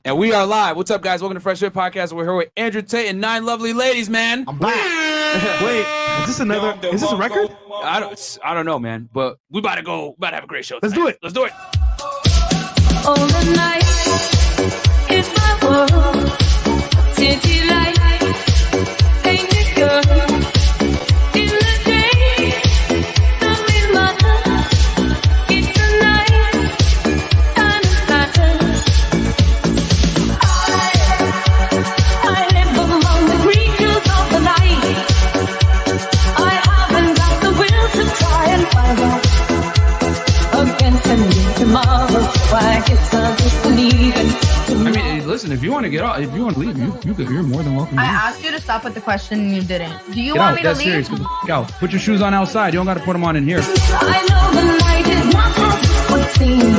And we are live. What's up, guys? Welcome to Fresh&Fit Podcast. We're here with Andrew Tate and 9 lovely ladies, man. I'm back. Wait, is this another? Is this a record? I don't know, man. But we about to have a great show tonight. Let's do it. All the night is my world. City light, ain't it good? In the day, I'm with mother. It's the night, and it's better. I live among the creatures of the night. I haven't got the will to try and find out. Against a new tomorrow, so I guess I'll just believe in. I mean, listen, if you want to get off, if you want to leave, you're more than welcome. I asked you to stop with the question and you didn't. Do you Get want out. me to That's leave? serious. Go. Put your shoes on outside. You don't got to put them on in here. I know the night is not as it would seem.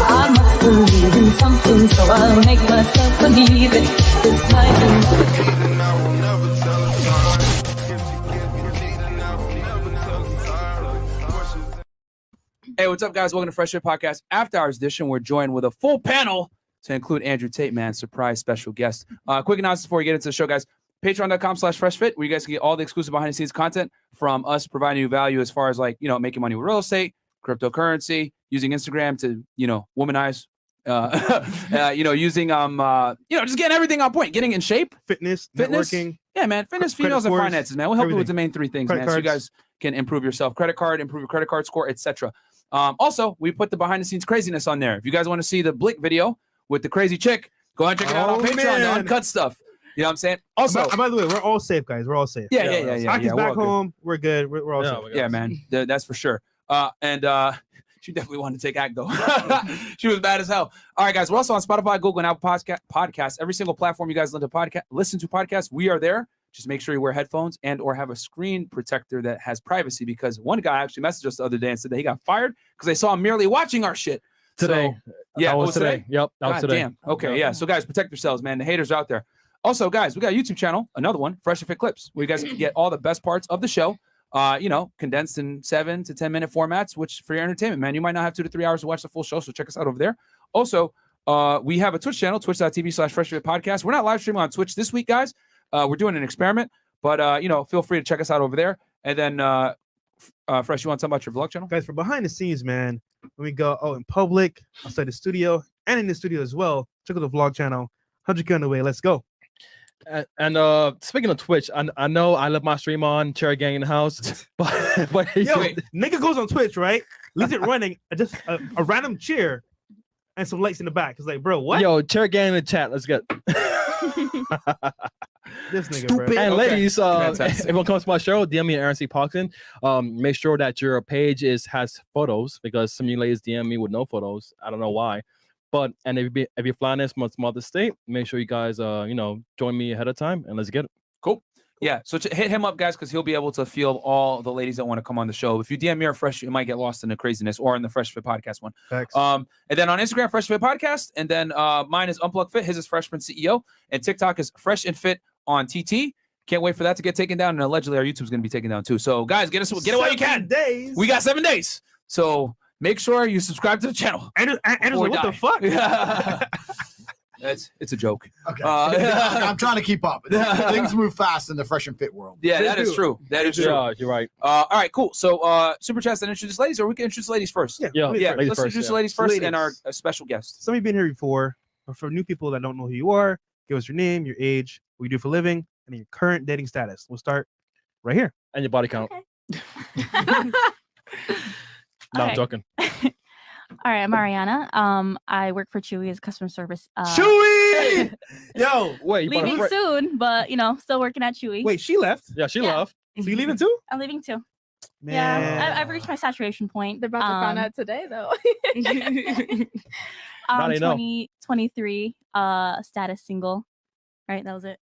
I must believe in something, so I'll make myself believe it. This night is Hey, what's up, guys? Welcome to Fresh&Fit Podcast After Hours Edition. We're joined with a full panel to include Andrew Tate, man, surprise special guest. Quick announcement before we get into the show, guys. Patreon.com/FreshFit, where you guys can get all the exclusive behind-the-scenes content from us, providing you value as far as, like, you know, making money with real estate, cryptocurrency, using Instagram to, you know, womanize, using, just getting everything on point, getting in shape. Fitness, networking. Yeah, man. Fitness, Credit females, and scores, finances, man. We'll help you with the main three things, Credit man. So you cards. guys can improve yourself. Credit card, improve your credit card score, etc. Also, we put the behind-the-scenes craziness on there. If you guys want to see the Blick video with the crazy chick, go ahead and check it out on Patreon, the man. uncut stuff. You know what I'm saying? Also, By the way, we're all safe, guys. We're all safe. yeah. Aki's we're back all good. home. We're good. We're all safe. Yeah, man. That's for sure. She definitely wanted to take act, though. She was bad as hell. All right, guys. We're also on Spotify, Google, and Apple Podcasts. Every single platform you guys listen to podcasts, we are there. Just make sure you wear headphones and or have a screen protector that has privacy, because one guy actually messaged us the other day and said that he got fired because they saw him merely watching our shit. Today. So, yeah, that was today. Yep, that was God today. damn. Okay, yeah. So, guys, protect yourselves, man. The haters are out there. Also, guys, we got a YouTube channel, another one, Fresh&Fit Clips, where you guys can get all the best parts of the show, condensed in 7 to 10 minute formats, which for your entertainment, man. You might not have 2 to 3 hours to watch the full show, so check us out over there. Also, we have a Twitch channel, twitch.tv/Fresh&Fit Podcast. We're not live streaming on Twitch this week, guys. We're doing an experiment, but feel free to check us out over there. And then, Fresh, you want to talk about your vlog channel? Guys, for behind the scenes, man, when we go out in public, outside the studio, and in the studio as well, check out the vlog channel. 100K on the way. Let's go. And speaking of Twitch, I know I left my stream on, Cherry Gang in the house, but Yo, nigga goes on Twitch, right? Leaves it running, just a random chair and some lights in the back. It's like, bro, what? Yo, Cherry Gang in the chat. Let's get. This nigga, bro. And ladies, Fantastic. if anyone comes to my show, DM me at RNC Parkson. Make sure that your page has photos, because some of you ladies DM me with no photos. I don't know why. And if you're flying in from some other state, make sure you guys join me ahead of time, and let's get it. Cool. Yeah, so hit him up, guys, because he'll be able to field all the ladies that want to come on the show. If you DM me or Fresh, you might get lost in the craziness, or in the Fresh Fit Podcast one. Thanks. And then on Instagram, Fresh Fit Podcast, and then mine is Unplug Fit. His is Freshman CEO, and TikTok is Fresh and Fit on TT. Can't wait for that to get taken down, and allegedly our YouTube's going to be taken down too. So guys, get it while you can. 7 days. We got 7 days, so make sure you subscribe to the channel. Andrew's like, what the fuck? It's a joke. Okay. I'm trying to keep up. Things move fast in the Fresh and Fit world. Yeah, They that is do. true. That is true. Yeah, you're right. All right, cool. So super chats and introduce ladies, or we can introduce ladies first. Yeah, ladies Yeah, first. ladies let's first, introduce yeah. ladies first Ladies. and our special guest. Some of you been here before, but for new people that don't know who you are, give us your name, your age, what you do for a living, and your current dating status. We'll start right here. And your body count. Okay. No, I'm Okay. joking. All right, I'm Ariana. I work for Chewy as customer service. Chewy! Yo, Wait, you bought a Leaving fr- soon, but still working at Chewy. wait, she left. Yeah, she Yeah. left. So you leaving too? I'm leaving too. Man. Yeah, I've reached my saturation point. They're about to find out today, though. Now they know. 23, status single. Right, that was it.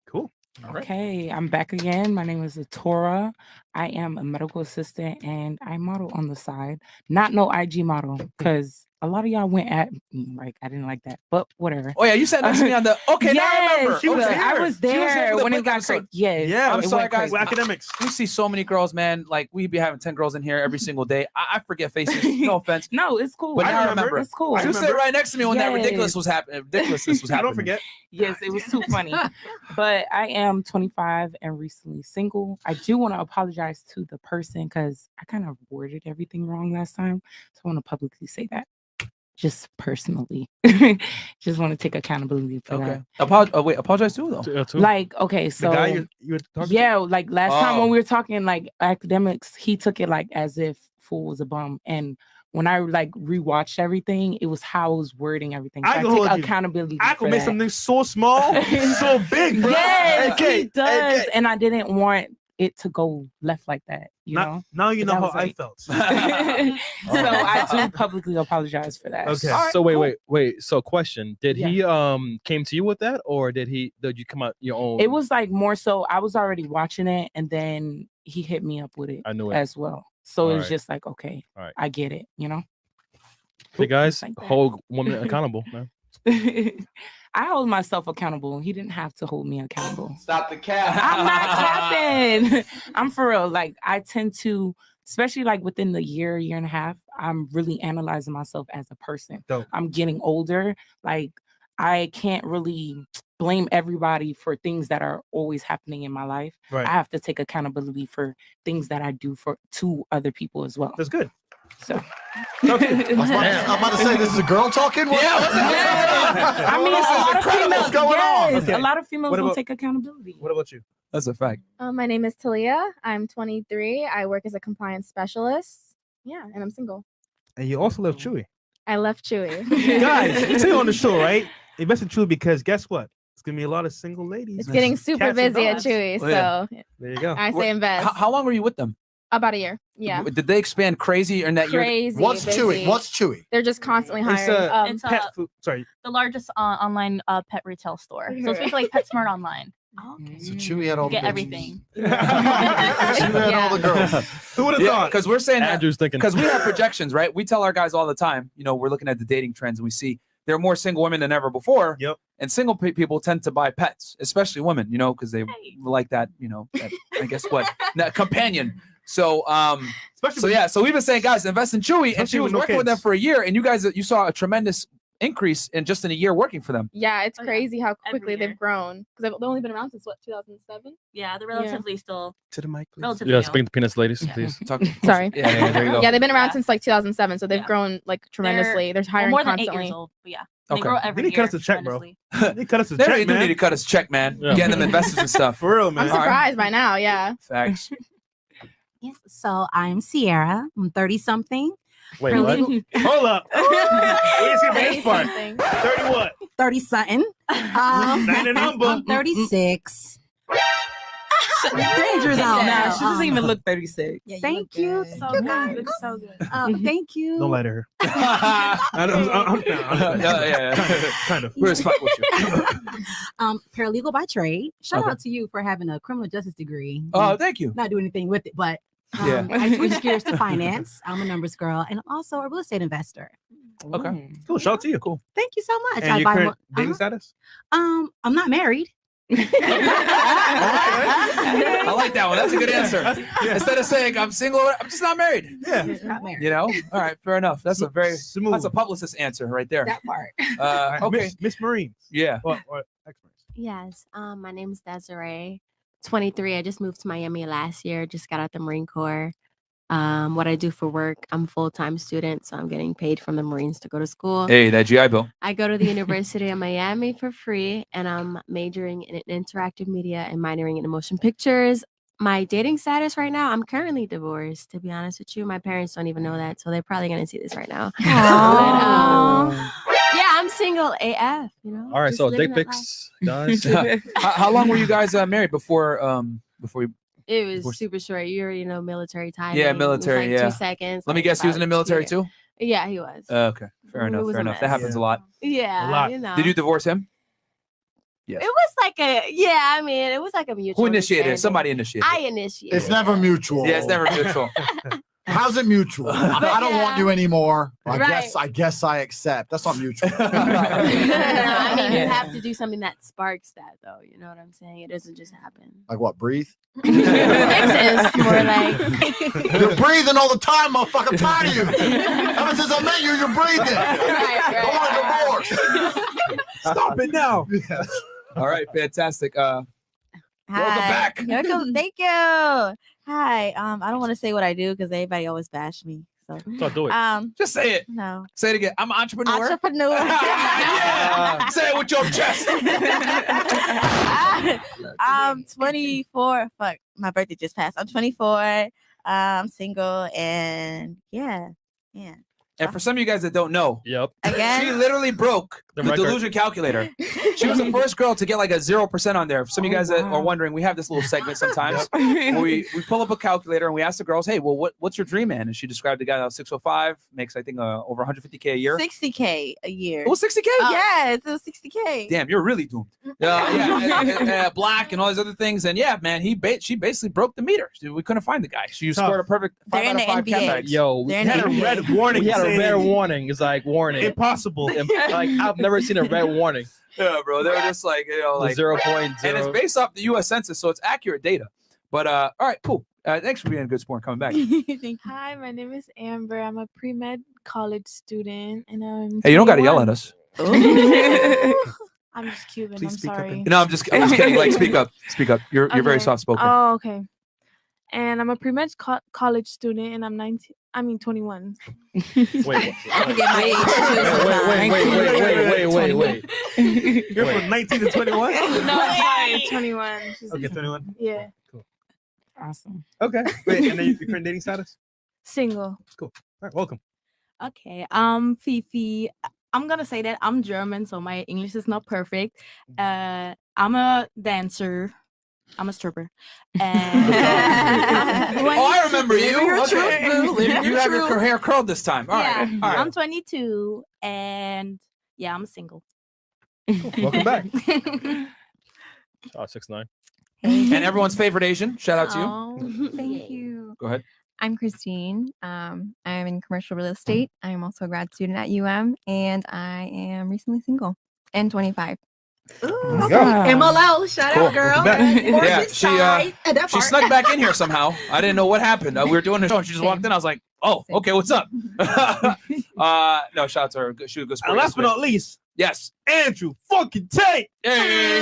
Cool. Okay, I'm back again. My name is Atora. I am a medical assistant and I model on the side. Not no IG model, because a lot of y'all went at me. Like, I didn't like that, but whatever. Oh yeah, you sat next to me on the. Okay, now I remember. She was Okay. here. I was She was there here for the when it Blink got episode. crazy. Yes. Yeah, I'm it sorry, went guys. crazy. With academics. We see so many girls, man. Like we be having 10 girls in here every single day. I forget faces. No offense. No, it's cool. But now I remember. It's cool. I She was sitting remember. right next to me when that Yes. ridiculousness was happening. Ridiculousness was I happening. don't forget. Yes, it was too funny. But I am 25 and recently single. I do want to apologize to the person because I kind of worded everything wrong last time. So I want to publicly say that. Just personally. Just want to take accountability for Okay. that. Wait, apologize to who though? Too. Like, okay, the so guy you were talking yeah, like last time Oh. when we were talking like academics, he took it like as if Fool was a bum. And when I like rewatched everything, it was how I was wording everything. So I I can hold take you. accountability. I for could make that. something so small, so big, bro. Yes, Okay, he does. okay. And I didn't want it to go left like that, you know? Now you But know that how was I like- felt. So I do publicly apologize for that. Okay. All right, So cool. wait. So question: did he came to you with that, or did you come out your own? It was like more so I was already watching it and then he hit me up with it I knew it. as well. So it was Alright. just like, okay, Alright. I get it, you know? Hey guys, Just like that. hold women accountable, man. I hold myself accountable. He didn't have to hold me accountable. Stop the cap. I'm not capping. I'm for real. Like I tend to, especially like within the year and a half, I'm really analyzing myself as a person. Dope. I'm getting older. Like I can't really blame everybody for things that are always happening in my life. Right. I have to take accountability for things that I do to other people as well. That's good. So I'm about to say this is a girl talking. What? Yeah, what the Yeah. I mean, This is a lot of incredible. females, What's going on? yes, Okay. a lot of females What don't about- take accountability. What about you? That's a fact. My name is Talia. I'm 23. I work as a compliance specialist. Yeah, and I'm single. And you also love Chewy. I left Chewy. Guys, we say on the show, right? Invest in Chewy because guess what? It's gonna be a lot of single ladies. It's getting super Cats and busy at dogs. Chewy, Oh, yeah. so There you go. I say Wait, invest. How long were you with them? About a year. Yeah. Did they expand crazy in that year? Crazy. What's busy. Chewy? What's Chewy? They're just constantly It's hiring. It's Pet food. Sorry. the largest online pet retail store. So it's basically like PetSmart online. So Chewy had all You the get bitches. everything. Chewy had all the girls. Who would have Yeah, thought? because we're saying that Andrew's thinking because we have projections, right? We tell our guys all the time, you know, we're looking at the dating trends and we see there are more single women than ever before. Yep. And single people tend to buy pets, especially women, you know, because they like that, you know, that, I guess what that companion. So, Especially so when- yeah, so we've been saying, guys, invest in Chewy, and Especially she was with no working with them kids. for a year, and you saw a tremendous increase in just in a year working for them. Yeah, it's Oh, yeah. crazy how Every quickly year. they've grown. Because they've only been around since what, 2007? Yeah, they're relatively still to the mic, please. relatively yeah, new. speaking to penis ladies, Yeah. please. Talk, Sorry. Yeah, there you go. Yeah, they've been around Yeah. since like 2007, so they've Yeah. grown like tremendously. They're Well, hiring more than 8 constantly. years old, but yeah. They Okay. grow every They year. cut us a check, bro. tremendously. They cut us a They check, really do man. need to cut us a check, man. Yeah. Getting them investors and stuff. For real, I'm man. surprised by now. Yeah. Facts. Yes. So I'm Sierra. I'm 30 something. Wait, For what? legal- Hold up. Where's your best part? Something. 30 what? 30 something. Not a number. I'm 36. Danger zone. Nah, now. she doesn't even look 36. Thank you. So You good. guys. Looks so good. Thank you. Don't lie to her. yeah, yeah. Kind of. We're just fuck with you. Paralegal by trade. Shout Okay. out to you for having a criminal justice degree. Oh, thank you. Not do anything with it, but Yeah. I switched gears to finance. I'm a numbers girl and I'm also a real estate investor. Okay. Cool. Shout out to you. Cool. Thank you so much. And your buy current mo- dating status? I'm not married. I like that one. That's a good answer. Yeah. Instead of saying I'm single, I'm just not married. Yeah. Not married. You know? All right, fair enough. That's a very smooth. that's a publicist answer right there. That part. Okay. Miss Marines. Yeah. Or experts. Yes. My name is Desiree. 23. I just moved to Miami last year. Just got out the Marine Corps. What I do for work, I'm a full-time student, so I'm getting paid from the Marines to go to school. Hey, that GI Bill. I go to the University of Miami for free, and I'm majoring in interactive media and minoring in motion pictures. My dating status right now, I'm currently divorced, to be honest with you. My parents don't even know that, so they're probably going to see this right now. But, yeah, I'm single AF, you know. All right, just so living dick that life. pics, guys. How long were you guys married before you It was Divorce. super short. You already know military time. Yeah, military, Like yeah. 2 seconds. Let me like guess, he was in the about military 2 years. too? Yeah, he was. Okay. Fair It enough. was Fair a enough. That mess. happens a lot. Yeah, A lot. you know. Did you divorce him? Yes. It was like I mean, it was like a mutual. Who initiated it? understanding. Somebody initiated I it. initiated. It's never mutual. Yeah, it's never mutual. How's it mutual? I don't want you anymore. I Right. guess I accept. That's not mutual. I mean, you have to do something that sparks that, though. You know what I'm saying? It doesn't just happen. Like what? Breathe? Exist, more like. You're breathing all the time, motherfucker. I'm tired of you. Ever since I met you, you're breathing. I want a divorce. Stop it now. Yes. All right, fantastic. Welcome back. Welcome. Thank you. Hi. I don't want to say what I do because everybody always bash me. So do it. Just say it. No. Say it again. I'm an entrepreneur. Entrepreneur. Yeah. Say it with your chest. I'm 24. Fuck, my birthday just passed. I'm 24. I'm single, and yeah. And for some of you guys that don't know, yep, Again? she literally broke the record. delusion calculator. She was the first girl to get like a 0% on there. For some of you guys that are wondering, we have this little segment sometimes where we pull up a calculator and we ask the girls, hey, well, what's your dream man? And she described a guy that was 605, makes I think over 150K a year. 60K a year. It was 60K? Yeah, it was 60K. Damn, you're really doomed. Black and all these other things. And yeah, man, she basically broke the meter. We couldn't find the guy. She scored a perfect 5 out of 5 capex. Yo, we They're in had the a red NBA. Warning We had a saying- red warning. It's like warning. Impossible. Like I've never seen a red warning. Yeah, bro. They were just like, like 0.0. And it's based off the U.S. Census, so it's accurate data. But all right, cool. Thanks for being a good sport and coming back. Hi, my name is Amber. I'm a pre-med college student, and I'm. Hey, you don't got to yell at us. I'm just Cuban. Please I'm speak up sorry. No, I'm just kidding. Like, speak up. Speak up. You're very Okay. soft spoken. Oh, okay. And I'm a pre-med college student, and I'm 19. I mean 21. Wait. I can get my age. Wait. You're from 19 to 21? No, sorry, 21. Okay, 21. Yeah. Cool. Awesome. Okay. Wait, and then your current dating status? Single. Cool. All right, welcome. Okay, Fifi. I'm gonna say that I'm German, so my English is not perfect. I'm a dancer. I'm a stripper. And I remember you. Living your Okay. truth, boo. Living You your have your truth. hair curled this time. All right. Yeah, All right. I'm 22, and yeah, I'm single. Welcome back. Oh, 6'9". And everyone's favorite Asian. Shout out to you. Oh, thank you. Go ahead. I'm Christine. I'm in commercial real estate. I'm also a grad student at UM, and I am recently single and 25. MLO, shout Cool. out, girl. Yeah, she snuck back in here somehow. I didn't know what happened. We were doing the show and she just walked in. I was like, oh, okay, what's up? No, shout out to her. She was a good sport. And last but not least, yes, Andrew fucking Tate. Hey.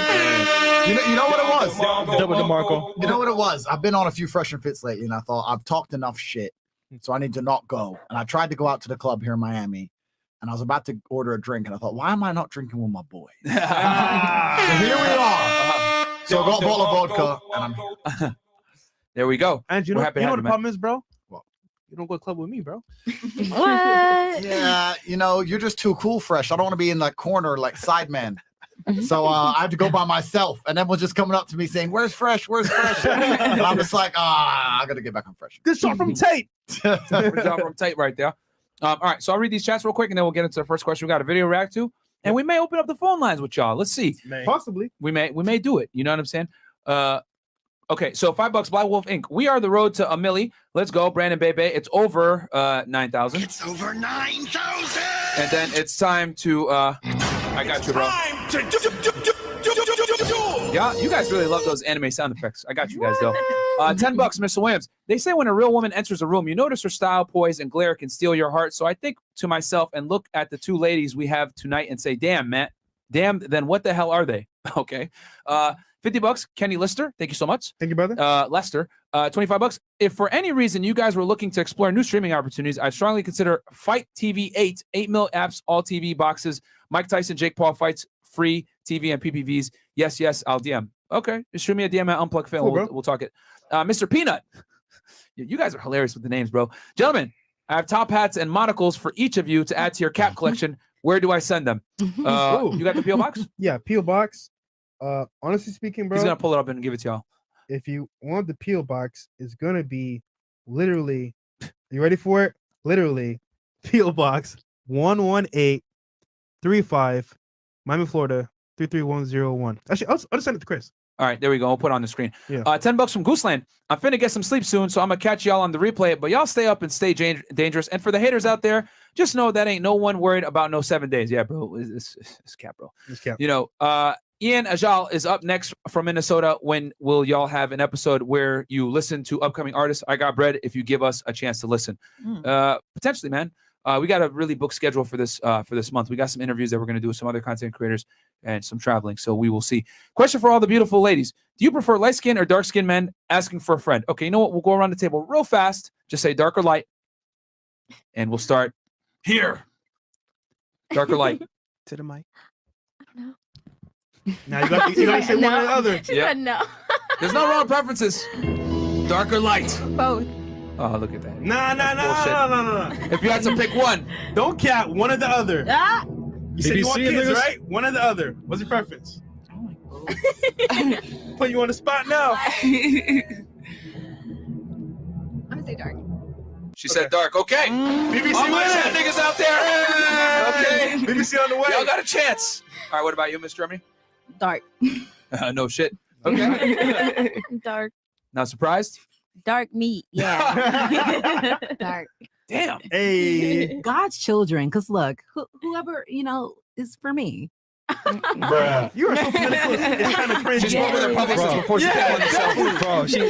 You know what it was? Double DeMarco. You know what it was? I've been on a few Fresh and Fits lately, and I thought I've talked enough shit, so I need to not go. And I tried to go out to the club here in Miami, and I was about to order a drink, and I thought, why am I not drinking with my boy? So here we are. So I got a bottle of vodka, and I'm here. There we go. And you We're know, happy you to know have what the you, man. problem is, bro? Well, you don't go to the club with me, bro. What? Yeah, you know, you're just too cool, Fresh. I don't want to be in that corner like sideman. So I have to go by myself, and everyone's just coming up to me saying, "Where's Fresh? Where's Fresh?" And I'm just like, I gotta get back on Fresh. Good shot from Tate. Good job from Tate right there. All right, so I'll read these chats real quick, and then we'll get into the first question. We got a video to react to, and we may open up the phone lines with y'all. Let's see. Possibly. We may do it. You know what I'm saying? Okay, so $5 Black Wolf Inc. We are the road to a milli. Let's go, Brandon Bebe. It's over 9,000. It's over 9,000. And then it's time to I got you, bro. Yeah, you guys really love those anime sound effects. I got you guys though. $10, Mr. Williams. They say when a real woman enters a room, you notice her style, poise, and glare can steal your heart. So I think to myself and look at the two ladies we have tonight and say, damn, man. Damn, then what the hell are they? Okay. $50, Kenny Lister. Thank you so much. Thank you, brother. Lester. $25. If for any reason you guys were looking to explore new streaming opportunities, I'd strongly consider Fight TV 8 mil apps, all TV boxes, Mike Tyson, Jake Paul fights, free TV and PPVs. Yes, I'll DM. Okay, just shoot me a DM at Unplugged Film. Cool, We'll talk it. Mr. Peanut. You guys are hilarious with the names, bro. Gentlemen, I have top hats and monocles for each of you to add to your cap collection. Where do I send them? You got the P.O. box? Yeah, P.O. box. Honestly speaking, bro, He's gonna pull it up and give it to y'all. if you want the P.O. box, it's gonna be literally, you ready for it? Literally, P.O. box 11835, Miami, Florida 33101. Actually, I'll just send it to Chris. All right, there we go. We'll put it on the screen. Yeah. $10 from Gooseland. I'm finna get some sleep soon, so I'm gonna catch y'all on the replay. But y'all stay up and stay dangerous. And for the haters out there, just know that ain't no one worried about no 7 days. Yeah, bro. It's cap, bro. It's cap. You know, Ian Ajal is up next from Minnesota. When will y'all have an episode where you listen to upcoming artists? I got bread if you give us a chance to listen. Potentially, man. We got a really booked schedule for this month. We got some interviews that we're going to do with some other content creators and some traveling. So we will see. Question for all the beautiful ladies. Do you prefer light skin or dark skin men asking for a friend? Okay, you know what? We'll go around the table real fast. Just say dark or light. And we'll start here. Dark or light? To the mic. No. Now you got to say one or the other. She said no. There's no wrong preferences. Dark or light? Both. Oh, look at that. No. If you had to pick one. Don't cap. One or the other. Ah. You said you want BBC kids, niggas? right? One or the other. What's your preference? Put you on the spot now. I'm gonna say dark. She said dark. Okay. BBC All my winning. chat niggas out there. Okay. BBC on the way. Y'all got a chance. All right, what about you, Miss Germany? Dark. No shit. Okay. Dark. Not surprised? Dark meat. Yeah. Dark. Damn. Hey. God's children. Because look, whoever, is for me. Bruh. You are so political. It's kind of cringy. She's one with her publicist before she came on the show.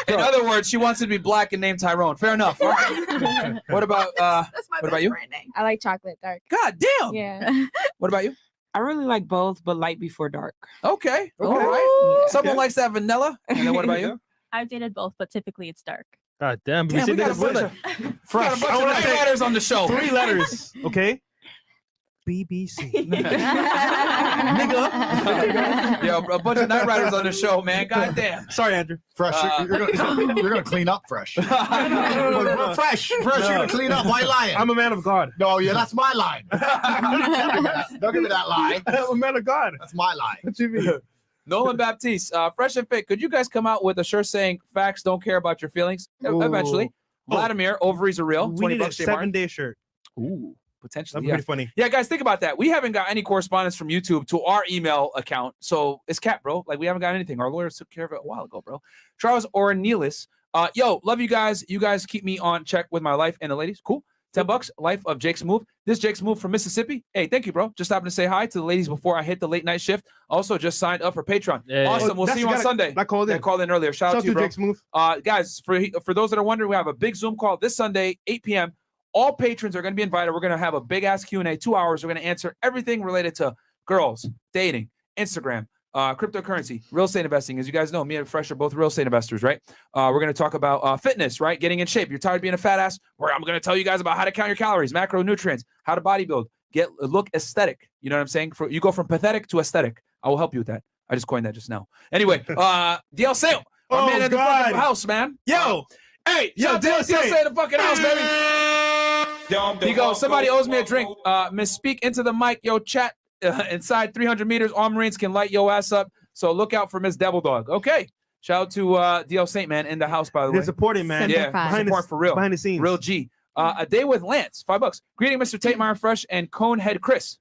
Bro, In other words, she wants to be black and named Tyrone. Fair enough. All right. What about That's my what about you? I like chocolate dark. God damn. Yeah. What about you? I really like both, but light before dark. Okay. All right. Someone Okay. likes that vanilla. And then what about you? I've dated both, but typically it's dark. God damn. Damn, we got a bunch of Fresh. got a bunch of night riders on the show. 3 letters. Okay. BBC. Nigga. Yo, a bunch of night riders on the show, man. God damn. Sorry, Andrew. Fresh, you're gonna clean up, Fresh. Fresh, you're gonna clean up. Why lying? I'm a man of God. No, yeah, that's my line. Don't give me that lie. I'm a man of God. That's my lie. What you mean? Nolan Baptiste, Fresh and Fit. Could you guys come out with a shirt saying "Facts don't care about your feelings"? Eventually. Oh. Vladimir, ovaries are real. We 20 need a bucks. J. Martin. 7-day shirt. Ooh, potentially. That'd be Yeah. pretty funny. Yeah, guys, think about that. We haven't got any correspondence from YouTube to our email account, so it's cap, bro. Like we haven't got anything. Our lawyers took care of it a while ago, bro. Charles Ornelis, yo, love you guys. You guys keep me on check with my life and the ladies. Cool. $10. Life of Jake's Move. This Jake's Move from Mississippi. Hey, thank you, bro. Just stopping to say hi to the ladies before I hit the late night shift. Also, just signed up for Patreon. Yeah. Awesome. We'll see you on Sunday. I called in. I called in earlier. Shout out to you, bro. Jake's Move. Guys, for those that are wondering, we have a big Zoom call this Sunday, 8 p.m. All patrons are going to be invited. We're going to have a big ass Q&A, 2 hours. We're going to answer everything related to girls, dating, Instagram, cryptocurrency, real estate investing. As you guys know, me and Fresh are both real estate investors, right? We're going to talk about fitness, right? Getting in shape. You're tired of being a fat ass? Where I'm going to tell you guys about how to count your calories, macronutrients, how to bodybuild, look aesthetic. You know what I'm saying? You go from pathetic to aesthetic. I will help you with that. I just coined that just now. Anyway, DL Sale, our man at the fucking house, man. Yo. Hey, yo, DL Sale in the fucking house, baby. He goes, somebody owes me a drink. Misspeak into the mic. Yo, chat inside 300 meters. All Marines can light your ass up. So look out for Miss Devil Dog. Okay. Shout out to DL Saint, man, in the house, by the way. They're supporting, man. Yeah, support for real. Behind the scenes. Real G. A day with Lance, $5. Greeting Mr. Tate, Meyer Fresh, and Conehead Chris.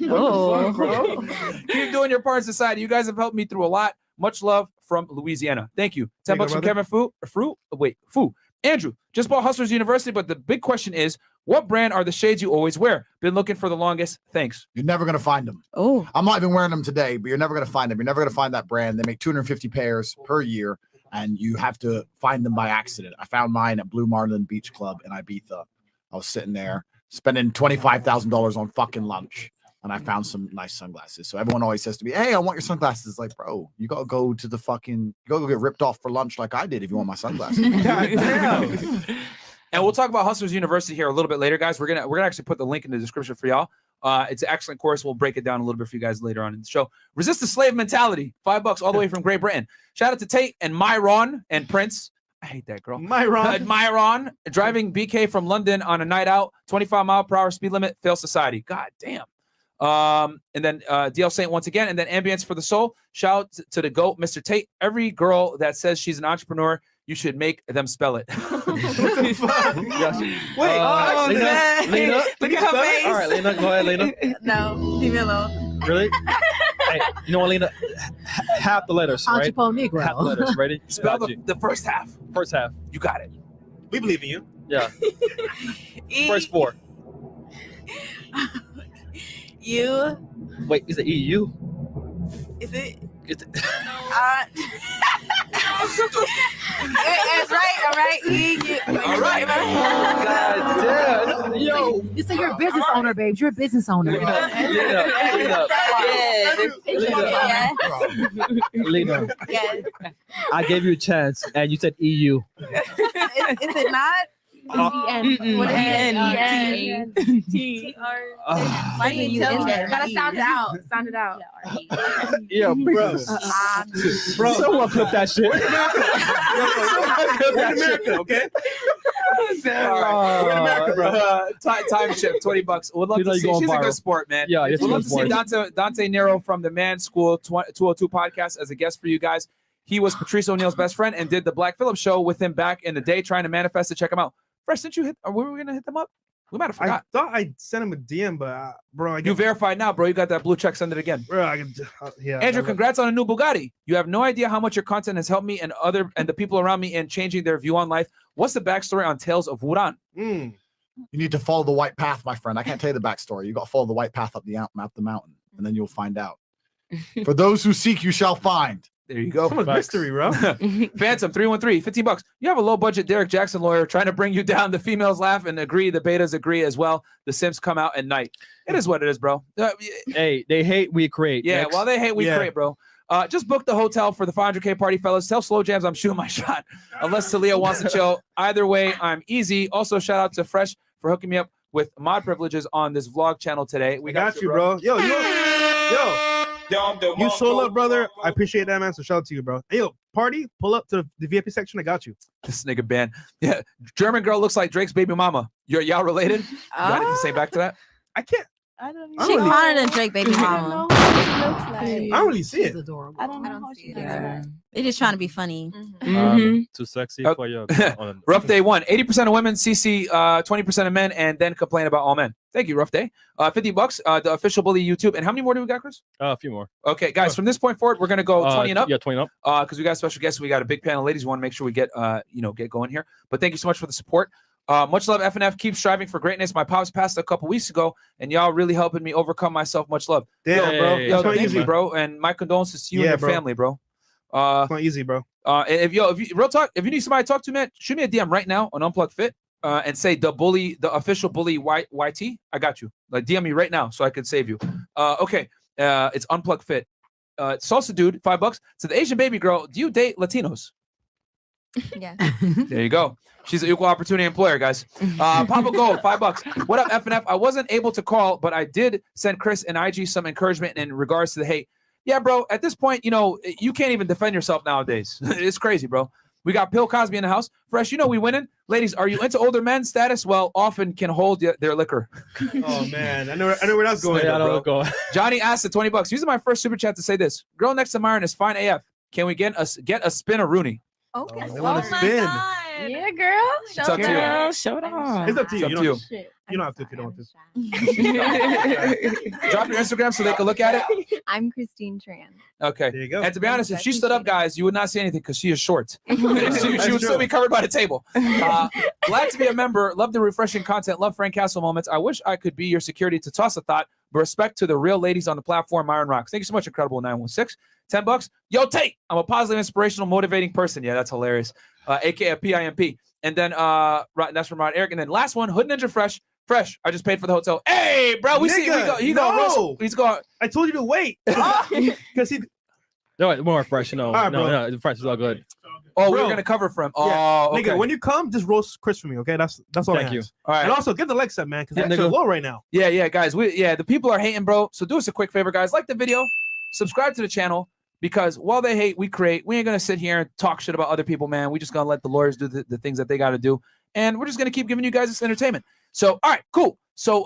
Oh, bro. Keep doing your part in society. You guys have helped me through a lot. Much love from Louisiana. Thank you. $10 from Kevin Fu. Andrew, just bought Hustlers University, but the big question is, what brand are the shades you always wear? Been looking for the longest. Thanks. You're never going to find them. Oh. I'm not even wearing them today, but you're never going to find them. You're never going to find that brand. They make 250 pairs per year, and you have to find them by accident. I found mine at Blue Marlin Beach Club in Ibiza. I was sitting there spending $25,000 on fucking lunch, and I found some nice sunglasses. So everyone always says to me, hey, I want your sunglasses. It's like, bro, you got to go to the fucking, you got to go get ripped off for lunch like I did if you want my sunglasses. And we'll talk about Hustlers University here a little bit later, guys. We're gonna actually put the link in the description for y'all. It's an excellent course. We'll break it down a little bit for you guys later on in the show. Resist the slave mentality. $5 all the way from Great Britain. Shout out to Tate and Myron and Prince. I hate that girl. Myron driving BK from London on a night out. 25-mile-per-hour speed limit. Fail society. God damn. And then DL Saint once again, and then Ambience for the Soul. Shout out to the GOAT, Mr. Tate. Every girl that says she's an entrepreneur, you should make them spell it. Wait, Lena, Look at her face. All right, Lena, go ahead, Lena. No, leave me alone. Really? Hey, you know what, Lena? Half the letters, right? Entrepot Negro. Half the letters. Ready? Spell Got you. the first half. First half. You got it. We believe in you. Yeah. E- First four. U. Wait, is it EU? Is it? It's That's right. All right. E. U. All right. God damn. Yo. You say you're a business owner, babe. You're a business owner. Lena, Yes. I gave you a chance, and you said EU. Is it not? Mm-mm. What is it? T. Why do you in there? Gotta sound it out. Sound it out. Yeah, bro. Bro, Someone clip that shit. We're in America, okay? We're in America, bro. Time shift, $20. Would love You know to you see. going She's a viral. good sport, man. Yeah, We'd love to see Dante Nero from the Man School 202 podcast as a guest for you guys. He was Patrice O'Neal's best friend and did the Black Phillip show with him back in the day, trying to manifest it. Check him out. Fresh, didn't you hit? Or were we gonna hit them up? We might have I forgot. thought I sent him a DM, but bro, I You get, verified now, bro. You got that blue check. Send it again. bro, I can, yeah. Andrew, congrats on a new Bugatti. You have no idea how much your content has helped me and the people around me in changing their view on life. What's the backstory on Tales of Wuran? You need to follow the white path, my friend. I can't tell you the backstory. You got to follow the white path up the mountain, and then you'll find out. For those who seek, you shall find. There you go. So much mystery, bro. Phantom 313, $15. You have a low budget Derek Jackson lawyer trying to bring you down. The females laugh and agree. The betas agree as well. The Sims come out at night. It is what it is, bro. Hey, they hate, we create. Yeah, Next. well, they hate, we create, bro. Just book the hotel for the 500K party, fellas. Tell Slow Jams I'm shooting my shot. Unless Talia wants to chill. Either way, I'm easy. Also, shout out to Fresh for hooking me up with mod privileges on this vlog channel today. We got you, bro. Yo. You sold up, brother. I appreciate that, man. So shout out to you, bro. Hey, yo, party, pull up to the VIP section. I got you. This nigga band. Yeah, German girl looks like Drake's baby mama. Y'all related? You got anything to say back to that? I can't. I don't She's hotter than Drake, baby mama. I don't really see it. I don't know how she does that. They're just trying to be funny. Too sexy for you. Rough Day 1. 80% of women CC 20% of men and then complain about all men. Thank you, Rough Day. $50, the official bully YouTube. And how many more do we got, Chris? A few more. Okay, guys, from this point forward, we're gonna go 20 and up. Yeah, 20 up. Because we got special guests. We got a big panel of ladies. We want to make sure we get get going here. But thank you so much for the support. Much love, FNF. Keep striving for greatness. My pops passed a couple weeks ago, and y'all really helping me overcome myself. Much love. Damn, bro. Yo, It's not thank easy, you, bro. And my condolences to you and Yeah, your bro. family, bro. It's not easy, bro. And if you real talk, if you need somebody to talk to, man, shoot me a DM right now on Unplugged Fit and say the official bully YT. I got you. Like DM me right now so I can save you. Okay. It's Unplugged Fit. Salsa dude, $5. So the Asian baby girl, do you date Latinos? Yeah. There you go. She's an equal opportunity employer, guys. Papa Gold, $5. What up, FNF? I wasn't able to call, but I did send Chris and IG some encouragement in regards to the hate. Yeah, bro. At this point, you can't even defend yourself nowadays. It's crazy, bro. We got Bill Cosby in the house. Fresh, we winning. Ladies, are you into older men status? Well, often can hold their liquor. Oh man, I know where that's going. Yeah, I though, don't bro. go. Johnny asked at $20. Using my first super chat to say this. Girl next to Myron is fine AF. Can we get a spin of Rooney? Okay. I want to spin. Yeah, girl. It's up to you. Girl, show it off. It's up to you. It's You up don't, to you don't have to if you don't want to. Drop your Instagram so they can look at it. I'm Christine Tran. Okay. There you go. And to be honest, if she stood up, guys, you would not see anything because she is short. she would still be covered by the table. Glad to be a member. Love the refreshing content. Love Frank Castle moments. I wish I could be your security to toss a thought, but respect to the real ladies on the platform, Myron Rocks. Thank you so much, Incredible 916. $10. Yo, Tate. I'm a positive, inspirational, motivating person. Yeah, that's hilarious. AKA PIMP. And then that's from Rod Eric. And then last one, Hood Ninja Fresh. Fresh. I just paid for the hotel. Hey, bro, he's going. I told you to wait. Because he. No, more Fresh. No, right, no, Fresh is all good. Oh, Bro. we're gonna cover for him. Yeah. Oh, okay. Nigga, when you come, just roast Chris for me, okay? That's all. Thank I you. ask. All right. And also get the legs up, man, because Yeah, they're nigga. low right now. Yeah, guys. The people are hating, bro. So do us a quick favor, guys. Like the video, subscribe to the channel, because while they hate, we create. We ain't gonna sit here and talk shit about other people, man. We just gonna let the lawyers do the things that they gotta do, and we're just gonna keep giving you guys this entertainment. So, all right, cool. So,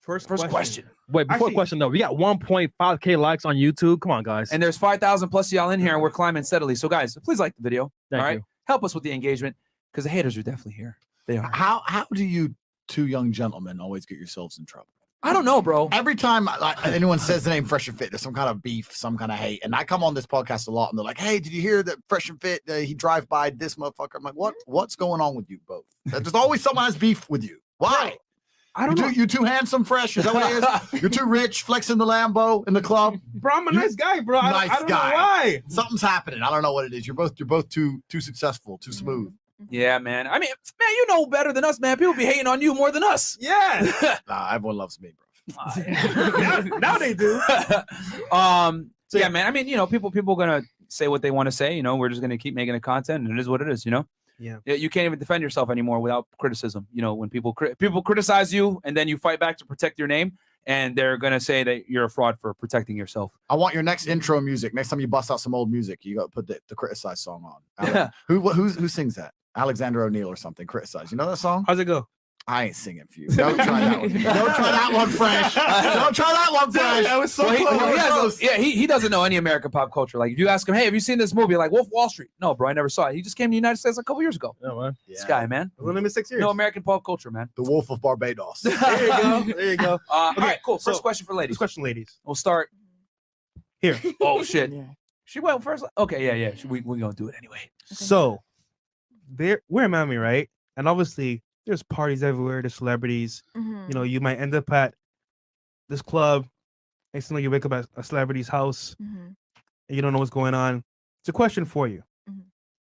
First question. Wait, before question though, we got 1.5K likes on YouTube. Come on, guys. And there's 5,000 plus y'all in here, and we're climbing steadily. So, guys, please like the video. Thank all right, you. help us with the engagement, because the haters are definitely here. They are. How do you two young gentlemen always get yourselves in trouble? I don't know, bro. Every time anyone says the name Fresh and Fit, there's some kind of beef, some kind of hate. And I come on this podcast a lot, and they're like, "Hey, did you hear that Fresh and Fit? He drive by this motherfucker." I'm like, What's going on with you both? There's always someone has beef with you. Why? I don't know. You too handsome, Fresh. Is that what it is? You're too rich, flexing the Lambo in the club. Bro, I'm a nice guy, bro. Nice I don't guy. know why. Something's happening. I don't know what it is. You're both too successful, too smooth. Yeah, man. I mean, man, you know better than us, man. People be hating on you more than us. Yeah. Nah, everyone loves me, bro. now they do. So yeah, man. I mean, people gonna say what they want to say. We're just gonna keep making the content, and it is what it is. Yeah. You can't even defend yourself anymore without criticism. When people criticize you, and then you fight back to protect your name, and they're gonna say that you're a fraud for protecting yourself. I want your next intro music. Next time you bust out some old music, you got to put the Criticize song on. Who sings that? Alexander O'Neill or something. Criticize. You know that song? How's it go? I ain't singing for you. Don't try that one. Don't try that one, Fresh. Don't try that one, Fresh. That was so close. He doesn't know any American pop culture. Like if you ask him, hey, have you seen this movie? Like Wolf of Wall Street? No, bro, I never saw it. He just came to the United States a couple years ago. Yeah, man. This guy, man. Only 6 years. No American pop culture, man. The Wolf of Barbados. There you go. There you go. All right, cool. First question for ladies. First question, ladies. We'll start here. Oh shit. She went first. Okay, yeah. We're gonna do it anyway. So we're in Miami, right? And obviously there's parties everywhere, there's celebrities. You might end up at this club. Next thing you know, you wake up at a celebrity's house and you don't know what's going on. It's a question for you.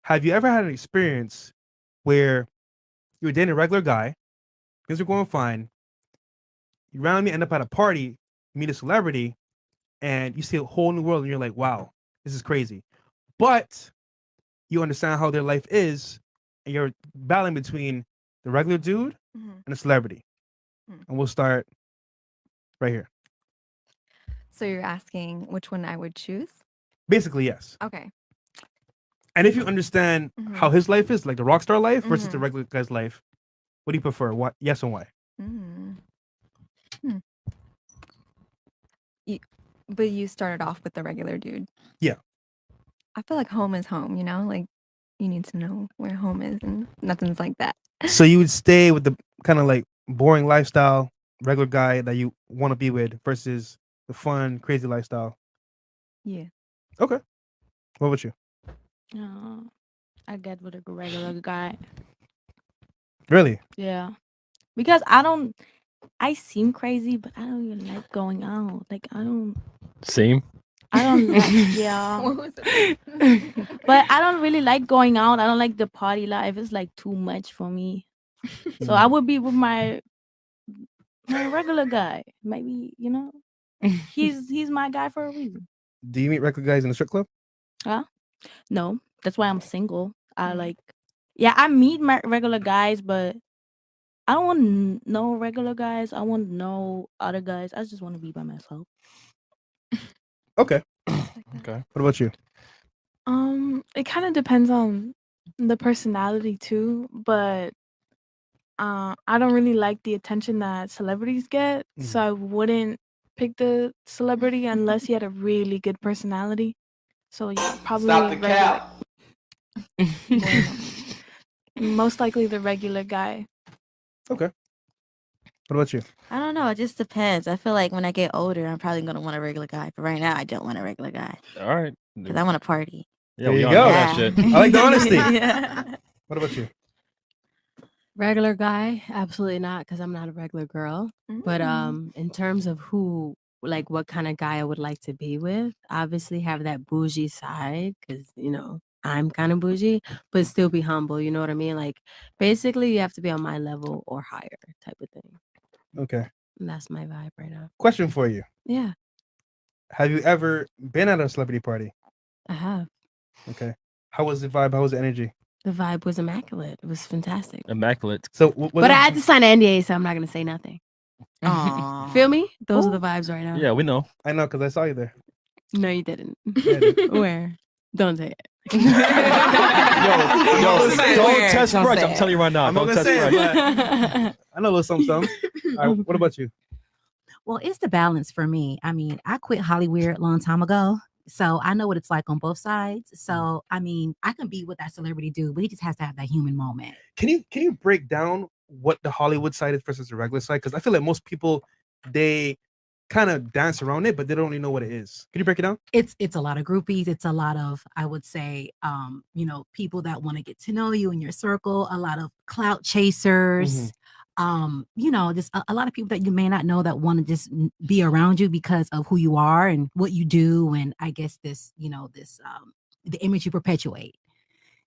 Have you ever had an experience where you were dating a regular guy, things are going fine, you randomly end up at a party, meet a celebrity, and you see a whole new world and you're like, wow, this is crazy. But you understand how their life is, and you're battling between the regular dude and the celebrity. And we'll start right here. So you're asking which one I would choose? Basically, yes. Okay. And if you understand how his life is, like the rock star life versus the regular guy's life, what do you prefer? What? Yes and why? But you started off with the regular dude. Yeah. I feel like home is home, like you need to know where home is and nothing's like that. So you would stay with the kind of like boring lifestyle, regular guy that you want to be with versus the fun, crazy lifestyle. Yeah. Okay. What about you? I get with a regular guy. Really? Yeah. Because I seem crazy, but I don't even like going out. Like I don't like, yeah. What was it? But I don't really like going out. I don't like the party life. It's like too much for me. So I would be with my regular guy. Maybe, he's my guy for a reason. Do you meet regular guys in the strip club? No, that's why I'm single. I meet my regular guys, but I don't want no regular guys. I want no other guys. I just want to be by myself. Okay. Okay. What about you? It kind of depends on the personality too, but I don't really like the attention that celebrities get, so I wouldn't pick the celebrity unless he had a really good personality. So yeah, probably Stop the cap. most likely the regular guy. Okay. What about you? I don't know. It just depends. I feel like when I get older, I'm probably gonna want a regular guy. But right now, I don't want a regular guy All right. because I want to party. Yeah, There we you on go. that shit. I like the honesty. Yeah. What about you? Regular guy, absolutely not, because I'm not a regular girl. But in terms of what kind of guy I would like to be with, obviously have that bougie side, because I'm kind of bougie, but still be humble. You know what I mean? Like basically, you have to be on my level or higher, type of thing. Okay. And that's my vibe right now. Question for you. Yeah, Have you ever been at a celebrity party? I have. Okay. How was the vibe? How was the energy? The vibe was immaculate. It was fantastic. Immaculate. So, But I had to sign an NDA, so I'm not gonna say nothing. Aw. Feel me? Those are the vibes right now. Yeah, we know. I know because I saw you there. No, you didn't. Yeah, I did. Where? Don't say it. Yo, don't test Fresh. I'm telling you right now. I'm not Don't gonna test say it, Fresh. but I know a little something. All right, what about you? Well, it's the balance for me. I mean, I quit Hollywood a long time ago. So I know what it's like on both sides. So I mean, I can be with that celebrity dude, but he just has to have that human moment. Can you break down what the Hollywood side is versus the regular side? Because I feel like most people they kind of dance around it, but they don't really know what it is. Can you break it down? It's a lot of groupies. It's a lot of, I would say, people that want to get to know you in your circle, a lot of clout chasers. Just a lot of people that you may not know that want to just be around you because of who you are and what you do, and I guess the image you perpetuate.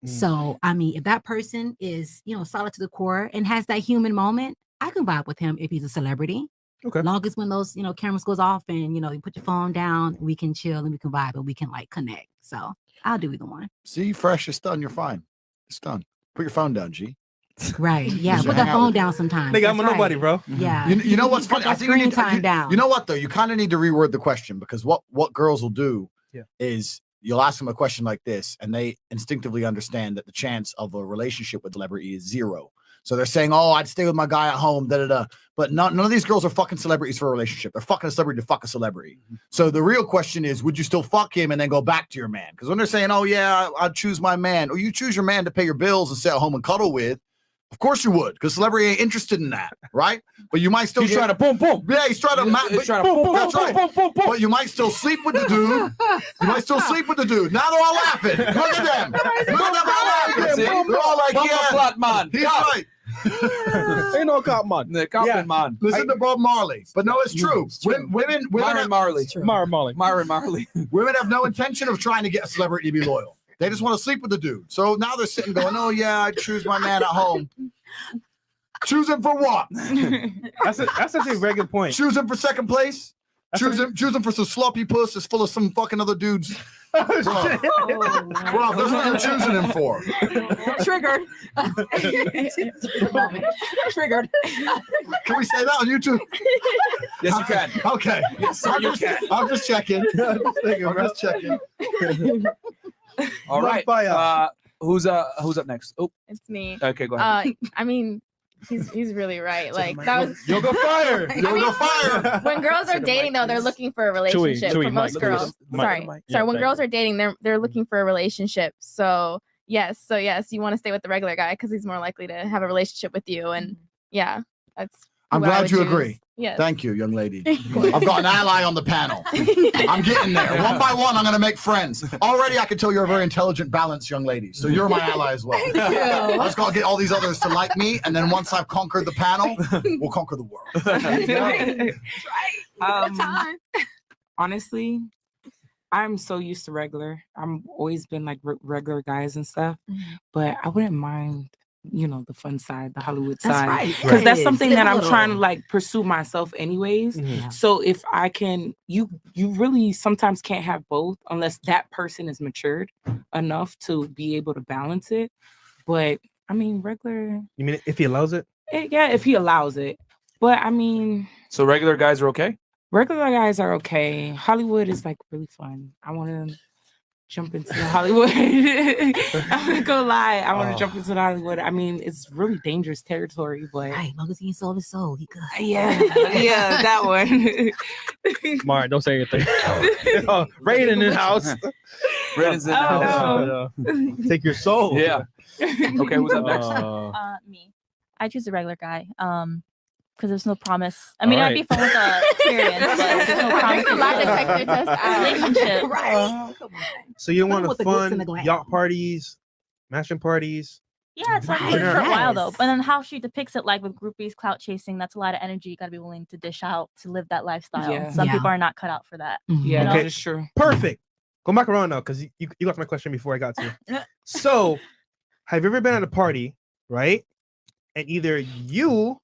So I mean, if that person is solid to the core and has that human moment, I can vibe with him if he's a celebrity. Okay. Long as when those cameras goes off and you put your phone down, we can chill and we can vibe and we can like connect. So I'll do either one. See, Fresh, it's done. You're fine. It's done. Put your phone down, G. Right. Yeah. Put that phone down sometimes. Nigga, I'm a nobody, bro. Yeah. You know what's funny? I think you need time down. You know what though? You kind of need to reword the question, because what girls will do is you'll ask them a question like this, and they instinctively understand that the chance of a relationship with a celebrity is 0. So they're saying, "Oh, I'd stay with my guy at home." Da da da. But none of these girls are fucking celebrities for a relationship. They're fucking a celebrity to fuck a celebrity. So the real question is, would you still fuck him and then go back to your man? Because when they're saying, "Oh yeah, I'd choose my man," or you choose your man to pay your bills and stay at home and cuddle with. Of course you would, because celebrity ain't interested in that, right? But you might still trying to boom boom. Yeah, he's trying to But you might still sleep with the dude. You might still sleep with the dude. Now they're all laughing. Look at them. Look at them all laughing. They're all like, yeah, man. he's right. Ain't no cop man. The cop man. Listen to Bob Marley. But no, it's true. Women Myron Marley. Women have no intention of trying to get a celebrity to be loyal. They just want to sleep with the dude. So now they're sitting going, "Oh yeah, I choose my man at home." Choose him for what? That's actually a very good point. Choose him for second place. Choose him for some sloppy puss that's full of some fucking other dudes. Bro, that's what you're choosing him for. Triggered. Triggered. Can we say that on YouTube? Yes, you can. Okay. Yes, sir, you can. I'm just checking. I'm just checking. All right. Who's up next? Oh, It's me. Okay, go ahead. I mean, he's really right. Like that was You'll go fire. You'll go fire. when girls are dating though, they're looking for a relationship. For most girls, sorry. When girls are dating, they're looking for a relationship. So yes, you want to stay with the regular guy because he's more likely to have a relationship with you. And yeah, that's. I'm glad you agree. Yes. Thank you, young lady. I've got an ally on the panel. I'm getting there. One by one, I'm going to make friends. Already, I can tell you're a very intelligent, balanced young lady. So you're my ally as well. I just got to get all these others to like me. And then once I've conquered the panel, we'll conquer the world. Honestly, I'm so used to regular. I'm always been like regular guys and stuff. But I wouldn't mind the fun side, the Hollywood That's side. right. Because that's something that I'm Little. trying to like pursue myself anyways. So if I can, you really sometimes can't have both unless that person is matured enough to be able to balance it. But I mean, regular. You mean if he allows it? Yeah, if he allows it. But I mean. So regular guys are okay? Regular guys are okay. Hollywood is like really fun. I want to jump into Hollywood. I'm gonna go lie. I want to jump into Hollywood. I mean, it's really dangerous territory, but right, long as he sold his soul, he good. Yeah, that one. Mark, don't say anything. Rain in the house. Rain's in the house. Take your soul. Yeah. Okay, who's up next? Me. I choose a regular guy. Because there's no promise. I mean, it'd be fun with the experience, but there's no promise. Lie detector test Relationship. Right. So you want With the the glitz and the fun glam. yacht parties, mansion parties? Yeah, it's like Right. for a while though. Yes. But then how she depicts it, like with groupies, clout chasing, that's a lot of energy. You got to be willing to dish out to live that lifestyle. Yeah. Some Yeah. people are not cut out for that. Yeah, You know? that is true. Perfect. Go back around now, because you got my question before I got to you. So, have you ever been at a party, right? And either you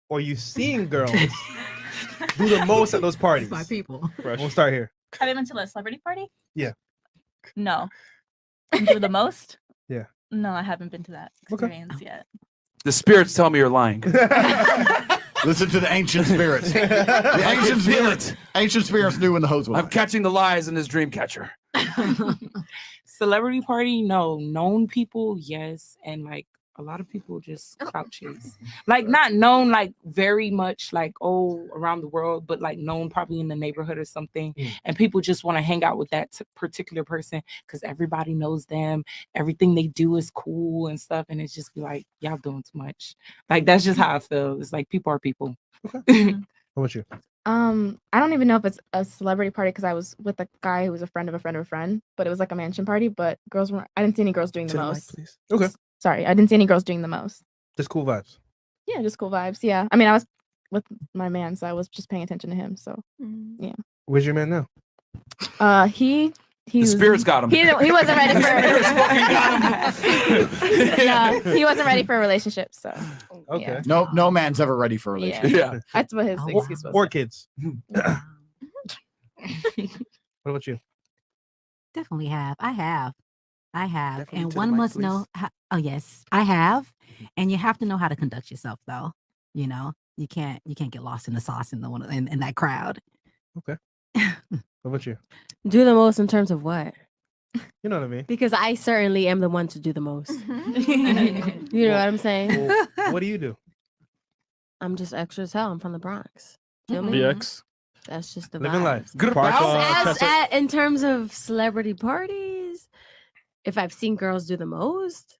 or you've seen girls do the most at those parties? My people. We'll start here. Have you been to a celebrity party? Yeah. No. You do the most? Yeah. No, I haven't been to that experience yet. The spirits tell me you're lying. Listen to the ancient spirits. The ancient spirits knew when the hose was. I'm catching the lies in this dream catcher. Celebrity party, no. Known people, yes. And like a lot of people just clout chase. Like not known like very much like around the world, but like known probably in the neighborhood or something. And people just want to hang out with that particular person because everybody knows them. Everything they do is cool and stuff. And it's just be like, y'all doing too much. Like that's just how I feel. It's like people are people. How about you? I don't even know if it's a celebrity party because I was with a guy who was a friend of a friend of a friend, but it was like a mansion party. But girls weren't. I didn't see any girls doing the To the mic, most. please. Okay. Sorry, I didn't see any girls doing the most. Just cool vibes. Yeah, just cool vibes. Yeah, I mean, I was with my man, so I was just paying attention to him. So yeah. Where's your man now? The spirits got him. He wasn't ready for. got No, he wasn't ready for a relationship. So Okay. No man's ever ready for a yeah, relationship. that's what his excuse was. Or kids. What about you? Definitely have. I have. Definitely And to the one mic, must please. know. Oh yes, I have. And you have to know how to conduct yourself, though. You know, you can't get lost in the sauce in that crowd. Okay. What about you? Do the most in terms of what? You know what I mean? Because I certainly am the one to do the most. You know what I'm saying? Well, what do you do? I'm just extra as hell. I'm from the Bronx. Feel me? BX. That's just the Living vibes. life. Good Park, about. In terms of celebrity parties, if I've seen girls do the most,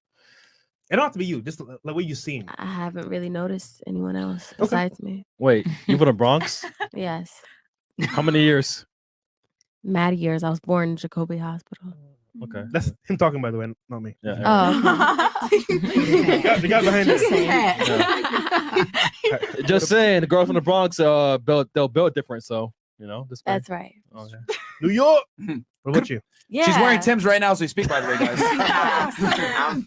It don't have to be you. Just like what you seen. I haven't really noticed anyone else besides me. Wait, you from the Bronx? Yes. How many years? Mad years. I was born in Jacoby Hospital. Okay. That's him talking, by the way, not me. Yeah. Oh, The guy behind Just it. saying. Just saying, the girls from the Bronx, they'll build different. So just that's right. Okay. New York. What about you? Yeah. She's wearing Tim's right now as we speak, by the way, guys.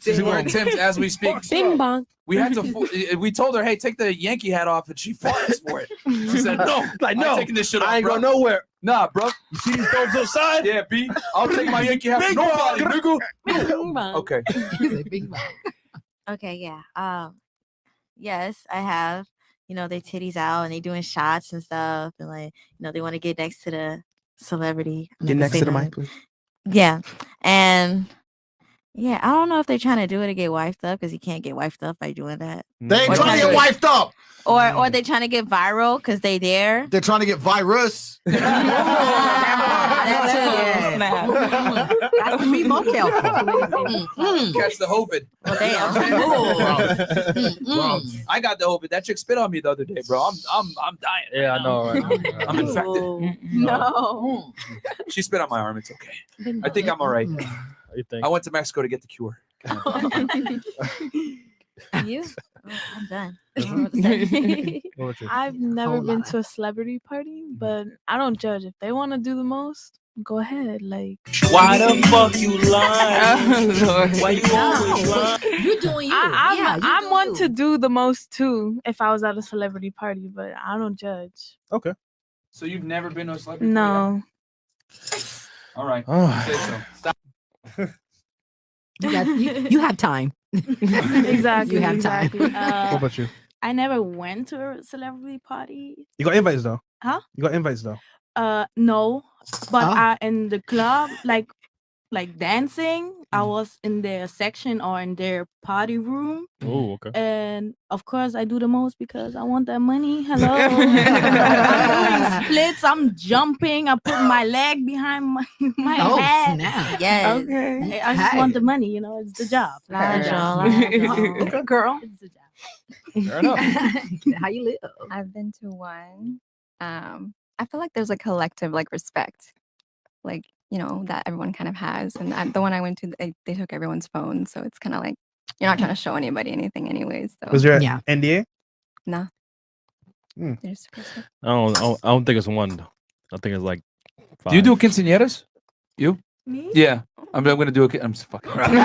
She's wearing Tim's as we speak. Bing bong. We had to. We told her, "Hey, take the Yankee hat off," and she fought us for it. She said, "No, Like, I'm no, taking this shit off. I ain't bro. going nowhere. Nah, bro. You see these dogs outside? Yeah, B. I'll take my Yankee hat. Bing Nobody, bong. nigga. Bing bong. Okay. Okay, yeah. Yes, I have. They titties out and they doing shots and stuff, and they want to get next to the celebrity. I'm not Get gonna next say to the none. mic, please. Yeah, and yeah, I don't know if they're trying to do it to get wifed up because you can't get wifed up by doing that, They ain't Or trying to trying get wifed up. or they trying to get viral because they dare. They're trying to get virus. That's to be more careful. Catch the COVID. Bro, I got the COVID. That chick spit on me the other day, bro. I'm dying. Yeah, I know, right? I'm infected. No. She spit on my arm. It's okay. I think I'm all right. You think? I went to Mexico to get the cure. You? Oh, I'm done. What about you? I've never Whole been lot. to a celebrity party, but I don't judge. If they want to do the most, go ahead. Like, Why the fuck you lying? Why you always No, lying? you're doing you. I'm one to do the most too. If I was at a celebrity party, but I don't judge. Okay. So you've never been to a celebrity No. party? All right. Oh. Say so. Stop. You have time. Exactly. You have time. exactly. What about you? I never went to a celebrity party. You got invites though. Huh? You got invites though. No, but Oh. in the club, like dancing, I was in their section or in their party room, Oh, okay. and of course I do the most because I want that money. Hello, I'm doing splits. I'm jumping. I put my leg behind my Oh, head. snap. Yes. Okay, I just want the money. It's the job. Slide, y'all. Okay, girl. It's the job. Fair enough. How you live? I've been to one. I feel like there's a collective respect, that everyone kind of has. And the one I went to, they took everyone's phone, so it's kind of like you're not trying to show anybody anything, anyways. So Was there Yeah. NDA? nah. Hmm. They're just respect. I don't think it's one. though. I think it's like 5. Do you do quinceañeras? You? Me? Yeah. I'm gonna do a. I'm just fucking around.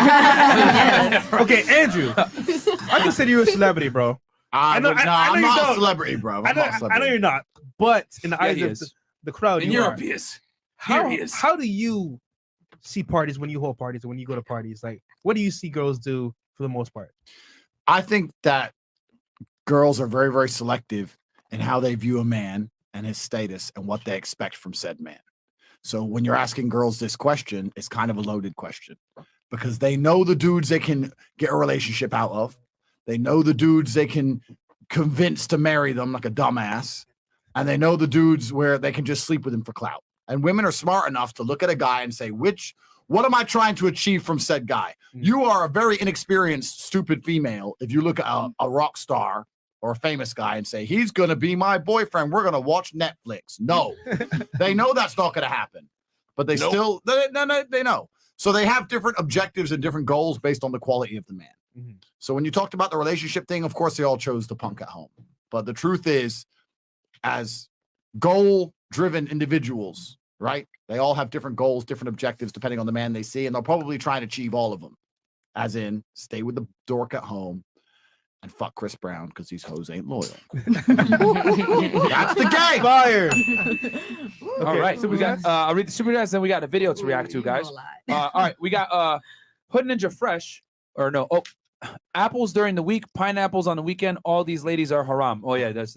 Okay, Andrew. I consider you a celebrity, bro. I'm know you not a don't. celebrity, bro. I know you're not, but in the Yeah, eyes he of is. the crowd, In you Europe, are. he is. Here he is. How do you see parties when you hold parties or when you go to parties? Like, what do you see girls do for the most part? I think that girls are very, very selective in how they view a man and his status and what they expect from said man. So when you're asking girls this question, it's kind of a loaded question because they know the dudes they can get a relationship out of. They know the dudes they can convince to marry them like a dumbass. And they know the dudes where they can just sleep with him for clout. And women are smart enough to look at a guy and say, what am I trying to achieve from said guy? You are a very inexperienced, stupid female if you look at a rock star or a famous guy and say, he's going to be my boyfriend. We're going to watch Netflix. No, they know that's not going to happen, but they still, they know. So they have different objectives and different goals based on the quality of the man. Mm-hmm. So when you talked about the relationship thing, of course, they all chose the punk at home. But the truth is, as goal-driven individuals, right? They all have different goals, different objectives, depending on the man they see, and they'll probably try and achieve all of them. As in, stay with the dork at home and fuck Chris Brown because these hoes ain't loyal. That's the game. Fire. All right. So we got, I'll read the super chats, then we got a video to react to, guys. All right. We got Hood Ninja Fresh, or no, apples during the week, pineapples on the weekend. All these ladies are haram. Oh, yeah, that's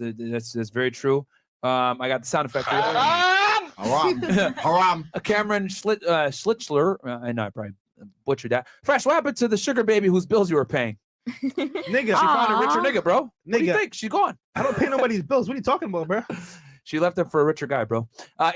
very true. I got the sound effect for you. Haram. Cameron Schlitzler. I know I probably butchered that. Fresh, what happened to the sugar baby whose bills you were paying? Nigga. She found a richer nigga, bro. What do you think? She's gone. I don't pay nobody's bills. What are you talking about, bro? She left him for a richer guy, bro.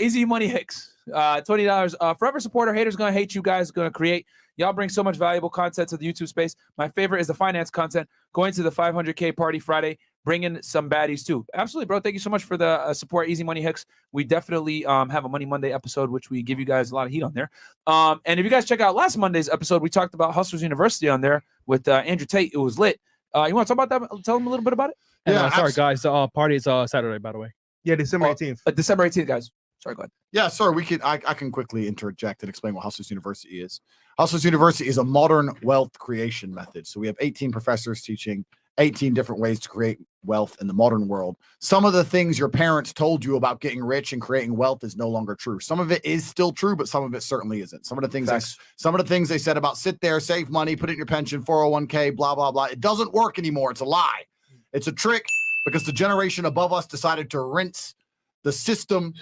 Easy Money Hicks. $20. Forever supporter. Haters gonna hate you guys. Gonna create. Y'all bring so much valuable content to the YouTube space. My favorite is the finance content. Going to the 500K party Friday. Bringing some baddies too. Absolutely, bro. Thank you so much for the support, Easy Money Hicks. We definitely have a Money Monday episode, which we give you guys a lot of heat on there. And if you guys check out last Monday's episode, we talked about Hustlers University on there with Andrew Tate. It was lit. You want to talk about that? Tell them a little bit about it. Yeah, sorry guys. The party is Saturday, by the way. Yeah, December 18th. December 18th, guys. Sorry, go ahead. Yeah, sorry. I can quickly interject and explain what Hustlers University is. Hustlers University is a modern wealth creation method. So we have 18 professors teaching 18 different ways to create wealth in the modern world. Some of the things your parents told you about getting rich and creating wealth is no longer true. Some of it is still true, but some of it certainly isn't. Some of the things they said about sit there, save money, put it in your pension, 401k, blah, blah, blah. It doesn't work anymore. It's a lie. It's a trick because the generation above us decided to rinse the system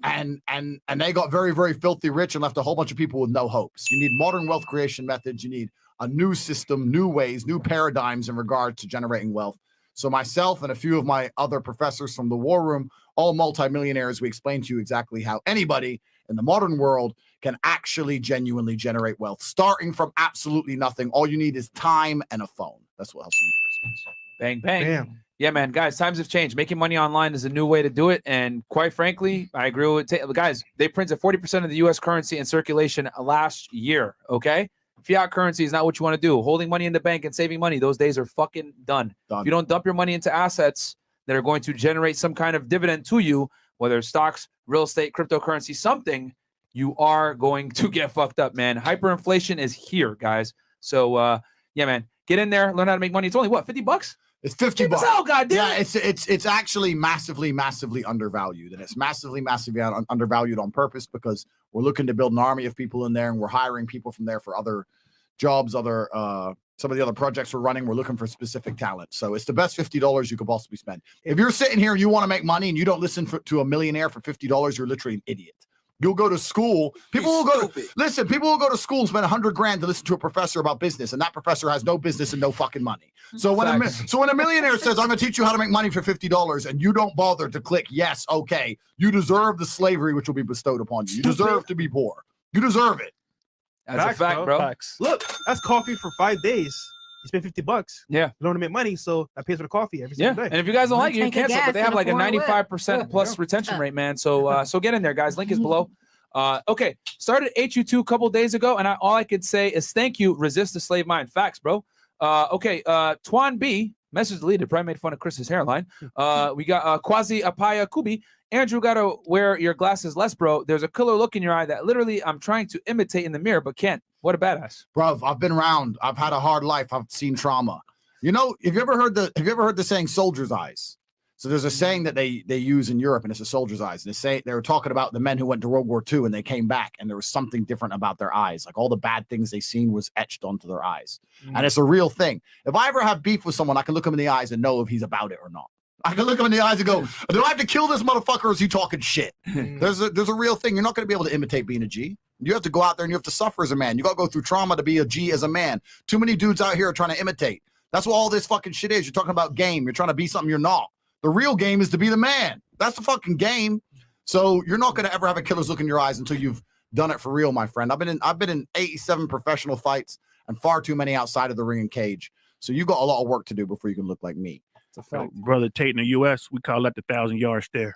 and they got very, very filthy rich and left a whole bunch of people with no hopes. You need modern wealth creation methods. You need a new system, new ways, new paradigms in regard to generating wealth. So myself and a few of my other professors from the War Room, all multimillionaires, we explain to you exactly how anybody in the modern world can actually genuinely generate wealth, starting from absolutely nothing. All you need is time and a phone. That's what Hustle University is. Bang, bang. Damn. Yeah, man. Guys, times have changed. Making money online is a new way to do it. And quite frankly, I agree with guys, they printed 40% of the U.S. currency in circulation last year, okay? Fiat currency is not what you want to do. Holding money in the bank and saving money, those days are fucking done. If you don't dump your money into assets that are going to generate some kind of dividend to you, whether it's stocks, real estate, cryptocurrency, something, you are going to get fucked up, man. Hyperinflation is here, guys. So, yeah, man, get in there, learn how to make money. It's only, what, $50? It's $50. Oh, God damn. Yeah, it's actually massively undervalued, and it's massively undervalued on purpose because we're looking to build an army of people in there, and we're hiring people from there for other jobs, some of the other projects we're running. We're looking for specific talent, so it's the best $50 you could possibly spend. If you're sitting here and you want to make money and you don't listen to a millionaire for $50, you're literally an idiot. You'll go to school. People will go to school and spend $100,000 to listen to a professor about business, and that professor has no business and no fucking money. So when a millionaire says, "I'm going to teach you how to make money for $50," and you don't bother to click yes, okay, you deserve the slavery which will be bestowed upon you. You deserve to be poor. You deserve it. That's a fact, bro. Facts. Look, that's coffee for 5 days. You spend $50. Yeah. You don't want to make money, so that pays for the coffee every single day. And if you guys don't like it, you can cancel. But they have like a 95% plus Yeah. retention rate, man. So so get in there, guys. Link is below. Okay, started HU2 a couple days ago, and all I could say is thank you. Resist the slave mind. Facts, bro. Okay, Twan B, message deleted, probably made fun of Chris's hairline. We got Quasi Apaya Kubi. Andrew, gotta wear your glasses less, bro. There's a killer look in your eye that literally I'm trying to imitate in the mirror, but can't. What a badass. Bro, I've been around. I've had a hard life. I've seen trauma. You know, have you ever heard the saying soldier's eyes? So there's a saying that they use in Europe, and it's a soldier's eyes. And they were talking about the men who went to World War II and they came back, and there was something different about their eyes. Like all the bad things they seen was etched onto their eyes. And it's a real thing. If I ever have beef with someone, I can look him in the eyes and know if he's about it or not. I can look him in the eyes and go, do I have to kill this motherfucker or is he talking shit? There's a real thing. You're not going to be able to imitate being a G. You have to go out there and you have to suffer as a man. You got to go through trauma to be a G as a man. Too many dudes out here are trying to imitate. That's what all this fucking shit is. You're talking about game. You're trying to be something you're not. The real game is to be the man. That's the fucking game. So you're not going to ever have a killer's look in your eyes until you've done it for real, my friend. I've been in 87 professional fights and far too many outside of the ring and cage. So you got a lot of work to do before you can look like me. Brother Tate in the U.S., we call that the 1,000-yard stare.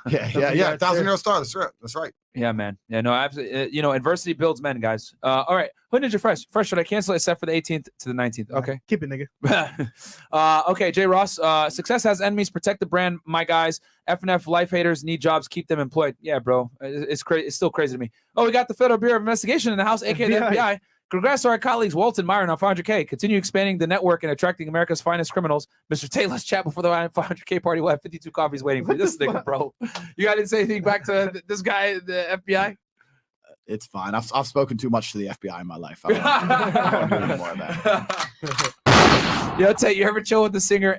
Yeah, 1,000-yard star. That's right. Yeah, man. Yeah, no, absolutely. Adversity builds men, guys. All right. Hood Ninja Fresh. Fresh, should I cancel it set for the 18th to the 19th? Okay. Keep it, nigga. Okay, Jay Ross. Success has enemies. Protect the brand, my guys. F&F life haters need jobs. Keep them employed. Yeah, bro. It's crazy. It's still crazy to me. Oh, we got the Federal Bureau of Investigation in the house, aka the FBI. Congrats to our colleagues Walton Myron on 500K. Continue expanding the network and attracting America's finest criminals. Mr. Tate, let's chat before the 500K party. We'll have 52 coffees waiting for you. This nigga, bro. You guys didn't say anything back to this guy, the FBI? It's fine. I've spoken too much to the FBI in my life. I don't do any more of that. Yo, Tate, you ever chill with the singer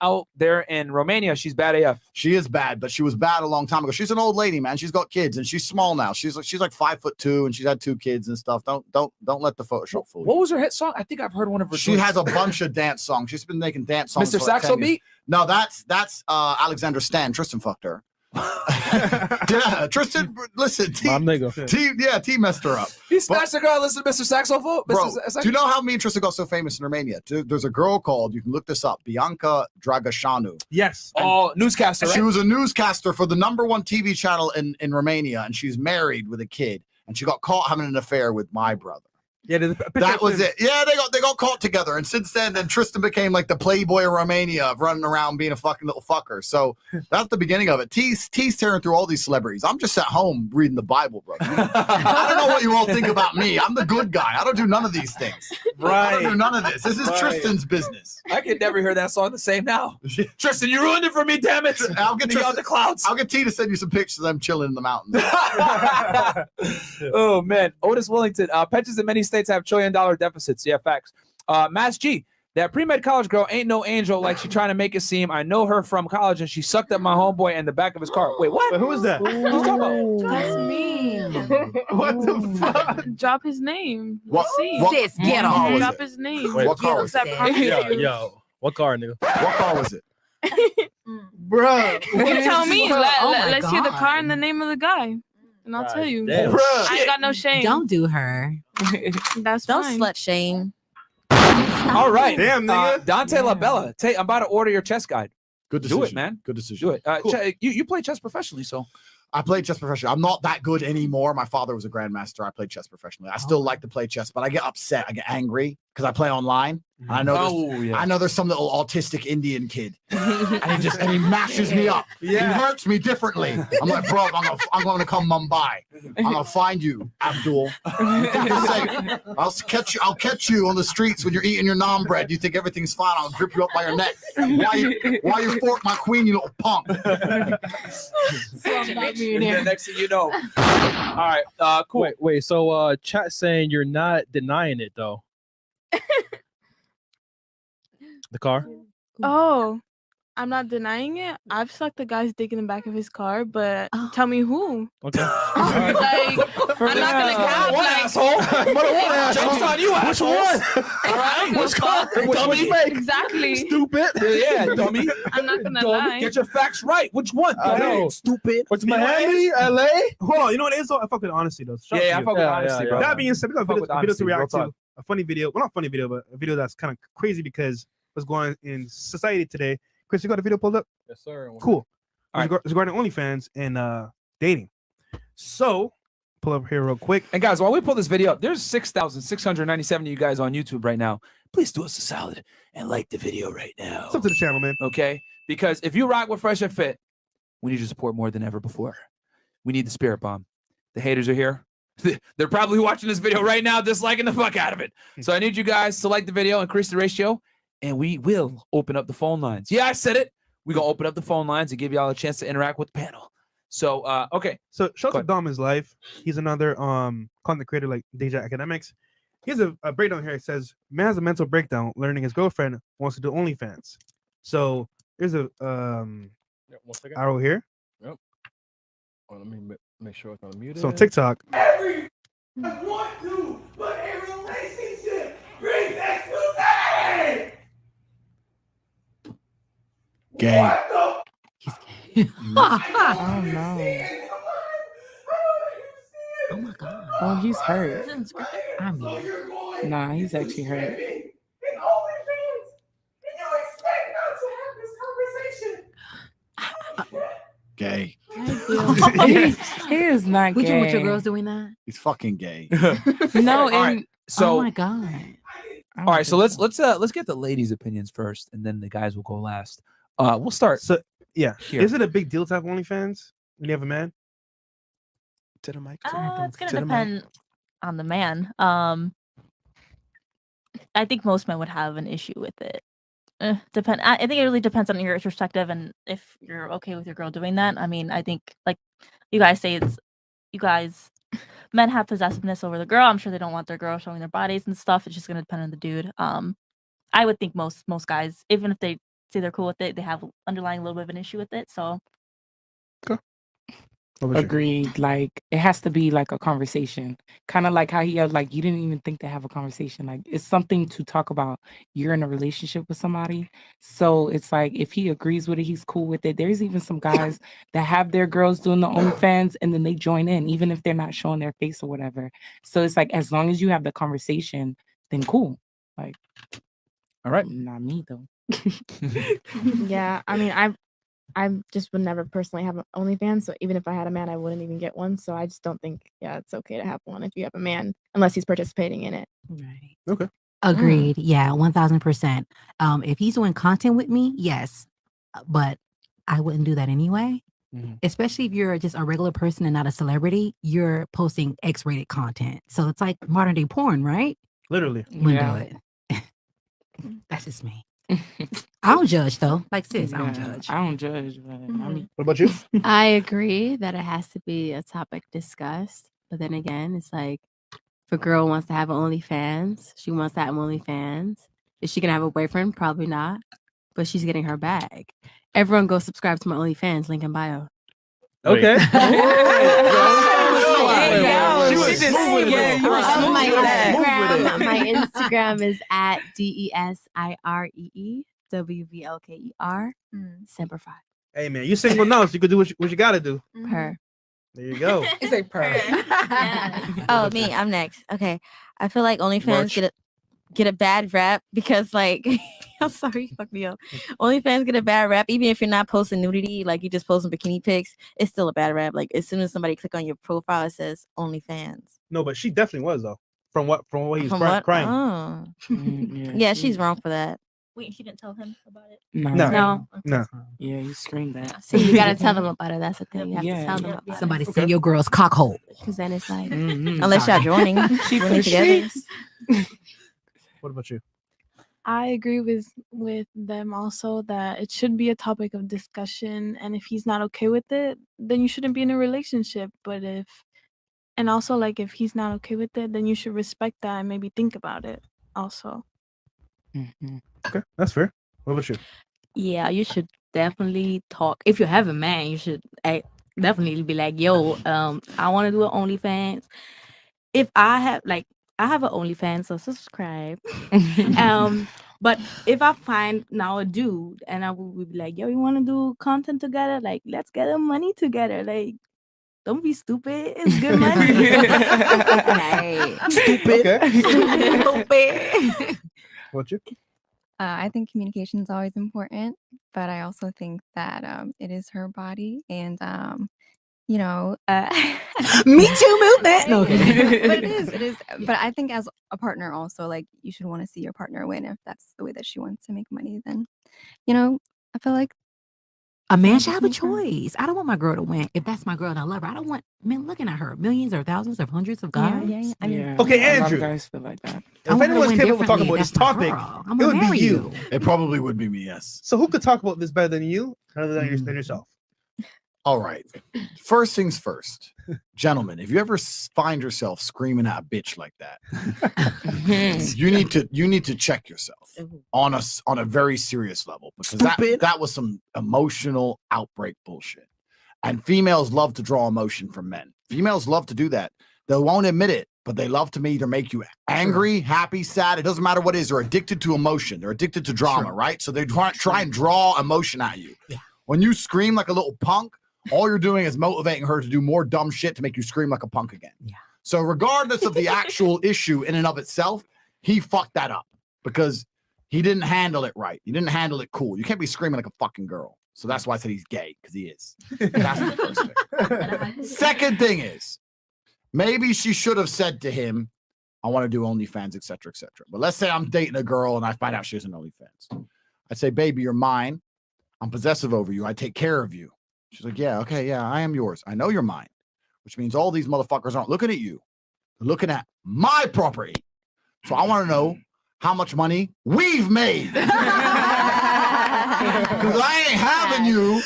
out there in Romania? She's bad AF. She is bad, but she was bad a long time ago. She's an old lady, man. She's got kids and she's small now. She's like 5'2" and she's had 2 kids and stuff. Don't let the Photoshop fool you. What was her hit song? I think I've heard one of her. She has a bunch of dance songs. She's been making dance songs. Mr. Saxo Beat? No, that's Alexander Stan. Tristan fucked her. Yeah, Tristan, listen, T messed her up. He snatched a girl. Listen to Mr. Saxophone. Bro, do you know how me and Tristan got so famous in Romania? There's a girl called, you can look this up, Bianca Dragășanu. Yes. Newscaster. She right? was a newscaster for the #1 TV channel in Romania, and she's married with a kid, and she got caught having an affair with my brother. Yeah, that was it. Yeah, they got caught together, and since then Tristan became like the playboy of Romania, running around being a fucking little fucker. So that's the beginning of it. T's tearing through all these celebrities. I'm just at home reading the Bible, bro. I don't know what you all think about me. I'm the good guy. I don't do none of these things. Right. I don't do none of this. This is Tristan's business. I could never hear that song the same now. Tristan, you ruined it for me, damn it. I'll get Tristan, the clouds. I'll get T to send you some pictures of them chilling in the mountains. Oh man, Otis Willington. Pensions in many states have $1 trillion deficits. Yeah, facts. Mass G. That pre-med college girl ain't no angel like she trying to make it seem. I know her from college and she sucked up my homeboy in the back of his car. Wait, what? Wait, who is that? What are you talking about? That's me. What the fuck? Drop his name. What? Sis, get him. Drop his name. Wait, what car was that? Yo, what car, nigga? What car was it? Bro. You tell me. Let's hear the God. car and the name of the guy. And I'll tell you. Damn. I ain't got no shame. Don't do her. That's Don't fine. slut shame. All right. Damn, nigga. Dante LaBella. Tate, I'm about to order your chess guide. Good decision. Do it, man. Good decision. Do it. Cool. You play chess professionally, so. I played chess professionally. I'm not that good anymore. My father was a grandmaster. I played chess professionally. I still like to play chess, but I get upset. I get angry because I play online. And I know there's some little autistic Indian kid, and he mashes me up. Yeah. He hurts me differently. I'm like, bro, I'm gonna come Mumbai. I'm gonna find you, Abdul. You think you're safe? I'll catch you on the streets when you're eating your naan bread. You think everything's fine? I'll grip you up by your neck. Why you fork my queen, you little punk? Yeah, next thing you know. All right. Cool. Wait. So, chat saying you're not denying it though. The car. Oh, I'm not denying it. I've sucked the guy's dick in the back of his car, but tell me who. Okay. Like, I'm not gonna cap. One Like, asshole. Joke's on you, Which assholes. one? All right. Which car? Dummy. exactly. Stupid. Yeah, dummy. I'm not gonna Dummy. lie. Get your facts right. Which one? I know. Stupid. What's Miami? LA? Hold on, you know what it is? I fuck with honesty though. Shout out to Yeah, I you. fuck with honesty, bro. That being said, we got Fuck a with video honesty, to react real to. talk. A funny video. Well, not funny video, but a video that's kind of crazy because what's going on in society today. Chris, you got a video pulled up? Yes, sir. Cool. All right. It's regarding OnlyFans and dating. So, pull up here real quick. And guys, while we pull this video up, there's 6,697 of you guys on YouTube right now. Please do us a solid and like the video right now. What's up to the channel, man? Okay? Because if you rock with Fresh and Fit, we need your support more than ever before. We need the spirit bomb. The haters are here. They're probably watching this video right now, disliking the fuck out of it. So I need you guys to like the video, increase the ratio, and we will open up the phone lines. Yeah, I said it. We're going to open up the phone lines and give y'all a chance to interact with the panel. So, okay. So, shout out to Dom His Life. He's another content creator like Deja Academics. He has a breakdown here. It says, man has a mental breakdown learning his girlfriend wants to do OnlyFans. So, there's a arrow here. Yep. Oh, let me make sure it's unmuted. So, on TikTok. Every want to, but a relationship brings exclusivity. Gang. Oh no. Oh my God. Oh, he's hurt. I mean, Nah, he's actually hurt. In OnlyFans, and you expect not to have this He is not Would gay. you want your girls doing that? He's fucking gay. No, All right. and So, oh my god. all right. So let's get the ladies' opinions first, and then the guys will go last. We'll start. So yeah, Here. is it a big deal to have OnlyFans when you have a man? To the mic. It's gonna depend on the man. I think most men would have an issue with it. I think it really depends on your perspective and if you're okay with your girl doing that. I mean, I think like you guys say, men have possessiveness over the girl. I'm sure they don't want their girl showing their bodies and stuff. It's just gonna depend on the dude. I would think most guys, even if they say they're cool with it, they have underlying a little bit of an issue with it. So agreed. Like it has to be like a conversation, kind of like how he had like you didn't even think to have a conversation. Like it's something to talk about. You're in a relationship with somebody, so it's like if he agrees with it, he's cool with it. There's even some guys that have their girls doing the OnlyFans and then they join in, even if they're not showing their face or whatever. So it's like as long as you have the conversation, then cool. Like, all right, not me though. Yeah, I mean, I just would never personally have an OnlyFans. So even if I had a man, I wouldn't even get one. So I just don't think, it's okay to have one if you have a man, unless he's participating in it. Right. Okay. Agreed. Yeah, 1000%. If he's doing content with me, yes, but I wouldn't do that anyway. Especially if you're just a regular person and not a celebrity, you're posting X-rated content. So it's like modern day porn, right? Literally. Wouldn't do it. That's just me. I don't judge though. Like sis, I don't judge. I don't judge. But I mean, What about you? I agree that it has to be a topic discussed. But then again, it's like if a girl wants to have an OnlyFans, she wants to have OnlyFans. Is she gonna have a boyfriend? Probably not. But she's getting her bag. Everyone go subscribe to my OnlyFans, link in bio. Okay. My Instagram is at DESIREEWVLKER. Semperfi. Hey man, you single now, so you can do what you gotta do. Per. There you go. It's like per. Oh, me, I'm next. Okay. I feel like OnlyFans get a bad rap because like I'm sorry, fuck me up. OnlyFans get a bad rap, even if you're not posting nudity, like you just posting bikini pics, it's still a bad rap. Like as soon as somebody click on your profile, it says OnlyFans. No, but she definitely was though. From what he's From what? crying. Oh. Yeah, she's wrong for that. wait, she didn't tell him about it. No. Yeah, you screamed that. See, you gotta tell them about it. That's the thing. You have to tell them about Somebody it. send your girl's cock hole. Because then it's like, Unless y'all joining, She joining for together. What about you? I agree with them also that it should be a topic of discussion, and if he's not okay with it, then you shouldn't be in a relationship. But if he's not okay with it, then you should respect that and maybe think about it also. Okay, that's fair. What about you? Yeah, you should definitely talk. If you have a man, you should definitely be like, yo, I want to do an OnlyFans. If I have an OnlyFans, so subscribe. But if I find now a dude and I would be like, yo, you want to do content together? Like, let's get the money together. Like, don't be stupid. It's good money. Stupid. What you? I think communication is always important, but I also think that it is her body, and Me Too movement. No, okay. But it is. But I think as a partner, also, like you should want to see your partner win. If that's the way that she wants to make money, then I feel like a man should have a choice. I don't want my girl to win. If that's my girl and I love her, I don't want men looking at her. Millions or thousands or hundreds of guys. Yeah. I mean, Okay, A lot of Andrew. guys feel like that. If anyone's capable of talking about this topic, I'm it gonna would marry be you. It probably would be me, yes. So who could talk about this better than you, other than yourself? All right. First things first, gentlemen. If you ever find yourself screaming at a bitch like that, you need to check yourself on a very serious level, because that was some emotional outbreak bullshit. And females love to draw emotion from men. Females love to do that. They won't admit it, but they love to either make you angry, happy, sad. It doesn't matter what it is. They're addicted to emotion. They're addicted to drama, right? So they try and draw emotion at you. Yeah. When you scream like a little punk, all you're doing is motivating her to do more dumb shit to make you scream like a punk again. Yeah. So regardless of the actual issue in and of itself, he fucked that up because he didn't handle it right. He didn't handle it cool. You can't be screaming like a fucking girl. So that's why I said he's gay, because he is. That's the first thing. Second thing is, maybe she should have said to him, I want to do OnlyFans, etc., etc. But let's say I'm dating a girl and I find out she has an OnlyFans. I'd say, baby, you're mine. I'm possessive over you. I take care of you. She's like, yeah, okay, yeah, I am yours. I know you're mine, which means all these motherfuckers aren't looking at you. They're looking at my property. So I want to know how much money we've made. Because I ain't having you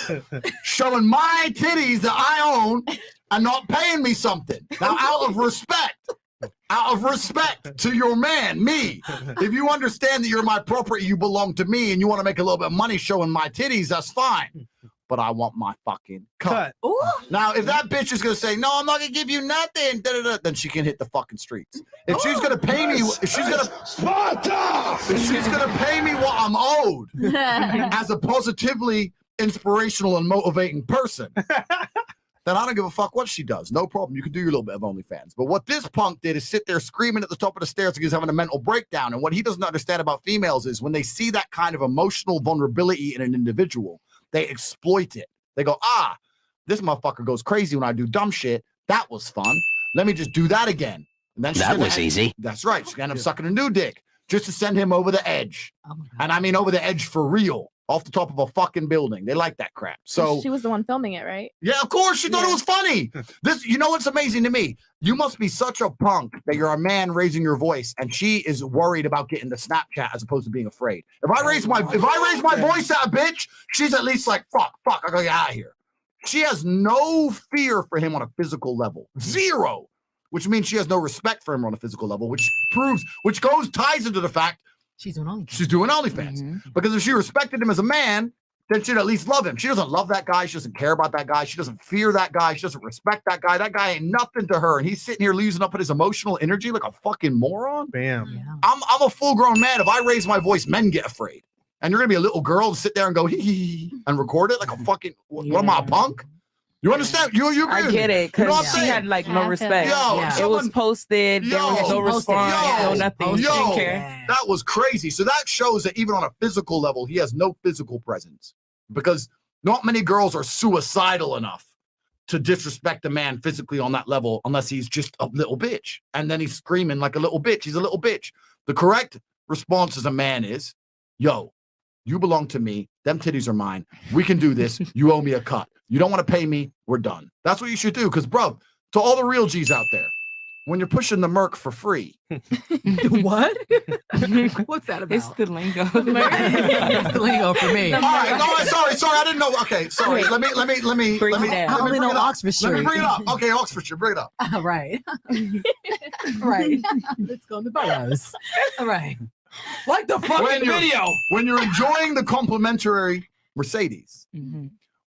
showing my titties that I own and not paying me something. Now, out of respect to your man, me, if you understand that you're my property, you belong to me, and you want to make a little bit of money showing my titties, that's fine. But I want my fucking cut. Now, if that bitch is gonna say, no, I'm not gonna give you nothing, then she can hit the fucking streets. If she's gonna pay me, if she's gonna pay me what I'm owed as a positively inspirational and motivating person, then I don't give a fuck what she does. No problem. You can do your little bit of OnlyFans. But what this punk did is sit there screaming at the top of the stairs like he's having a mental breakdown. And what he doesn't understand about females is when they see that kind of emotional vulnerability in an individual, they exploit it. They go, this motherfucker goes crazy when I do dumb shit. That was fun. Let me just do that again. And then that was easy. That's right. She can end up sucking a new dick just to send him over the edge. And I mean over the edge for real. Off the top of a fucking building. They like that crap. So she was the one filming it, right? Yeah, of course. She thought it was funny. You know what's amazing to me? You must be such a punk that you're a man raising your voice, and she is worried about getting the Snapchat as opposed to being afraid. If I raise my voice at a bitch, she's at least like, fuck, I gotta get out of here. She has no fear for him on a physical level. Zero. Which means she has no respect for him on a physical level, which ties into the fact she's doing OnlyFans. She's doing OnlyFans. Because if she respected him as a man, then she'd at least love him. She doesn't love that guy. She doesn't care about that guy. She doesn't fear that guy. She doesn't respect that guy. That guy ain't nothing to her. And he's sitting here using up his emotional energy like a fucking moron. Bam. Yeah. I'm a full-grown man. If I raise my voice, men get afraid. And you're going to be a little girl to sit there and go, hee and record it like a fucking, what am I, a punk? You understand? You agree? I get it, You know what I'm because she saying? had like no respect. Yo, It was posted. There was no response. No nothing. She didn't care. That was crazy. So that shows that even on a physical level, he has no physical presence, because not many girls are suicidal enough to disrespect a man physically on that level unless he's just a little bitch. And then he's screaming like a little bitch. He's a little bitch. The correct response as a man is, yo, you belong to me. Them titties are mine. We can do this. You owe me a cut. You don't want to pay me. We're done. That's what you should do. Because, bro, to all the real G's out there, when you're pushing the Merc for free. What? What's that about? It's the lingo. It's the lingo for me. All right. Sorry. I didn't know. Okay. Sorry. Let me. I only know Oxfordshire. Let me bring it up. Okay. Oxfordshire. Bring it up. Right. Right. Let's go in the boroughs. All right. Like the fucking video. When you're enjoying the complimentary Mercedes,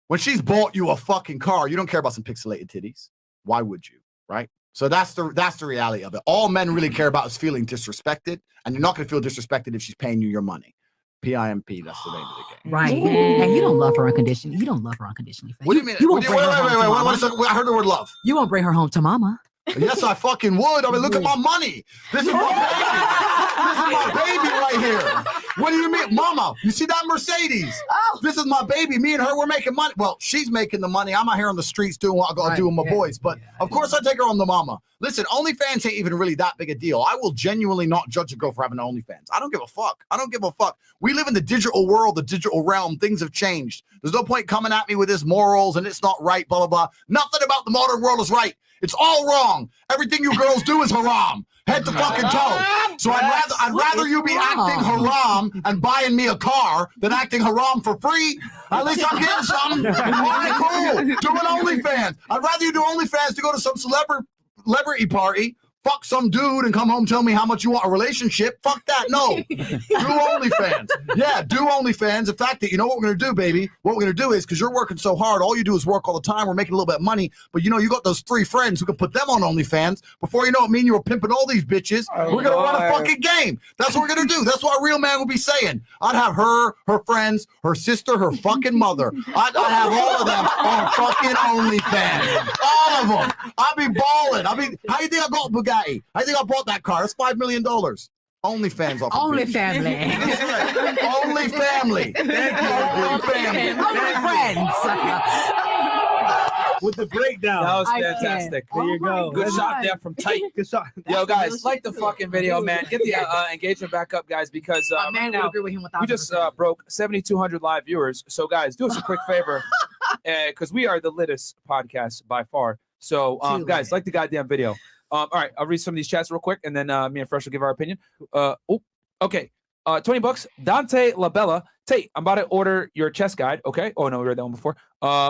when she's bought you a fucking car, you don't care about some pixelated titties. Why would you? Right? So that's the reality of it. All men really care about is feeling disrespected, and you're not going to feel disrespected if she's paying you your money. PIMP, that's the name of the game. Right. And you don't love her unconditionally. You don't love her unconditionally. What do you mean? You won't bring her home to Wait. mama. I heard the word love. You won't bring her home to mama. Yes, I fucking would. I mean, look at my money. This is my baby. This is my baby right here. What do you mean? Mama, you see that Mercedes? This is my baby. Me and her, we're making money. Well, she's making the money. I'm out here on the streets doing what I got to do with my boys. But of course, I take her on the mama. Listen, OnlyFans ain't even really that big a deal. I will genuinely not judge a girl for having OnlyFans. I don't give a fuck. I don't give a fuck. We live in the digital world, the digital realm. Things have changed. There's no point coming at me with this morals and it's not right, blah, blah, blah. Nothing about the modern world is right. It's all wrong. Everything you girls do is haram. Head to fucking toe. So I'd rather you be acting haram and buying me a car than acting haram for free. At least I'm getting something. All right, cool. Do an OnlyFans. I'd rather you do OnlyFans to go to some celebrity party, fuck some dude and come home and tell me how much you want a relationship. Fuck that. No. Do OnlyFans. Yeah, do OnlyFans. In fact, you know what we're going to do, baby? What we're going to do is, because you're working so hard, all you do is work all the time. We're making a little bit of money. But you know, you got those 3 friends who can put them on OnlyFans. Before you know it, me and you were pimping all these bitches. We're going to run a fucking game. That's what we're going to do. That's what a real man would be saying. I'd have her friends, her sister, her fucking mother. I'd have all of them on fucking OnlyFans. All of them. I'd be balling. How you think I got Bugatti? I think I bought that car. That's $5 million. Only fans off. Only family. Only family. Only friends. With the breakdown. That was I fantastic. There you go. Good shot there from Tate. Good shot. Yo, guys, like the fucking video, man. Get the engagement back up, guys, because My man right would now, agree with him we just broke 7,200 live viewers. So, guys, do us a quick favor, because we are the littest podcast by far. So, guys, like the goddamn video. All right, I'll read some of these chats real quick, and then me and Fresh will give our opinion. Okay. $20. Dante Labella. Tate, I'm about to order your chess guide. Okay. Oh no, we read that one before.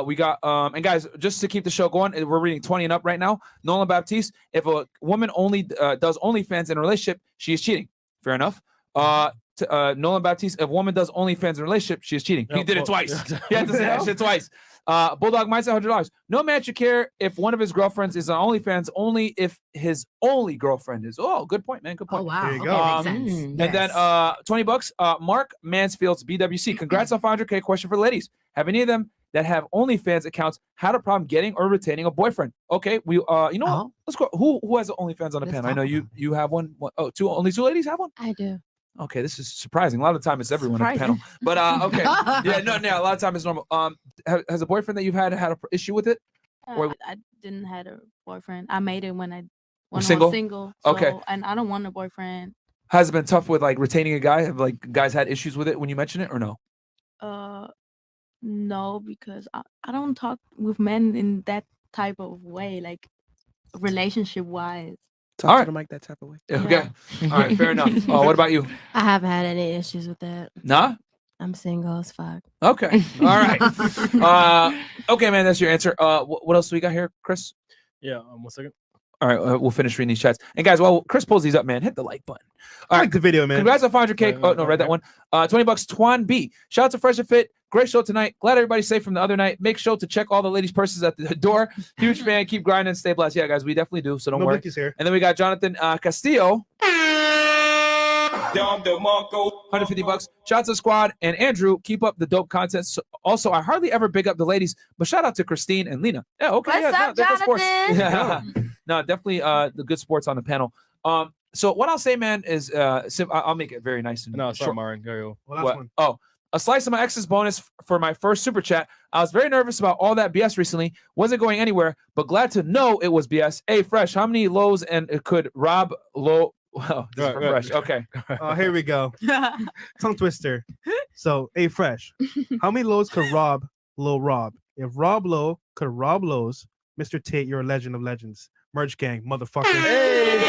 We got and guys, just to keep the show going, we're reading 20 and up right now. Nolan Baptiste. If a woman only does OnlyFans in a relationship, she is cheating. Fair enough. Nolan Baptiste. If a woman does OnlyFans in a relationship, she is cheating. He did it twice. He had to say that shit twice. Bulldog Mindset, $100. No man should care if one of his girlfriends is on OnlyFans, only if his only girlfriend is. Oh, good point, man. Good point. Oh, wow. There you go. Okay, makes sense. And then $20. Mark Mansfield's BWC. Congrats on 500K. Question for the ladies. Have any of them that have OnlyFans accounts had a problem getting or retaining a boyfriend? Okay, we you know what? Let's go. Who has OnlyFans on the panel? I know you have one. Oh, only two ladies have one? I do. Okay, this is surprising. A lot of the time it's everyone on the panel. But okay. Yeah, no, a lot of time it's normal. Has a boyfriend that you've had an issue with it? Or I didn't have a boyfriend. I made it when I was single. So, Okay. And I don't want a boyfriend. Has it been tough with like retaining a guy? Have like guys had issues with it when you mention it or no? No, because I don't talk with men in that type of way, like relationship wise. Talk to the mic that type of way. Okay. All right, fair enough. What about you? I haven't had any issues with that. Nah? I'm single as fuck. Okay. All right. Okay, man, that's your answer. What else do we got here, Chris? Yeah, 1 second. All right, we'll finish reading these chats. And guys, while Chris pulls these up, man, hit the like button. All right, like the video, man. Congrats on 500K. Oh, no, read that one. $20. Twan B. Shout out to Fresh and Fit. Great show tonight. Glad everybody's safe from the other night. Make sure to check all the ladies' purses at the door. Huge fan. Keep grinding. Stay blessed. Yeah, guys, we definitely do. So don't worry. Here. And then we got Jonathan Castillo. $150. Shout out to the squad. And Andrew, keep up the dope content. So, also, I hardly ever big up the ladies, but shout out to Christine and Lena. Yeah, okay. What's up, they're good sports. Jonathan? Yeah. No, definitely the good sports on the panel. So what I'll say, man, is I'll make it very nice and No, sorry, short. Marin. Go. Oh, a slice of my ex's bonus for my first super chat. I was very nervous about all that BS recently. Wasn't going anywhere, but glad to know it was BS. Hey, Fresh, how many lows and could Rob low? Wow, this is for Fresh. Okay. Oh, here we go. Tongue twister. So, hey, Fresh, how many lows could Rob rob? If Rob Lowe could rob lows, Mr. Tate, you're a legend of legends. Merch gang, motherfucker. Hey,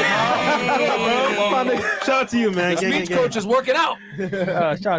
shout out to you, man. The speech coach is working out.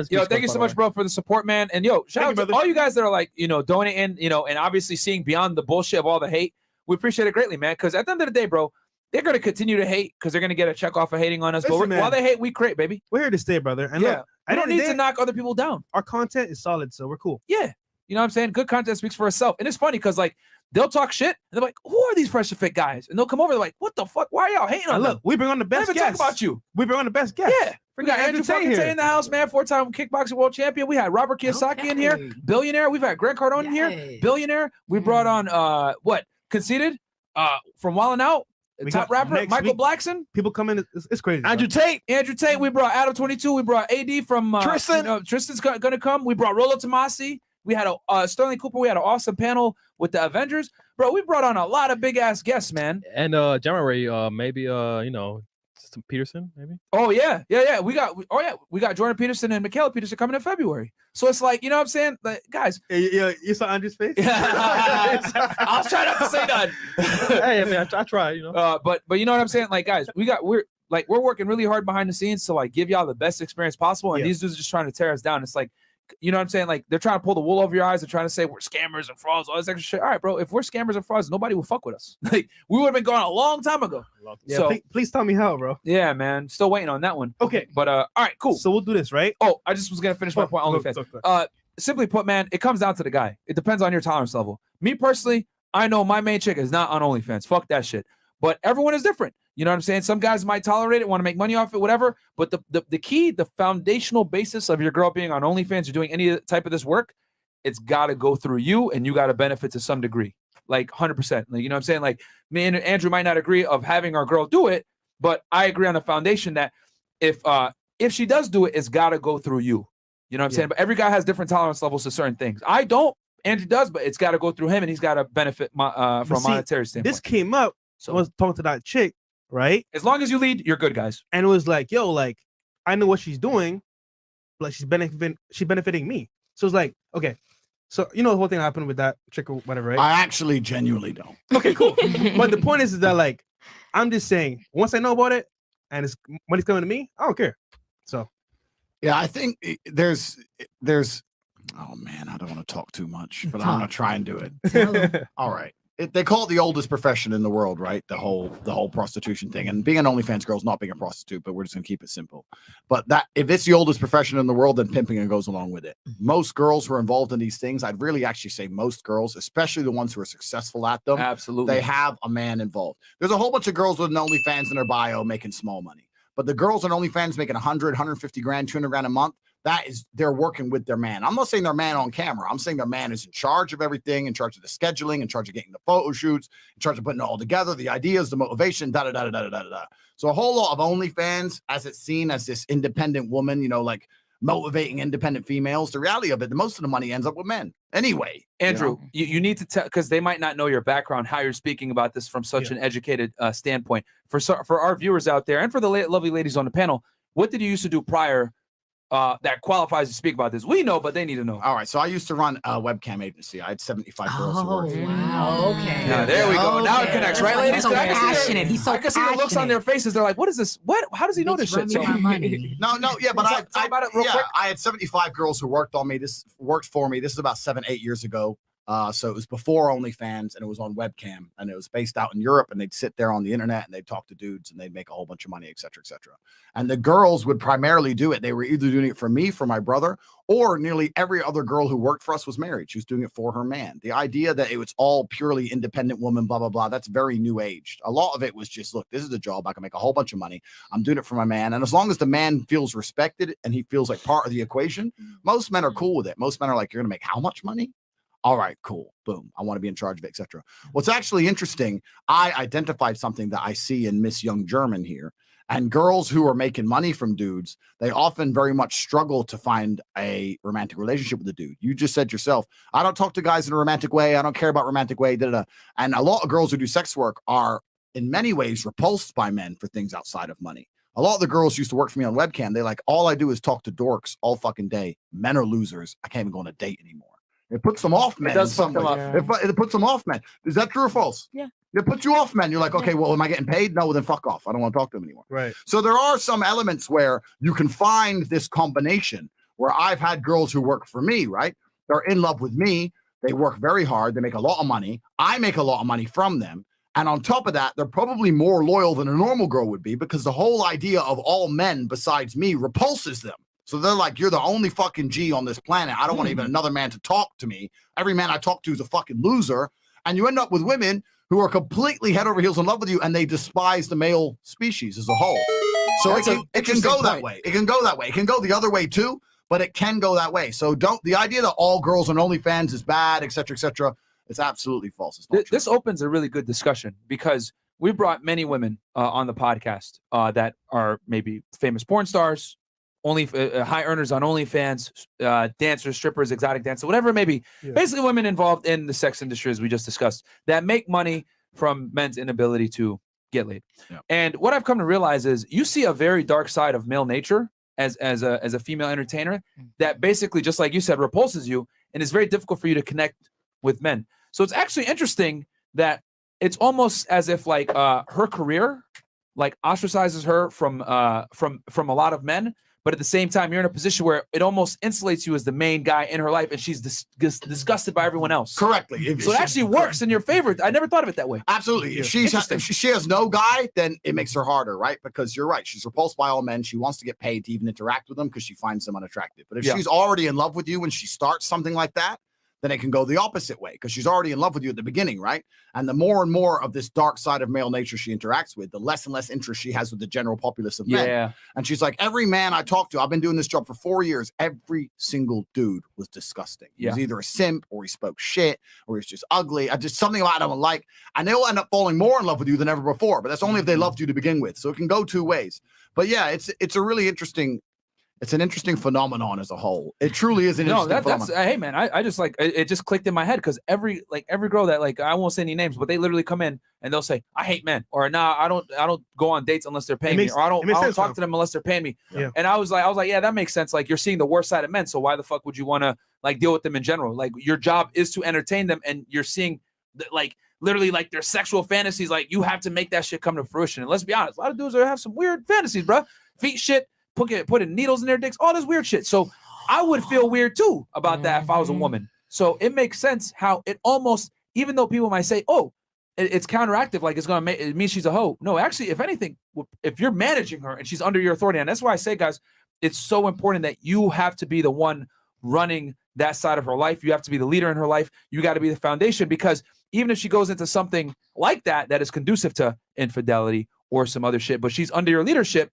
Yo, thank you so much, bro, for the support, man. And yo, shout out to all you guys that are like, donating, and obviously seeing beyond the bullshit of all the hate. We appreciate it greatly, man. Because at the end of the day, bro, they're going to continue to hate because they're going to get a check off of hating on us. Listen, but while they hate, we create, baby. We're here to stay, brother. And yeah, look, I don't need to knock other people down. Our content is solid, so we're cool. Yeah. You know what I'm saying? Good content speaks for itself. And it's funny because, like, they'll talk shit and they're like, who are these Fresh and Fit guys? And they'll come over, they're like, what the fuck? Why are y'all hating on them? Look, we bring on the best guests. Talk about you. We bring on the best guests. Yeah. We got Andrew Tate in the house, man. 4-time kickboxing world champion. We had Robert Kiyosaki in here, billionaire. We've had Grant Cardone in here, billionaire. We brought on, Conceited from Wildin' Out. Top rapper Michael Blackson. People come in. It's crazy. Andrew Tate. We brought Adam 22. We brought AD from Tristan. Tristan's gonna come. We brought Rolo Tomasi. We had a Sterling Cooper. We had an awesome panel with the Avengers, bro. We brought on a lot of big ass guests, man. And January, maybe some Peterson, maybe. Oh yeah. We got Jordan Peterson and Michaela Peterson coming in February. So it's like, you know what I'm saying, like, guys. Yeah, you saw Andrew's face. I'll try not to say none. Hey, I mean, I try, But you know what I'm saying, like, guys, we're working really hard behind the scenes to like give y'all the best experience possible, and these dudes are just trying to tear us down. It's like, you know what I'm saying? Like, they're trying to pull the wool over your eyes. They're trying to say we're scammers and frauds, all this extra shit. All right, bro. If we're scammers and frauds, nobody will fuck with us. Like, we would have been gone a long time ago. Yeah, so please tell me how, bro. Yeah, man. Still waiting on that one. Okay. But all right, cool. So we'll do this, right? Oh, I just was gonna finish my point. OnlyFans. Simply put, man, it comes down to the guy. It depends on your tolerance level. Me personally, I know my main chick is not on OnlyFans. Fuck that shit. But everyone is different. You know what I'm saying? Some guys might tolerate it, want to make money off it, whatever. But the key, the foundational basis of your girl being on OnlyFans or doing any type of this work, it's got to go through you, and you got to benefit to some degree, like 100%. Like, you know what I'm saying? Like, me and Andrew might not agree of having our girl do it, but I agree on the foundation that if she does do it, it's got to go through you. You know what I'm saying? But every guy has different tolerance levels to certain things. I don't. Andrew does, but it's got to go through him, and he's got to benefit from a monetary standpoint. This came up. So I was talking to that chick, right? As long as you lead, you're good, guys. And it was like, yo, like I know what she's doing, like she's benefiting me. So it's like, okay, so you know the whole thing happened with that chick or whatever, right? I actually genuinely don't. Okay, cool. But the point is that like I'm just saying, once I know about it, and it's money's coming to me, I don't care. So yeah, I think there's. Oh man, I don't want to talk too much, but I'm gonna try and do it. All right. They call it the oldest profession in the world, right? The whole prostitution thing. And being an OnlyFans girl is not being a prostitute, but we're just gonna keep it simple. But that if it's the oldest profession in the world, then pimping goes along with it. Most girls who are involved in these things, I'd really actually say most girls, especially the ones who are successful at them, absolutely, they have a man involved. There's a whole bunch of girls with an OnlyFans in their bio making small money. But the girls on OnlyFans making 100, 150 grand, 200 grand a month, they're working with their man. I'm not saying their man on camera. I'm saying their man is in charge of everything, in charge of the scheduling, in charge of getting the photo shoots, in charge of putting it all together, the ideas, the motivation, da-da-da-da-da-da-da. So a whole lot of OnlyFans, as it's seen as this independent woman, like motivating independent females. The reality of it, most of the money ends up with men. Anyway, Andrew, you need to tell, because they might not know your background, how you're speaking about this from such an educated standpoint. For our viewers out there and for the lovely ladies on the panel, what did you used to do prior that qualifies to speak about this? We know, but they need to know. All right, so I used to run a webcam agency. I had 75 girls who worked for me. Wow, okay. Yeah, there we go. Now it connects, right, ladies? So passionate. He's so I can see the looks on their faces. They're like, "What is this? What? How does he know this shit?" So, No, yeah, but talk about it real quick. I had 75 girls who worked for me. This is about 7-8 years ago. So it was before OnlyFans, and it was on webcam, and it was based out in Europe, and they'd sit there on the internet and they'd talk to dudes and they'd make a whole bunch of money, et cetera, et cetera. And the girls would primarily do it. They were either doing it for me, for my brother, or nearly every other girl who worked for us was married. She was doing it for her man. The idea that it was all purely independent woman, blah, blah, blah, that's very new age. A lot of it was just, look, this is a job. I can make a whole bunch of money. I'm doing it for my man. And as long as the man feels respected and he feels like part of the equation, most men are cool with it. Most men are like, you're going to make how much money? All right, cool. Boom. I want to be in charge of it, etc. What's actually interesting, I identified something that I see in Miss Young German here. And girls who are making money from dudes, they often very much struggle to find a romantic relationship with a dude. You just said yourself, I don't talk to guys in a romantic way. I don't care about romantic way. And a lot of girls who do sex work are in many ways repulsed by men for things outside of money. A lot of the girls used to work for me on webcam. They like, all I do is talk to dorks all fucking day. Men are losers. I can't even go on a date anymore. It puts them off, men. It does fuck them up. It puts them off, men. Is that true or false? Yeah. It puts you off, men. You're like, okay, well, am I getting paid? No, well, then fuck off. I don't want to talk to them anymore. Right. So there are some elements where you can find this combination where I've had girls who work for me, right? They're in love with me. They work very hard. They make a lot of money. I make a lot of money from them. And on top of that, they're probably more loyal than a normal girl would be because the whole idea of all men besides me repulses them. So they're like, you're the only fucking G on this planet. I don't want even another man to talk to me. Every man I talk to is a fucking loser. And you end up with women who are completely head over heels in love with you and they despise the male species as a whole. So it can go that way. It can go that way. It can go the other way too, but it can go that way. So the idea that all girls on OnlyFans is bad, et cetera, it's absolutely false. It's not true. This opens a really good discussion because we brought many women on the podcast that are maybe famous porn stars, high earners on OnlyFans, dancers, strippers, exotic dancers, whatever it may be. Yeah. Basically, women involved in the sex industry, as we just discussed, that make money from men's inability to get laid. Yeah. And what I've come to realize is you see a very dark side of male nature as a female entertainer that basically, just like you said, repulses you, and it's very difficult for you to connect with men. So it's actually interesting that it's almost as if like her career like ostracizes her from a lot of men. But at the same time, you're in a position where it almost insulates you as the main guy in her life, and she's disgusted by everyone else. Correctly. So it actually works in your favor. I never thought of it that way. Absolutely. If she has no guy, then it makes her harder, right? Because you're right. She's repulsed by all men. She wants to get paid to even interact with them because she finds them unattractive. But if she's already in love with you when she starts something like that, then it can go the opposite way because she's already in love with you at the beginning, right? And the more and more of this dark side of male nature she interacts with, the less and less interest she has with the general populace of men. Yeah. And she's like, every man I talked to, I've been doing this job for 4 years, every single dude was disgusting. He was either a simp or he spoke shit or he was just ugly. I just something about it I don't like. And they'll end up falling more in love with you than ever before. But that's only if they loved you to begin with. So it can go two ways. But yeah, it's a really interesting. It's an interesting phenomenon as a whole. It truly is an interesting phenomenon. Hey man, I just like it just clicked in my head because every girl that like I won't say any names, but they literally come in and they'll say I hate men or nah, I don't go on dates unless they're paying me or I don't talk to them unless they're paying me. Yeah. And I was like yeah, that makes sense. Like you're seeing the worst side of men, so why the fuck would you want to like deal with them in general? Like your job is to entertain them, and you're seeing like literally like their sexual fantasies. Like you have to make that shit come to fruition. And let's be honest, a lot of dudes have some weird fantasies, bro. Feet shit. Putting needles in their dicks, all this weird shit. So I would feel weird too about that if I was a woman. So it makes sense how it almost, even though people might say, oh, it's counteractive, like it's gonna make it means she's a hoe. No, actually, if anything, if you're managing her and she's under your authority, and that's why I say, guys, it's so important that you have to be the one running that side of her life. You have to be the leader in her life. You got to be the foundation, because even if she goes into something like that is conducive to infidelity or some other shit, but she's under your leadership,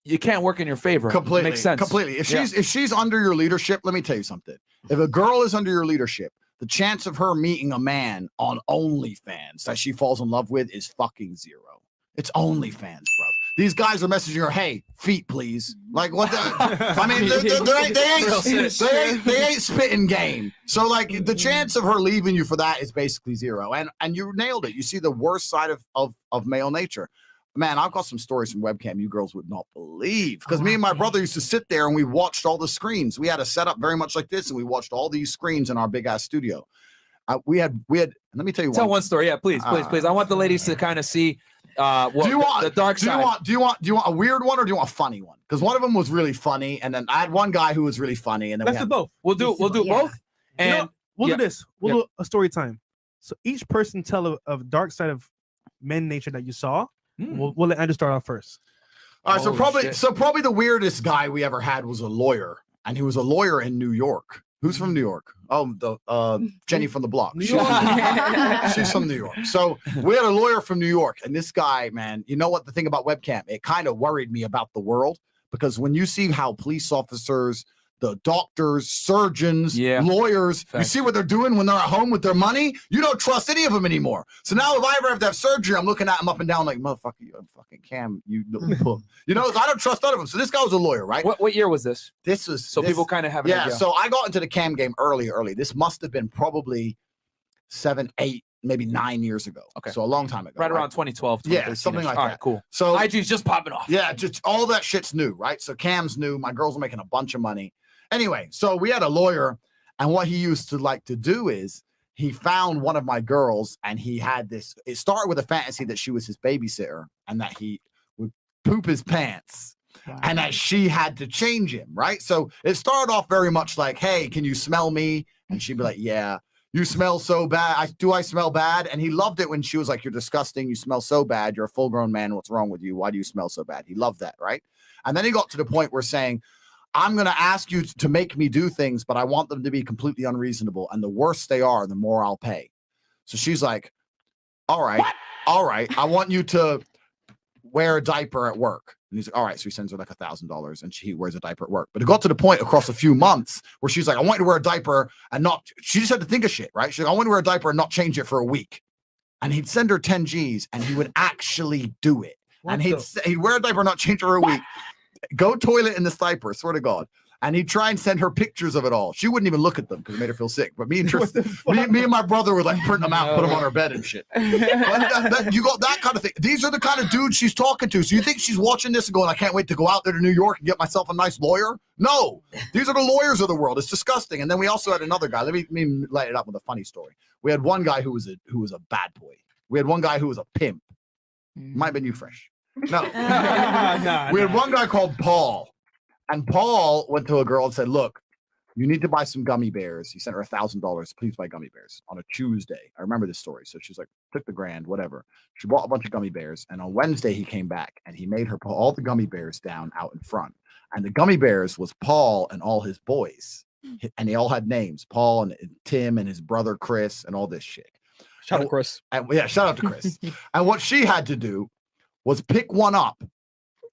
you can't work in your favor. Completely. Makes sense. Completely. If she's under your leadership, let me tell you something. If a girl is under your leadership, the chance of her meeting a man on OnlyFans that she falls in love with is fucking zero. It's OnlyFans, bro. These guys are messaging her, hey, feet, please. Like, what the? I mean, they ain't spitting game. So, like, the chance of her leaving you for that is basically zero. And you nailed it. You see the worst side of male nature. Man, I've got some stories from webcam you girls would not believe. Because me and my brother used to sit there and we watched all the screens. We had a setup very much like this, and we watched all these screens in our big ass studio. We had. Let me tell you. Tell one story, yeah, please. I want the ladies to kind of see what the dark side. Do you want a weird one or do you want a funny one? Because one of them was really funny, and then I had one guy who was really funny, and then let's do both. We'll do both, and we'll do this. We'll do a story time. So each person tell a dark side of men nature that you saw. We'll let Andrew start off first. All right, so probably the weirdest guy we ever had was a lawyer, and he was a lawyer in New York. Who's from New York? Oh, the Jenny from the block. She's from New York. So we had a lawyer from New York, and this guy, man, you know what the thing about webcam? It kind of worried me about the world, because when you see how police officers, the doctors, surgeons, lawyers, you see what they're doing when they're at home with their money, you don't trust any of them anymore. So now if I ever have to have surgery, I'm looking at them up and down like, motherfucker, you fucking Cam, you know, so I don't trust none of them. So this guy was a lawyer, right? What year was this? This was people kind of have an idea. So I got into the Cam game early. This must have been probably 7, 8, maybe 9 years ago. Okay. So a long time ago. Right around 2012. Yeah, something like that. All right, cool. So IG's just popping off. Yeah, just all that shit's new, right? So Cam's new. My girls are making a bunch of money. Anyway, so we had a lawyer, and what he used to like to do is he found one of my girls, and he had this. It started with a fantasy that she was his babysitter and that he would poop his pants. Wow. And that she had to change him, right? So it started off very much like, hey, can you smell me? And she'd be like, yeah, you smell so bad. Do I smell bad? And he loved it when she was like, you're disgusting. You smell so bad. You're a full-grown man. What's wrong with you? Why do you smell so bad? He loved that, right? And then he got to the point where saying, I'm going to ask you to make me do things, but I want them to be completely unreasonable. And the worse they are, the more I'll pay. So she's like, all right. I want you to wear a diaper at work. And he's like, all right. So he sends her like $1,000 and she wears a diaper at work. But it got to the point across a few months where she's like, I want you to wear a diaper and she just had to think of shit, right? She's like, I want you to wear a diaper and not change it for a week. And he'd send her 10 G's and he would actually do it. And he'd wear a diaper and not change it for a week. Go toilet in this diaper, swear to God. And he'd try and send her pictures of it all. She wouldn't even look at them because it made her feel sick. But me and my brother would like print them out, put them on her bed and shit. You got that kind of thing. These are the kind of dudes she's talking to. So you think she's watching this and going, I can't wait to go out there to New York and get myself a nice lawyer? No, these are the lawyers of the world. It's disgusting. And then we also had another guy. Let me light it up with a funny story. We had one guy who was a bad boy. We had one guy who was a pimp. Might have been you, Fresh. No. We had one guy called Paul, and Paul went to a girl and said, look, you need to buy some gummy bears. He sent her $1,000. Please buy gummy bears on a Tuesday. I remember this story. So she's like, took the grand, whatever. She bought a bunch of gummy bears. And on Wednesday, he came back and he made her put all the gummy bears down out in front. And the gummy bears was Paul and all his boys. and they all had names, Paul and Tim and his brother Chris and all this shit. Shout out to Chris. Yeah, shout out to Chris. And what she had to do was pick one up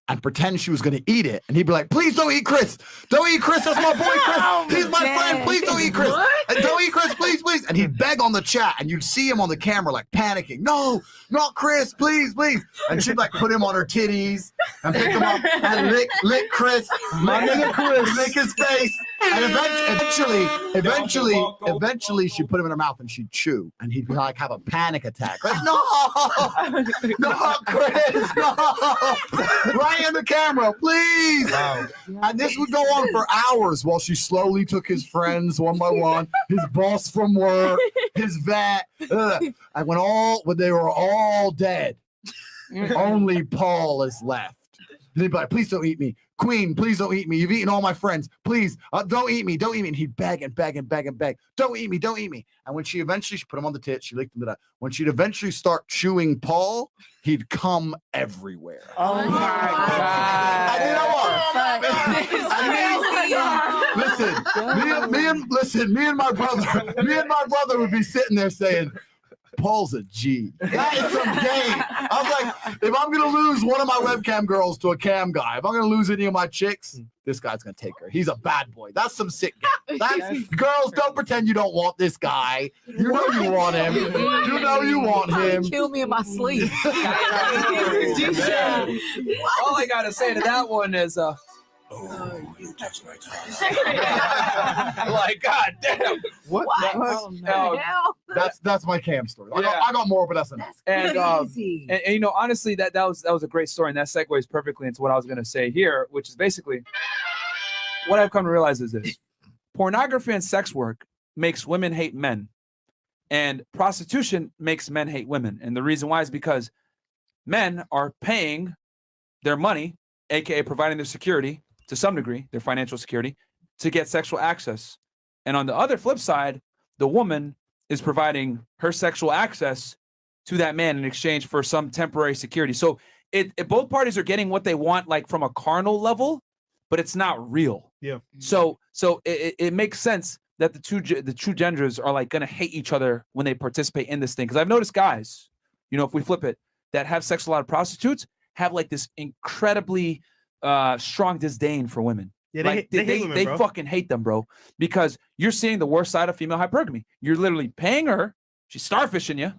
and pretend she was going to eat it. And he'd be like, please don't eat Chris. Don't eat Chris. That's my boy, Chris. He's my friend. Please don't eat Chris. And don't eat Chris, please, please. And he'd beg on the chat. And you'd see him on the camera, like panicking. No, not Chris, please, please. And she'd like put him on her titties and pick him up and lick Chris. My nigga Chris. Lick his face. And eventually she'd put him in her mouth and she'd chew. And he'd like have a panic attack. Like, no, not Chris, no. Right in the camera, please. Wow. And this would go on for hours while she slowly took his friends one by one, his boss from work, his vet. And when they were all dead, only Paul is left. And he'd be like, please don't eat me. Queen, please don't eat me. You've eaten all my friends. Please, don't eat me. Don't eat me. And he'd beg and beg and beg and beg. Don't eat me. Don't eat me. And when she put him on the tits, she licked him to that. When she'd eventually start chewing Paul, he'd come everywhere. Oh my God. And you know what? Me and my brother would be sitting there saying, Paul's a G. That is some game. I was like, if I'm going to lose one of my webcam girls to a cam guy, if I'm going to lose any of my chicks, this guy's going to take her. He's a bad boy. That's some sick guy. Girls, don't pretend you don't want this guy. You know you want him. You know you want him. Kill me in my sleep. All I got to say to that one is, oh, you touched my tongue. like, God damn. What? That's my cam story. Yeah. I got more, but that's enough. And you know, honestly, that was a great story, and that segues perfectly into what I was going to say here, which is basically what I've come to realize is this: pornography and sex work makes women hate men, and prostitution makes men hate women. And the reason why is because men are paying their money, aka providing their security to some degree, their financial security, to get sexual access. And on the other flip side, the woman is providing her sexual access to that man in exchange for some temporary security. So it both parties are getting what they want, like from a carnal level, but it's not real. Yeah. So it makes sense that the true genders are like going to hate each other when they participate in this thing. Because I've noticed guys, you know, if we flip it, that have sex with a lot of prostitutes have like this incredibly strong disdain for women. Yeah, like they hate women, they bro. fucking hate them, bro, because you're seeing the worst side of female hypergamy. You're literally paying her, she's starfishing you,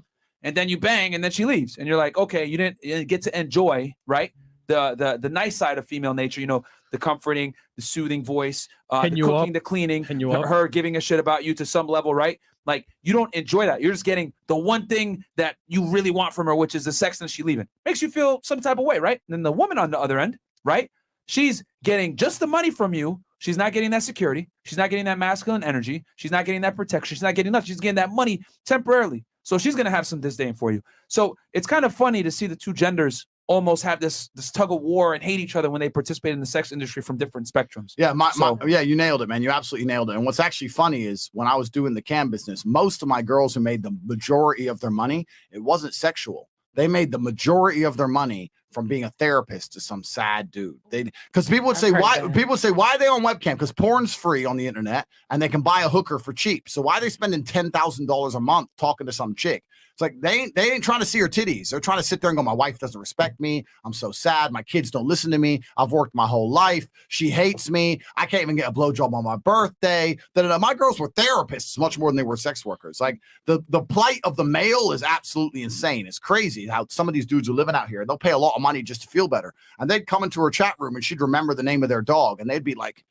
and then you bang, and then she leaves, and you're like, okay, you didn't get to enjoy, right, the nice side of female nature, you know, the comforting, the soothing voice, the cooking, the cleaning, her giving a shit about you to some level, right? Like, you don't enjoy that. You're just getting the one thing that you really want from her, which is the sex, and she leaving. Makes you feel some type of way, right? And then the woman on the other end, right? She's getting just the money from you. She's not getting that security. She's not getting that masculine energy. She's not getting that protection. She's not getting nothing. She's getting that money temporarily. So she's going to have some disdain for you. So it's kind of funny to see the two genders almost have this tug of war and hate each other when they participate in the sex industry from different spectrums. Yeah, yeah, you nailed it, man. You absolutely nailed it. And what's actually funny is when I was doing the cam business, most of my girls who made the majority of their money, it wasn't sexual. They made the majority of their money from being a therapist to some sad dude. Because people would say, why? People would say, why are they on webcam? Because porn's free on the internet and they can buy a hooker for cheap. So why are they spending $10,000 a month talking to some chick? It's like they ain't trying to see her titties. They're trying to sit there and go, my wife doesn't respect me. I'm so sad. My kids don't listen to me. I've worked my whole life. She hates me. I can't even get a blowjob on my birthday. My girls were therapists much more than they were sex workers. Like the plight of the male is absolutely insane. It's crazy how some of these dudes are living out here. They'll pay a lot of money just to feel better. And they'd come into her chat room and she'd remember the name of their dog. And they'd be like,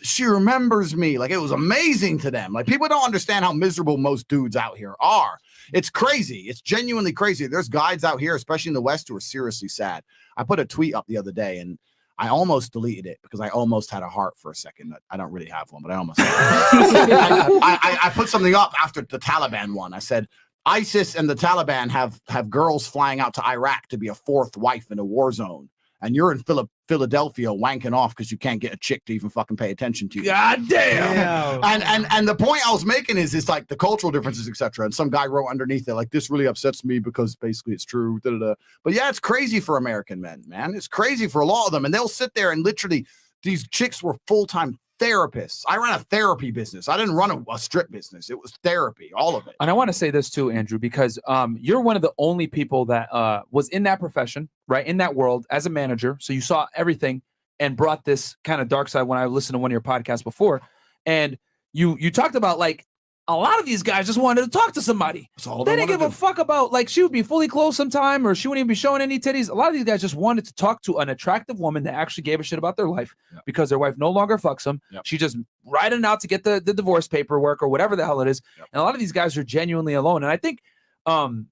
she remembers me. Like, it was amazing to them. Like, people don't understand how miserable most dudes out here are. It's crazy. It's genuinely crazy. There's guys out here, especially in the West, who are seriously sad. I put a tweet up the other day and I almost deleted it because I almost had a heart for a second. I don't really have one, but I almost I put something up after the Taliban one. I said, ISIS and the Taliban have girls flying out to Iraq to be a fourth wife in a war zone. And you're in Philadelphia wanking off because you can't get a chick to even fucking pay attention to you. God damn. And the point I was making is it's like the cultural differences, etc. And some guy wrote underneath it, like, this really upsets me because basically it's true. Da, da, da. But yeah, it's crazy for American men, man. It's crazy for a lot of them. And they'll sit there and literally, these chicks were full-time therapists. I ran a therapy business. I didn't run a strip business. It was therapy, all of it. And I want to say this too, Andrew, because you're one of the only people that was in that profession, right, in that world as a manager. So you saw everything and brought this kind of dark side when I listened to one of your podcasts before. And you talked about like a lot of these guys just wanted to talk to somebody. They didn't give a fuck about like she would be fully clothed sometime or she wouldn't even be showing any titties. A lot of these guys just wanted to talk to an attractive woman that actually gave a shit about their life because their wife no longer fucks them. She just riding out to get the divorce paperwork or whatever the hell it is. And a lot of these guys are genuinely alone. And I think, and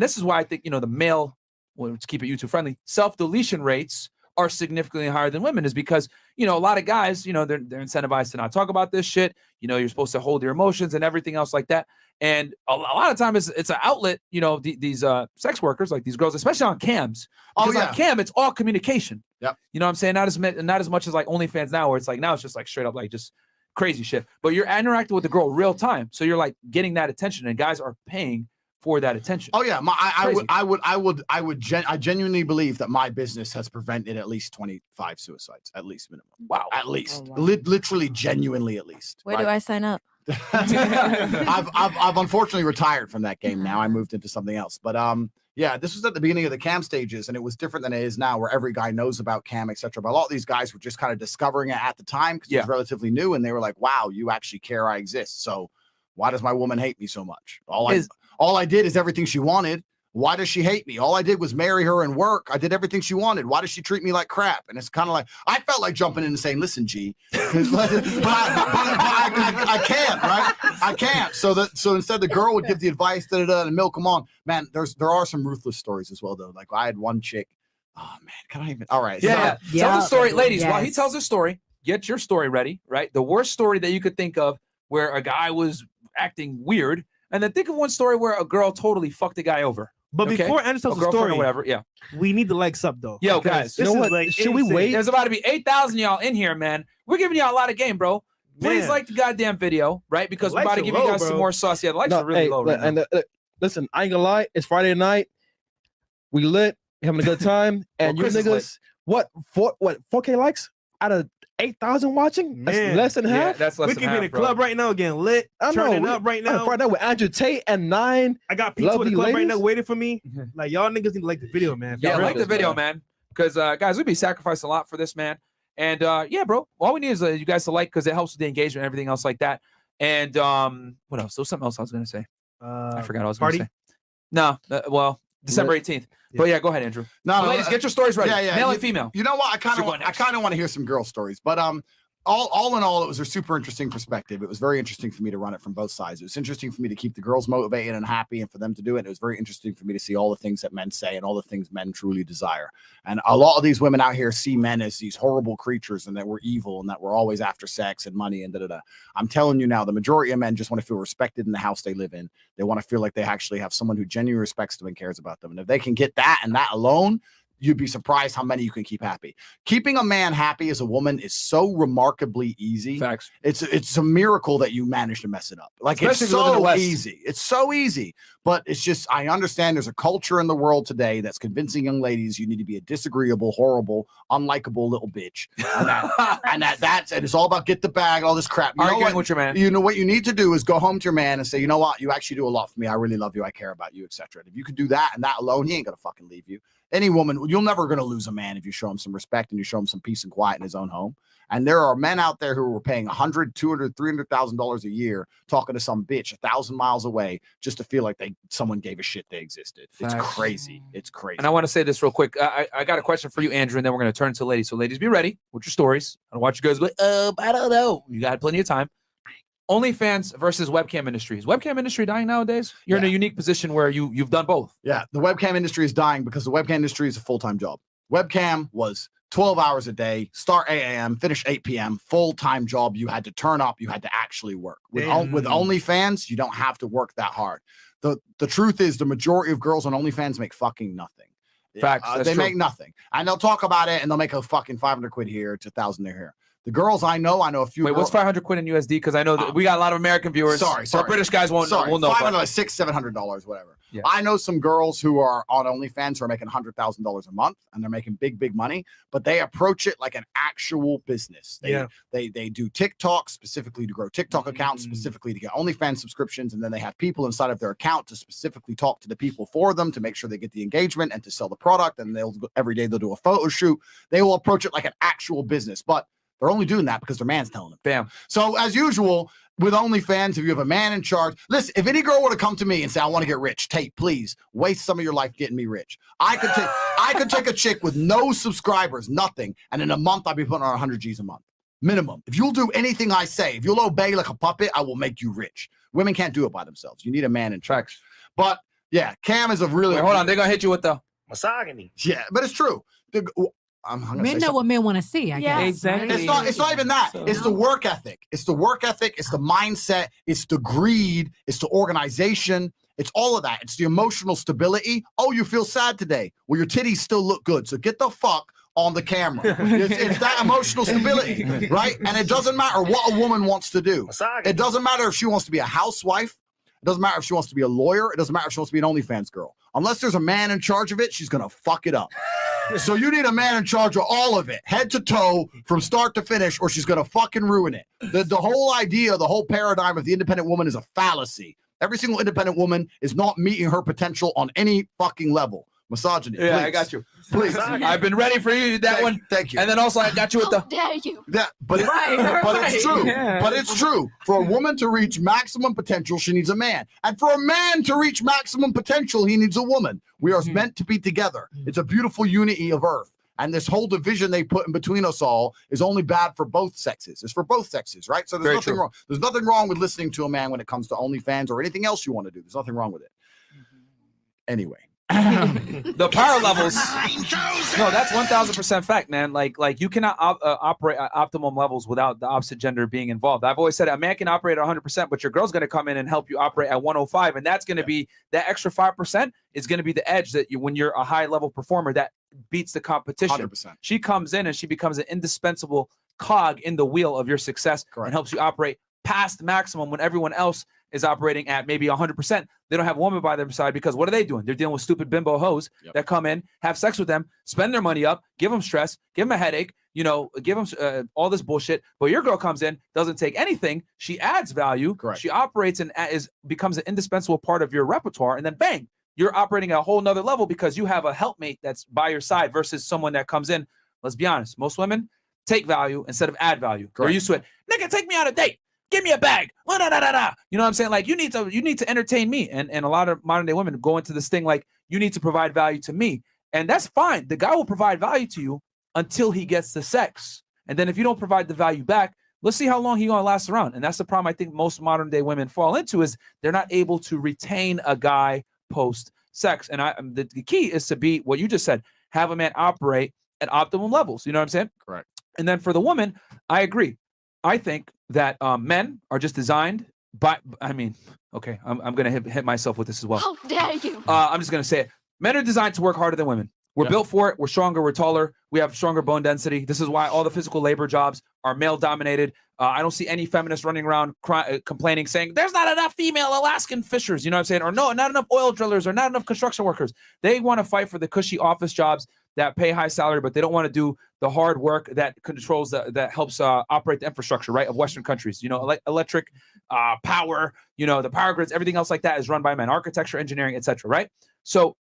this is why I think, the male, well, to keep it YouTube friendly, self-deletion rates are significantly higher than women is because, a lot of guys, they're incentivized to not talk about this shit. You're supposed to hold your emotions and everything else like that. And a lot of times it's an outlet, these sex workers, like these girls, especially on cams. Because on cam, it's all communication. Yep. You know what I'm saying? Not as much as like OnlyFans now, where it's like, now it's just like straight up, like just crazy shit. But you're interacting with the girl real time. So you're like getting that attention and guys are paying for that attention. Oh yeah, I genuinely believe that my business has prevented at least 25 suicides, at least minimum. Wow, at least, literally, genuinely, at least. Where do I sign up? I've unfortunately retired from that game now. I moved into something else, but yeah, this was at the beginning of the cam stages, and it was different than it is now, where every guy knows about cam, etc. But a lot of these guys were just kind of discovering it at the time because it was relatively new, and they were like, "Wow, you actually care I exist." So why does my woman hate me so much? All I did is everything she wanted. Why does she hate me? All I did was marry her and work. I did everything she wanted. Why does she treat me like crap? And it's kind of like, I felt like jumping in and saying, listen, G, but I can't, right? I can't. So instead the girl would give the advice, and milk them on. Man, there are some ruthless stories as well, though. Like I had one chick. Oh man, can I even? All right. Yeah. Tell the story, ladies. While he tells his story, get your story ready, right? The worst story that you could think of where a guy was acting weird. And then think of one story where a girl totally fucked a guy over. But before Andrew tells the story, or whatever, we need the likes up though. Yo, guys, this is like should we wait? There's about to be 8,000 y'all in here, man. We're giving y'all a lot of game, bro. Please like the goddamn video, right? Because we're about to give you guys some more sauce. Yeah, the likes are really low right now. And listen, I ain't gonna lie. It's Friday night. We lit, having a good time, and you niggas, what 4K likes out of 8,000 watching? That's less than half. That's less we than could half, be in the bro. club right now, getting lit, turning up right now. Right now with Andrew Tate and 9. I got people in the club right now waiting for me. Like y'all niggas need to like the video, man. Yeah, like the video, man. Because guys, we'd be sacrificing a lot for this, man. And yeah, bro. All we need is you guys to like because it helps with the engagement and everything else like that. And what else? There was something else I was gonna say. I forgot what I was gonna say. No, well, December 18th. But yeah, go ahead, Andrew. No, ladies, get your stories ready. Yeah. Male and female. You know what? I kind of want to hear some girl stories, but all in all, it was a super interesting perspective. It was very interesting for me to run it from both sides. It was interesting for me to keep the girls motivated and happy and for them to do it. It was very interesting for me to see all the things that men say and all the things men truly desire. And a lot of these women out here see men as these horrible creatures and that we're evil and that we're always after sex and money and da-da-da. I'm telling you now, the majority of men just want to feel respected in the house they live in. They want to feel like they actually have someone who genuinely respects them and cares about them. And if they can get that and that alone, you'd be surprised how many you can keep happy. Keeping a man happy as a woman is so remarkably easy. Facts. It's a miracle that you managed to mess it up. Like Especially it's so easy. It's so easy. But it's just, I understand there's a culture in the world today that's convincing young ladies you need to be a disagreeable, horrible, unlikable little bitch. And that's it's all about get the bag, all this crap. You know Arguing what? with your man. You know what you need to do is go home to your man and say, you know what, you actually do a lot for me. I really love you. I care about you, etc. If you could do that and that alone, he ain't gonna fucking leave you. Any woman, you're never going to lose a man if you show him some respect and you show him some peace and quiet in his own home. And there are men out there who are paying $100,000, $200,000, $300,000 a year talking to some bitch 1,000 miles away just to feel like someone gave a shit they existed. It's crazy. It's crazy. And I want to say this real quick. I got a question for you, Andrew, and then we're going to turn to ladies. So ladies, be ready with your stories. I don't want you guys to be like, I don't know. You got plenty of time. OnlyFans versus webcam industry. Is webcam industry dying nowadays? You're in a unique position where you've done both. Yeah, the webcam industry is dying because the webcam industry is a full-time job. Webcam was 12 hours a day, start 8 a.m., finish 8 p.m., full-time job. You had to turn up. You had to actually work. With OnlyFans, you don't have to work that hard. The truth is the majority of girls on OnlyFans make fucking nothing. Facts. They make nothing. And they'll talk about it and they'll make a fucking 500 quid here to 1,000 here. The girls I know a few. Wait, what's 500 quid in USD? Because I know that we got a lot of American viewers. Sorry. Our British guys won't know. $500, $600-$700, whatever. Yeah. I know some girls who are on OnlyFans who are making $100,000 a month, and they're making big money, but they approach it like an actual business. They do TikTok specifically to grow TikTok accounts, specifically to get OnlyFans subscriptions, and then they have people inside of their account to specifically talk to the people for them to make sure they get the engagement and to sell the product. And every day they'll do a photo shoot. They will approach it like an actual business, but they're only doing that because their man's telling them. Bam. So as usual, with OnlyFans, if you have a man in charge, listen, if any girl were to come to me and say, I want to get rich, Tate, please waste some of your life getting me rich. I could take a chick with no subscribers, nothing, and in a month I'll be putting on 100 G's a month. Minimum. If you'll do anything I say, if you'll obey like a puppet, I will make you rich. Women can't do it by themselves. You need a man in charge. But yeah, Cam is a really... Wait, hold on, they're going to hit you with the... misogyny. Yeah, but it's true. Men know what men want to see, I guess. Exactly. It's not even that. It's the work ethic. It's the work ethic. It's the mindset. It's the greed. It's the organization. It's all of that. It's the emotional stability. Oh, you feel sad today. Well, your titties still look good. So get the fuck on the camera. It's that emotional stability, right? And it doesn't matter what a woman wants to do. It doesn't matter if she wants to be a housewife. It doesn't matter if she wants to be a lawyer. It doesn't matter if she wants to be an OnlyFans girl. Unless there's a man in charge of it, she's going to fuck it up. So you need a man in charge of all of it, head to toe, from start to finish, or she's going to fucking ruin it. The whole idea, the whole paradigm of the independent woman is a fallacy. Every single independent woman is not meeting her potential on any fucking level. Misogyny. Yeah, please. I got you. Please. I've been ready for you. That one. Thank you. And then also I got you with the... Dare you? But it's true. Yeah. But it's true. For a woman to reach maximum potential, she needs a man. And for a man to reach maximum potential, he needs a woman. We are meant to be together. It's a beautiful unity of Earth. And this whole division they put in between us all is only bad for both sexes. It's for both sexes, right? So there's nothing wrong. There's nothing wrong with listening to a man when it comes to OnlyFans or anything else you want to do. There's nothing wrong with it. Anyway. The power levels. No, that's 1,000% fact, man. Like you cannot operate at optimum levels without the opposite gender being involved. I've always said a man can operate at 100%, but your girl's going to come in and help you operate at 105, and that's going to be that extra 5% is going to be the edge that when you're a high level performer that beats the competition. 100%. She comes in and she becomes an indispensable cog in the wheel of your success. Correct. And helps you operate past maximum when everyone else is operating at maybe 100%. They don't have a woman by their side because what are they doing? They're dealing with stupid bimbo hoes that come in, have sex with them, spend their money up, give them stress, give them a headache, give them all this bullshit. But your girl comes in, doesn't take anything. She adds value. Correct. She operates and becomes an indispensable part of your repertoire. And then bang, you're operating at a whole nother level because you have a helpmate that's by your side versus someone that comes in. Let's be honest. Most women take value instead of add value. Correct. They're used to it. Nigga, take me on a date. Give me a bag. You know what I'm saying? Like you need to entertain me. And a lot of modern day women go into this thing like you need to provide value to me. And that's fine. The guy will provide value to you until he gets the sex. And then if you don't provide the value back, let's see how long he gonna last around. And that's the problem I think most modern day women fall into is they're not able to retain a guy post sex. And the key is to be what you just said, have a man operate at optimum levels. You know what I'm saying? Correct. And then for the woman, I agree. I think that men are just designed by, okay, I'm going to hit myself with this as well. How dare you? I'm just going to say it. Men are designed to work harder than women. We're built for it. We're stronger. We're taller. We have stronger bone density. This is why all the physical labor jobs are male dominated. I don't see any feminists running around complaining, saying there's not enough female Alaskan fishers. You know what I'm saying? Or no, not enough oil drillers or not enough construction workers. They want to fight for the cushy office jobs that pay high salary, but they don't want to do the hard work that controls that helps operate the infrastructure, right, of Western countries. Electric, power, the power grids, everything else like that is run by men, architecture, engineering, etc. Right? So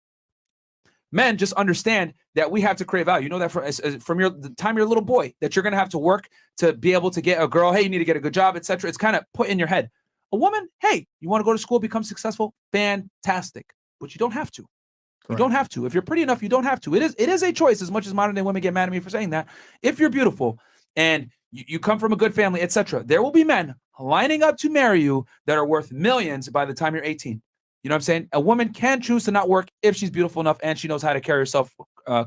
men just understand that we have to create value. You know that from the time you're a little boy, that you're going to have to work to be able to get a girl. Hey, you need to get a good job, etc. It's kind of put in your head. A woman, hey, you want to go to school, become successful? Fantastic. But you don't have to. You don't have to. If you're pretty enough, you don't have to. It is a choice, as much as modern day women get mad at me for saying that. If you're beautiful and you come from a good family, etc., there will be men lining up to marry you that are worth millions by the time you're 18. You know what I'm saying? A woman can choose to not work if she's beautiful enough and she knows how to carry herself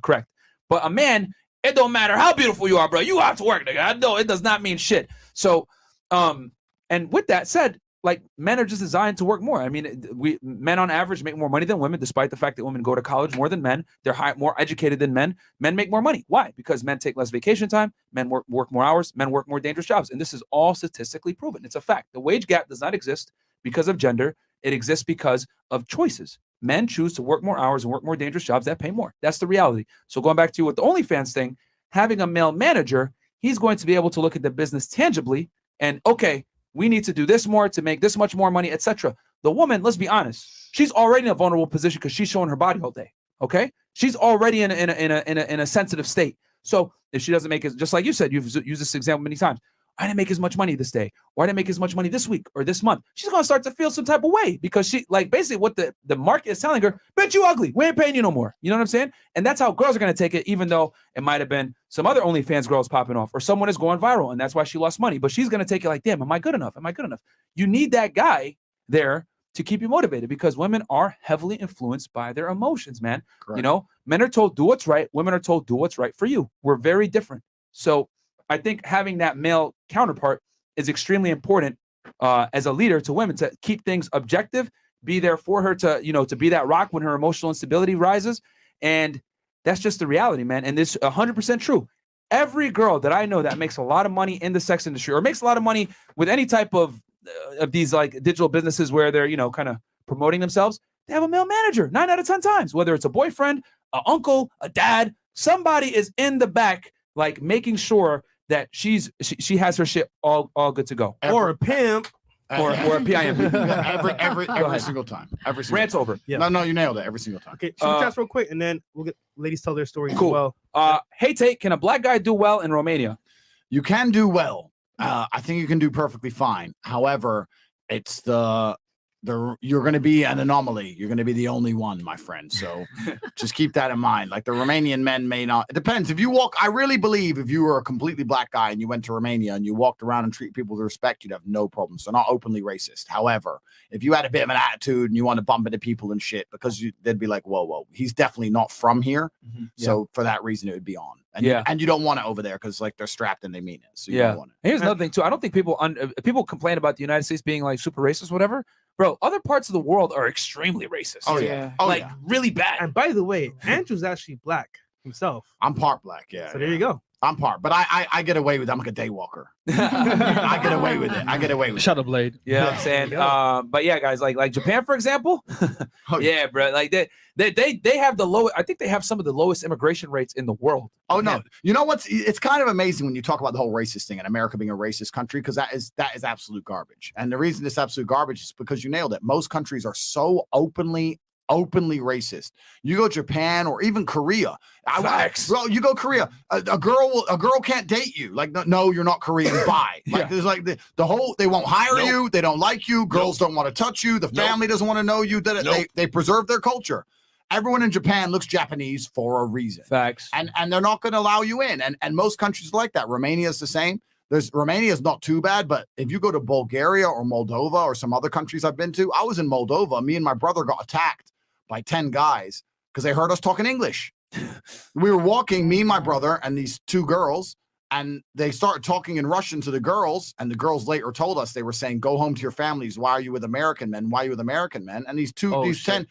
correct. But a man, it don't matter how beautiful you are, bro. You have to work, nigga. I know it does not mean shit. So, and with that said, like men are just designed to work more. I mean, men on average make more money than women, despite the fact that women go to college more than men. They're more educated than men. Men make more money. Why? Because men take less vacation time. Men work more hours. Men work more dangerous jobs. And this is all statistically proven. It's a fact. The wage gap does not exist because of gender. It exists because of choices. Men choose to work more hours and work more dangerous jobs that pay more. That's the reality. So going back to you with the OnlyFans thing, having a male manager, he's going to be able to look at the business tangibly and, okay, we need to do this more to make this much more money, etc. The woman, let's be honest, she's already in a vulnerable position because she's showing her body all day. Okay, she's already in a sensitive state. So if she doesn't make it, just like you said, you've used this example many times. I didn't make as much money this day, or I didn't make as much money this week or this month. She's gonna start to feel some type of way because she, like, basically what the market is telling her, bitch, you ugly. We ain't paying you no more. You know what I'm saying? And that's how girls are gonna take it, even though it might have been some other OnlyFans girls popping off, or someone is going viral, and that's why she lost money. But she's gonna take it like, damn, am I good enough? Am I good enough? You need that guy there to keep you motivated, because women are heavily influenced by their emotions, man. Correct. You know, men are told do what's right. Women are told do what's right for you. We're very different. So I think having that male counterpart is extremely important as a leader to women, to keep things objective, be there for her, to, you know, to be that rock when her emotional instability rises. And that's just the reality, man. And this 100% true. Every girl that I know that makes a lot of money in the sex industry, or makes a lot of money with any type of these like digital businesses where they're, you know, kind of promoting themselves, they have a male manager 9 out of 10 times, whether it's a boyfriend, an uncle, a dad, somebody is in the back, like making sure that she has her shit all good to go. Or a pimp. Or a PIMP. Every single time. Every single Rant's time. over. Yeah. No, you nailed it every single time. Okay, shoot chats real quick, and then we'll get ladies tell their stories Cool. as well. Hey, Tate, can a black guy do well in Romania? You can do well. I think you can do perfectly fine. However, it's you're going to be an anomaly. You're going to be the only one, my friend. So just keep that in mind. Like, the Romanian men may not. It depends. If you walk, I really believe if you were a completely black guy and you went to Romania and you walked around and treat people with respect, you'd have no problem. So not openly racist. However, if you had a bit of an attitude and you want to bump into people and shit, because they'd be like, whoa, he's definitely not from here. Mm-hmm. So for that reason, it would be on. And you don't want it over there because, like, they're strapped and they mean it. So you don't want it. Here's another thing too. I don't think people complain about the United States being like super racist, whatever. Bro, other parts of the world are extremely racist. Oh yeah, really bad. And by the way, Andrew's actually black himself. I'm part black. Yeah. So there you go. I'm part, but I get away with it. I'm like a daywalker. I get away with it. I get away with it. Shut up, Blade. Yeah, I'm saying. But yeah, guys, like Japan, for example. Yeah, bro. Like they have the lowest. I think they have some of the lowest immigration rates in the world. Oh no, you know what's? It's kind of amazing when you talk about the whole racist thing and America being a racist country, because that is absolute garbage. And the reason it's absolute garbage is because you nailed it. Most countries are so openly racist. You go Japan or even Korea. Bro, you go Korea. A girl can't date you. Like, no, you're not Korean. Bye. Like, there's like the whole, they won't hire you. They don't like you. Girls don't want to touch you. The family doesn't want to know you. They preserve their culture. Everyone in Japan looks Japanese for a reason. Facts. And they're not going to allow you in. And most countries are like that. Romania is the same. Romania is not too bad, but if you go to Bulgaria or Moldova or some other countries I've been to, I was in Moldova. Me and my brother got attacked by 10 guys because they heard us talking English. We were walking, me and my brother and these 2 girls, and they started talking in Russian to the girls, and the girls later told us, they were saying, go home to your families. Why are you with American men? Why are you with American men? And these 10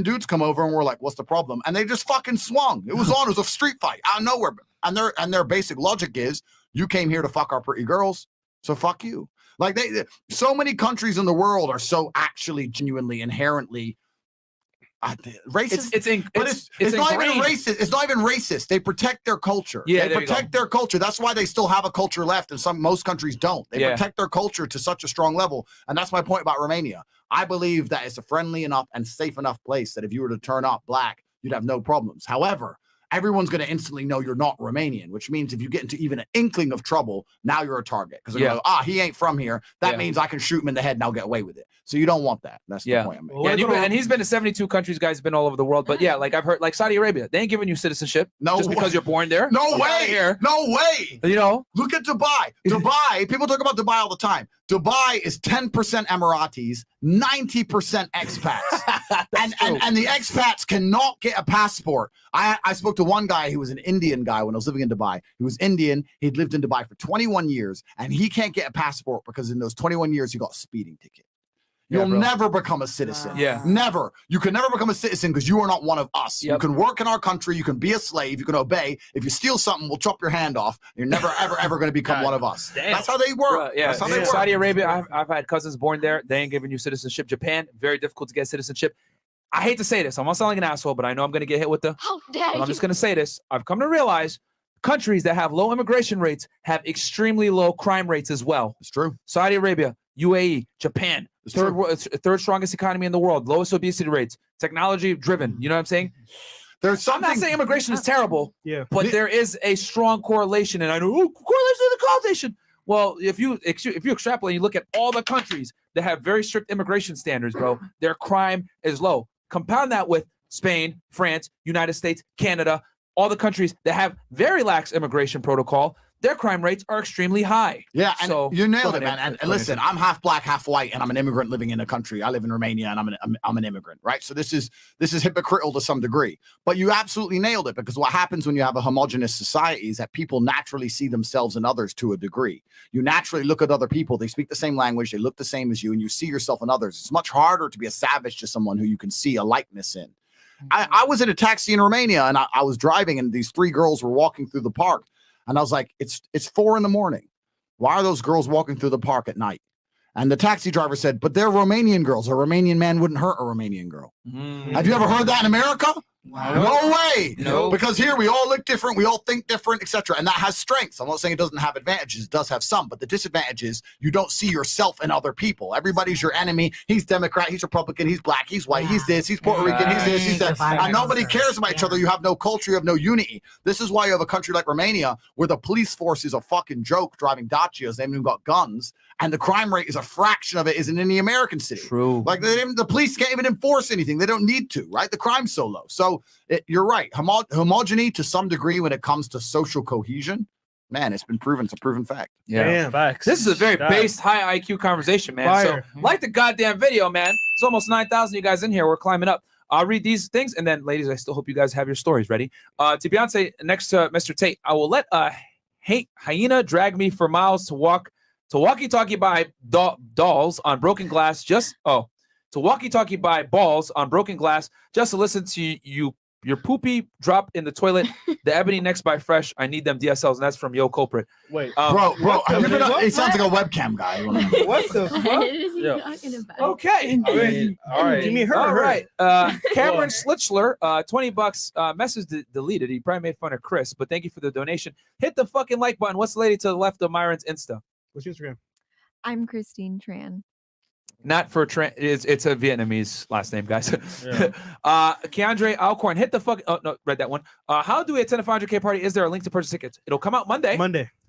dudes come over and we're like, what's the problem? And they just fucking swung. It was on. It was a street fight out of nowhere. And their basic logic is, you came here to fuck our pretty girls, so fuck you. Like, so many countries in the world are so actually genuinely inherently racist. It's not even racist. It's not even racist. They protect their culture. Yeah, they protect their culture. That's why they still have a culture left, and most countries don't. They protect their culture to such a strong level, and that's my point about Romania. I believe that it's a friendly enough and safe enough place that if you were to turn up black, you'd have no problems. However, everyone's going to instantly know you're not Romanian, which means if you get into even an inkling of trouble, now you're a target. Because they're going to go, he ain't from here. That means I can shoot him in the head and I'll get away with it. So you don't want that. That's the point I'm making. And he's been to 72 countries, guys. Been all over the world. But yeah, like I've heard, like Saudi Arabia, they ain't giving you citizenship just because you're born there. No way. No way. You know, look at Dubai. Dubai, people talk about Dubai all the time. Dubai is 10% Emiratis, 90% expats. and the expats cannot get a passport. I spoke to one guy who was an Indian guy when I was living in Dubai. He was Indian. He'd lived in Dubai for 21 years, and he can't get a passport because in those 21 years, he got a speeding ticket. You'll bro. never become a citizen. Yeah. Never. You can never become a citizen because you are not one of us. You Yep. can work in our country. You can be a slave. You can obey. If you steal something, we'll chop your hand off. You're never, ever, ever going to become one of us. That's how they work. Yeah, That's how they work. Saudi Arabia, I've had cousins born there. They ain't giving you citizenship. Japan, very difficult to get citizenship. I hate to say this. I'm not sounding like an asshole, but I know I'm going to get hit with the. How dare But I'm just you? going to say this. I've come to realize countries that have low immigration rates have extremely low crime rates as well. It's true. Saudi Arabia, UAE, Japan, third strongest economy in the world, lowest obesity rates, technology driven. You know what I'm saying? I'm not saying immigration is terrible, but there is a strong correlation. And I know correlation to the causation. Well, if you extrapolate, you look at all the countries that have very strict immigration standards, bro, their crime is low. Compound that with Spain, France, United States, Canada, all the countries that have very lax immigration protocol, their crime rates are extremely high. Yeah, and so, you nailed go it, ahead, man. Ed. And listen, I'm half black, half white, and I'm an immigrant living in a country. I live in Romania, and I'm an immigrant, right? So this is hypocritical to some degree. But you absolutely nailed it, because what happens when you have a homogenous society is that people naturally see themselves in others to a degree. You naturally look at other people; they speak the same language, they look the same as you, and you see yourself in others. It's much harder to be a savage to someone who you can see a likeness in. I was in a taxi in Romania, and I was driving, and these three girls were walking through the park. And I was like, it's 4 a.m. Why are those girls walking through the park at night? And the taxi driver said, but they're Romanian girls. A Romanian man wouldn't hurt a Romanian girl. Have you ever heard that in America? No way. No. Because here we all look different, we all think different, etc. And that has strengths. I'm not saying it doesn't have advantages. It does have some, but the disadvantage is you don't see yourself in other people. Everybody's your enemy. He's Democrat, he's Republican, he's black, he's white, he's this, he's Puerto Rican, he's this, he's that. And nobody cares about each other. You have no culture, you have no unity. This is why you have a country like Romania where the police force is a fucking joke, driving Dacias. They haven't even got guns. And the crime rate is a fraction of it is in any American city. True. Like the police can't even enforce anything. They don't need to, right? The crime's so low. So you're right. Homogeny to some degree when it comes to social cohesion, man, it's been proven. It's a proven fact. Yeah. Damn. Facts. This is a very God. based, high IQ conversation, man. Fire. So, like the goddamn video, man. It's almost 9,000 you guys in here. We're climbing up. I'll read these things, and then, ladies, I still hope you guys have your stories ready. To Beyonce, next to Mr. Tate, I will let hyena drag me for miles to walkie-talkie by dolls on broken glass. To walkie-talkie by balls on broken glass just to listen to your poopy drop in the toilet. The ebony next by Fresh. I need them DSLs, and that's from Yo Culprit. Wait, bro, have you been it sounds like a webcam guy. What the fuck? What is he Yeah. talking about? Okay. all right. Give me her. All her. right. Cameron Slitchler, $20. Message deleted. He probably made fun of Chris, but thank you for the donation. Hit the fucking like button. What's the lady to the left of Myron's Insta? What's your Instagram? I'm Christine Tran. Not for it's a Vietnamese last name, guys. Yeah. Keandre Alcorn, hit the fuck. Oh no, read that one. How do we attend a 500K party? Is there a link to purchase tickets? It'll come out Monday.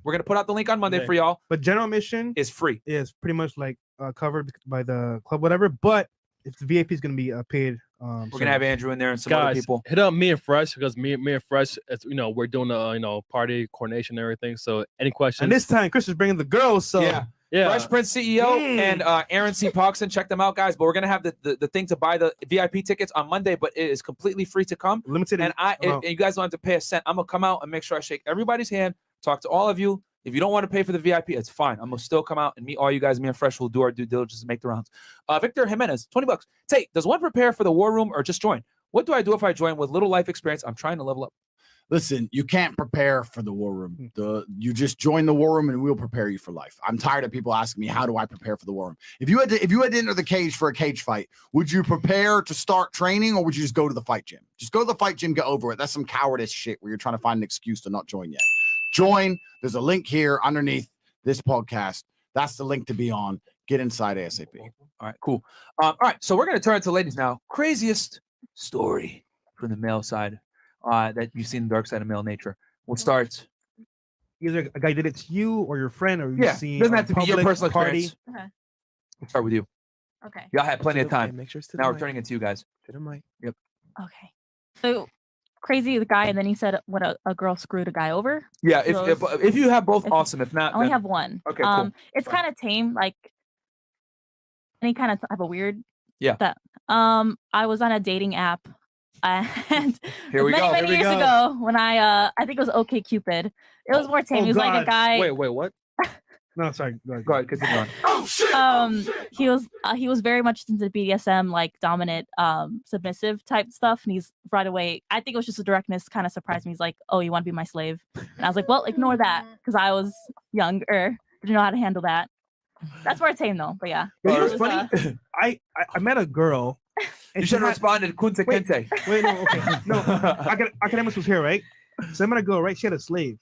We're gonna put out the link on Monday for y'all. But general admission is free. Is pretty much like covered by the club, whatever. But if the VIP is gonna be paid, we're gonna have Andrew in there and some other Guys, people. hit up me and Fresh, because me and Fresh, as we're doing the party coordination and everything. So any questions? And this time Chris is bringing the girls. So yeah. Fresh Prince CEO and Aaron C. Parkson, check them out, guys. But we're gonna have the thing to buy the VIP tickets on Monday, but it is completely free to come. Limited, and and you guys don't have to pay a cent. I'm gonna come out and make sure I shake everybody's hand, talk to all of you. If you don't want to pay for the VIP, it's fine. I'm gonna still come out and meet all you guys. Me and Fresh will do our due diligence and make the rounds. Victor Jimenez, $20. Tate, does one prepare for the war room or just join? What do I do if I join with little life experience? I'm trying to level up. Listen, you can't prepare for the war room. You just join the war room and we'll prepare you for life. I'm tired of people asking me, how do I prepare for the war room? If you had to enter the cage for a cage fight, would you prepare to start training, or would you just go to the fight gym? Just go to the fight gym, get over it. That's some cowardice shit where you're trying to find an excuse to not join yet. Join. There's a link here underneath this podcast. That's the link to be on. Get inside ASAP. All right, cool. All right, so we're gonna turn to ladies now. Craziest story from the male side that you've seen the dark side of male nature. We'll start. Either a guy did it to you or your friend, or you seen doesn't have to be your public personal party. experience. We'll start with you. Okay. Y'all had plenty of time. Make sure it's to Now the we're mic. turning it to you guys. To the mic. Yep. Okay. So crazy the guy, and then he said when a girl screwed a guy over. Yeah, So if you have both, awesome. If not, I only then- have one. Okay, cool. It's kind of tame, like any kind of have a weird. Yeah. That I was on a dating app, and Here we many, go. many Here we years go. ago when I think it was OK Cupid. It was more tame. He was like a guy. Wait, what? No, sorry. Go ahead. Continue on. He was very much into BDSM, like dominant, submissive type stuff, and he's right away. I think it was just the directness kind of surprised me. He's like, "Oh, you want to be my slave?" And I was like, "Well, ignore that," because I was younger, didn't know how to handle that. That's where it came though. But yeah, You know what's funny? I met a girl. You should have responded, Kunte Kente. Wait, no, okay, no. Academics was here, right? So I met a girl, right? She had a slave.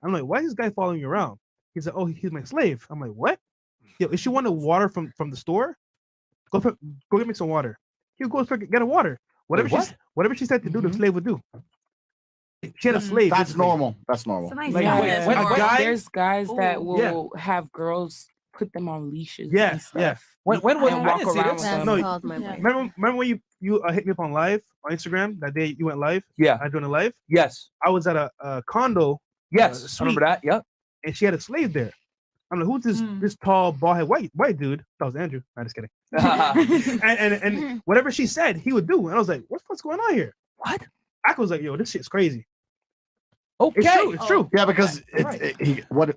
I'm like, why is this guy following you around? He's like, oh, he's my slave. I'm like, what? Yo, if she wanted water from the store, go get me some water. He'll go get a water. Whatever she said to do, the slave would do. She had a slave. That's normal. That's normal. There's guys that will have girls put them on leashes. And stuff. When walk didn't see around this. with them. No, remember when you hit me up on live on Instagram that day you went live? Yeah, I joined a live. Yes, I was at a condo. Yes, I remember that. Yep. And she had a slave there. I'm like, who's this tall, bald head white dude? That was Andrew. I'm just kidding. and whatever she said, he would do. And I was like, what's going on here? What? I was like, yo, this shit's crazy. Okay, it's true. Yeah, because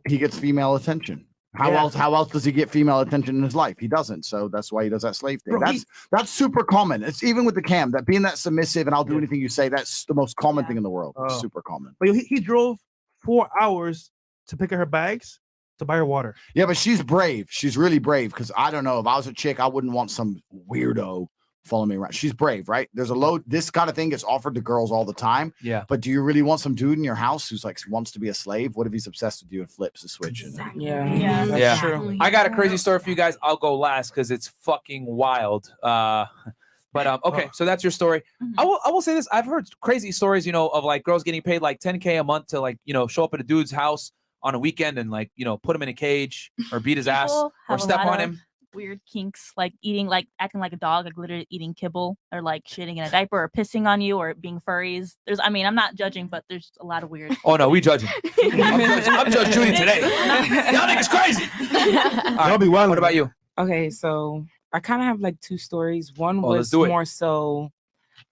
he gets female attention. How else does he get female attention in his life? He doesn't. So that's why he does that slave thing. Bro, that's super common. It's even with the cam, that being that submissive and I'll do anything you say, that's the most common thing in the world. It's super common. But he drove 4 hours to pick up her bags to buy her water. Yeah, but she's brave. She's really brave, because I don't know, if I was a chick, I wouldn't want some weirdo following me around. She's brave, right? There's a load. This kind of thing gets offered to girls all the time. Yeah. But do you really want some dude in your house who's like wants to be a slave? What if he's obsessed with you and flips the switch? Yeah. True. I got a crazy story for you guys. I'll go last because it's fucking wild. But okay, so that's your story. I will say this. I've heard crazy stories, of like girls getting paid like $10K a month to like, show up at a dude's house on a weekend and like, put him in a cage or beat his ass or step on him. Weird kinks, like acting like a dog, like literally eating kibble or like shitting in a diaper or pissing on you or being furries. I'm not judging, but there's a lot of weird. Oh no, we judging. I'm judging Judy today. Y'all niggas crazy. I'll be wild. What about you? Okay, so I kind of have like two stories. One was more so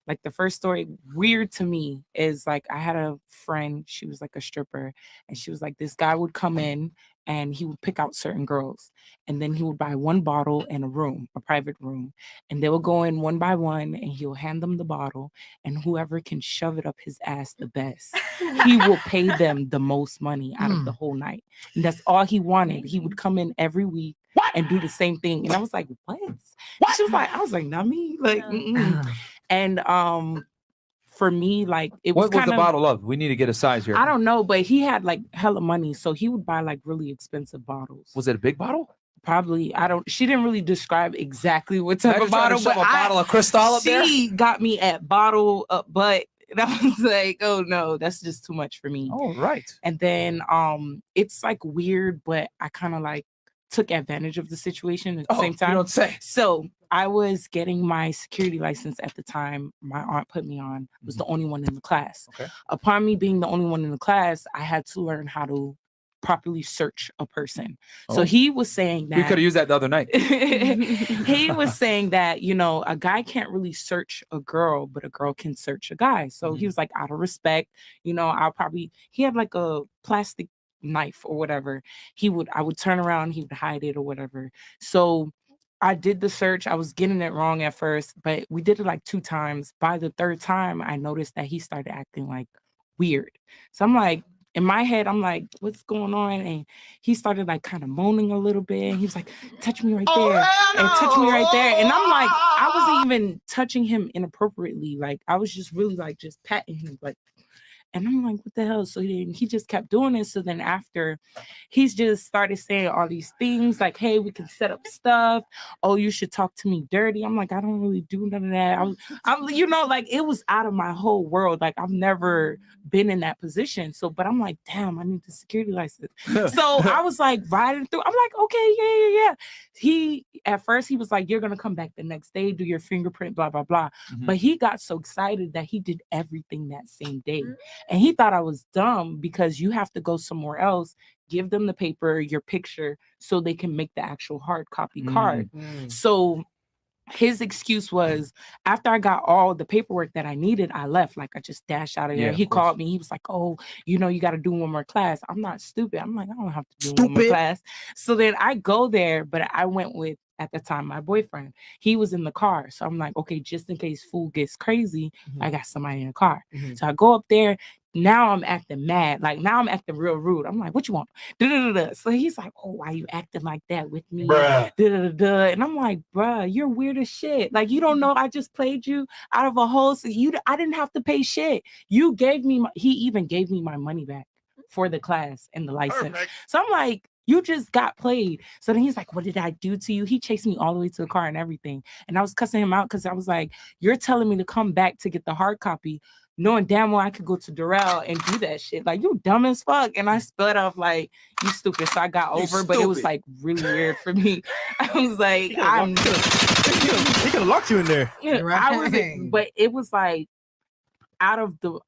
like the first story, weird to me, is like I had a friend, she was like a stripper, and she was like, this guy would come in and he would pick out certain girls, and then he would buy one bottle and a private room, and they will go in one by one, and he'll hand them the bottle, and whoever can shove it up his ass the best, he will pay them the most money out of the whole night. And that's all he wanted. He would come in every week and do the same thing. And I was like, what? She was like, I was like, not me. Like, and for me, like it was what was the bottle of? We need to get a size here. I don't know, but he had like hella money, so he would buy like really expensive bottles. Was it a big bottle? Probably. She didn't really describe exactly what type of bottle, but a bottle of Cristal up there. She got me at bottle up butt. And I was like, oh no, that's just too much for me. Oh, right. And then it's like weird, but I kind of like took advantage of the situation at the same time. You don't say. So I was getting my security license at the time. My aunt put me on. I was the only one in the class. Okay. Upon me being the only one in the class, I had to learn how to properly search a person. So he was saying that we could have used that the other night. He was saying that, a guy can't really search a girl, but a girl can search a guy. So he was like, out of respect, he had like a plastic knife or whatever. I would turn around, he would hide it or whatever. So I did the search. I was getting it wrong at first, but we did it like 2 times. By the 3rd time, I noticed that he started acting like weird. So I'm like, in my head, I'm like, what's going on? And he started like kind of moaning a little bit. And he was like, touch me right there. And touch me right there. And I'm like, I wasn't even touching him inappropriately. Like, I was just really like just patting him like. And I'm like, what the hell? So he just kept doing it. So then after, he's just started saying all these things like, hey, we can set up stuff. Oh, you should talk to me dirty. I'm like, I don't really do none of that. I'm like it was out of my whole world. Like I've never been in that position. So, but I'm like, damn, I need the security license. So I was like riding through. I'm like, okay, yeah. At first he was like, you're going to come back the next day, do your fingerprint, blah, blah, blah. Mm-hmm. But he got so excited that he did everything that same day. And he thought I was dumb because you have to go somewhere else, give them the paper, your picture, so they can make the actual hard copy card. So his excuse was after I got all the paperwork that I needed, I left. Like I just dashed out of there. Yeah, He of course. called me. He was like, "Oh, you got to do one more class." I'm not stupid. I'm like, I don't have to do one more class. So then I go there, but I went with at the time my boyfriend. He was in the car, so I'm like, okay, just in case fool gets crazy, I got somebody in the car. So I go up there. Now I'm acting mad. Like now I'm acting real rude. I'm like, what you want? Da-da-da-da. So he's like, oh, why you acting like that with me? Bruh. Da-da-da-da. And I'm like, bruh, you're weird as shit. Like you don't know I just played you out of a whole. I didn't have to pay shit. You gave me. He even gave me my money back for the class and the license. Perfect. So I'm like, you just got played. So then he's like, what did I do to you? He chased me all the way to the car and everything. And I was cussing him out because I was like, you're telling me to come back to get the hard copy, knowing damn well I could go to Durrell and do that shit. Like, you dumb as fuck. And I split off like, you stupid. So I got over, but it was like really weird for me. I was like, He could have locked you in there. I wasn't, but it was like out of the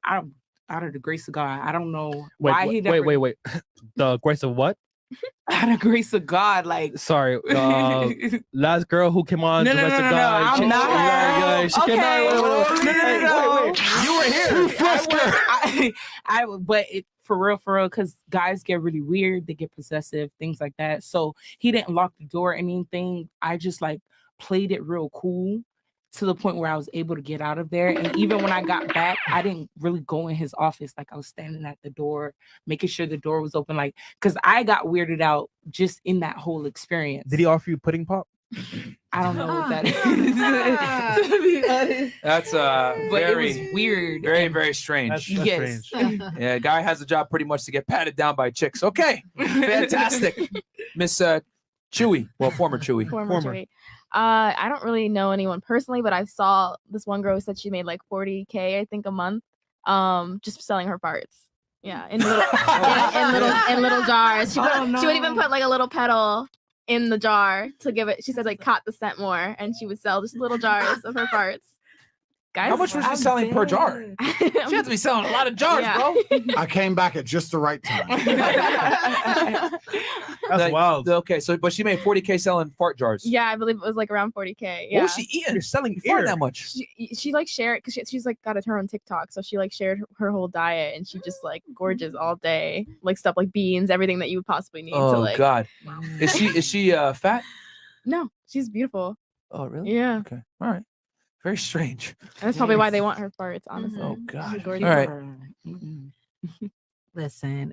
grace of God. I don't know why he never. Wait. The grace of what? Out of grace of God, like sorry, last girl who came on. No, I'm not. She came on. No. You were here. But for real, because guys get really weird, they get possessive, things like that. So he didn't lock the door or anything. I just like played it real cool to the point where I was able to get out of there. And even when I got back, I didn't really go in his office. Like I was standing at the door, making sure the door was open. Like, because I got weirded out just in that whole experience. Did he offer you pudding pop? I don't know what that is. To be honest. That's but very it was weird. Very, very strange. That's Yes. strange. Yeah, a guy has a job pretty much to get patted down by chicks. Okay, fantastic. Miss Chewy. Well, former Chewy. Former Chewy. I don't really know anyone personally, but I saw this one girl who said she made like $40K, I think, a month, just selling her parts. Yeah, in little jars. She would even put like a little pedal in the jar to give it. She said like caught the scent more, and she would sell just little jars of her parts. Guys, how much was she selling per jar? She has to be selling a lot of jars, bro. I came back at just the right time. That's wild. Okay, so but she made $40K selling fart jars. Yeah, I believe it was like around $40K. Yeah. What was she eating? You're selling fart that much. She like shared because she's like got her own TikTok, so she like shared her whole diet, and she just like gorges all day, like stuff like beans, everything that you would possibly need. Oh to, like... God, is she fat? No, she's beautiful. Oh really? Yeah. Okay, all right. Very strange. That's probably why they want her farts, honestly. Oh God. Gorgeous. All right. Listen,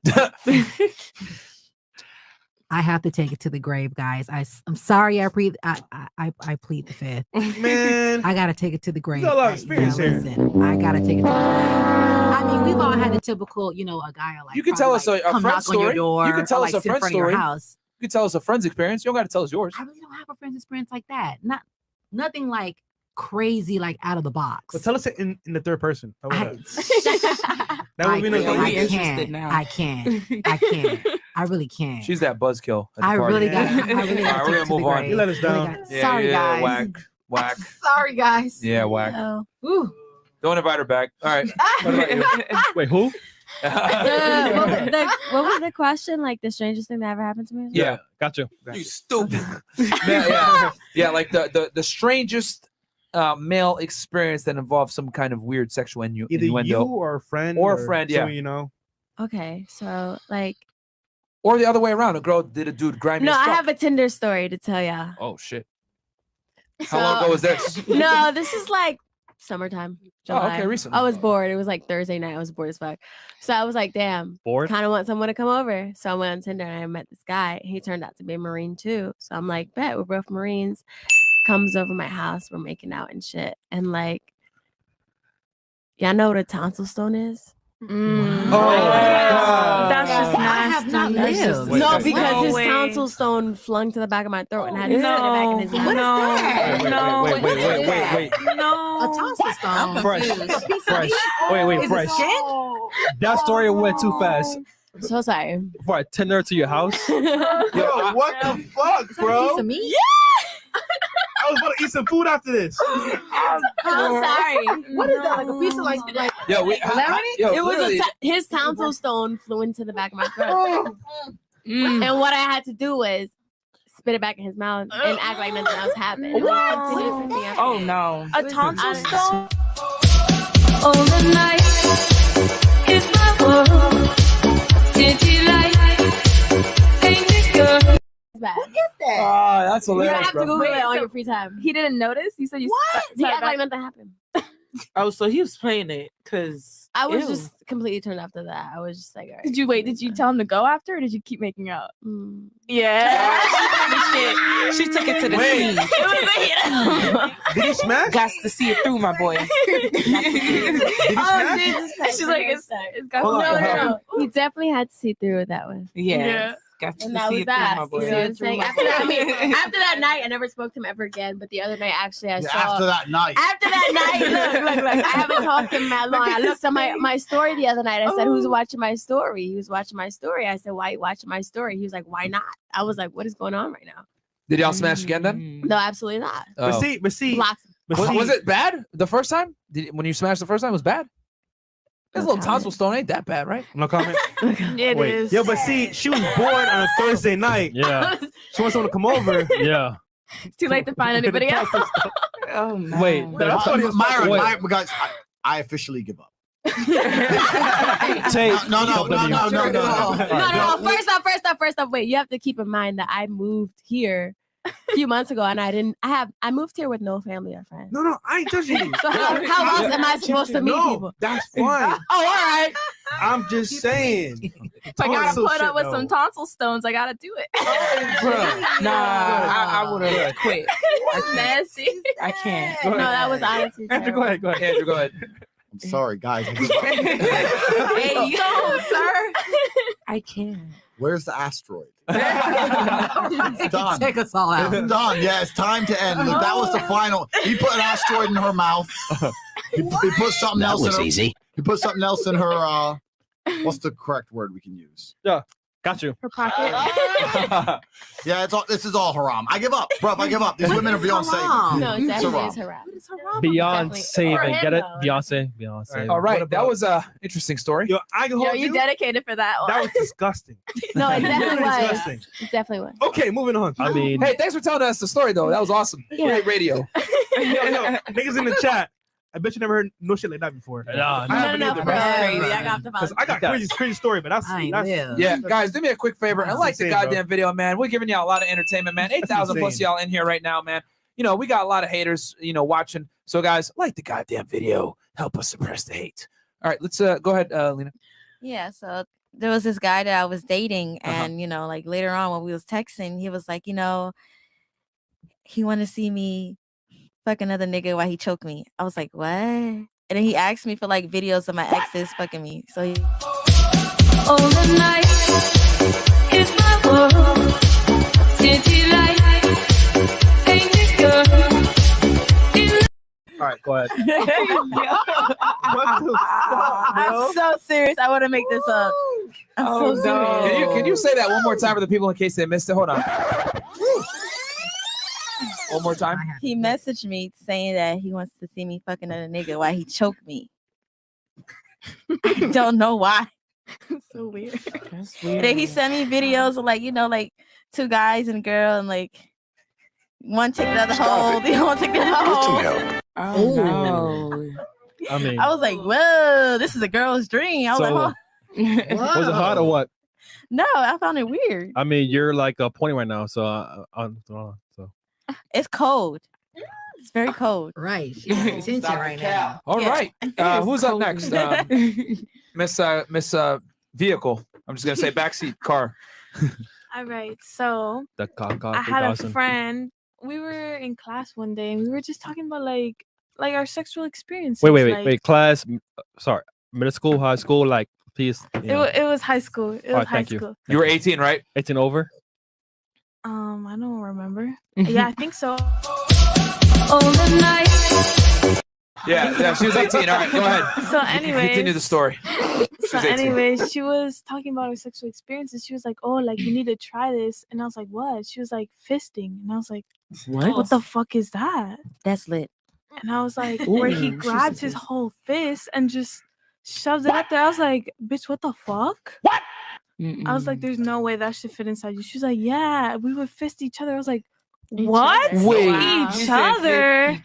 I have to take it to the grave, guys. I'm sorry. I plead the fifth. Man, I gotta take it to the grave. You got a lot of experience here. Listen, I gotta take it to the grave. I mean, we've all had the typical, a guy like You can tell us a come friend knock story. on your door. You can tell or, us like, a sit in friend front of your story. house. You can tell us a friend's experience. You don't got to tell us yours. I really don't have a friend's experience like that. Nothing like crazy, like out of the box. But tell us it in the third person. How about that? That would be no. I can't. I really can't. She's that buzzkill. I really got. All right, we're gonna move on. You let us down. Sorry, guys. Whack. Sorry, guys. Yeah, whack. Ooh. Don't invite her back. All right. What about you? Wait, who? What was the question? Like the strangest thing that ever happened to me? Yeah, got you. You stupid. Yeah. Like the strangest male experience that involves some kind of weird sexual Either innuendo. you or a friend. Or a friend, yeah. So Okay, so like. Or the other way around. A girl did a dude grimy. No, as I fuck. have a Tinder story to tell ya. Oh shit. How long ago was this? No, this is like summertime. July. Oh, okay, recently. I was bored. It was like Thursday night. I was bored as fuck. So I was like, damn, bored. Kind of want someone to come over. So I went on Tinder and I met this guy. He turned out to be a Marine too. So I'm like, bet we're both Marines. Comes over my house. We're making out and shit. And like, y'all know what a tonsil stone is? That's just nasty. I have not lived. No, because his tonsil stone flung to the back of my throat and had to sit it back in his mouth. Wait. No. A tonsil stone. Fresh. Wait, fresh. That story went too fast. So sorry. For a Tinder to your house. Yo, what the fuck, bro? Piece of meat? I was about to eat some food after this. I'm sorry. What is that? Like a piece of like Yo, it was his tonsil stone flew into the back of my throat. And what I had to do was spit it back in his mouth and act like nothing else happened. What? Oh no. A tonsil stone? All the night is my world. City light, painted girl. Bad. What is that? Oh, that's You hilarious, have to bro. Google it on your free time. He didn't notice. You said you What? He act like nothing happened. Oh, so he was playing it because I was just completely turned after that. I was just like, all right. Did you wait? Did you tell him to go after, or did you keep making out? Yeah. She took it to the Wait. T. Did he smash? Got to see it through, my boy. Did he smash? Jesus Christ. She's like, it's got Hold on, no. He definitely had to see through with that one. Yeah. Got to And that see was it through, that. my You boy. know what I'm saying? After that, after that night, I never spoke to him ever again. But the other night, actually, I saw. After that night. After that night, look, I haven't talked to him that long. I looked at my story the other night. I said, "Who's watching my story?" He was watching my story. I said, "Why are you watching my story?" He was like, "Why not?" I was like, "What is going on right now?" Did y'all smash again then? No, absolutely not. Oh. But see, Blocked him. Was it bad the first time? When you smashed the first time, it was bad? This little tonsil stone ain't that bad, right? No comment. It is. Yo, but see, she was bored on a Thursday night. Yeah. She wants someone to come over. Yeah. It's too late to find anybody else. Oh no. Wait. Myron, guys, I officially give up. Tate. No. No. First off, wait. You have to keep in mind that I moved here a few months ago, and I moved here with no family or friends. No, I ain't judging you. So how else am I supposed to meet people? That's fine. Oh, all right. I'm just saying. If I gotta Tonsil put shit, up with though. some tonsil stones, I gotta do it. Nah, I would have quit. That's nasty. I can't. No, that was honestly Andrew, terrible. go ahead. Andrew, go ahead. I'm sorry, guys. Hey, stone, sir. I can't. Where's the asteroid? It's done. Take us all out. It's done. Yeah, it's time to end. Look, that was the final. He put an asteroid in her mouth. He put something else in her. easy. He put something else in her. What's the correct word we can use? Yeah. Got you. Her pocket. Yeah, it's all. This is all haram. I give up, bro. I give up. These women are beyond saving. No, It's definitely haram. is haram. Beyond Definitely. saving. Get it? For him, Beyonce. All right, that was a interesting story. Yo, I can hold You you. dedicated for that one. That was disgusting. No, it definitely was. Disgusting. It definitely was. Okay, moving on. I mean, Hey, thanks for telling us the story though. That was awesome. Great radio. Yo, niggas in the chat. I bet you never heard no shit like that before. no. I No, haven't no, either, for bro. crazy. I got the 'Cause I got crazy story, but that's Yeah, guys, do me a quick favor and like the insane, bro. goddamn video, man. We're giving y'all a lot of entertainment, man. 8,000 plus insane. y'all in here right now, man. You know, we got a lot of haters, watching. So, guys, like the goddamn video. Help us suppress the hate. All right, let's go ahead, Lena. Yeah, so there was this guy that I was dating, and like later on when we was texting, he was like, he wanted to see me fuck another nigga while he choked me. I was like, what? And then he asked me for like videos of my exes fucking me. So he All the night is my world. City light, painted girl. All right, go ahead. What the fuck, I'm bro? so serious. I want to make this up. I'm so serious. Can you say that one more time for the people in case they missed it? Hold on. One more time. He messaged me saying that he wants to see me fucking another nigga while he choked me. I don't know why. So weird. That's And then he sent me videos of like two guys and a girl, and like one take the other hole, the other one take the other hole. Oh no. I mean, I was like, whoa, this is a girl's dream. I was So, like, oh. was it hot or what? No, I found it weird. I mean, you're like pointing right now, so so. It's cold. It's very cold. Right. She's paying attention right now. All Yeah. right. Who's up next? Miss Vehicle. I'm just gonna say backseat car. All right. So The I had a friend. We were in class one day and we were just talking about like our sexual experiences. Wait. Class. Sorry. Middle school, high school. Like, please. It was high school. It was Alright, high thank you. school. You were 18, right? 18 over. I don't remember. Yeah, I think so. All the night. Yeah, she was 18. All right, go ahead. So Continue anyways, the story. So was 18. anyways, she was talking about her sexual experiences. She was like, "Oh, like you need to try this," and I was like, "What?" She was like, "Fisting," and I was like, "What the fuck is that?" That's lit. And I was like, where he grabs his whole fist and just shoves it up there. I was like, "Bitch, what the fuck?" What? I was like, there's no way that should fit inside you. She was like, yeah, we would fist each other. I was like, what? Wait. Each other?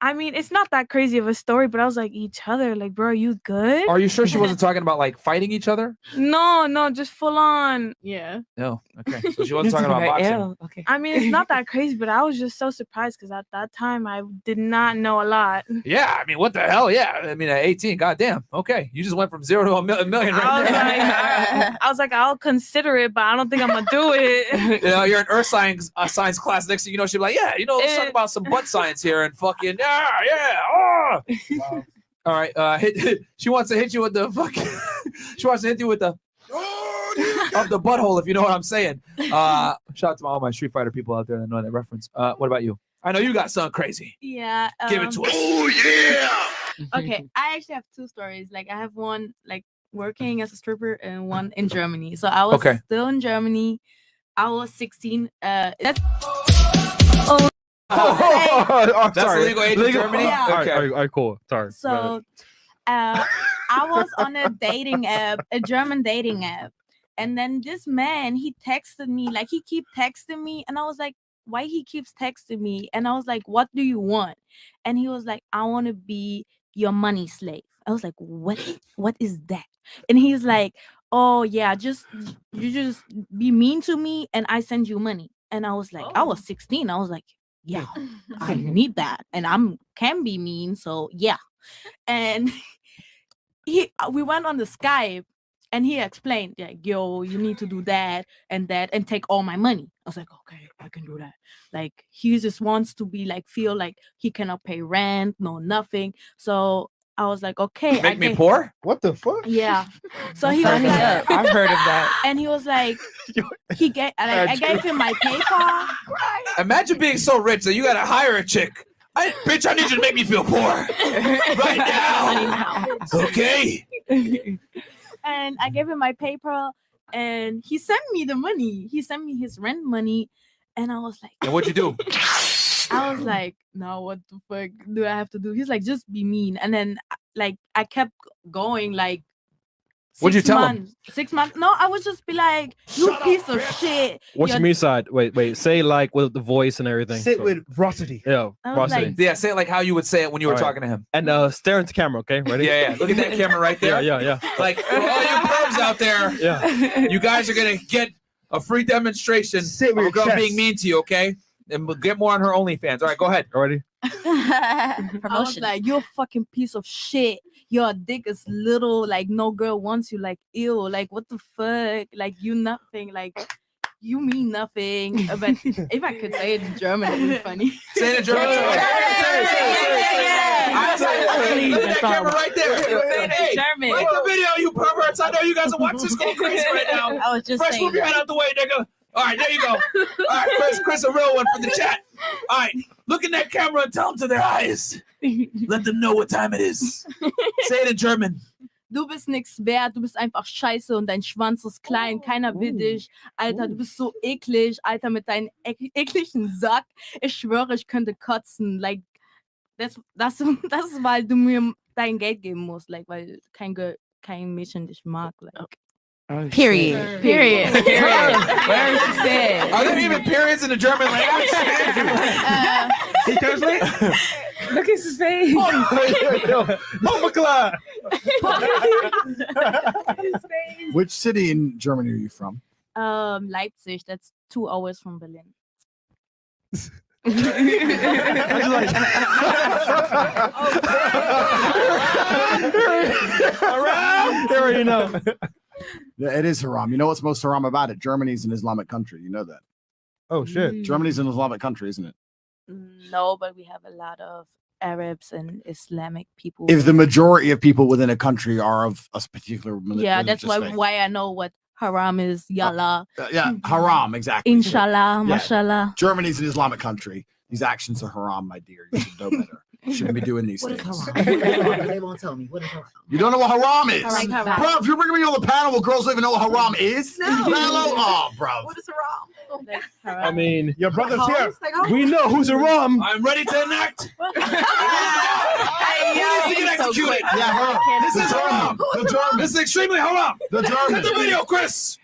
I mean, it's not that crazy of a story, but I was like, each other? Like, bro, are you good? Are you sure she wasn't talking about like fighting each other? No, just full on. Yeah. No. Okay. So she wasn't talking about boxing. Okay. I mean, it's not that crazy, but I was just so surprised because at that time I did not know a lot. Yeah. I mean, what the hell? Yeah. I mean, at 18, goddamn. Okay. You just went from 0 to a million right there. I was like, I'll consider it, but I don't think I'm gonna do it. You know, you're in earth science class. Next thing you know, she'll be like, yeah, let's talk about some butt science here and fucking Wow. All right. She wants to hit you with the fucking. She wants to hit you with the of the butthole, if you know what I'm saying. Shout out to all my Street Fighter people out there that know that reference. What about you? I know you got something crazy. Yeah. Give it to us. Oh yeah. Okay, I actually have two stories. Like I have one like working as a stripper and one in Germany. So I was still in Germany. I was 16. That's That's sorry. the legal age in Germany? Yeah. All right, cool. Sorry. So I was on a dating app, a German dating app. And then this man, he texted me, like he keep texting me. And I was like, why he keeps texting me? And I was like, what do you want? And he was like, I want to be your money slave. I was like, what is that? And he's like, oh yeah, you just be mean to me and I send you money. And I was like, I was 16. I was like, yeah, I need that. And can be mean. So yeah. And we went on the Skype and he explained like, yo, you need to do that and take all my money. I was like, okay, I can do that. Like he just wants to be like, feel like he cannot pay rent, no, nothing. So I was like, okay. Make me poor? What the fuck? Yeah. So he was like, I've heard of that. and he was like, I gave him my PayPal. Imagine being so rich that you gotta hire a chick. Bitch, I need you to make me feel poor right now. Okay. And I gave him my PayPal, and he sent me the money. He sent me his rent money, and I was like, and what'd you do? I was like, no, what the fuck do I have to do? He's like, just be mean. And then like I kept going like What'd you tell him? 6 months. No, I would just be like, you piece of shit. What's your mean side? Wait. Say like with the voice and everything. Sit with veracity. Yeah, veracity. like- Yeah, say it like how you would say it when you were talking to him. And stare into camera, okay? Ready? Yeah. Look at that camera right there. Yeah. Like for all you pervs out there, you guys are gonna get a free demonstration of a girl being mean to you, okay? And we'll get more on her OnlyFans. All right, go ahead. Already? I was like, you're a fucking piece of shit. Your dick is little, like no girl wants you, like ew, like what the fuck, like you nothing, like you mean nothing. But if I could say it in German, it would be funny. Say it in German. Look at that camera right there. Hey, German. like the video, you perverts. I know you guys are watching this going crazy right now. I was just Fresh, saying move your that. head out the way, nigga. All right, there you go. All right, Chris, a real one from the chat. All right, look in that camera and tell them to their eyes. Let them know what time it is. Say it in German. Du bist nix wert, du bist einfach scheiße und dein Schwanz ist klein, keiner will dich. Alter, du bist so eklig, Alter, mit deinem ekligen Sack. Ich schwöre, ich könnte kotzen. Like, das ist, weil du mir dein Geld geben musst, like, weil kein Mädchen dich mag. Like. Period. Period. Where she said. Are there even periods in the German language? He translate? Look at his face. Which city in Germany are you from? Leipzig, that's 2 hours from Berlin. Around? You already know. Yeah, it is haram. You know what's most haram about it? Germany's an Islamic country. You know that. Oh shit. Germany's an Islamic country, isn't it? No, but we have a lot of Arabs and Islamic people. If the majority of people within a country are of a particular religion, yeah, that's why I know what haram is. Yallah. Haram, exactly. Inshallah, Yeah. mashallah. Germany's an Islamic country. These actions are haram, my dear. You should know better. Shouldn't be doing these What is things. haram? They won't tell me. What is haram? You don't know what haram is? Like haram. Bro, if you're bringing me on the panel where girls don't even know what haram is, No. hello? Oh, bro. What is haram? I mean, Your brother's here. we know who's a rum. I'm ready to enact. Executed. Yeah, her. This is haram. The German. This is extremely haram. The German. Hit the video, Chris.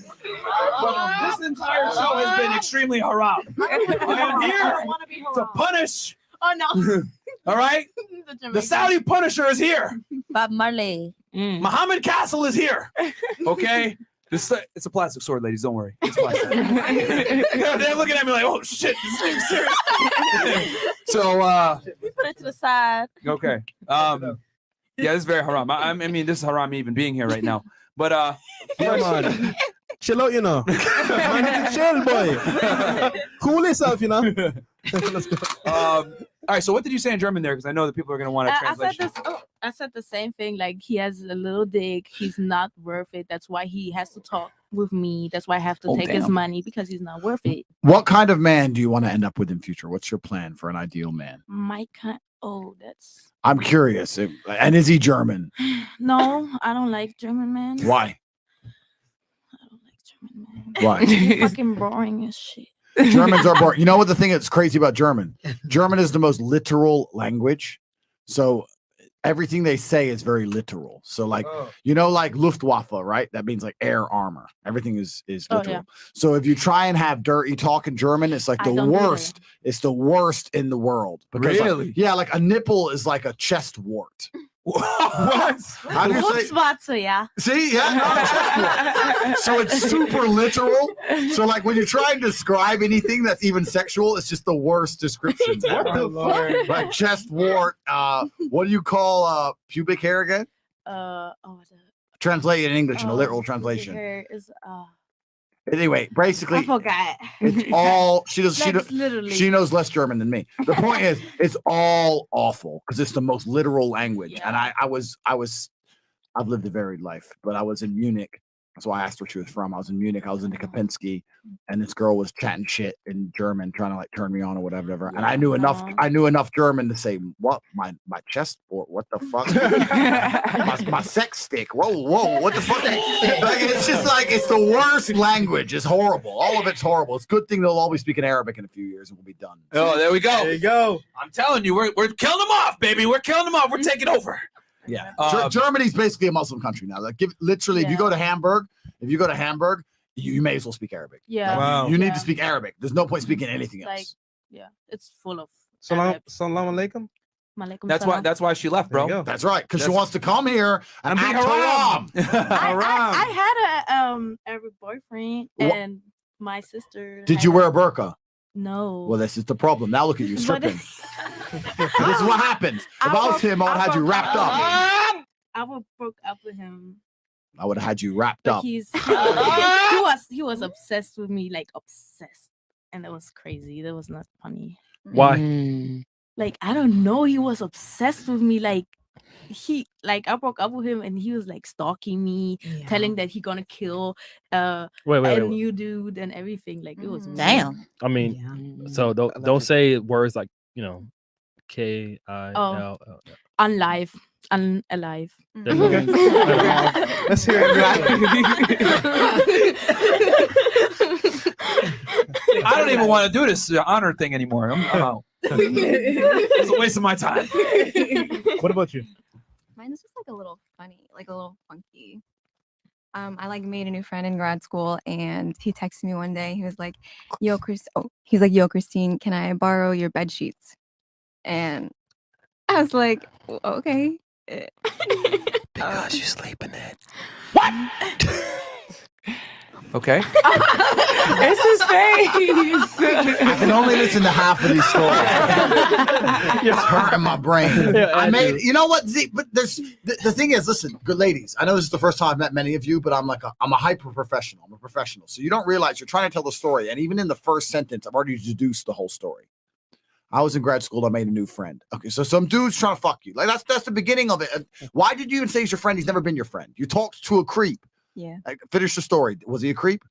This entire show has been extremely haram. I am here to punish. Oh no. All right? The Saudi Punisher is here. Bob Marley. Muhammad Castle is here. Okay? It's a plastic sword, ladies. Don't worry. It's plastic. They're looking at me like, oh shit, this thing's serious. So We put it to the side. okay. Yeah, this is very haram. I mean, this is haram even being here right now. But Yeah, man. Chill out, you know. Man, need to chill, boy. Cool yourself, you know. Let's go. all right, so what did you say in German there? Because I know that people are gonna want a I said translation. this. Oh, I said the same thing. Like he has a little dick. He's not worth it. That's why he has to talk with me. That's why I have to Oh, take his damn. money because he's not worth it. What kind of man do you want to end up with in future? What's your plan for an ideal man? My kind. Oh, that's I'm curious. And is he German? no. I don't like German man. Why? They're Why? fucking boring as shit. Germans are boring. You know what the thing that's crazy about German? German is the most literal language. So everything they say is very literal. So like, you know, like Luftwaffe, right? That means like air armor. Everything is Oh, literal. yeah. So if you try and have dirty talk in German, it's like I the don't do that. worst. It's the worst in the world. Because like, Really? yeah, like a nipple is like a chest wart. What? How do you say? Großwatze, yeah. See, yeah, not a chest wart. So it's super literal. So like when you try and describe anything that's even sexual, it's just the worst descriptions ever. Like chest wart. What do you call pubic hair again? Oh, Translate it in English in a literal pubic translation. hair is Anyway, basically, I forgot. it's all she does. Like, literally. She knows less German than me. The point is, it's all awful because it's the most literal language. And I've lived a varied life, but I was in Munich. That's why I asked where she was from. I was in Munich. I was in Kapinski, and this girl was chatting shit in German, trying to like turn me on or whatever. And I knew enough. I knew enough German to say, "What my chest wart? What the fuck? my sex stick? Whoa, what the fuck?" Like, it's just like it's the worst language. It's horrible. All of it's horrible. It's a good thing they'll all be speaking Arabic in a few years and we'll be done. Oh, there we go. There you go. I'm telling you, we're killing them off, baby. We're killing them off. We're taking over. Yeah, Germany's basically a Muslim country now. Like, literally, if you go to Hamburg, you may as well speak Arabic. Yeah. Like, Wow. you need to speak Arabic. There's no point speaking anything Like, else. yeah, it's full of. Salam alaikum. Malaikum That's why she left, There you bro. go. That's right, because she wants to come here and be act haram. haram. I had a Arab boyfriend, Wha- and my sister. Did you wear a burqa? No. Well, this is the problem. Now look at you But stripping. This is what happens. If I was him, I would have had you wrapped up. I would broke up with him. I would have had you wrapped But up. he was obsessed with me, like obsessed, and that was crazy. That was not funny. Why? Like I don't know. He was obsessed with me. Like I broke up with him, and he was like stalking me, telling that he gonna kill Wait. a new dude and everything. Like it was Damn. I mean, so don't say words like, you know, K-I-L. unalive. Unalive. Okay. Let's hear it. I don't even want to do this honor thing anymore. I'm out. It's a waste of my time. What about you? Mine is just like a little funny, like a little funky. I like made a new friend in grad school, and he texted me one day. He was like, "Yo, Christine, can I borrow your bed sheets?" And I was like, "Okay." Because you sleep in it. Okay. It's his face. I can only listen to half of these stories. It's hurting my brain. You know what? But there's the thing is, listen, good ladies. I know this is the first time I've met many of you, but I'm a hyper professional. I'm a professional. So you don't realize you're trying to tell the story, and even in the first sentence, I've already deduced the whole story. I was in grad school. I made a new friend. Okay, so some dude's trying to fuck you. Like that's the beginning of it. Why did you even say he's your friend? He's never been your friend. You talked to a creep. Yeah. Like, finish the story. Was he a creep?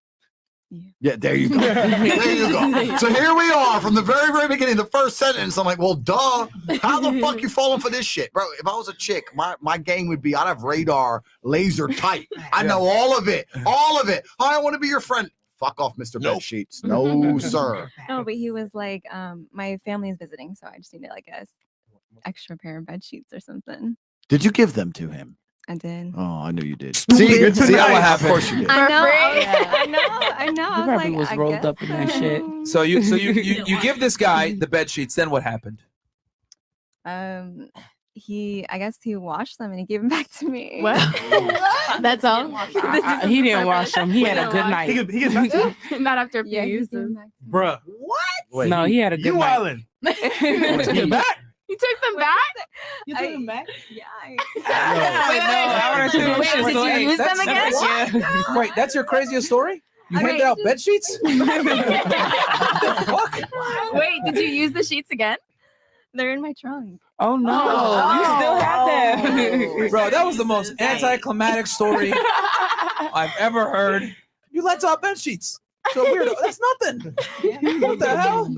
Yeah, there you go. There you go. So here we are from the very, very beginning, the first sentence. I'm like, well, duh. How the fuck you falling for this shit? Bro, if I was a chick, my game would be I'd have radar laser tight. I know all of it. All of it. I want to be your friend. Fuck off, Mr. Bed Sheets. No, sir. No, but he was like, my family is visiting, so I just needed like a extra pair of bed sheets or something. Did you give them to him? I did. Oh, I knew you did. See how it happened. Of course you did. I know. Yeah. I know. I was probably like, was I rolled guess up in that shit. So you give this guy the bed sheets. Then what happened? I guess he washed them and he gave them back to me. What? That's all. He didn't wash them. He had a good night. He gets back to you. Not after a few Yeah, he uses. gave them back. Bruh. Wait. No, he had a good You night. wildin'. Get it back. You took them back? You took them back? Yeah. Wait, did you use them again? Wait, that's your craziest story? You handed out bed sheets? Wait, did you use the sheets again? They're in my trunk. Oh no. You still have them. Bro, that was the most anticlimactic story I've ever heard. You let out bed sheets. So weird. That's nothing. What the hell?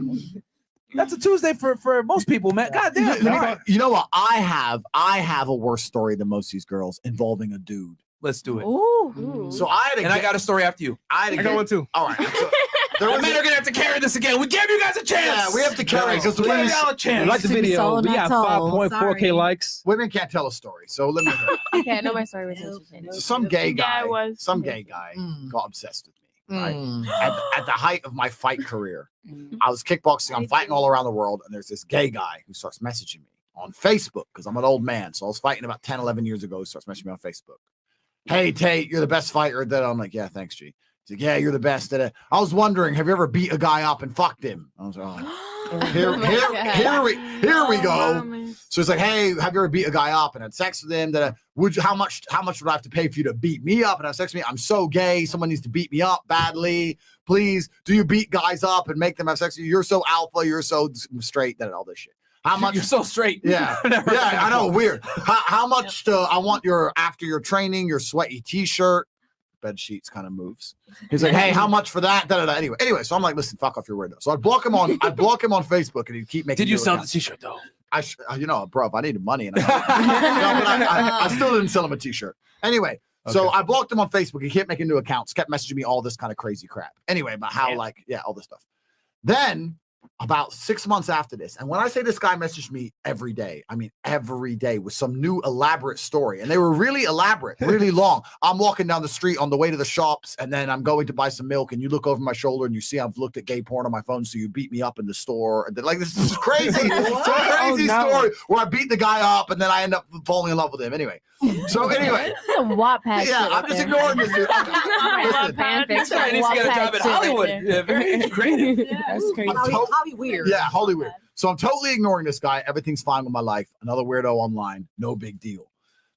That's a Tuesday for most people, man. God damn. You know what? I have a worse story than most of these girls involving a dude. Let's do it. Ooh. So I got a story after you. I got one too. All right. So, The men are gonna have to carry this again. We gave you guys a chance. Yeah, we have to carry because the women a chance. Like the video, we got 5.4K likes. Women can't tell a story, so let me hear. Okay, I know my story was interesting. So some gay guy, Yeah, it was. some gay guy got obsessed with me. Right? At the height of my fight career, I was kickboxing. I'm fighting all around the world, and there's this gay guy who starts messaging me on Facebook because I'm an old man. So I was fighting about 10, 11 years ago. He starts messaging me on Facebook. Hey, Tate, you're the best fighter. That I'm like, yeah, thanks, G. He's like, yeah, you're the best. I was wondering, have you ever beat a guy up and fucked him? I was like, oh. Here we go. So it's like, hey, have you ever beat a guy up and had sex with him? How much would I have to pay for you to beat me up and have sex with me? I'm so gay. Someone needs to beat me up badly. Please, do you beat guys up and make them have sex with you? You're so alpha. You're so straight. That all this shit. How much? You're so straight. Yeah, I know. Weird. How much? I want after your training, your sweaty T-shirt. Bed sheets kind of moves. He's like, hey, how much for that? Anyway, so I'm like, listen, fuck off your weirdo. So I block him on Facebook, and he'd keep making. Did you sell the T-shirt though? Bro, if I needed money, and I still didn't sell him a T-shirt. Anyway, so I blocked him on Facebook. He kept making new accounts, kept messaging me all this kind of crazy crap. Anyway, about how all this stuff. Then about 6 months after this, and when I say this guy messaged me every day, I mean every day with some new elaborate story, and they were really elaborate, really long. I'm walking down the street on the way to the shops, and then I'm going to buy some milk, and you look over my shoulder and you see I've looked at gay porn on my phone, so you beat me up in the store. And like, this is crazy. It's a crazy story where I beat the guy up and then I end up falling in love with him. Anyway, Wattpad. Yeah, I'm just ignoring this dude. Listen, This guy needs to get a job in Hollywood. Yeah, very creative. That's crazy. Holly weird. Yeah, Holly weird. So I'm totally ignoring this guy. Everything's fine with my life. Another weirdo online. No big deal.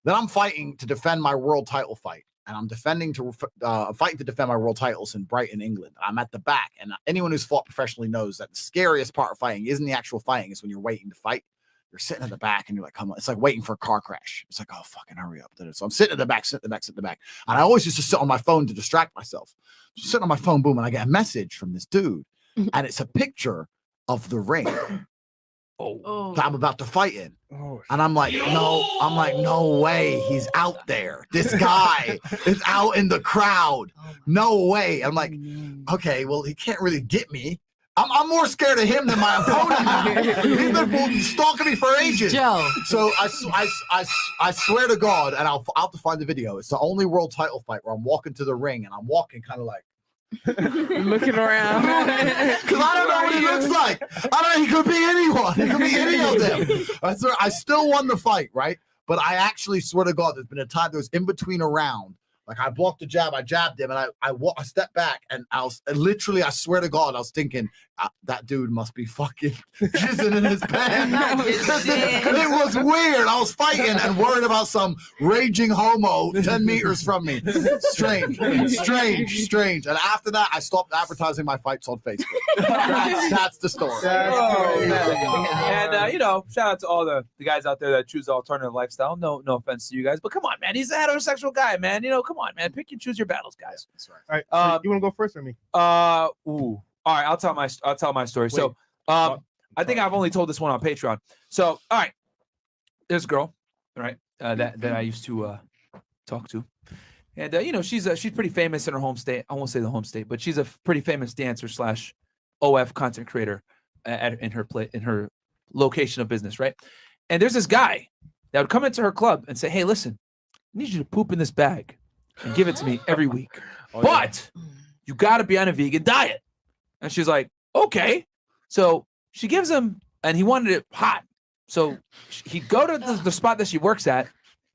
Then I'm fighting to defend my world title fight. And I'm fighting to defend my world titles in Brighton, England. I'm at the back. And anyone who's fought professionally knows that the scariest part of fighting isn't the actual fighting. It's when you're waiting to fight. You're sitting at the back and you're like, come on. It's like waiting for a car crash. It's like, oh, fucking hurry up. So I'm sitting at the back. And I always used to sit on my phone to distract myself. So sitting on my phone, boom, and I get a message from this dude. And it's a picture of the ring that I'm about to fight in. And I'm like, no way. He's out there. This guy is out in the crowd. No way. I'm like, okay, well, he can't really get me. I'm more scared of him than my opponent. He's been stalking me for ages. Joe. So I swear to God, and I'll have to find the video. It's the only world title fight where I'm walking to the ring and I'm walking kind of like looking around. Because I don't know what he looks like. He could be anyone. He could be any of them. I swear, I still won the fight, right? But I actually swear to God, there's been a time there was in between a round. Like I blocked the jab, I jabbed him, and I stepped back, and I swear to God, I was thinking that dude must be fucking jizzing in his pants. It was weird. I was fighting and worried about some raging homo 10 meters from me. Strange. And after that, I stopped advertising my fights on Facebook. That's the story. And shout out to all the guys out there that choose the alternative lifestyle. No offense to you guys, but come on, man, he's a heterosexual guy, man. Come come on, man. Pick and choose your battles, guys. That's right. All right. So you want to go first or me? Ooh. All right, I'll tell my story. So, I think I've only told this one on Patreon. So, all right, there's a girl, right, that I used to talk to, and you know, she's pretty famous in her home state. I won't say the home state, but she's a pretty famous dancer / OF content creator in her location of business, right? And there's this guy that would come into her club and say, "Hey, listen, I need you to poop in this bag and give it to me every week, but you got to be on a vegan diet." And she's like, "Okay." So she gives him, and he wanted it hot. So he'd go to the spot that she works at.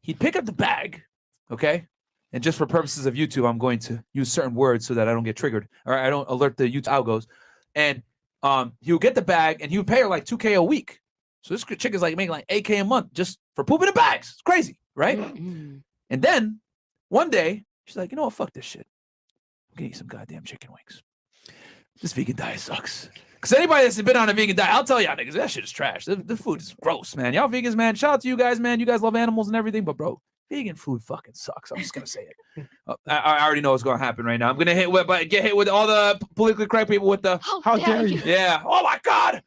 He'd pick up the bag, okay? And just for purposes of YouTube, I'm going to use certain words so that I don't get triggered or I don't alert the YouTube algos. And he would get the bag, and he would pay her like $2K a week. So this chick is like making like $8K a month just for pooping in bags. It's crazy, right? And then one day, she's like, "You know what? Fuck this shit. I'm gonna eat some goddamn chicken wings. This vegan diet sucks." Because anybody that's been on a vegan diet, I'll tell y'all niggas, that shit is trash. The food is gross, man. Y'all vegans, man. Shout out to you guys, man. You guys love animals and everything, but bro, vegan food fucking sucks. I'm just gonna say it. I already know what's gonna happen right now. I'm gonna get hit with all the politically correct people with the How dare you? Yeah. Oh my god.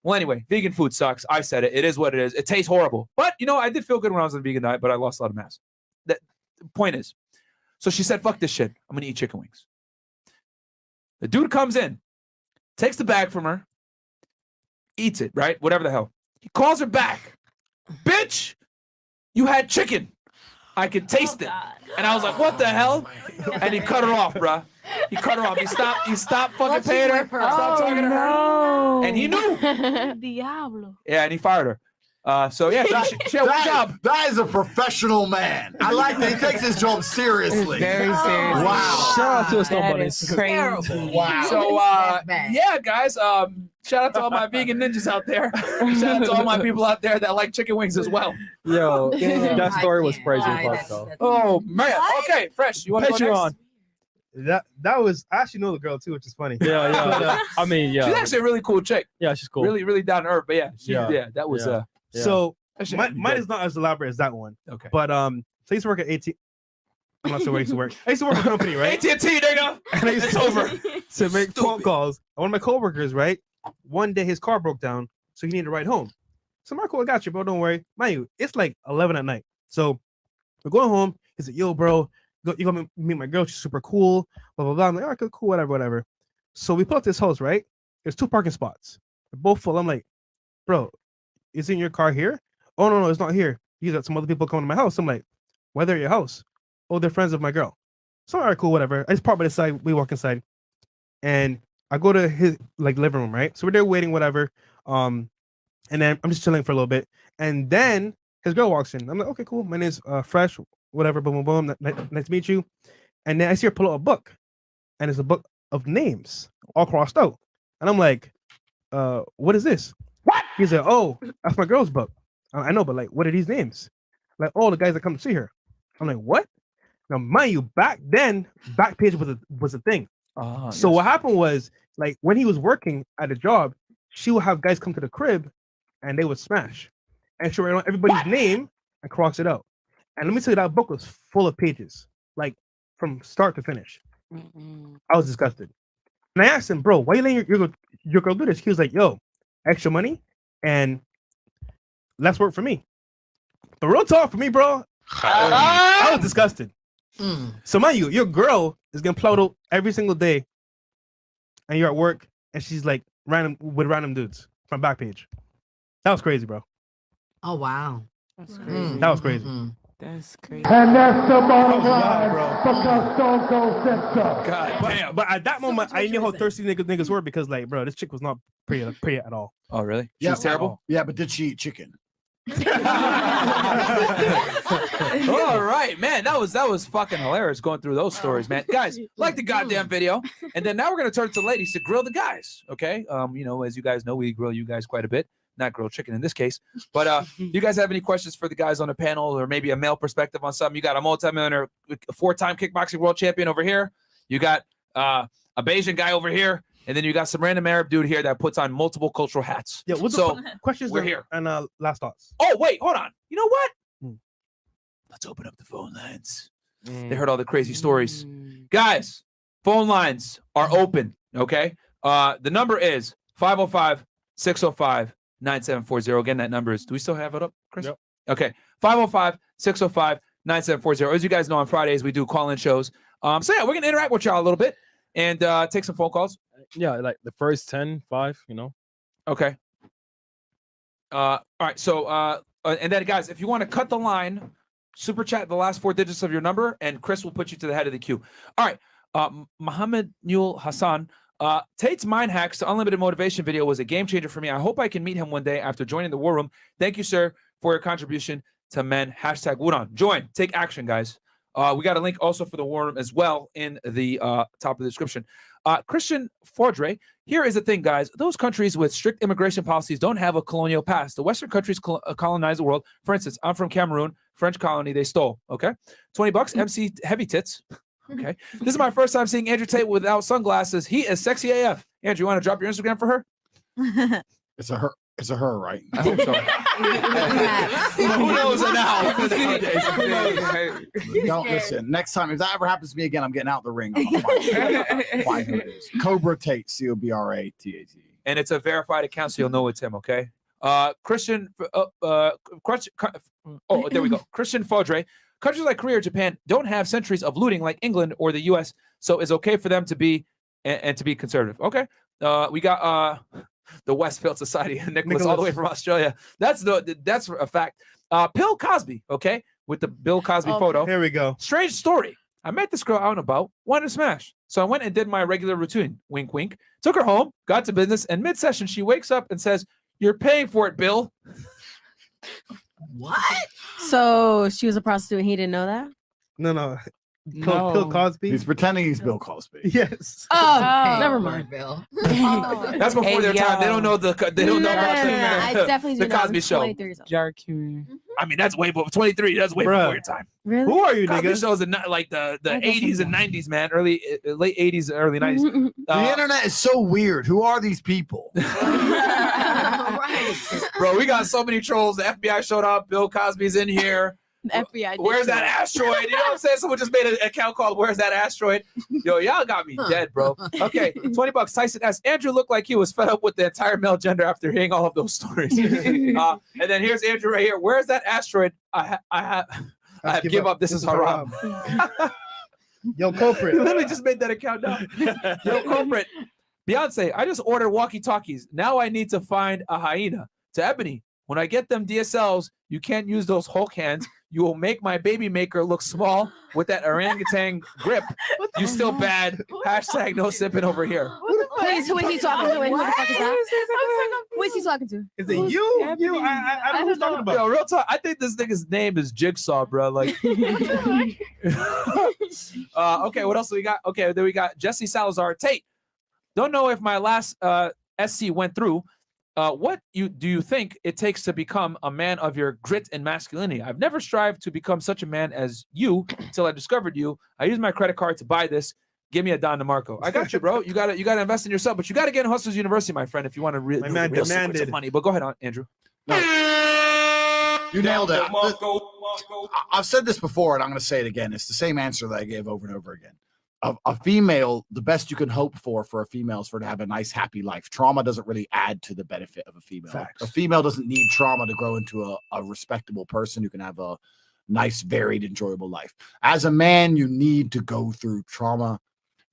Well, anyway, vegan food sucks. I said it. It is what it is. It tastes horrible. But you know, I did feel good when I was on a vegan diet, but I lost a lot of mass. The point is, so she said, "Fuck this shit. I'm gonna eat chicken wings." The dude comes in, takes the bag from her, eats it, right? Whatever the hell. He calls her back. "Bitch, you had chicken. I could taste it." And I was like, "What the hell?" And he cut her off, bruh. He cut her off. He stopped fucking paying her. Stopped talking to her. And he knew. Diablo. Yeah, and he fired her. So yeah, she had one job. That is a professional man. I like that he takes his job seriously. Very serious. Wow. Shout out to us, That nobody's. is crazy. Wow. So yeah, guys. Shout out to all my vegan ninjas out there. Shout out to all my people out there that like chicken wings as well. Yo, that story was crazy. Though. Oh man. Okay, Fresh. You want to go next? That was I actually know the girl too, which is funny. Yeah. I mean, yeah. She's actually a really cool chick. Yeah, she's cool. Really, really down to earth. But yeah, that was So Yeah. mine is not as elaborate as that one. Okay. But so I used to work at AT. I'm not sure where I used to work. I used to work for a company, right? AT&T, nigga. And I used It's over. to make phone calls. And one of my coworkers, right? One day his car broke down, so he needed to ride home. So Marco, I got you, bro. Don't worry. Mind you, it's like 11 at night. So we're going home. He said, "Yo, bro, you gonna meet my girl? She's super cool." Blah blah blah. I'm like, "All right, cool, whatever." So we pull up to this house, right? There's 2 parking spots. They're both full. I'm like, "Bro, is in your car here?" "Oh no, it's not here. You got some other people coming to my house." I'm like, "Why they're at your house?" "Oh, they're friends of my girl." So all right, cool, whatever. I just park by the side. We walk inside, and I go to his living room, right? So we're there waiting, whatever. And then I'm just chilling for a little bit, and then his girl walks in. I'm like, "Okay, cool. My name's Fresh, whatever. Boom, boom, boom. Nice to meet you." And then I see her pull out a book, and it's a book of names all crossed out. And I'm like, "What is this?" "What?" He's like, "Oh, that's my girl's book." "I know, but like, what are these names?" "Like, all the guys that come to see her." I'm like, "What?" Now, mind you, back then, Backpage was a thing. So what happened was, like, when he was working at a job, she would have guys come to the crib, and they would smash, and she would write on everybody's name and cross it out. And let me tell you, that book was full of pages, like from start to finish. I was disgusted, and I asked him, "Bro, why you letting your girl do this?" He was like, "Yo, extra money and less work for me." But real talk for me, bro, I was disgusted. So mind you, your girl is getting plowed out every single day, and you're at work, and she's like random dudes from Backpage. That was crazy, bro. Oh wow. That's crazy. That was crazy. That's crazy. And that's the bottom line, bro. because Stone Cold said so. God damn. But at that moment, I knew how thirsty niggas were, because, like, bro, this chick was not pretty at all. Oh really? She Yeah, was terrible. Yeah, but did she eat chicken? All right, man. That was fucking hilarious going through those stories, man. Guys, like the goddamn video. And then now we're gonna turn to the ladies to grill the guys. Okay. You know, as you guys know, we grill you guys quite a bit. Not grilled chicken in this case. But you guys have any questions for the guys on the panel, or maybe a male perspective on something? You got a multi-millionaire, 4-time kickboxing world champion over here. You got a Bayesian guy over here. And then you got some random Arab dude here that puts on multiple cultural hats. Yeah, so questions we're here. And last thoughts. Oh, wait, hold on. You know what? Let's open up the phone lines. They heard all the crazy stories. Guys, phone lines are open, okay? The number is 505-605-9740. Again, that number is, do we still have it up, Chris? Yep. Okay, 505-605-9740. As you guys know, on Fridays, we do call-in shows. So, yeah, we're going to interact with y'all a little bit and take some phone calls. Yeah, like the first 10, 5, you know. Okay. All right, so, and then, guys, if you want to cut the line, super chat the last 4 digits of your number, and Chris will put you to the head of the queue. All right, Mohammed Newell Hassan. Tate's Mind Hacks to Unlimited Motivation video was a game changer for me. I hope I can meet him one day after joining the War Room. Thank you, sir, for your contribution to men. Hashtag Wuran. Join. Take action, guys. We got a link also for the War Room as well in the top of the description. Christian Fordre, here is the thing, guys. Those countries with strict immigration policies don't have a colonial past. The Western countries colonized the world. For instance, I'm from Cameroon, French colony, they stole. Okay, $20. MC Heavy Tits. Okay, this is my first time seeing Andrew Tate without sunglasses. He is sexy AF. Andrew, you want to drop your Instagram for her? It's a her. It's a her, right? I hope so. Who knows now? Don't listen. Next time, if that ever happens to me again, I'm getting out the ring. I'll find who it is. Cobra Tate, COBRATAT. And it's a verified account, so you'll know it's him. Okay. Christian. Oh, there we go. Christian Fodre. Countries like Korea or Japan don't have centuries of looting like England or the U.S., so it's okay for them to be and to be conservative. Okay. We got the Westfield Society, Nicholas, all the way from Australia. That's a fact. Bill Cosby, okay, with the Bill Cosby photo. Here we go. Strange story. I met this girl out and about, wanted to smash. So I went and did my regular routine. Wink, wink. Took her home, got to business, and mid-session she wakes up and says, "You're paying for it, Bill." What? So she was a prostitute and he didn't know that? No. Bill Cosby. He's pretending he's Bill Cosby. Yes. Oh, never mind, Bill. That's before their time. They don't know the. They don't know about I definitely the Cosby Show. I mean, that's way before 23. That's way before your time. Really? Who are you, Cosby nigga? Shows in like the 80s and 90s, man. Late 80s, early 90s. The internet is so weird. Who are these people? Bro, we got so many trolls. The FBI showed up. Bill Cosby's in here. The FBI. Where's that asteroid? You know what I'm saying? Someone just made an account called "Where's that asteroid?" Yo, y'all got me dead, bro. Okay, $20. Tyson S. Andrew looked like he was fed up with the entire male gender after hearing all of those stories. And then here's Andrew right here. Where's that asteroid? I have give up. This is haram. Yo, culprit. You literally just made that account now. Yo, culprit. Beyonce, I just ordered walkie-talkies. Now I need to find a hyena. To Ebony, when I get them DSLs, you can't use those Hulk hands. You will make my baby maker look small with that orangutan grip. You still bad. Hashtag no sipping over here. Please, who is he talking to? And who the fuck is that? Who is he talking to? Is it you? I don't know who's talking about. Yo, real talk. I think this nigga's name is Jigsaw, bro. Like, okay, what else do we got? Okay, then we got Jesse Salazar. Tate, don't know if my last SC went through. What do you think it takes to become a man of your grit and masculinity? I've never strived to become such a man as you until I discovered you. I used my credit card to buy this. Give me a Don DeMarco. I got you, bro. You gotta invest in yourself, but you gotta get in Hustlers University, my friend, if you want to really real secrets of money. But go ahead, Andrew. No. You nailed it. I've said this before, and I'm going to say it again. It's the same answer that I gave over and over again. A female, the best you can hope for a female is for her to have a nice, happy life. Trauma doesn't really add to the benefit of a female. Facts. A female doesn't need trauma to grow into a respectable person who can have a nice, varied, enjoyable life. As a man, you need to go through trauma.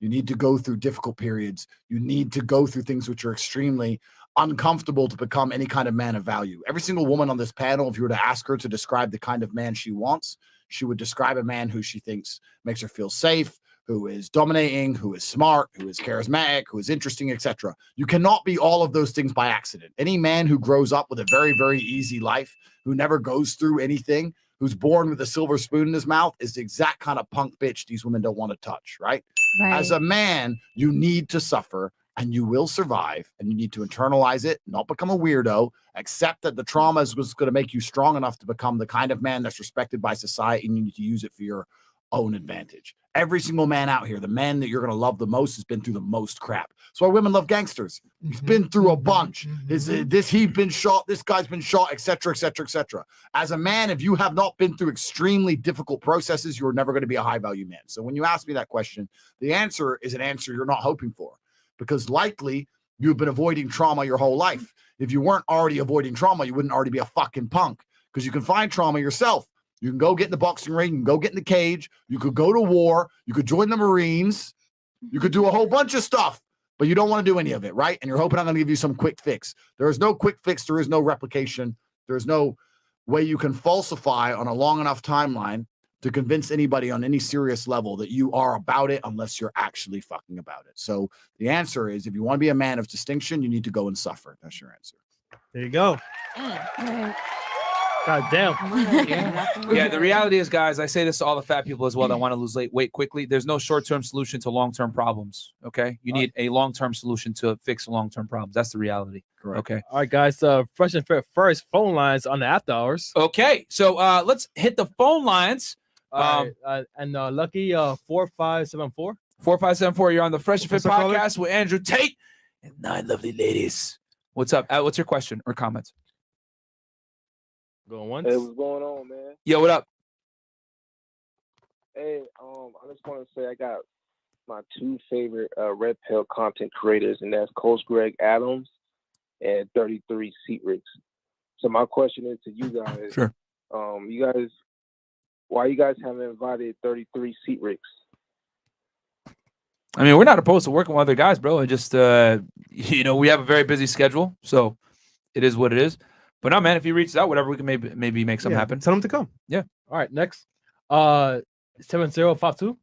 You need to go through difficult periods. You need to go through things which are extremely uncomfortable to become any kind of man of value. Every single woman on this panel, if you were to ask her to describe the kind of man she wants, she would describe a man who she thinks makes her feel safe, who is dominating, who is smart, who is charismatic, who is interesting, etc. You cannot be all of those things by accident. Any man who grows up with a very, very easy life, who never goes through anything, who's born with a silver spoon in his mouth is the exact kind of punk bitch these women don't want to touch, right? As a man, you need to suffer and you will survive, and you need to internalize it, not become a weirdo, accept that the trauma is going to make you strong enough to become the kind of man that's respected by society, and you need to use it for your own advantage. Every single man out here, the man that you're going to love the most has been through the most crap. That's why women love gangsters. He's been through a bunch. He's been shot, this guy's been shot, etc., etc., etc. As a man, if you have not been through extremely difficult processes, you're never going to be a high-value man. So when you ask me that question, the answer is an answer you're not hoping for, because likely you've been avoiding trauma your whole life. If you weren't already avoiding trauma, you wouldn't already be a fucking punk, because you can find trauma yourself. You can go get in the boxing ring. You can go get in the cage. You could go to war. You could join the Marines. You could do a whole bunch of stuff, but you don't want to do any of it, right? And you're hoping I'm going to give you some quick fix. There is no quick fix. There is no replication. There's no way you can falsify on a long enough timeline to convince anybody on any serious level that you are about it unless you're actually fucking about it. So the answer is, if you want to be a man of distinction, you need to go and suffer. That's your answer. There you go. God damn. Yeah, the reality is, guys, I say this to all the fat people as well that want to lose weight quickly. There's no short-term solution to long-term problems, okay? You need a long-term solution to fix long-term problems. That's the reality. Correct. Okay. All right, guys. Fresh and Fit first phone lines on the after hours. Okay, so let's hit the phone lines. And Lucky 4574. 4574, you're on the Fresh and Fit What's up, caller? podcast with Andrew Tate and 9 lovely ladies. What's up? What's your question or comments? Going once. Hey, what's going on, man? Yo, what up? Hey, I just want to say I got my 2 favorite Red Pill content creators, and that's Coach Greg Adams and 33 Seat Rigs. So my question is to you guys. Sure. Why you guys haven't invited 33 Seat Rigs? I mean, we're not opposed to working with other guys, bro. It just, we have a very busy schedule, so it is what it is. But no, man, if he reaches out, whatever, we can maybe make something happen. Tell him to come. Yeah. All right, next. 7052.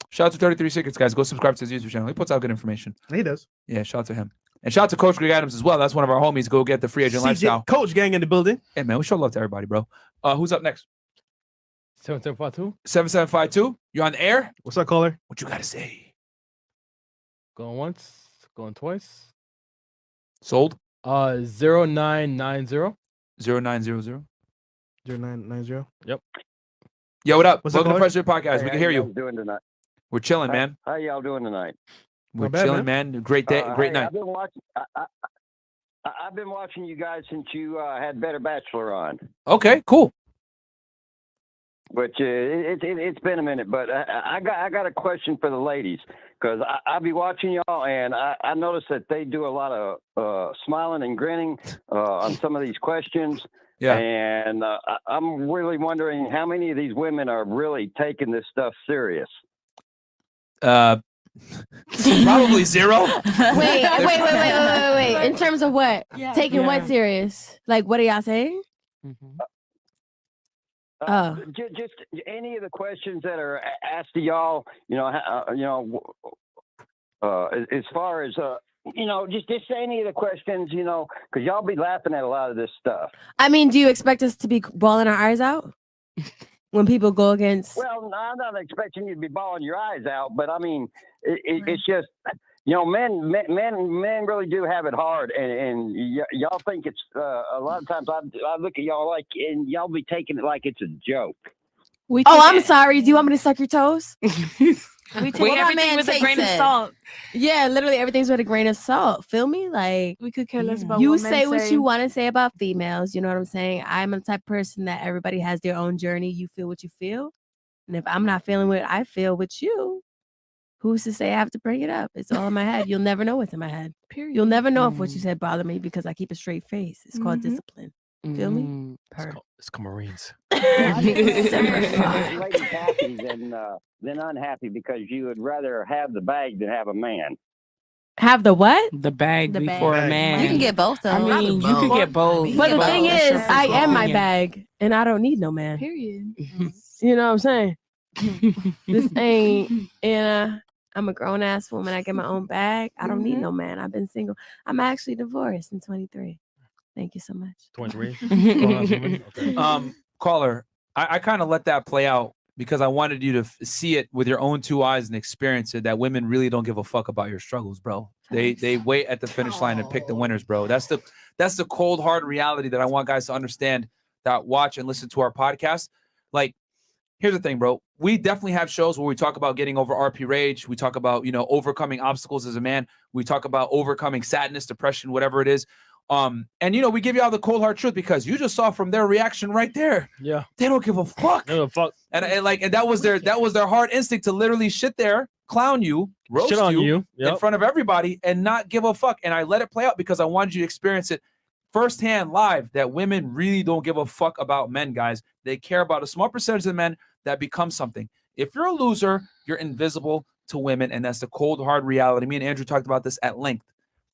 Shout out to 33 Secrets, guys. Go subscribe to his YouTube channel. He puts out good information. He does. Yeah, shout out to him. And shout out to Coach Greg Adams as well. That's one of our homies. Go get the free agent lifestyle. Coach gang in the building. Hey, man, we show love to everybody, bro. Who's up next? 7752. 7752. You're on the air. What's up, caller? What you got to say? Going once. Going twice. Sold. 0990. 0900. 0990. Yep. Yo, what up? What's up, Welcome to caller? Fresh Fit Podcast. We can hear you. Doing tonight? We're chilling, man. How y'all doing tonight? We're Not bad, chilling, man. Great day, great night. I've been watching. I've been watching you guys since you had Better Bachelor on. Okay, cool. But it's been a minute. But I got a question for the ladies, because I be watching y'all, and I noticed that they do a lot of smiling and grinning on some of these questions. Yeah. And I'm really wondering how many of these women are really taking this stuff serious. Probably zero. Wait. In terms of what? Taking what serious? Like, what are y'all saying? Just any of the questions that are asked to y'all, as far as just any of the questions, because y'all be laughing at a lot of this stuff. I mean, do you expect us to be bawling our eyes out when people go against? Well, I'm not expecting you to be bawling your eyes out, but I mean, it's just, men really do have it hard, and y'all think it's a lot of times I look at y'all like, and y'all be taking it like it's a joke. I'm sorry. Do you want me to suck your toes? We take everything with a grain of salt. Yeah, literally everything's with a grain of salt. Feel me? Like, we could care less about you what men say what you want to say about females. You know what I'm saying? I'm a type of person that everybody has their own journey. You feel what you feel. And if I'm not feeling what I feel with you, who's to say I have to bring it up? It's all in my head. You'll never know what's in my head. Period. You'll never know if what you said bothered me, because I keep a straight face. It's called discipline. Feel me? It's called Marines. Ladies happy than unhappy, because you would rather have the bag than have a man. Have the what? The bag The before bag. a man. You can get both, though. I mean, you can get both. But the thing is, I am my Yeah. bag, and I don't need no man. Period. You know what I'm saying? This ain't, I'm a grown ass woman. I get my own bag. I don't need no man. I've been single. I'm actually divorced in 23. Thank you so much. 23. Okay. Caller, I kind of let that play out because I wanted you to see it with your own 2 eyes and experience it, that women really don't give a fuck about your struggles, bro. They wait at the finish line and pick the winners, bro. That's the cold hard reality that I want guys to understand that watch and listen to our podcast. Like, here's the thing, bro. We definitely have shows where we talk about getting over RP rage. We talk about, overcoming obstacles as a man. We talk about overcoming sadness, depression, whatever it is. And we give you all the cold hard truth because you just saw from their reaction right there. Yeah. They don't give a fuck. They don't give a fuck. And that was their hard instinct to literally shit there, clown you, roast Shit on you. in Yep. front of everybody and not give a fuck. And I let it play out because I wanted you to experience it firsthand live that women really don't give a fuck about men, guys. They care about a small percentage of the men that become something. If you're a loser, you're invisible to women, and that's the cold, hard reality. Me and Andrew talked about this at length.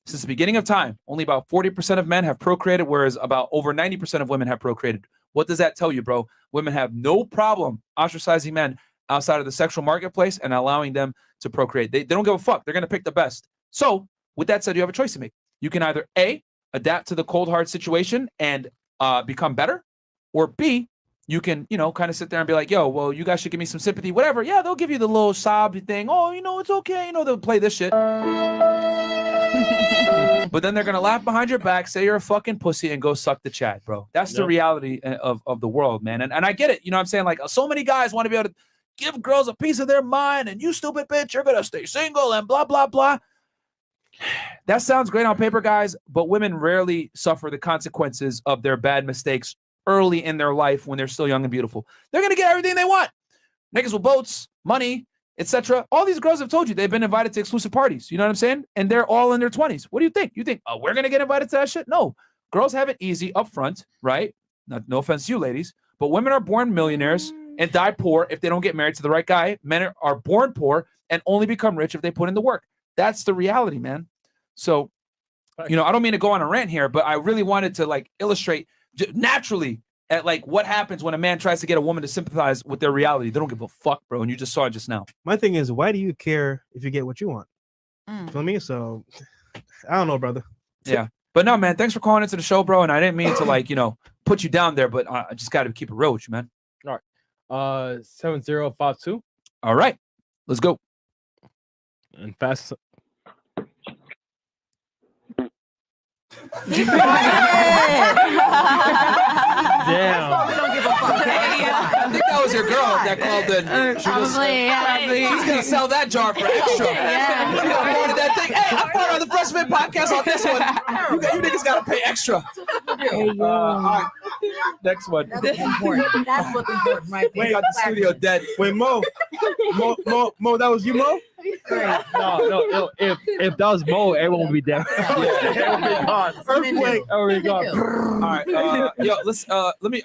Since the beginning of time, only about 40% of men have procreated, whereas about over 90% of women have procreated. What does that tell you, bro? Women have no problem ostracizing men outside of the sexual marketplace and allowing them to procreate. They don't give a fuck. They're going to pick the best. So with that said, you have a choice to make. You can either A, adapt to the cold, hard situation and become better, or B, you can, kind of sit there and be like, yo, well, you guys should give me some sympathy, whatever. Yeah, they'll give you the little sob thing. Oh, it's okay. They'll play this shit. But then they're going to laugh behind your back, say you're a fucking pussy, and go suck the Chad, bro. That's the reality of the world, man. And I get it. You know what I'm saying? Like, so many guys want to be able to give girls a piece of their mind, and you stupid bitch, you're going to stay single and blah, blah, blah. That sounds great on paper, guys, but women rarely suffer the consequences of their bad mistakes early in their life when they're still young and beautiful. They're going to get everything they want. Niggas with boats, money, etc. All these girls have told you they've been invited to exclusive parties. You know what I'm saying? And they're all in their 20s. What do you think? You think, we're going to get invited to that shit? No. Girls have it easy up front, right? No offense to you ladies, but women are born millionaires and die poor if they don't get married to the right guy. Men are born poor and only become rich if they put in the work. That's the reality, man. So, I don't mean to go on a rant here, but I really wanted to illustrate naturally at what happens when a man tries to get a woman to sympathize with their reality. They don't give a fuck, bro. And you just saw it just now. My thing is, why do you care if you get what you want? Feel me? So I don't know, brother. Yeah. But no, man, thanks for calling into the show, bro. And I didn't mean to put you down there, but I just got to keep it real with you, man. All right. 7052. All right. Let's go. And fast. Damn. Don't give a fuck. I think that was your girl that called in. She's gonna sell that jar for extra. You ordered that thing. Hey, I brought on the Fresh&Fit podcast on this one. You niggas gotta pay extra. All right. Next one. That's important. That's what's important, right? We got the studio dead. Wait, Mo, that was you, Mo? No. If that was Mo, everyone would be dead. Everyone would be gone. Earthquake. Everyone would be gone. All right.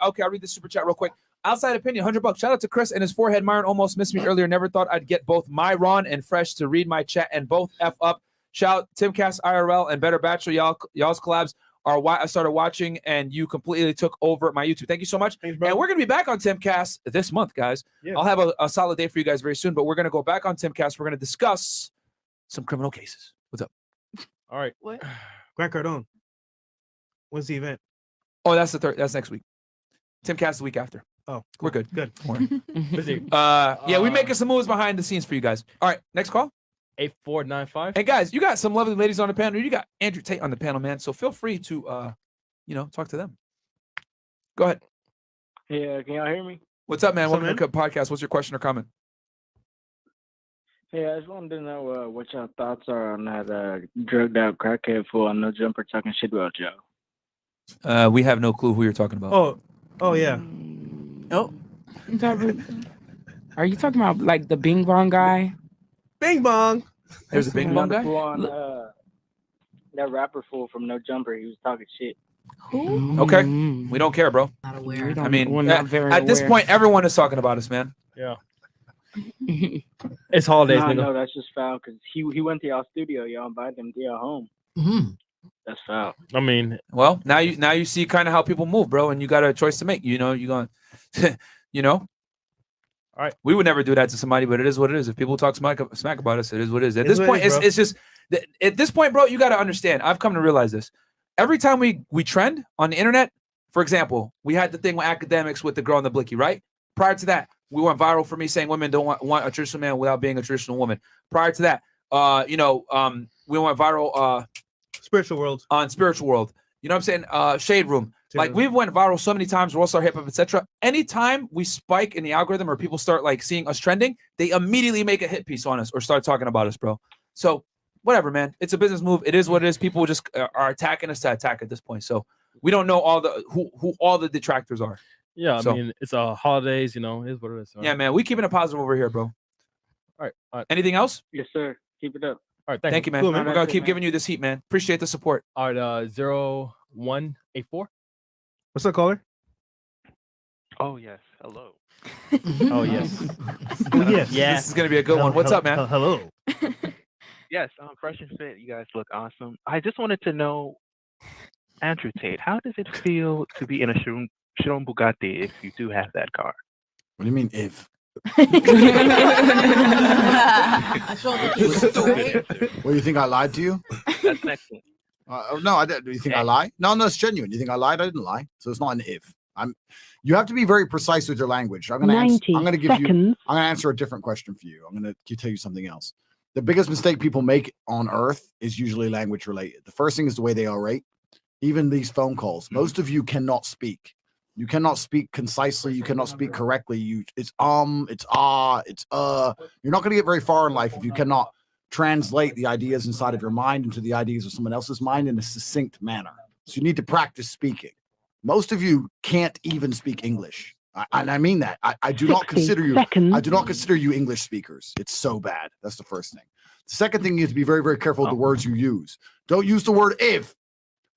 I'll read the super chat real quick. Outside opinion, $100. Shout out to Chris and his forehead. Myron almost missed me earlier. Never thought I'd get both Myron and Fresh to read my chat and both F up. Shout out Timcast IRL and Better Bachelor. Y'all's collabs are why I started watching and you completely took over my YouTube. Thank you so much. Thanks, and we're going to be back on Timcast this month, guys. Yeah. I'll have a solid day for you guys very soon, but we're going to go back on Timcast. We're going to discuss some criminal cases. What's up? All right. What? Grant Cardone. When's the event? Oh, that's that's next week. Timcast the week after. Oh, we're good. Good. Busy. We're making some moves behind the scenes for you guys. All right, next call. 8495. Hey guys, you got some lovely ladies on the panel. You got Andrew Tate on the panel, man. So feel free to talk to them. Go ahead. Yeah, can y'all hear me? What's up, man? Welcome to the podcast. What's your question or comment? Hey, I just wanted to know what y'all thoughts are on that drugged out crackhead fool on No Jumper talking shit about y'all. We have no clue who you're talking about. Oh yeah. Oh. Are you talking about like the Bing Bong guy? Bing Bong. There's a Bing Bong guy? On, that rapper fool from No Jumper, he was talking shit. Who? Okay. We don't care, bro. Not aware. I mean, at this point, everyone is talking about us, man. Yeah. It's holidays, nigga. No, that's just foul because he went to y'all studio. Y'all invited him to your home. That's foul. I mean, well, now you see kind of how people move, bro, and you got a choice to make. You're going, All right. We would never do that to somebody, but it is what it is. If people talk smack about us, it is what it is. At this point, it's just at this point, bro, you got to understand. I've come to realize this. Every time we trend on the internet, for example, we had the thing with academics with the girl in the blicky, right? Prior to that, we went viral for me saying women don't want a traditional man without being a traditional woman. Prior to that, we went viral Spiritual World. On Spiritual World. You know what I'm saying? Shade Room. Like we've went viral so many times, World Star Hip Hop, etc. Anytime we spike in the algorithm or people start like seeing us trending, they immediately make a hit piece on us or start talking about us, bro. So whatever, man. It's a business move. It is what it is. People just are attacking us to attack at this point. So we don't know all the who all the detractors are. Yeah, So- I mean, it's holidays, you know, it is what it is. Yeah, man. We keeping it positive over here, bro. All right. Anything else? Yes, sir. Keep it up. All right, Thank you, man. Cool, We're gonna keep giving you this heat, man. Appreciate the support. All right, 0184. What's up, caller? Oh yes, hello. Oh yes. Oh, yes. This is gonna be a good one. What's up, man? Hello. Yes, Fresh and Fit. You guys look awesome. I just wanted to know, Andrew Tate, how does it feel to be in a Chiron Bugatti if you do have that car? What do you mean if? Well, you think I lied to you? That's next one. No, I didn't. Do you think I lie? No, it's genuine. You think I lied? I didn't lie. So it's not an if. You have to be very precise with your language. I'm going to answer a different question for you. I'm going to tell you something else. The biggest mistake people make on earth is usually language related. The first thing is the way they orate. Even these phone calls, most of you cannot speak. You cannot speak concisely. You cannot speak correctly. It's it's You're not going to get very far in life if you cannot translate the ideas inside of your mind into the ideas of someone else's mind in a succinct manner. So you need to practice speaking. Most of you can't even speak English. And I mean that. I do not consider you. I do not consider you English speakers. It's so bad. That's the first thing. The second thing, you have to be very, very careful with the words you use. Don't use the word if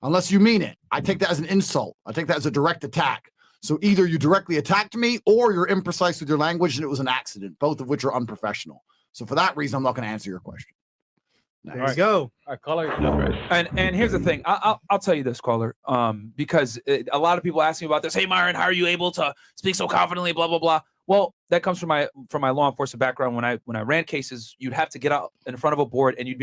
unless you mean it. I take that as an insult. I take that as a direct attack. So either you directly attacked me or you're imprecise with your language and it was an accident, both of which are unprofessional. So for that reason, I'm not going to answer your question. There you go. All right, caller. And here's the thing. I'll tell you this, caller. Because a lot of people ask me about this. Hey, Myron, how are you able to speak so confidently? Blah blah blah. Well, that comes from my law enforcement background. When I ran cases, you'd have to get out in front of a board and you'd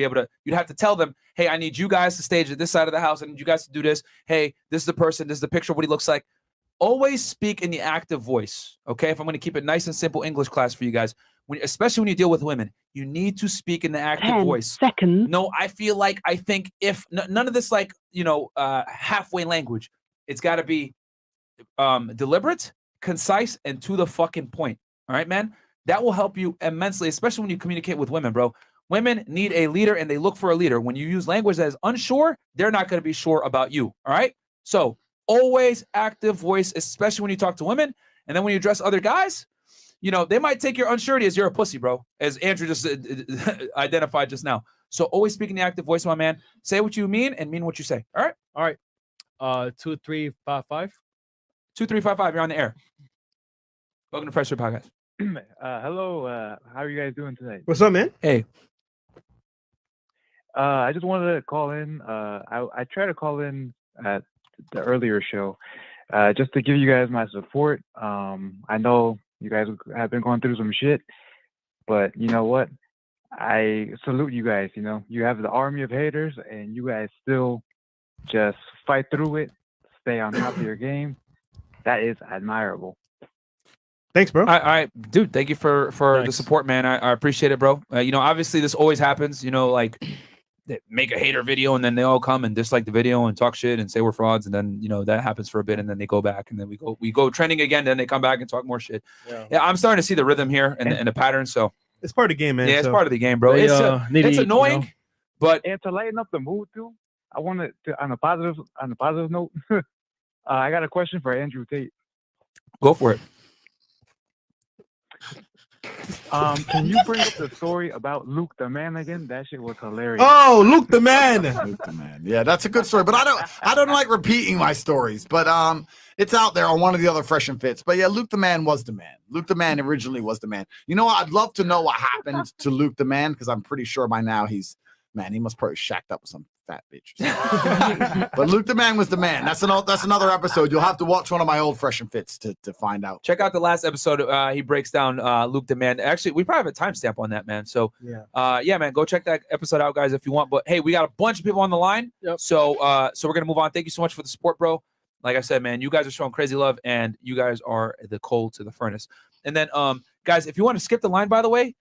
have to tell them, hey, I need you guys to stage at this side of the house. I need you guys to do this. Hey, this is the person. This is the picture of what he looks like. Always speak in the active voice. Okay, if I'm going to keep it nice and simple English class for you guys. Especially when you deal with women, you need to speak in the active voice. No, I feel like I think if none of this halfway language, it's got to be deliberate, concise, and to the fucking point. All right, man. That will help you immensely, especially when you communicate with women, bro. Women need a leader, and they look for a leader. When you use language that is unsure, they're not going to be sure about you. All right. So always active voice, especially when you talk to women, and then when you address other guys. They might take your unsurety as you're a pussy, bro, as Andrew just identified just now. So always speak in the active voice, my man. Say what you mean and mean what you say. All right? All right. 2355. 2355, you're on the air. Welcome to Fresh Fit Podcast. Hello. How are you guys doing today? What's up, man? Hey. I just wanted to call in. I tried to call in at the earlier show just to give you guys my support. I know you guys have been going through some shit, but you know what? I salute you guys. You have the army of haters, and you guys still just fight through it, stay on top of your game. That is admirable. Thanks, bro. All right, dude. Thank you for the support, man. I appreciate it, bro. Obviously this always happens. Like they make a hater video and then they all come and dislike the video and talk shit and say we're frauds, and then that happens for a bit and then they go back and then we go trending again, then they come back and talk more shit. Yeah, I'm starting to see the rhythm here and the pattern. So it's part of the game, man. Yeah, it's part of the game, bro. It's annoying, but and to lighten up the mood too, I wanted to on a positive note. I got a question for Andrew Tate. Go for it. Can you bring up the story about Luke the Man again? That shit was hilarious. Oh, Luke the Man. Luke the Man. Yeah, that's a good story. But I don't like repeating my stories. But it's out there on one of the other Fresh and Fits. But yeah, Luke the Man was the man. Luke the Man originally was the man. I'd love to know what happened to Luke the Man, because I'm pretty sure by now he must probably shacked up with some fat bitch. But Luke the Man was the man. That's another episode. You'll have to watch one of my old Fresh and Fits to find out. Check out the last episode. He breaks down Luke the Man. Actually, we probably have a timestamp on that, man. So yeah, man, go check that episode out, guys, if you want. But hey, we got a bunch of people on the line. Yep. So we're gonna move on. Thank you so much for the support, bro. Like I said, man, you guys are showing crazy love, and you guys are the coal to the furnace. And then, guys, if you want to skip the line, by the way,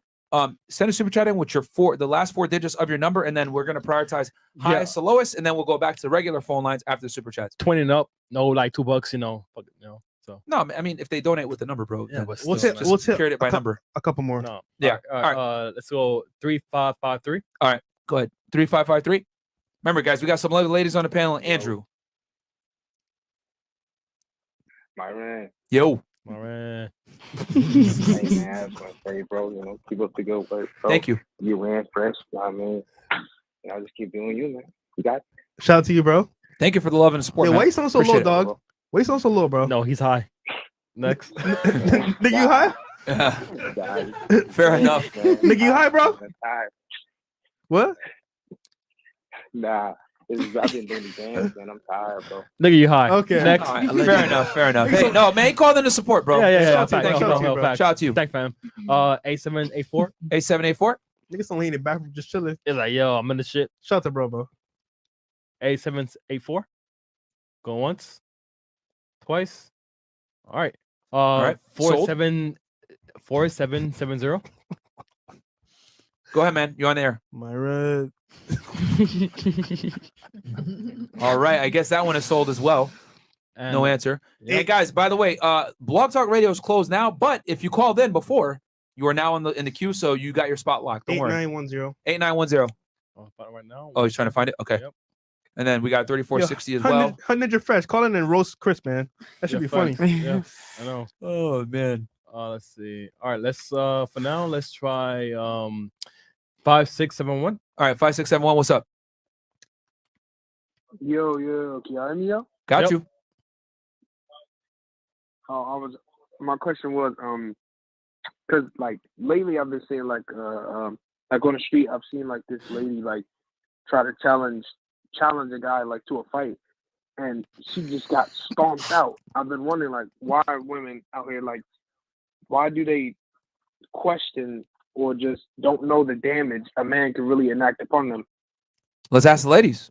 Send a super chat in with the last 4 digits of your number, and then we're gonna prioritize highest to lowest, and then we'll go back to the regular phone lines after the super chats. 20 and up, no, like $2, fuck it, So no, I mean if they donate with the number, bro, yeah, but we'll still, carry it by number. A couple more. No. Yeah. All right. Let's go 3553. All right, go ahead. 3553. Remember, guys, we got some ladies on the panel. Andrew. My man. Yo. My man. Hey man, I was gonna say, bro, keep up the good work. Bro. Thank you. You ran fresh, I mean, y'all just keep doing you, man. You got it. Shout out to you, bro. Thank you for the love and support. Yeah, man. why you sound so Appreciate low, it. dog? Why you sound so low, bro? No, he's high. Next. Nigga, you high? Fair enough. Nigga, you high, bro? What? Nah. I've been doing the dance, man. I'm tired, bro. Nigga, you high. Okay. Next. All right, fair enough. Fair enough. Hey, no, man, call in to support, bro. Yeah. Shout out to you. Shout out to you. Thanks, fam. 8784. 8784. Niggas don't lean it back, just chilling. It's like, yo, I'm in the shit. Shout out to bro. 8784. Go once. Twice. All right. All right. 4770. Go ahead, man. You're on the air. My red. All right. I guess that one is sold as well. And No answer. Hey guys, by the way, Blog Talk Radio is closed now, but if you called in before, you are now in the queue, so you got your spot locked. Don't worry. 8910. 8910. Oh, right now. Oh, he's trying to find it? Okay. Yep. And then we got 3460 as well. Ninja Fresh. Call in and roast Chris, man. That should be funny. Yeah, I know. Oh man. Let's see. All right, let's for now let's try 5671. All right, 5671. What's up? Yo, can you hear me, yo? Got you. My question was, because like lately I've been seeing like on the street I've seen like this lady like try to challenge a guy like to a fight, and she just got stomped out. I've been wondering like why are women out here like why do they question or just don't know the damage a man can really enact upon them? Let's ask the ladies.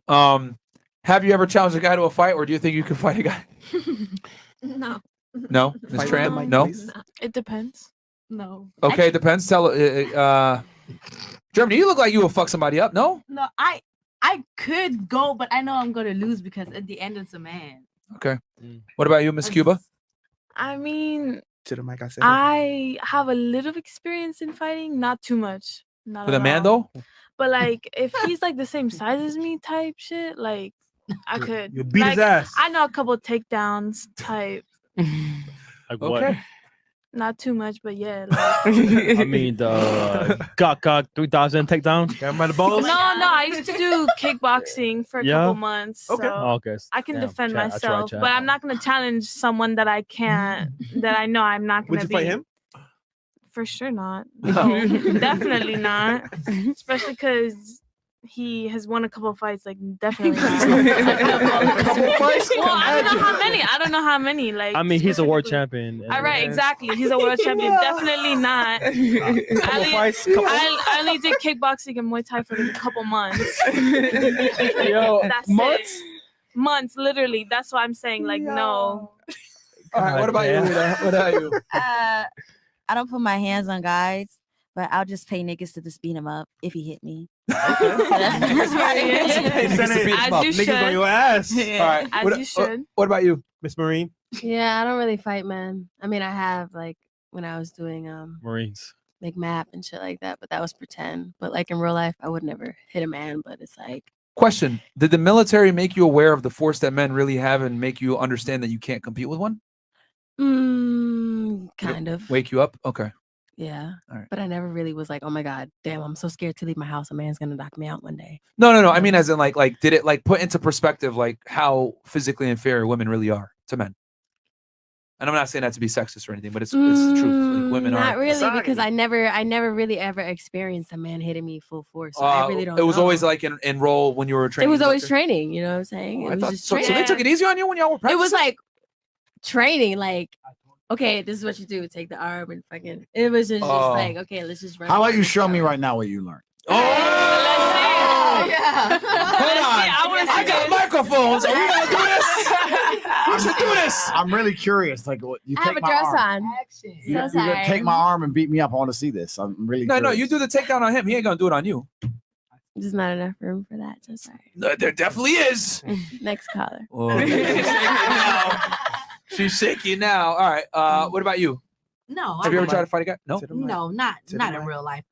Have you ever challenged a guy to a fight, or do you think you can fight a guy? No. No, Ms. Tran? No. It depends. No. Okay, it depends. Tell Germany, you look like you will fuck somebody up. No. No, I could go, but I know I'm gonna lose because at the end it's a man. Okay. What about you, Miss Cuba? I mean, To the mic, I said. I have a little experience in fighting, not too much. Not With a at man all. though? But like, if he's like the same size as me, type shit, like I could. You beat his like, ass. I know a couple takedowns type. Like what? Okay. Not too much, but yeah. I mean the cock 3000 takedown. Got him by the balls. No, I used to do kickboxing for a couple months. Okay. So Okay. I can Damn, defend Chad, I tried, myself, Chad. but I'm not gonna challenge someone that I can't, that I know I'm not Would gonna you be. fight him? For sure not. No, definitely not. Especially because he has won a couple of fights. Like definitely not. Couple fights? Well, I don't know how many. Like I mean, he's a world champion. all right, exactly. He's a world champion. Definitely not. I only did kickboxing and Muay Thai for a couple months. Yo, That's months? it. Months, literally. That's why I'm saying, like, no. All right, what about you, Rita? What about you? I don't put my hands on guys, but I'll just pay niggas to just beat him up if he hit me. As you should. Niggas on your ass. Yeah, All right. as you should. What about you, Miss Marine? Yeah, I don't really fight, man. I mean, I have like when I was doing Marines. like map and shit like that, but that was pretend. But like in real life, I would never hit a man. But it's like Question: did the military make you aware of the force that men really have and make you understand that you can't compete with one? kind of. Wake you up? Okay. Yeah. All right. But I never really was like, oh my God, damn, I'm so scared to leave my house. A man's gonna knock me out one day. No. I mean, as in like, did it like put into perspective like how physically inferior women really are to men? And I'm not saying that to be sexist or anything, but it's the truth. Like women Not are really, because I never really ever experienced a man hitting me full force. So I really don't. It was know. always like in role when you were It training. was always training. You know what I'm saying? I It was thought just so. So they training. took it easy on you when y'all were practicing. It was like training. Like, okay, this is what you do. Take the arm and fucking. It was just like, okay, let's just run. How about around you and show stuff. me right now what you learned? Oh! Hold on. I got microphones. Are we gonna do this? We should do this. I'm really curious. Like, what you I have take a my dress arm. on. You're So gonna sorry. take my arm and beat me up. I want to see this. I'm really No, curious. you do the takedown on him. He ain't gonna do it on you. There's not enough room for that. So sorry. No, there definitely is. Next caller. Oh, she's shaking now. All right. What about you? No, Have you ever tried to fight a guy? No. No, not in real life.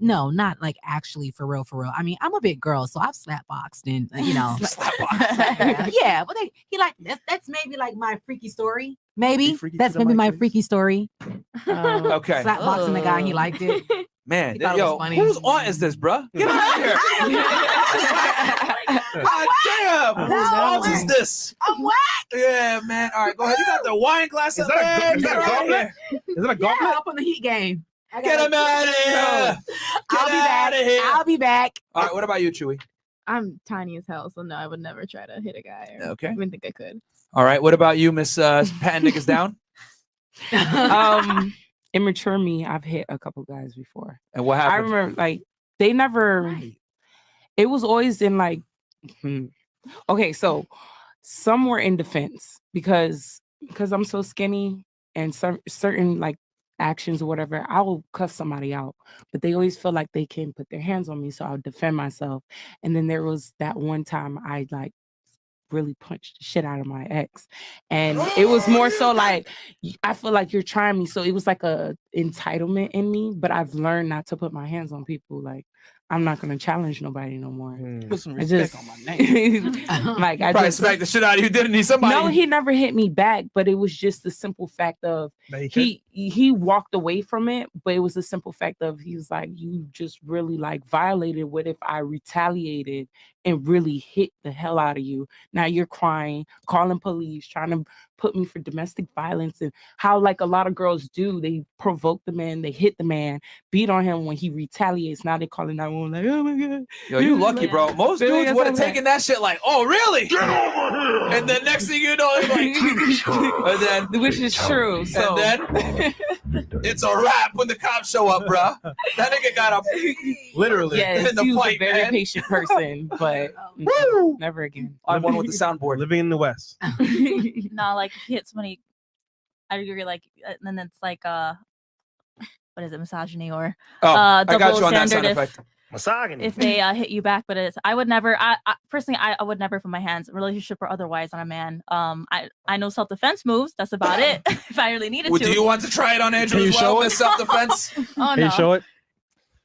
No, not like actually for real. I mean, I'm a big girl, so I've slap boxed and yeah. But he like that's maybe like my freaky story. Maybe that's maybe my freaky story. Okay. Slap boxing the guy, he liked it. Man, He thought it yo, was funny. whose aunt is this, bruh? Get out of here. God damn. Whose aunt is this? I'm whack. Yeah, man. All right, go ahead. You got the wine glass up there. Is that a gauntlet? Is that a gauntlet? Yeah, up on the Heat game. Get him out of here. I'll be back. I'll be back. All right, what about you, Chewy? I'm tiny as hell, so no, I would never try to hit a guy. Okay. I even think I could. All right, what about you, Miss patting niggas down? Immature me, I've hit a couple guys before. And what happened? I remember like they never. It was always in like, okay, so some were in defense because I'm so skinny and some certain like actions or whatever, I will cuss somebody out, but they always feel like they can put their hands on me, so I'll defend myself. And then there was that one time I like really punched the shit out of my ex, and it was more so like I feel like you're trying me, so it was like a entitlement in me. But I've learned not to put my hands on people. Like I'm not gonna challenge nobody no more. Put some respect on my name. Like I probably just smacked the shit out of you, didn't he? Somebody. No, he never hit me back, but it was just the simple fact of he walked away from it, but it was the simple fact of he was like, you just really like violated what if I retaliated and really hit the hell out of you. Now you're crying, calling police, trying to put me for domestic violence, and how like a lot of girls do, they provoke the man, they hit the man, beat on him when he retaliates. Now they calling 911 like, oh my god. Yo, you lucky, bro. Most dudes would have taken that shit like, oh really? Get over here! And then next thing you know, it's like, and then which is true. So and then it's a wrap when the cops show up, bro. That nigga got up literally. Yes, in the he was fight, a very man. patient person, but never again. I'm one with the soundboard. Living in the West. No, like if you hit somebody, I agree. Like, and then it's like what is it, misogyny or I got double you on that standard sound effect. Misogyny. if they hit you back. But I would never. I personally, I would never put my hands, relationship or otherwise, on a man. I know self defense moves. That's about it. If I really needed Well, to. do you want to try it on Andrew Can you as well? show With it? self defense. Oh Can no. you show it?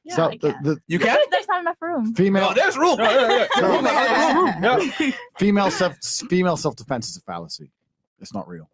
Yeah, So I can. You can? There's not enough room. Female. No, there's room. Female self defense is a fallacy. It's not real.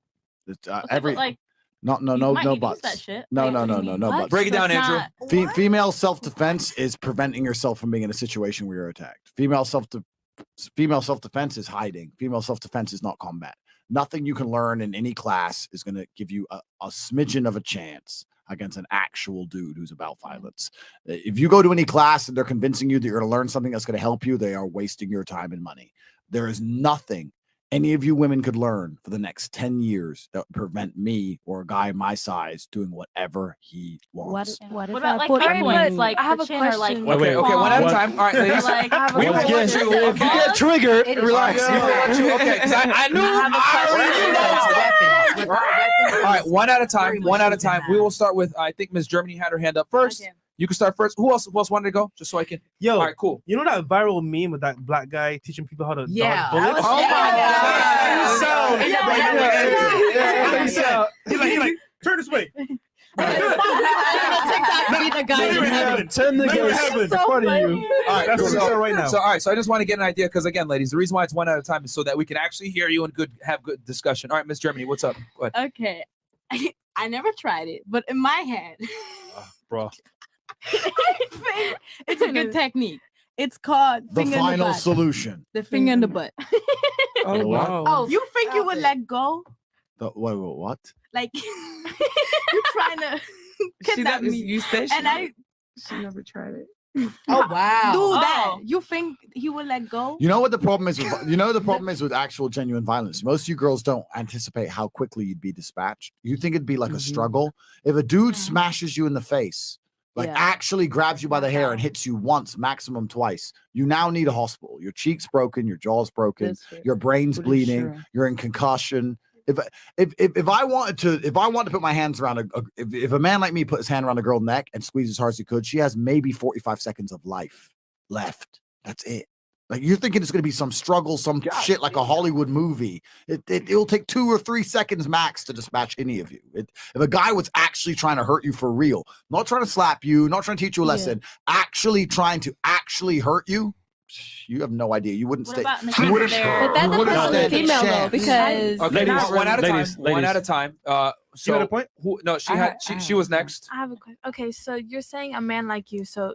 It's, every like no you might need to use buts. that shit. No Wait, no what do no you no mean? no What? buts. Break it down, That's Andrew. not- Female self defense is preventing yourself from being in a situation where you're attacked. Female self defense is hiding. Female self defense is not combat. Nothing you can learn in any class is going to give you a smidgen of a chance against an actual dude who's about violence. If you go to any class and they're convincing you that you're going to learn something that's going to help you, they are wasting your time and money. There is nothing any of you women could learn for the next 10 years that would prevent me or a guy my size doing whatever he wants. What about like hard points, like I have the a chin or like question. Okay, one at a time. All right, ladies. Like, I have a We will question. let you. If you get triggered, relax. We will let you. Okay, because I knew. I already knew. All right, one at a time. One at a time. We will start with. I think Miss Germany had her hand up first. Okay. You can start first. Who else wanted to go? Just so I can. Yo, all right, cool. You know that viral meme with that black guy teaching people how to Yeah. dodge bullets? Oh my God! He's like, turn this way. Turn the guys in front of you. All right, That's what we're doing right now. So, all right. So I just want to get an idea because, again, ladies, the reason why it's one at a time is so that we can actually hear you and have good discussion. All right, Miss Germany, what's up? Go ahead. Okay. I never tried it, but in my head, Bro. it's a good technique. It's called The finger in the final butt. solution. The finger in the butt. Oh wow. Oh, you think you would let go? Wait, what? Like you're trying to kidnap me. You said she never tried it. Oh wow. Do that. You think he would let go? You know what the problem is? The problem is with actual genuine violence. Most of you girls don't anticipate how quickly you'd be dispatched. You think it'd be like a struggle. If a dude smashes you in the face, like Yeah. actually grabs you by the hair and hits you once, maximum twice, you now need a hospital. Your cheek's broken, your jaw's broken, That's true. your brain's That is bleeding, true. you're in concussion. If I wanted to put my hands around if a man like me put his hand around a girl's neck and squeeze as hard as he could, she has maybe 45 seconds of life left. That's it. Like you're thinking it's going to be some struggle, some shit like a Hollywood movie. It'll take 2 or 3 seconds max to dispatch any of you. If a guy was actually trying to hurt you for real, not trying to slap you, not trying to teach you a lesson, actually trying to actually hurt you, you have no idea. You wouldn't stay. You wouldn't. But that depends on the female though, because one at a time. One at a time. So had a point? No, she was next. I have a question. Okay, so you're saying a man like you. So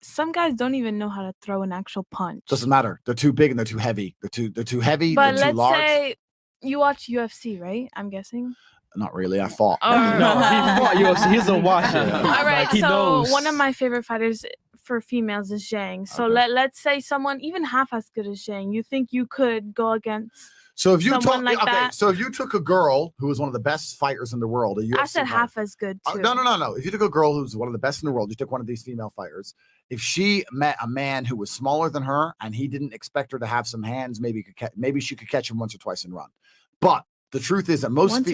some guys don't even know how to throw an actual punch. Doesn't matter. They're too big and they're too heavy. They're too heavy. But they're too let's large. say you watch UFC, right? I'm guessing. Not really. I fought. No, he fought UFC. He's a watcher. All right. Like, he so knows. one of my favorite fighters for females is Zhang. So let's say someone even half as good as Zhang. You think you could go against? So if you someone took like that? so if you took a girl who was one of the best fighters in the world, a UFC I said fighter- half as good too. No. If you took a girl who's one of the best in the world, you took one of these female fighters. If she met a man who was smaller than her and he didn't expect her to have some hands, maybe she could catch him once or twice and run. But the truth is that most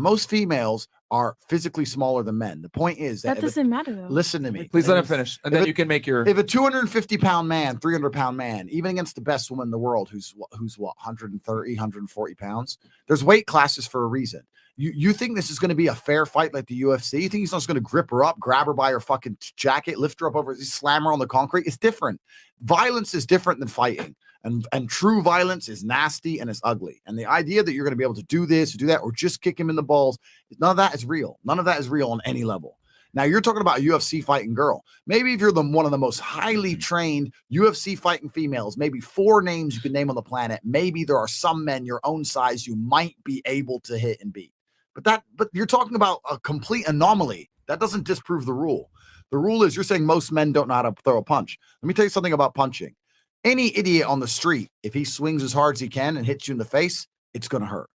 most females are physically smaller than men. The point is That doesn't matter though. Listen to me. Please let him finish, and then you can make your. If a 250-pound man, 300-pound man, even against the best woman in the world, who's what, 130, 140 pounds, there's weight classes for a reason. You think this is going to be a fair fight like the UFC? You think he's not just going to grip her up, grab her by her fucking jacket, lift her up over, slam her on the concrete? It's different. Violence is different than fighting. And true violence is nasty and it's ugly. And the idea that you're going to be able to do this or do that or just kick him in the balls, none of that is real. None of that is real on any level. Now you're talking about a UFC fighting girl. Maybe if you're one of the most highly trained UFC fighting females, maybe 4 names you can name on the planet. Maybe there are some men your own size you might be able to hit and beat. But you're talking about a complete anomaly. That doesn't disprove the rule. The rule is you're saying most men don't know how to throw a punch. Let me tell you something about punching. Any idiot on the street, if he swings as hard as he can and hits you in the face, it's going to hurt.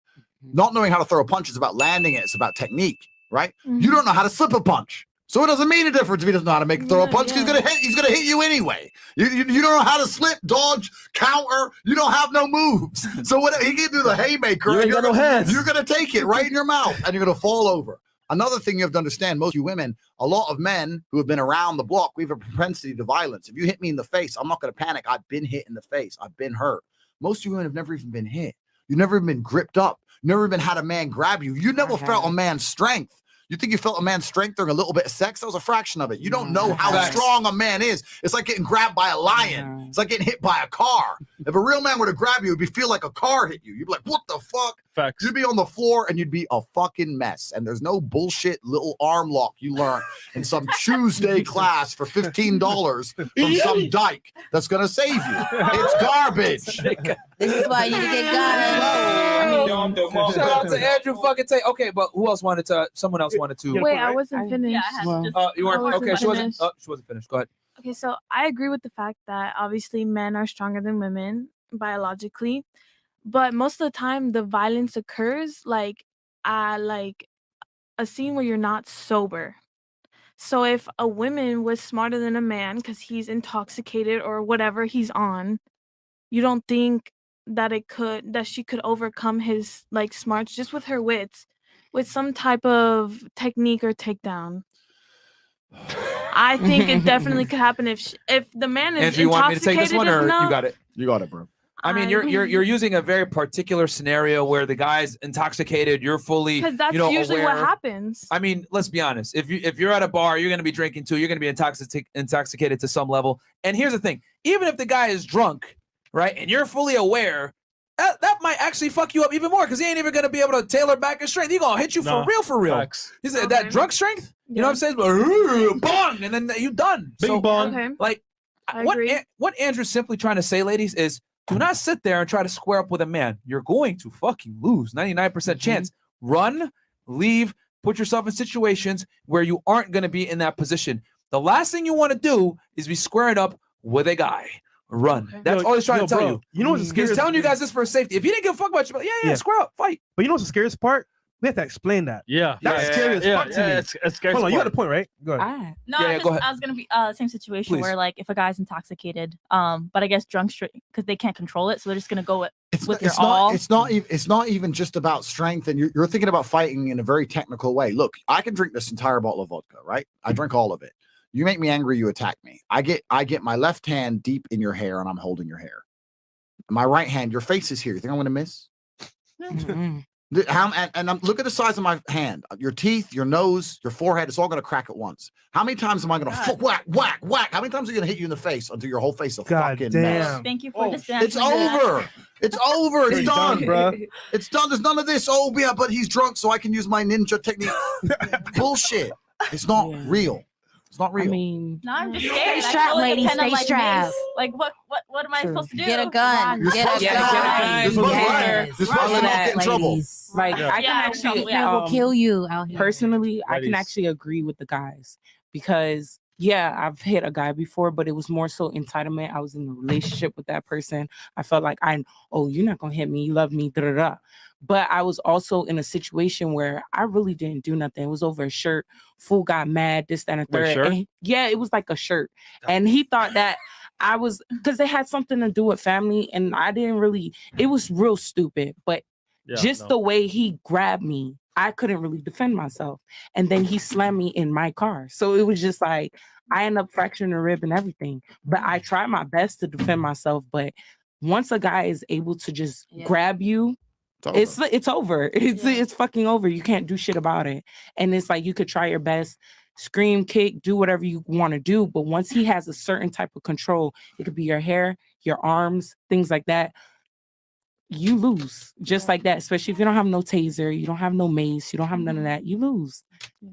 Not knowing how to throw a punch is about landing it. It's about technique, right? You don't know how to slip a punch. So it doesn't mean a difference if he doesn't know how to throw a punch. He's gonna hit you anyway. You don't know how to slip, dodge, counter. You don't have no moves. So what he can do the haymaker, and you're gonna take it right in your mouth and you're gonna fall over. Another thing you have to understand, most of you women, a lot of men who have been around the block, we have a propensity to violence. If you hit me in the face, I'm not gonna panic. I've been hit in the face. I've been hurt. Most of you women have never even been hit. You've never even been gripped up. You've never even had a man grab you. You never felt a man's strength. You think you felt a man's strength during a little bit of sex? That was a fraction of it. You don't know how strong a man is. It's like getting grabbed by a lion. It's like getting hit by a car. If a real man were to grab you, it'd feel like a car hit you. You'd be like, what the fuck? Facts. You'd be on the floor and you'd be a fucking mess. And there's no bullshit little arm lock you learned in some Tuesday class for $15 from some dyke that's going to save you. It's garbage. This is why you get got Shout out to Andrew fucking Tate. Okay, but who else wanted to? Someone else wanted to. Wait, I wasn't finished. You weren't. Okay, she wasn't. She wasn't finished. Go ahead. Okay, so I agree with the fact that obviously men are stronger than women biologically, but most of the time the violence occurs like a scene where you're not sober. So if a woman was smarter than a man because he's intoxicated or whatever he's on, you don't think that she could overcome his like smarts just with her wits, with some type of technique or takedown. I think it definitely could happen if the man is Andrew, you want me to take this one, or enough, you got it? You got it, bro. I mean, you're using a very particular scenario where the guy's intoxicated. You're fully, because that's usually aware. what happens. I mean, let's be honest. If you're at a bar, you're gonna be drinking too. You're gonna be intoxicated to some level. And here's the thing: even if the guy is drunk, right, and you're fully aware, that might actually fuck you up even more because he ain't even gonna be able to tailor back his strength. He gonna hit you for real. He said that drunk strength. You know what I'm saying? Bong, and then you done. Bing bong. Like what Andrew's simply trying to say, ladies, is do not sit there and try to square up with a man. You're going to fucking lose. 99% chance. Run, leave, put yourself in situations where you aren't going to be in that position. The last thing you want to do is be squaring up with a guy. Run. That's all he's trying to tell you. You know what's the scariest? He's telling you guys this for safety. If he didn't give a fuck about you, yeah, square up, fight. But you know what's the scariest part? We have to explain that. Yeah, That's scary as fuck to me. It's scary. Hold on, you got a point, right? Go ahead. No, Yeah, I go ahead. was gonna be same situation Please. where like if a guy's intoxicated, but I guess drunk straight because they can't control it, so they're just gonna go with their all. It's not even just about strength, and you're thinking about fighting in a very technical way. Look, I can drink this entire bottle of vodka, right? I drink all of it. You make me angry, you attack me. I get my left hand deep in your hair, and I'm holding your hair. My right hand, your face is here. You think I'm gonna miss? Look at the size of my hand. Your teeth, your nose, your forehead, it's all going to crack at once. How many times am I going to whack, whack, whack? How many times are you going to hit you in the face until your whole face is a fucking mess? Thank you for this. It's over. It's over. It's done, bro. It's done. There's none of this. Oh, yeah, but he's drunk, so I can use my ninja technique. Bullshit. It's not real. It's not real. I mean, No, I'm just Stay scared. strapped, ladies. Stay Stay strapped. Like what am I supposed to do? Get a gun. You're Get a supposed to gun. You're supposed to Yes. You're supposed to not get in trouble. Ladies. like I can Yeah, actually That will kill you out here. personally, I can Ladies. actually agree with the guys because yeah, I've hit a guy before, but it was more so entitlement. I was in a relationship with that person. I felt like you're not gonna hit me, you love me, da da da. But I was also in a situation where I really didn't do nothing. It was over a shirt. Fool got mad, this, that, and Wait, third. shirt? And yeah, it was like a shirt. And he thought that I was because it had something to do with family, and I didn't really, it was real stupid. But just the way he grabbed me, I couldn't really defend myself. And then he slammed me in my car. So it was just like I ended up fracturing a rib and everything. But I tried my best to defend myself. But once a guy is able to just grab you, it's over. It's fucking over. You can't do shit about it. And it's like you could try your best, scream, kick, do whatever you want to do. But once he has a certain type of control, it could be your hair, your arms, things like that. You lose just like that, especially if you don't have no taser, you don't have no mace, you don't have none of that, you lose.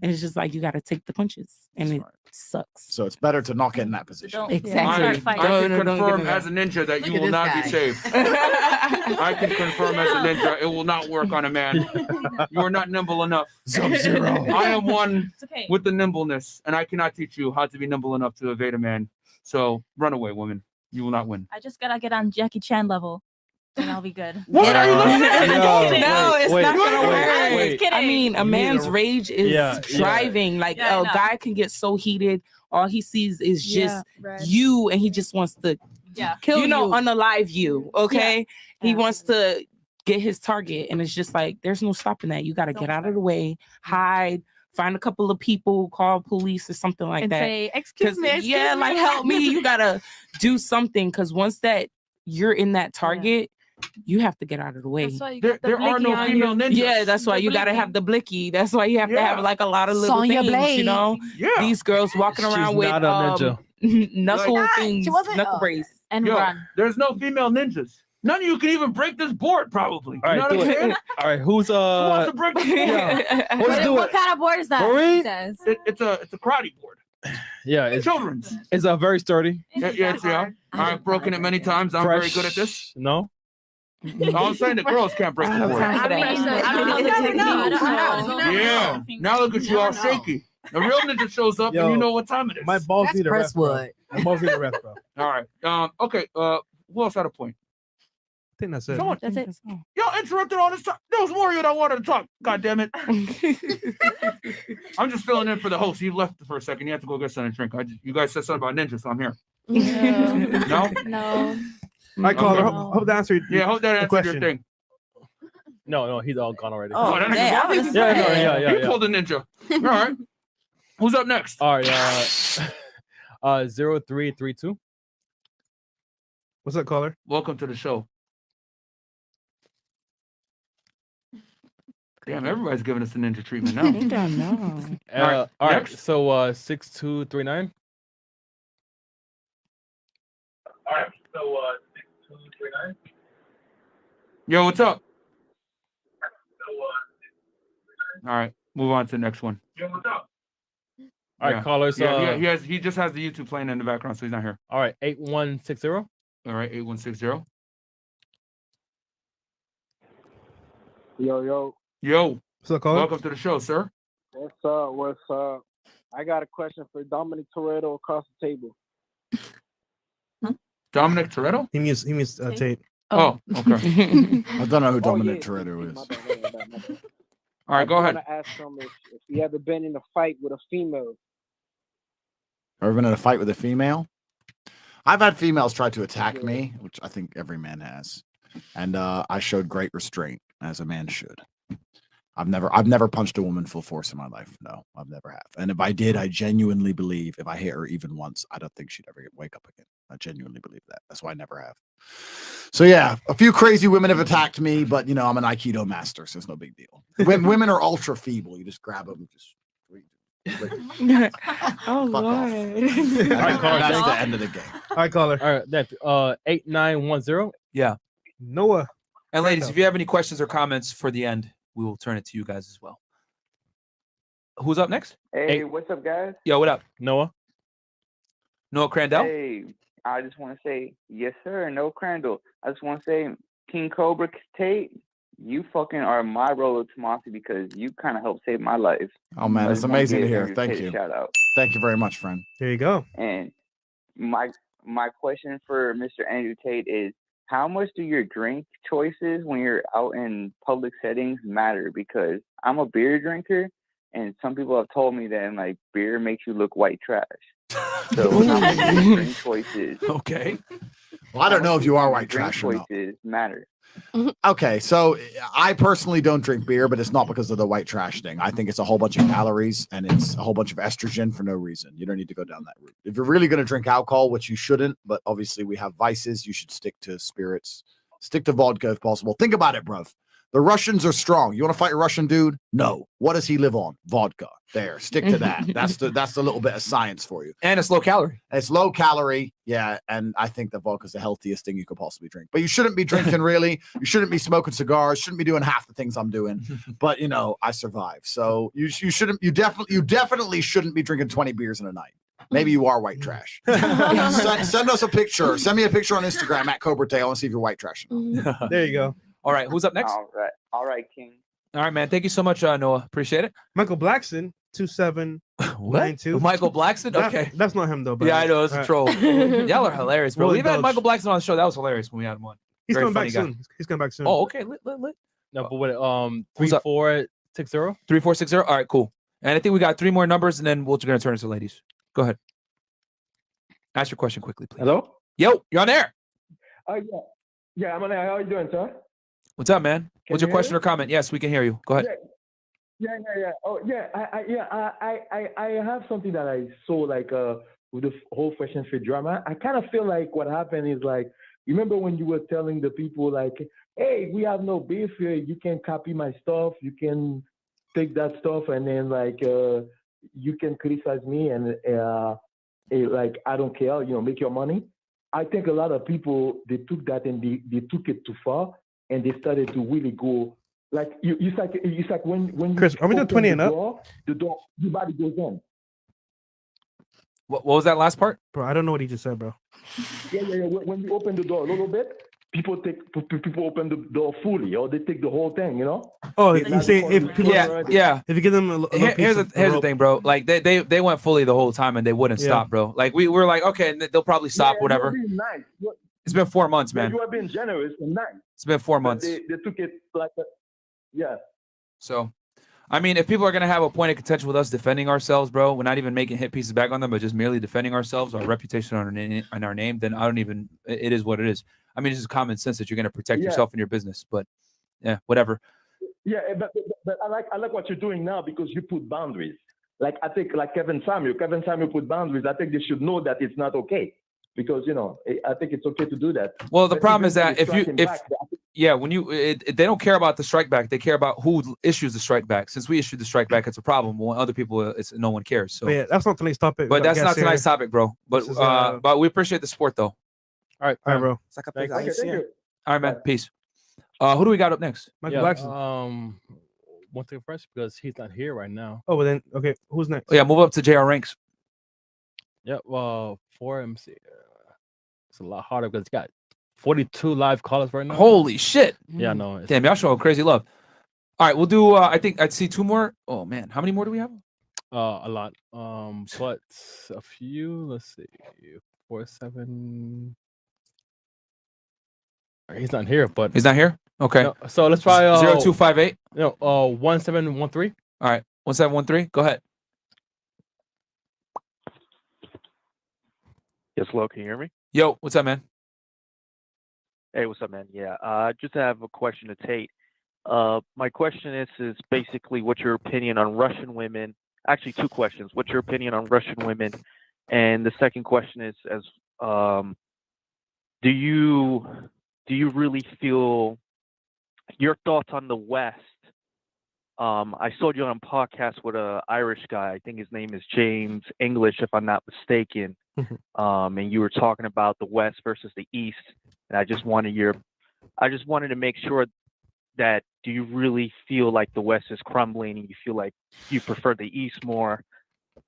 And it's just like you got to take the punches, and it sucks. So it's better to not get in that position. Exactly. I can confirm as a ninja that you will not be safe. I can confirm as a ninja it will not work on a man. You are not nimble enough. Sub-Zero. I am one with the nimbleness, and I cannot teach you how to be nimble enough to evade a man. So run away, woman. You will not win. I just gotta get on Jackie Chan level, and I'll be good. What are you looking at? No, it's wait, not gonna wait, work. wait. I mean, a man's rage is driving. Like Yeah, I a know. guy can get so heated, all he sees is just right. you, and he just wants to kill you. you. Unalive you. Okay, he wants to get his target, and it's just like there's no stopping that. You got to get out of the way, hide. Find a couple of people, call police or something like And that. say, "Excuse me, excuse yeah, me." like help me. You gotta do something because once that you're in that target, you have to get out of the way. That's why you got the There are no blicky on female you. ninjas. Yeah, that's why you gotta have the blicky. That's why you have to have like a lot of little Sonya things, Blade. you know. Yeah. These girls walking She's around with not a ninja. knuckle Like- things, She wasn't- knuckle brace. And Yo, run. there's no female ninjas. None of you can even break this board, probably. All You know right, what I'm do it. saying? All right, who's Who wants to break this board? Let's do What it. kind of board is that? Marie? He says. It's a karate board. Yeah, it's Children's. very sturdy. Yeah. I've broken it many times. I'm very good at this. No. I'm saying the girls can't break the board. Yeah. Now look at you all shaky. The real ninja shows up Yo, and you know what time it is. My balls That's need a rest, bro. Presswood. My balls need a rest, bro. I All right. Okay. Who else had a point? think that's it. Someone, That's it. y'all interrupted all this time. There was more of you that wanted to talk. God damn it. I'm just filling in for the host. He left for a second. You have to go get something to drink. You guys said something about ninjas, so I'm here. No? No. I call her. Okay. Hope that answered. Yeah, hope that the answered your question. thing. No, he's all gone already. Oh, that dang, I nigga's was gone? saying. He pulled a ninja. All right. Who's up next? All right. 0332. What's up, caller? Welcome to the show. Damn, everybody's giving us the ninja treatment now. All right. next. So 6239. All right. So 6239. Yo, what's up? All right, move on to the next one. Yo, what's up? All right, callers. He just has the YouTube playing in the background, so he's not here. All right, 8160. All right, 8160. Yo. What's up, caller? Welcome to the show, sir. What's up? I got a question for Dominic Toretto across the table. Dominic Toretto? He means Tate. Oh, okay. I don't know who Dominic Toretto is. All right, I go ahead. want to ask him if he ever been in a fight with a female. Ever been in a fight with a female? I've had females try to attack me, which I think every man has, and I showed great restraint, as a man should. I've never punched a woman full force in my life. No, I've never have. And if I did, I genuinely believe if I hit her even once, I don't think she'd ever wake up again. I genuinely believe that. That's why I never have. So yeah, a few crazy women have attacked me, but I'm an Aikido master, so it's no big deal. Women are ultra feeble. You just grab them, just. Oh Fuck off. Lord. That's the end of the game. All right, caller. All right, that 8910. Yeah. Noah. And ladies, if you have any questions or comments for the end, we will turn it to you guys as well. Who's up next? Hey, what's up, guys? Yo, what up? Noah. Noah Crandall? Hey, I just want to say, yes, sir, no Crandall. I just want to say, King Cobra Tate, you fucking are my roller Tomasi because you kind of helped save my life. Oh man, it's amazing to hear. Thank Tate you. a shout out. Thank you very much, friend. There you go. And my question for Mr. Andrew Tate is, how much do your drink choices when you're out in public settings matter? Because I'm a beer drinker, and some people have told me that like beer makes you look white trash. So how much do your drink choices? Okay. Well, I don't know if you are white trash or not. Choices matter. Okay, so I personally don't drink beer, but it's not because of the white trash thing. I think it's a whole bunch of calories and it's a whole bunch of estrogen for no reason. You don't need to go down that route. If you're really going to drink alcohol, which you shouldn't, but obviously we have vices, you should stick to spirits, stick to vodka if possible. Think about it, bruv. The Russians are strong. You want to fight a Russian dude? No. What does he live on? Vodka. There. Stick to that. That's the little bit of science for you. And it's low calorie. It's low calorie. Yeah. And I think that vodka is the healthiest thing you could possibly drink. But you shouldn't be drinking really. You shouldn't be smoking cigars. Shouldn't be doing half the things I'm doing. But I survive. So you definitely shouldn't be drinking 20 beers in a night. Maybe you are white trash. Send us a picture. Send me a picture on Instagram at Cobra Tate. I want to see if you're white trash. There you go. All right, who's up next? All right, King. All right, man. Thank you so much, Noah. Appreciate it. Michael Blackson, 2792. Michael Blackson? Okay. That's not him though. But Yeah, I know. It's a troll. Y'all are hilarious, bro. We'll We've had indulge. Michael Blackson on the show. That was hilarious when we had him on. He's Very coming back funny guy. soon. He's coming back soon. Oh, okay. Lit. No, but what? Who's up? 3460. 3460. All right, cool. And I think we got 3 more numbers, and then we're going to turn it to ladies. Go ahead. Ask your question quickly, please. Hello? Yo, you're on air. Yeah, I'm on air. How are you doing, sir? What's up, man? What's you your question or comment? Yes, we can hear you. Go ahead. Yeah. Oh, yeah. I have something that I saw like with the whole Fresh&Fit drama. I kind of feel like what happened is like, remember when you were telling the people like, hey, we have no beef here. You can copy my stuff. You can take that stuff and then like you can criticize me and like I don't care. Make your money. I think a lot of people they took that and they took it too far. And they started to really go like it's like when Chris, are we doing 20 and up? The door, your body goes in. What was that last part? Bro, I don't know what he just said, bro. Yeah. When you open the door a little bit, people open the door fully, or they take the whole thing. Oh, you say if people, yeah. If you give them Here's the thing, bro. Like they went fully the whole time and they wouldn't stop, bro. Like we were like, okay, they'll probably stop, whatever. Nice. It's been 4 months, man. You are being generous and nice. It's been 4 months. They took it like that. Yeah. So, I mean, if people are going to have a point of contention with us defending ourselves, bro, we're not even making hit pieces back on them, but just merely defending ourselves, our reputation on our name, then it is what it is. I mean, it's just common sense that you're going to protect yourself and your business, but yeah, whatever. Yeah, but I like what you're doing now because you put boundaries. Like I think like Kevin Samuel put boundaries. I think they should know that it's not okay. Because I think it's okay to do that. Well, the problem is that they don't care about the strike back. They care about who issues the strike back. Since we issued the strike back, it's a problem. When other people, no one cares. So yeah, that's not tonight's topic. But that's not tonight's topic, bro. But but we appreciate the sport, though. All right, bro. Thank you. All right, man. Peace. Who do we got up next? Michael Blackson. One thing fresh because he's not here right now. Oh, well then, okay. Who's next? Oh, yeah, move up to JR Ranks. Yeah, well, for MC, it's a lot harder because it's got 42 live callers right now. Holy shit! Yeah, no. Damn, y'all showing crazy love. All right, we'll do. I think I'd see 2 more. Oh man, how many more do we have? A lot. But a few. Let's see, 4, 7. He's not here, but he's not here. Okay. No, so let's try 0258. No, 1713. All right, 1713. Go ahead. Yes, hello. Can you hear me? Yo, what's up, man? Hey, what's up, man? Yeah, just have a question to Tate. My question is basically what's your opinion on Russian women? Actually, two questions. What's your opinion on Russian women? And the second question is, do you really feel your thoughts on the West? I saw you on a podcast with an Irish guy. I think his name is James English, if I'm not mistaken. And you were talking about the West versus the East. And I just wanted to make sure that do you really feel like the West is crumbling and you feel like you prefer the East more?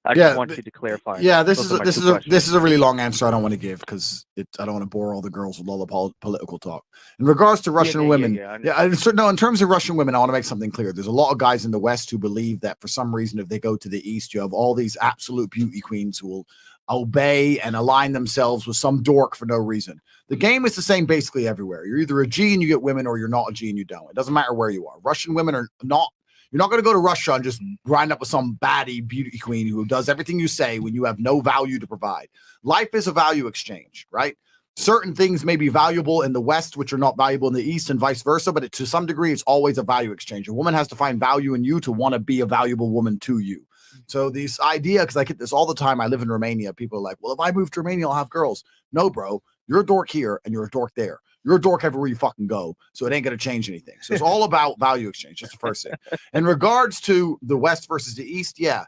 I just want you to clarify. Yeah, this Those is a really long answer I don't want to give because I don't want to bore all the girls with all the political talk. In regards to Russian women, in terms of Russian women, I want to make something clear. There's a lot of guys in the West who believe that for some reason, if they go to the East, you have all these absolute beauty queens who will obey and align themselves with some dork for no reason. The game is the same basically everywhere. You're either a G and you get women, or you're not a G and you don't. It doesn't matter where you are. Russian women are not. You're not going to go to Russia and just grind up with some baddie beauty queen who does everything you say when you have no value to provide. Life is a value exchange, right? Certain things may be valuable in the West, which are not valuable in the East, and vice versa. But to some degree, it's always a value exchange. A woman has to find value in you to want to be a valuable woman to you. So this idea, because I get this all the time. I live in Romania. People are like, well, if I move to Romania, I'll have girls. No, bro. You're a dork here and you're a dork there. You're a dork everywhere you fucking go. So it ain't going to change anything. So it's all about value exchange. That's the first thing. In regards to the West versus the East, yeah,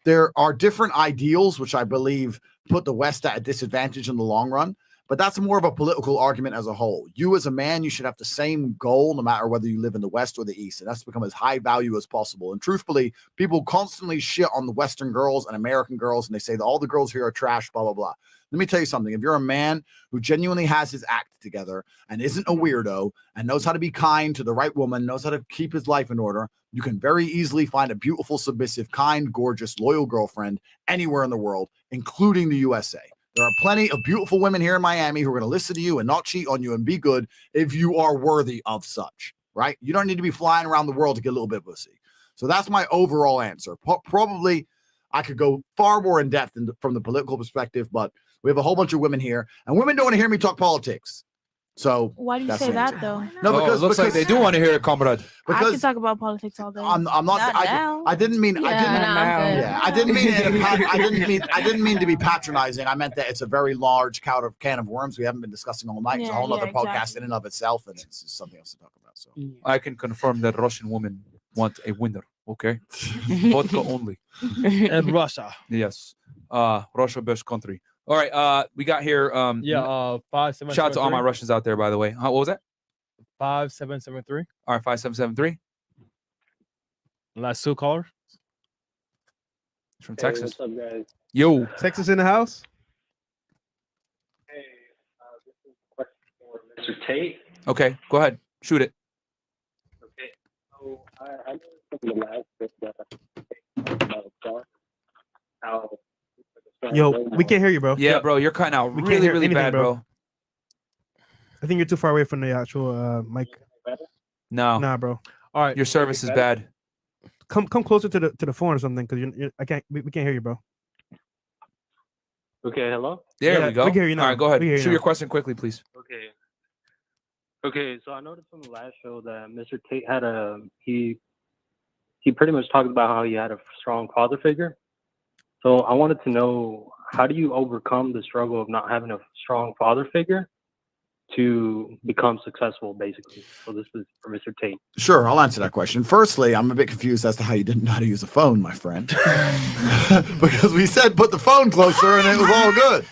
there are different ideals, which I believe put the West at a disadvantage in the long run. But that's more of a political argument as a whole. You as a man, you should have the same goal no matter whether you live in the West or the East. And that's to become as high value as possible. And truthfully, people constantly shit on the Western girls and American girls, and they say that all the girls here are trash, blah, blah, blah. Let me tell you something. If you're a man who genuinely has his act together and isn't a weirdo and knows how to be kind to the right woman, knows how to keep his life in order, you can very easily find a beautiful, submissive, kind, gorgeous, loyal girlfriend anywhere in the world, including the USA. There are plenty of beautiful women here in Miami who are going to listen to you and not cheat on you and be good if you are worthy of such, right? You don't need to be flying around the world to get a little bit of pussy. So that's my overall answer. Probably I could go far more in depth from the political perspective, but we have a whole bunch of women here, and women don't want to hear me talk politics. So why do you that's say the that answer. though? No, because it looks like they do want to hear it, comrade. I can talk about politics all day. I'm not. I didn't mean. I didn't mean to be patronizing. I meant that it's a very large can of worms we haven't been discussing all night. It's a whole other podcast in and of itself, and it's something else to talk about. So I can confirm that Russian women want a winner. Okay, vodka only. And Russia. Yes, Russia best country. All right, we got here. 5773. Shout out to all my Russians out there, by the way. What was that? 5773. All right, 5773. Last two callers. From Texas. What's up, guys? Yo, Texas in the house. Hey, this is a question for Mr. Tate. Okay, go ahead, shoot it. Okay, so I know from the last bit that how. Yo, we can't hear you, bro. Yeah, bro, you're cutting out We can't really, hear really anything, bad, bro. I think you're too far away from the actual mic. No, Nah, bro. All right, your service is bad. Come closer to the phone or something, because we can't hear you, bro. Okay, hello? There we go. We can hear you now. All right, go ahead. We can hear you Shoot now. your question quickly, please. Okay, so I noticed from the last show that Mr. Tate had he pretty much talked about how he had a strong father figure. So I wanted to know, how do you overcome the struggle of not having a strong father figure to become successful, basically? So this is for Mr. Tate. Sure, I'll answer that question. Firstly, I'm a bit confused as to how you didn't know how to use a phone, my friend. Because we said put the phone closer and it was all good.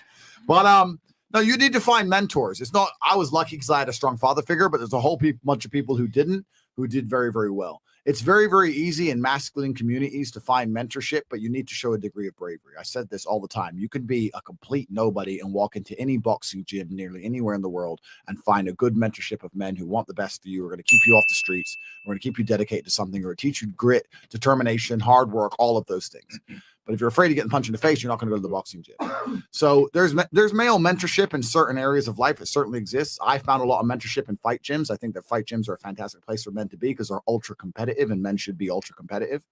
But no, you need to find mentors. It's not, I was lucky because I had a strong father figure, but there's a whole bunch of people who didn't, who did very, very well. It's very, very easy in masculine communities to find mentorship, but you need to show a degree of bravery. I said this all the time. You can be a complete nobody and walk into any boxing gym nearly anywhere in the world and find a good mentorship of men who want the best for you, are going to keep you off the streets, are going to keep you dedicated to something, or teach you grit, determination, hard work, all of those things. But if you're afraid of getting punched in the face, you're not going to go to the boxing gym. So there's male mentorship in certain areas of life. It certainly exists. I found a lot of mentorship in fight gyms. I think that fight gyms are a fantastic place for men to be because they're ultra competitive, and men should be ultra competitive.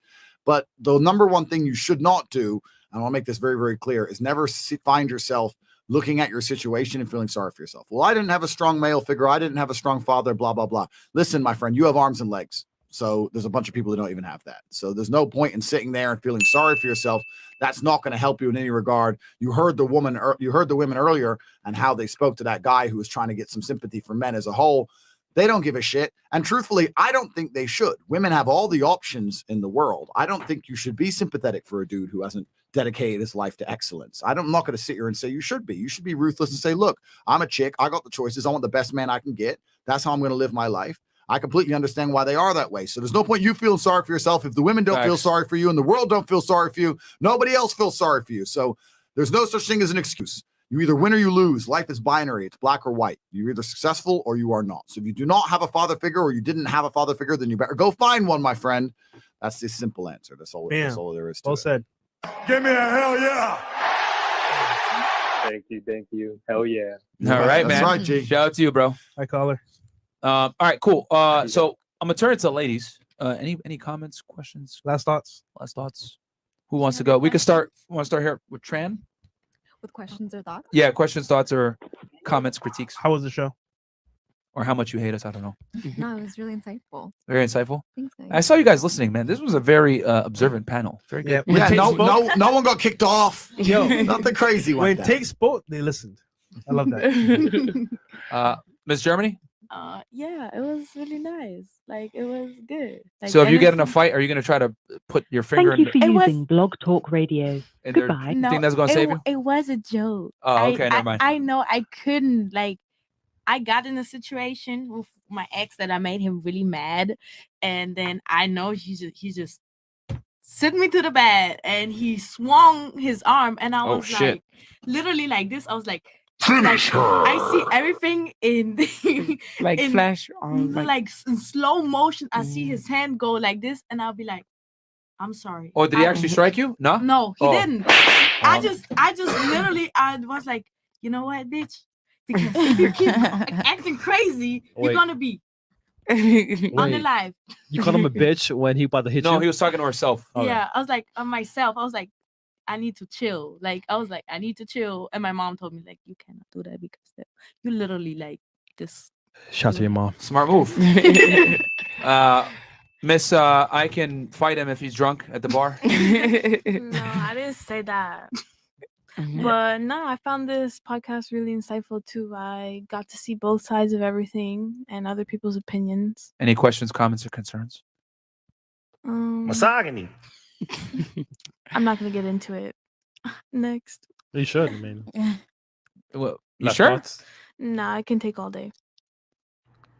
But the number one thing you should not do, and I'll make this very, very clear, is never find yourself looking at your situation and feeling sorry for yourself. Well, I didn't have a strong male figure. I didn't have a strong father, blah, blah, blah. Listen, my friend, you have arms and legs. So there's a bunch of people that don't even have that. So there's no point in sitting there and feeling sorry for yourself. That's not going to help you in any regard. You heard the women earlier and how they spoke to that guy who was trying to get some sympathy for men as a whole. They don't give a shit. And truthfully, I don't think they should. Women have all the options in the world. I don't think you should be sympathetic for a dude who hasn't dedicated his life to excellence. I'm not going to sit here and say you should be. You should be ruthless and say, look, I'm a chick. I got the choices. I want the best man I can get. That's how I'm going to live my life. I completely understand why they are that way. So there's no point you feeling sorry for yourself. If the women don't feel sorry for you and the world don't feel sorry for you, nobody else feels sorry for you. So there's no such thing as an excuse. You either win or you lose. Life is binary. It's black or white. You're either successful or you are not. So if you do not have a father figure or you didn't have a father figure, then you better go find one, my friend. That's the simple answer. That's all there is to Well it. said. Give me a hell yeah. Thank you. Hell yeah. All right, That's man. right, G. Shout out to you, bro. Hi, caller. All right, cool. So I'm gonna turn it to the ladies. Any comments, questions? Last thoughts? Who wants to go? We can start. Want to start here with Tran? With questions or thoughts? Yeah, questions, thoughts, or comments, critiques. How was the show? Or how much you hate us? I don't know. No, it was really insightful. Very insightful. Thanks, guys. I saw you guys listening, man. This was a very observant panel. Very good. Yeah, no one got kicked off. Yo, nothing crazy. When Like Tate spoke, they listened. I love that. Miss Germany. Yeah, it was really nice. Like it was good. Like, So if you get in a anything- fight, are you going to try to put your finger in? It was- Blog Talk Radio. in their thing that's going to save you? It was a joke. Oh, okay, never mind. I know I couldn't I got in a situation with my ex that I made him really mad, and then I know he just sent me to the bed and he swung his arm, and I Oh, was shit. like, literally like this. I was like, Finish her. I see everything in Like in, flash on in slow motion. I see his hand go like this, and I'll be like, I'm sorry. Oh, did he actually strike you? No. No, he Oh. didn't. I just literally, I was like, you know what, bitch? Because if you keep acting crazy, you're Wait. gonna be on the Wait. live. You called him a bitch when he about to hit you? No, he was talking to herself. Yeah, I was like, on myself, I was like, I need to chill. Like, I was like, I need to chill. And my mom told me, like, you cannot do that because you literally like this. Shout out to your mom. Smart move. Miss, I can fight him if he's drunk at the bar. No, I didn't say that. But no, I found this podcast really insightful too. I got to see both sides of everything and other people's opinions. Any questions, comments, or concerns? Misogyny. I'm not gonna get into it. Next. You should. I mean, Well, you last sure? thoughts? Nah, I can take all day.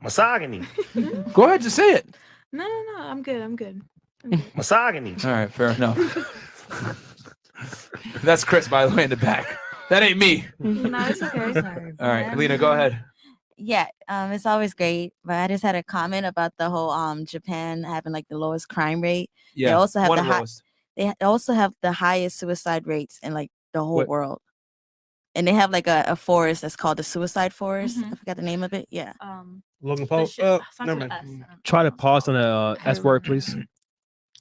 Misogyny. Go ahead, just say it. No, I'm good. I'm good. Misogyny. All right, fair enough. That's Chris, by the way, in the back. That ain't me. No, it's okay. All right, Lena, go ahead. Yeah, it's always great. But I just had a comment about the whole Japan having like the lowest crime rate. They Yeah, also have one the of the high, lowest. they also have the highest suicide rates in like the whole What? world. And they have like a forest that's called the suicide forest. I forgot the name of it. Yeah. Logan Paul. Never mind. Try to pause on the S word, please.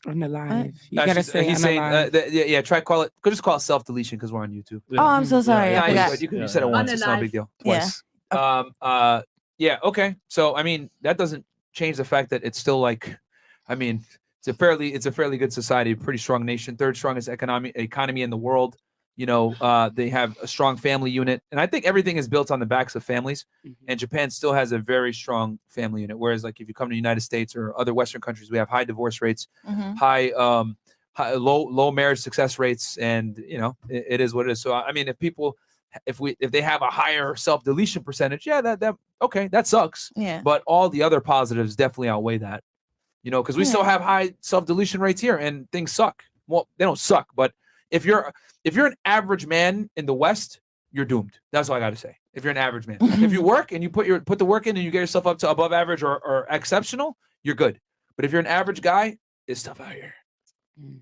On the live. You No, gotta she's- say he's on saying, the live. yeah, try call it. Could just call it self deletion because we're on YouTube. Oh, I'm so sorry. I Yeah, forgot. you said it once. It's not a big deal. Yeah. Yeah. Okay. So I mean, that doesn't change the fact that it's still like, I mean, it's a fairly good society, pretty strong nation, third strongest economy in the world. You know, they have a strong family unit, and I think everything is built on the backs of families. And Japan still has a very strong family unit. Whereas, like, if you come to the United States or other Western countries, we have high divorce rates, high low marriage success rates, and you know, it is what it is. So I mean, if they have a higher self deletion percentage, yeah, that okay, that sucks. Yeah. But all the other positives definitely outweigh that. You know, because we still have high self deletion rates here, and things suck. Well, they don't suck, but if you're an average man in the West, you're doomed. That's all I got to say. If you're an average man, if you work and you put the work in and you get yourself up to above average or exceptional, you're good. But if you're an average guy, it's tough out here.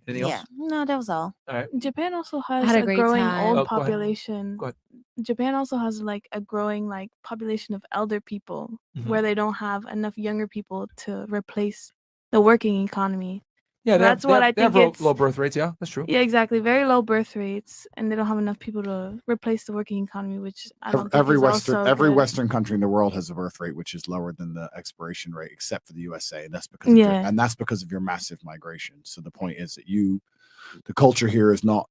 Anything else? No, that was all. All right. Japan also I has had a a great growing time. old Oh, go ahead. population. Go ahead. Japan also has like a growing like population of elder people Mhm. where they don't have enough younger people to replace the working economy. Yeah, So they have, that's what I they have think it's low birth rates. Yeah, that's true. yeah, exactly. Very low birth rates, and they don't have enough people to replace the working economy, which I don't think is also every good. Western country in the world has a birth rate which is lower than the expiration rate, except for the USA, and that's because of Yeah. your massive migration. So the point is that the culture here is not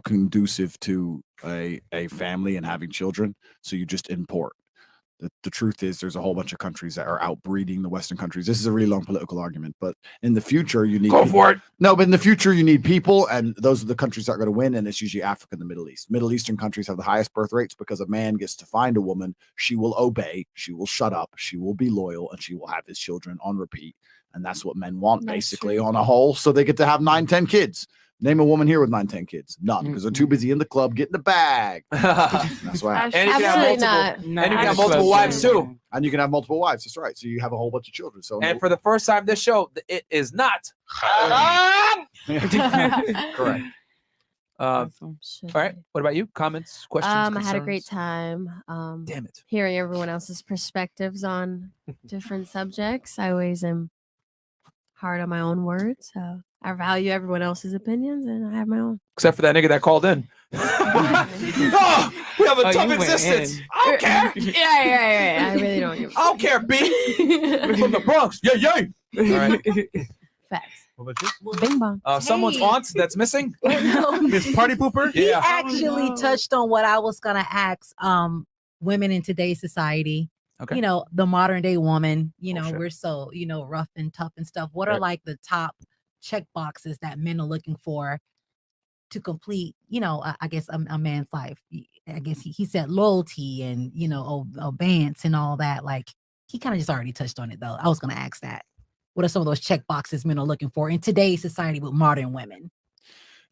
conducive to a family and having children. So you just import. The truth is there's a whole bunch of countries that are outbreeding the Western countries. This is a really long political argument, but in the future you need for it. No, but in the future you need people, and those are the countries that are going to win, and it's usually Africa and the Middle East. Middle Eastern countries have the highest birth rates because a man gets to find a woman, she will obey, she will shut up, she will be loyal, and she will have his children on repeat. And that's what men want, That's basically, true. on a whole, so they get to have 9-10 kids. Name a woman here with 9-10 kids. None, because they're too busy in the club getting the bag. That's why. That's And you can have Absolutely multiple, not. and you can have That's multiple so wives true. too. And you can have multiple wives. That's right. So you have a whole bunch of children. So And for the first time this show, it is not. correct. All Should right. be. What about you? Comments, questions, I had a great concerns? time. Damn it. Hearing everyone else's perspectives on different subjects. I always am hard on my own words, so I value everyone else's opinions, and I have my own. Except for that nigga that called in. Oh, we have a tough existence. I don't care. Yeah. I really don't give I don't care, B. From the Bronx. Yeah. All right. Facts. What about you? Bing bong. Someone's Hey. aunt that's missing. Miss Party Pooper? He Yeah. actually no. touched on what I was gonna ask women in today's society. Okay. You know, the modern day woman, you know, shit. we're so, you know, rough and tough and stuff. What are Right. like the top check boxes that men are looking for to complete, you know, I guess a man's life? I guess he said loyalty and, you know, obedience and all that. Like he kind of just already touched on it though. I was gonna ask that. What are some of those check boxes men are looking for in today's society with modern women?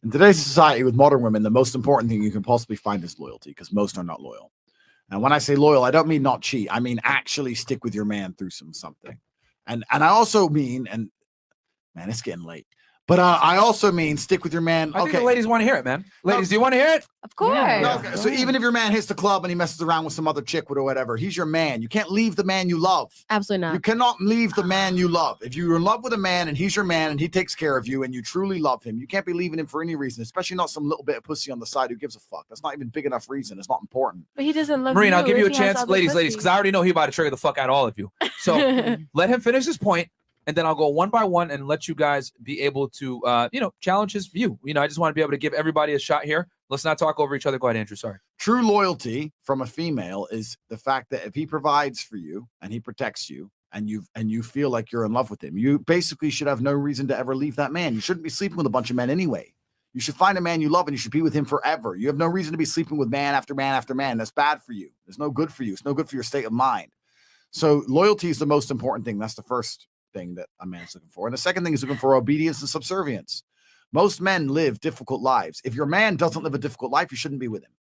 In today's society with modern women, the most important thing you can possibly find is loyalty, because most are not loyal. And when I say loyal, I don't mean not cheat. I mean actually stick with your man through something. And I also mean, and man, it's getting late. But I also mean stick with your man. I think the ladies want to hear it, man. Ladies, do you want to hear it? Of course. No, okay. So even if your man hits the club and he messes around with some other chick or whatever, he's your man. You can't leave the man you love. Absolutely not. You cannot leave the man you love. If you're in love with a man and he's your man and he takes care of you and you truly love him, you can't be leaving him for any reason, especially not some little bit of pussy on the side who gives a fuck. That's not even big enough reason. It's not important. But he doesn't love Marine, you. I'll give you a if he has chance. other Ladies, pussy. because I already know he about to trigger the fuck out of all of you. So let him finish his point, and then I'll go one by one and let you guys be able to, challenge his view. You know, I just want to be able to give everybody a shot here. Let's not talk over each other. Go ahead, Andrew. Sorry. True loyalty from a female is the fact that if he provides for you and he protects you and you feel like you're in love with him, you basically should have no reason to ever leave that man. You shouldn't be sleeping with a bunch of men anyway. You should find a man you love and you should be with him forever. You have no reason to be sleeping with man after man after man. That's bad for you. It's no good for you. It's no good for your state of mind. So loyalty is the most important thing. That's the first thing that a man's looking for. And the second thing is looking for obedience and subservience. Most men live difficult lives. If your man doesn't live a difficult life, you shouldn't be with him.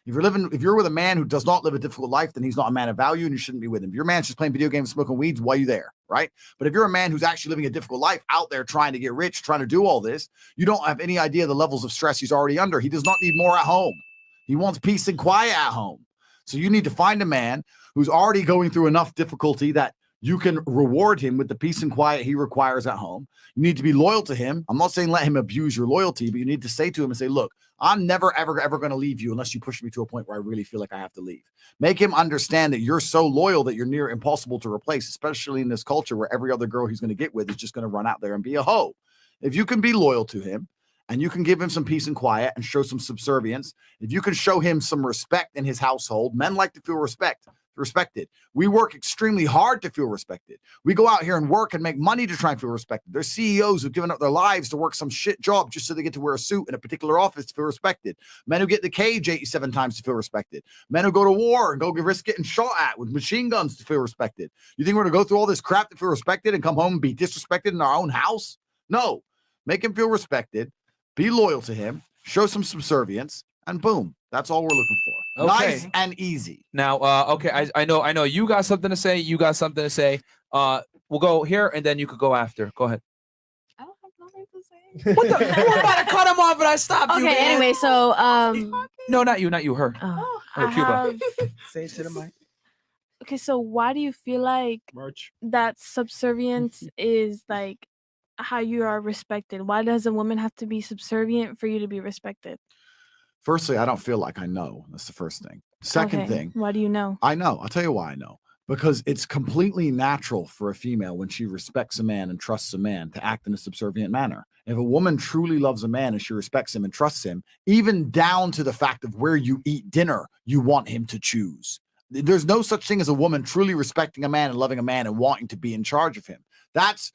If you're with a man who does not live a difficult life, then he's not a man of value and you shouldn't be with him. If your man's just playing video games, smoking weeds, why are you there? Right? But if you're a man who's actually living a difficult life out there trying to get rich, trying to do all this, you don't have any idea the levels of stress he's already under. He does not need more at home. He wants peace and quiet at home. So you need to find a man who's already going through enough difficulty that you can reward him with the peace and quiet he requires at home. You need to be loyal to him. I'm not saying let him abuse your loyalty, but you need to say to him and say, look, I'm never, ever, ever going to leave you unless you push me to a point where I really feel like I have to leave. Make him understand that you're so loyal that you're near impossible to replace, especially in this culture where every other girl he's going to get with is just going to run out there and be a hoe. If you can be loyal to him and you can give him some peace and quiet and show some subservience, if you can show him some respect in his household, men like to feel respected. We work extremely hard to feel respected. We go out here and work and make money to try and feel respected. There's CEOs who've given up their lives to work some shit job just so they get to wear a suit in a particular office to feel respected. Men who get in the cage 87 times to feel respected. Men who go to war and go risk getting shot at with machine guns to feel respected. You think we're going to go through all this crap to feel respected and come home and be disrespected in our own house? No. Make him feel respected. Be loyal to him. Show some subservience. And boom. That's all we're looking for. Okay. Nice and easy. Now, okay, I know you got something to say. You got something to say. We'll go here, and then you could go after. Go ahead. I don't have nothing to say. What the? I'm about to cut him off, and I stopped you. Okay, man. anyway, so No, not you, her. Or Cuba. Say it to the mic. Okay, so why do you feel like that subservience is like how you are respected? Why does a woman have to be subservient for you to be respected? Firstly, I don't feel like I know. That's the first thing. Second Okay, thing, why do you know? I know. I'll tell you why I know. Because it's completely natural for a female when she respects a man and trusts a man to act in a subservient manner. If a woman truly loves a man and she respects him and trusts him, even down to the fact of where you eat dinner, you want him to choose. There's no such thing as a woman truly respecting a man and loving a man and wanting to be in charge of him. That's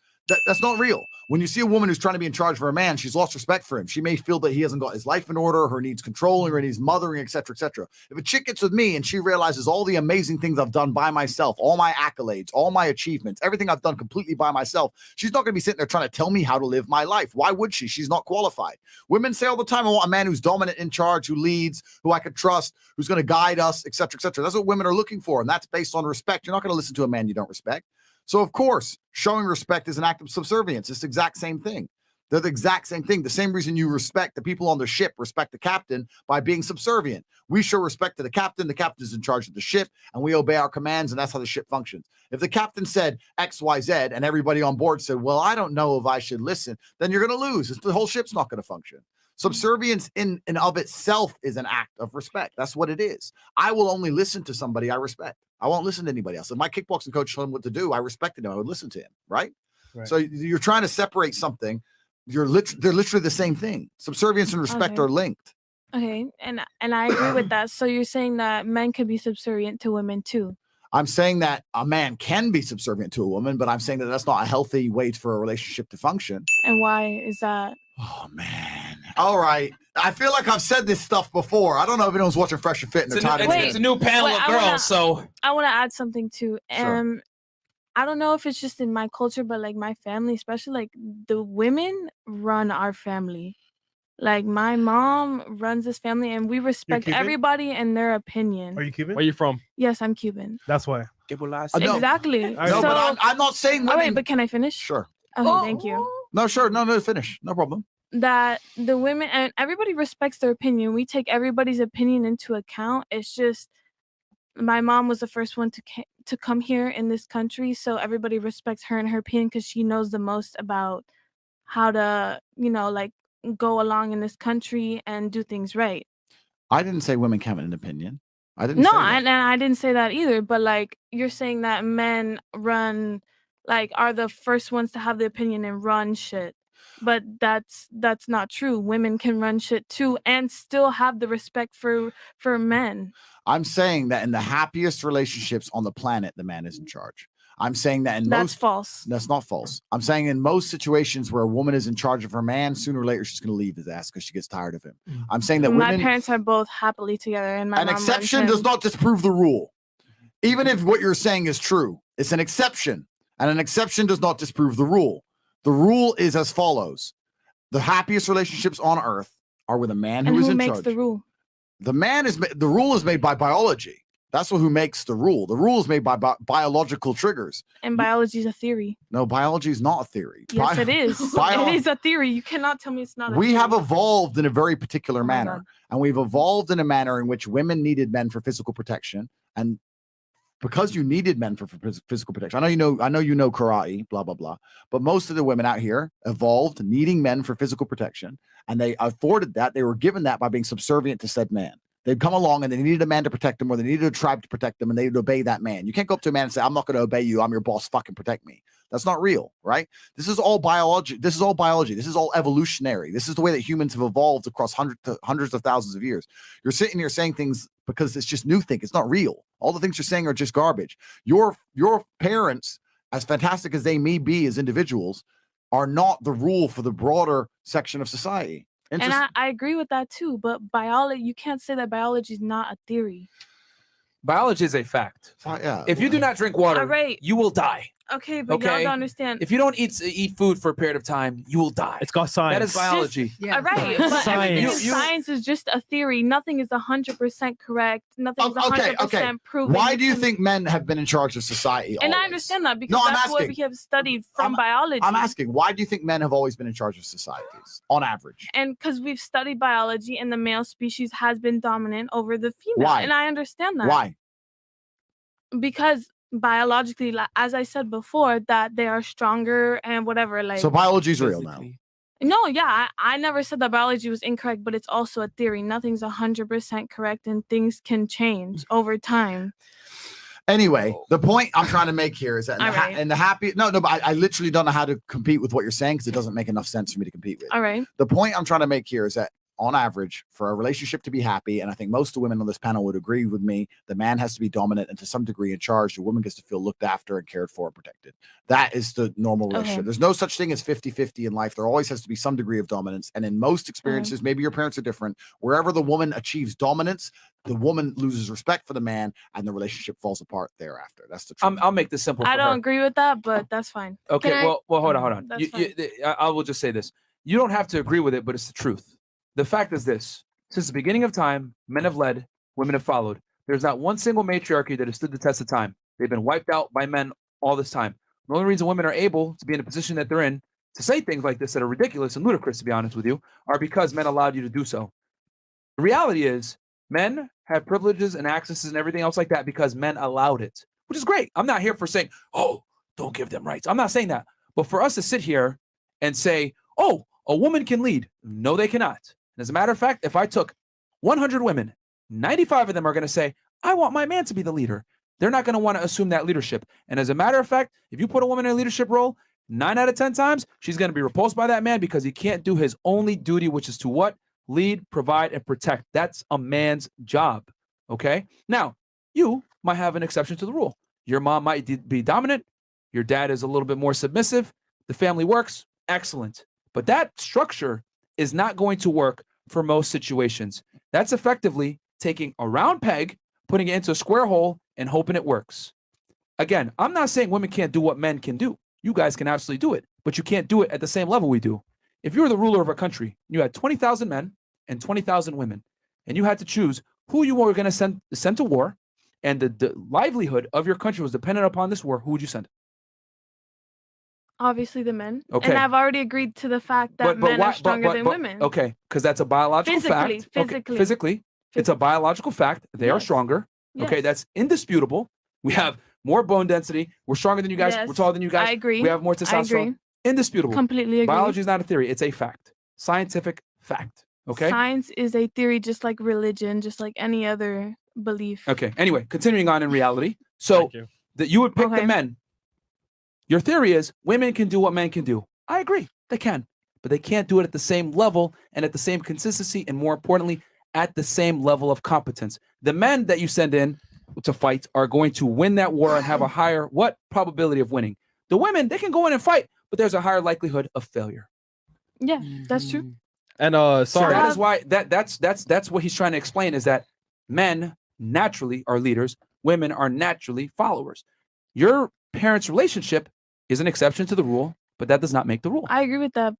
not real. When you see a woman who's trying to be in charge of her man, she's lost respect for him. She may feel that he hasn't got his life in order, or needs controlling, or needs mothering, etc., etc. If a chick gets with me and she realizes all the amazing things I've done by myself, all my accolades, all my achievements, everything I've done completely by myself, she's not going to be sitting there trying to tell me how to live my life. Why would she? She's not qualified. Women say all the time, I want a man who's dominant, in charge, who leads, who I could trust, who's going to guide us, etc., etc. That's what women are looking for, and that's based on respect. You're not going to listen to a man you don't respect. So, of course, showing respect is an act of subservience. It's the exact same thing. They're the exact same thing. The same reason you respect the people on the ship, respect the captain by being subservient. We show respect to the captain. The captain is in charge of the ship, and we obey our commands, and that's how the ship functions. If the captain said X, Y, Z, and everybody on board said, well, I don't know if I should listen, then you're going to lose. The whole ship's not going to function. Subservience in and of itself is an act of respect. That's what it is. I will only listen to somebody I respect. I won't listen to anybody else. If my kickboxing coach told him what to do, I respected him. I would listen to him, right? So you're trying to separate something. They're literally the same thing. Subservience and respect are linked. Okay, and I agree with that. So you're saying that men could be subservient to women too? I'm saying that a man can be subservient to a woman, but I'm saying that that's not a healthy way for a relationship to function. And why is that? Oh, man. All right. I feel like I've said this stuff before. I don't know if anyone's watching Fresh and Fit and they're tired of It's a new panel of girls, so. I want to add something too. Sure. I don't know if it's just in my culture, but like my family, especially like the women run our family. Like my mom runs this family and we respect Cuban? everybody and their opinion. Are you Cuban? Where are you from? Yes, I'm Cuban. That's why. Exactly. No, but I'm not saying women. All right, but can I finish? Sure. Okay, thank you. No, sure. No, finish. No problem. That the women and everybody respects their opinion. We take everybody's opinion into account. It's just my mom was the first one to come here in this country, so everybody respects her and her opinion because she knows the most about how to, like go along in this country and do things right. I didn't say women can't have an opinion. I didn't. No, say that. and I didn't say that either. But like you're saying that men are the first ones to have the opinion and run shit. But that's not true. Women can run shit too and still have the respect for men. I'm saying that in the happiest relationships on the planet, the man is in charge. I'm saying that in That's false. That's not false. I'm saying in most situations where a woman is in charge of her man, sooner or later she's going to leave his ass because she gets tired of him. I'm saying that my women, parents are both happily together, and my an mom exception runs does him. not disprove the rule. Even if what you're saying is true, it's an exception, and an exception does not disprove the rule. The rule is as follows: the happiest relationships on earth are with a man who And is who in makes charge. the rule? The rule is made by biology. That's who makes the rule. The rule is made by biological triggers. And biology is a theory. No, biology is not a theory. Yes, it is. It is a theory. You cannot tell me it's not a We theory. have evolved in a very particular manner, God. and we've evolved in a manner in which women needed men for physical protection, and because you needed men for physical protection. I know you know karate, blah blah blah, but most of the women out here evolved needing men for physical protection, and they afforded that. They were given that by being subservient to said man. They'd come along and they needed a man to protect them, or they needed a tribe to protect them, and they'd obey that man. You can't go up to a man and say, I'm not going to obey you. I'm your boss. Fucking protect me. That's not real, right? This is all biology. This is all evolutionary. This is the way that humans have evolved across hundreds of thousands of years. You're sitting here saying things because it's just new think. It's not real. All the things you're saying are just garbage. Your parents, as fantastic as they may be as individuals, are not the rule for the broader section of society. And I agree with that too. But biology, you can't say that biology is not a theory. Biology is a fact. Yeah. If you do not drink water, All right. you will die. Okay, but y'all Okay, don't understand. if you don't eat food for a period of time, you will die. It's called science. That is biology. Right, but everything in science is just a theory. Nothing is 100% correct. Nothing is 100% proven. Why do you think men have been in charge of society? And I always? understand that because No, I'm that's what asking. we have studied from biology. I'm asking, why do you think men have always been in charge of societies, on average? And because we've studied biology, and the male species has been dominant over the female. Why? And I understand that. Why? Because biologically, as I said before, that they are stronger and whatever. Like, So biology's real now. no, yeah, I never said that biology was incorrect, but it's also a theory. Nothing's 100% correct, and things can change over time. Anyway, the point I'm trying to make here is that All the happy but I literally don't know how to compete with what you're saying because it doesn't make enough sense for me to compete with. All right. The point I'm trying to make here is that on average, for a relationship to be happy, and I think most of the women on this panel would agree with me, the man has to be dominant and to some degree in charge. The woman gets to feel looked after and cared for and protected. That is the normal relationship. Okay. There's no such thing as 50-50 in life. There always has to be some degree of dominance. And in most experiences, maybe your parents are different, wherever the woman achieves dominance, the woman loses respect for the man and the relationship falls apart thereafter. That's the truth. I'll make this simple for I don't her. agree with that, but that's fine. Okay, well, hold on. That's I will just say this. You don't have to agree with it, but it's the truth. The fact is this. Since the beginning of time, men have led, women have followed. There's not one single matriarchy that has stood the test of time. They've been wiped out by men all this time. The only reason women are able to be in a position that they're in, to say things like this that are ridiculous and ludicrous, to be honest with you, are because men allowed you to do so. The reality is, men have privileges and accesses and everything else like that because men allowed it, which is great. I'm not here for saying, oh, don't give them rights. I'm not saying that. But for us to sit here and say, oh, a woman can lead. No, they cannot. And as a matter of fact, if I took 100 women, 95 of them are going to say, I want my man to be the leader. They're not going to want to assume that leadership. And as a matter of fact, if you put a woman in a leadership role, 9 out of 10 times, she's going to be repulsed by that man because he can't do his only duty, which is to what? Lead, provide, and protect. That's a man's job. Okay? Now, you might have an exception to the rule. Your mom might be dominant. Your dad is a little bit more submissive. The family works. Excellent. But that structure is not going to work for most situations. That's effectively taking a round peg, putting it into a square hole, and hoping it works. Again, I'm not saying women can't do what men can do. You guys can absolutely do it, but you can't do it at the same level we do. If you were the ruler of a country, you had 20,000 men and 20,000 women, and you had to choose who you were going to send to war, and the livelihood of your country was dependent upon this war, who would you send? Obviously the men. Okay. And I've already agreed to the fact that men are stronger than women. Okay, because that's a biological fact. Physically, it's a biological fact. They are stronger. Okay, Yes. that's indisputable. We have more bone density. We're stronger than you guys. We're Yes, taller than you guys. I agree. We have more I testosterone. agree. Indisputable. Completely agree. Biology is not a theory. It's a fact. Scientific fact. Okay? Science is a theory just like religion, just like any other belief. Okay. Anyway, continuing on in reality. So that you would pick the men. Your theory is women can do what men can do. I agree. They can. But they can't do it at the same level and at the same consistency and more importantly, at the same level of competence. The men that you send in to fight are going to win that war and have a higher probability of winning. The women, they can go in and fight, but there's a higher likelihood of failure. Yeah, that's true. And So sorry. that is why that's what he's trying to explain is that men naturally are leaders, women are naturally followers. Your parents' relationship is an exception to the rule, but that does not make the rule. I agree with that.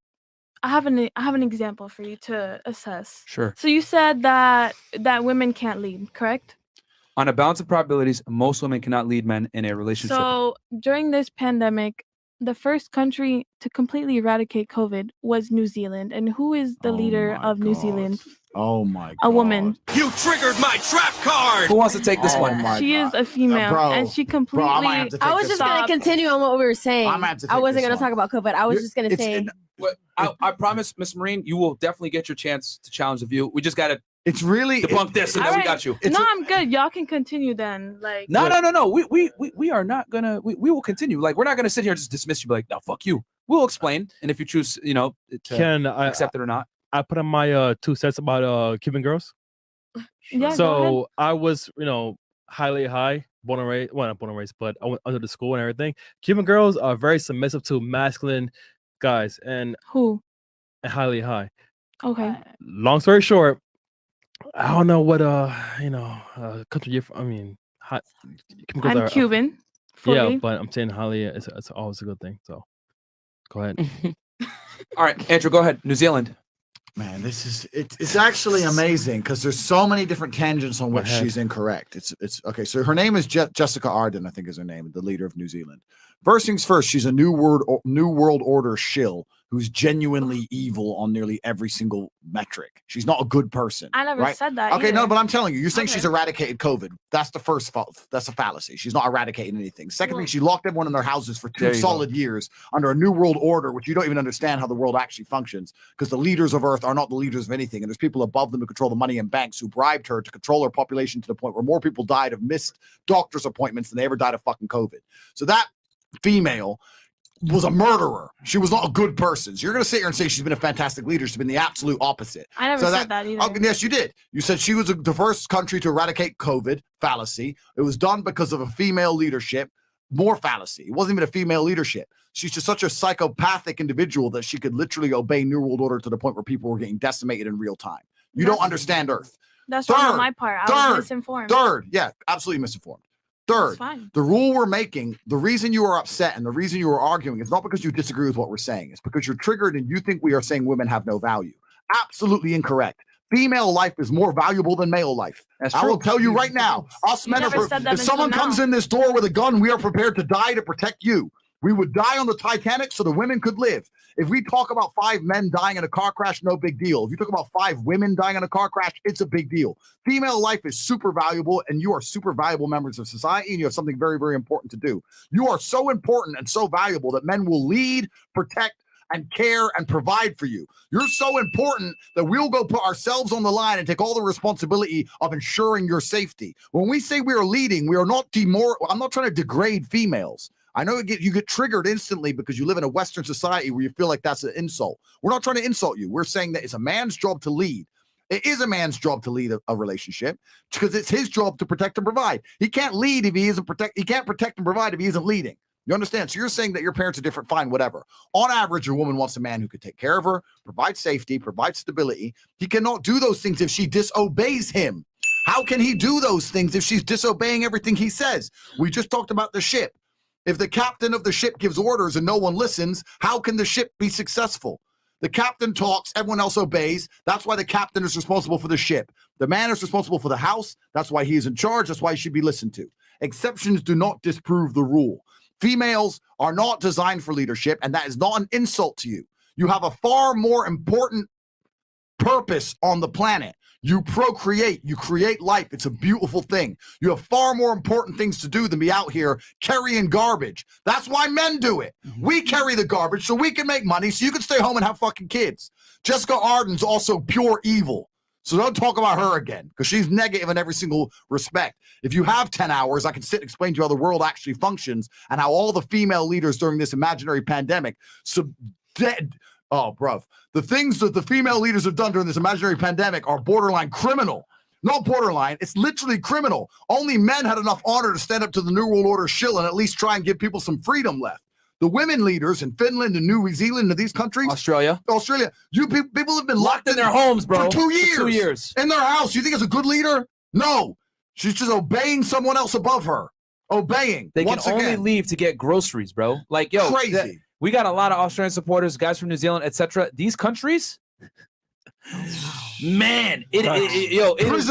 I have an example for you to assess. Sure. So you said that women can't lead, correct? On a balance of probabilities, most women cannot lead men in a relationship. So during this pandemic, the first country to completely eradicate COVID was New Zealand. And who is the leader of New Zealand? Oh my God. A woman. You triggered my trap card. Who wants to take this Oh one? my She is a female, Bro, and she completely. I might have to take I was this just gonna one. continue on what we were saying. I might have to I take wasn't this gonna one. talk about COVID. I was just gonna say I promise, Miss Marine, you will definitely get your chance to challenge the view. We just got to It's really debunk this, and then we got you. No, I'm good. Y'all can continue then. Like No. We are not gonna. We will continue. Like we're not gonna sit here and just dismiss you. Be like, no, fuck you. We'll explain, and if you choose, to Can I accept it or not. I put in my 2 cents about Cuban girls. Yeah, go So I was, highly high, born and raised. Well, not born and raised, but I went under the school and everything. Cuban girls are very submissive to masculine guys and Who? highly high. Okay. Long story short, I don't know what country you're from. I mean, Cuban girls I'm are Cuban. Yeah, but I'm saying highly, it's always a good thing. So go ahead. All right, Andrew, go ahead. New Zealand. Man, it's actually amazing because there's so many different tangents on which she's incorrect. It's okay. So her name is Jessica Ardern, I think is her name, the leader of New Zealand. First things first, she's a new world order shill who's genuinely evil on nearly every single metric. She's not a good person. I never right? said that. Okay, either. no, but I'm telling you, you're saying she's eradicated COVID. That's the first fault. That's a fallacy. She's not eradicating anything. Second thing, she locked everyone in their houses for 2 solid years under a new world order, which you don't even understand how the world actually functions, because the leaders of Earth are not the leaders of anything, and there's people above them who control the money in banks who bribed her to control her population to the point where more people died of missed doctor's appointments than they ever died of fucking COVID. So that female was a murderer. She was not a good person. So you're going to sit here and say she's been a fantastic leader. She's been the absolute opposite. I never said that either. Yes, you did. You said she was the first country to eradicate COVID. Fallacy. It was done because of a female leadership. More fallacy. It wasn't even a female leadership. She's just such a psychopathic individual that she could literally obey New World Order to the point where people were getting decimated in real time. You don't understand Earth. That's wrong on my part. I was misinformed. Yeah, absolutely misinformed. Third, the rule we're making, the reason you are upset and the reason you are arguing is not because you disagree with what we're saying. It's because you're triggered and you think we are saying women have no value. Absolutely incorrect. Female life is more valuable than male life. I will tell you right now, us men are, if someone comes in this door with a gun, we are prepared to die to protect you. We would die on the Titanic so the women could live. If we talk about 5 men dying in a car crash, no big deal. If you talk about 5 women dying in a car crash, it's a big deal. Female life is super valuable, and you are super valuable members of society, and you have something very, very important to do. You are so important and so valuable that men will lead, protect, and care and provide for you. You're so important that we'll go put ourselves on the line and take all the responsibility of ensuring your safety. When we say we are leading, we are not I'm not trying to degrade females. I know you get triggered instantly because you live in a Western society where you feel like that's an insult. We're not trying to insult you. We're saying that it's a man's job to lead. It is a man's job to lead a relationship because it's his job to protect and provide. He can't lead if he isn't he can't protect and provide if he isn't leading. You understand? So you're saying that your parents are different, fine, whatever. On average, a woman wants a man who could take care of her, provide safety, provide stability. He cannot do those things if she disobeys him. How can he do those things if she's disobeying everything he says? We just talked about the ship. If the captain of the ship gives orders and no one listens, how can the ship be successful? The captain talks, everyone else obeys. That's why the captain is responsible for the ship. The man is responsible for the house. That's why he is in charge. That's why he should be listened to. Exceptions do not disprove the rule. Females are not designed for leadership, and that is not an insult to you. You have a far more important purpose on the planet. You procreate, you create life. It's a beautiful thing. You have far more important things to do than be out here carrying garbage. That's why men do it. We carry the garbage so we can make money so you can stay home and have fucking kids. Jessica Ardern's also pure evil. So don't talk about her again because she's negative in every single respect. If you have 10 hours, I can sit and explain to you how the world actually functions and how all the female leaders during this imaginary pandemic the things that the female leaders have done during this imaginary pandemic are borderline criminal. Not borderline, it's literally criminal. Only men had enough honor to stand up to the New World Order shill and at least try and give people some freedom left. The women leaders in Finland and New Zealand and these countries, Australia, you people have been locked in their homes, bro, for 2 years. 2 years in their house. You think it's a good leader? No, she's just obeying someone else above her. Obeying. They can only leave to get groceries, bro. Like, yo, crazy. We got a lot of Australian supporters, guys from New Zealand, etc. These countries, man, it is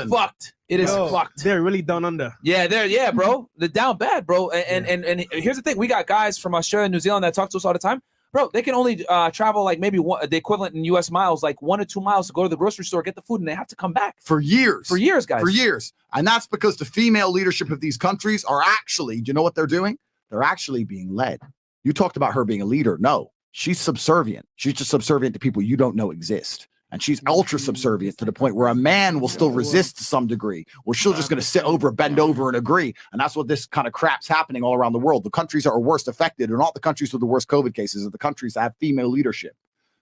fucked. It is fucked. They're really down under. Yeah, bro. They're down bad, bro. And here's the thing: we got guys from Australia and New Zealand that talk to us all the time, bro. They can only travel like maybe the equivalent in U.S. miles, like 1 or 2 miles to go to the grocery store, get the food, and they have to come back for years. For years, guys. For years, and that's because the female leadership of these countries are actually, do you know what they're doing? They're actually being led. You talked about her being a leader. No, she's subservient. She's just subservient to people you don't know exist. And she's ultra subservient to the point where a man will still resist to some degree, or she's just going to sit over, bend over, and agree. And that's what this kind of crap's happening all around the world. The countries that are worst affected are not the countries with the worst COVID cases, are the countries that have female leadership.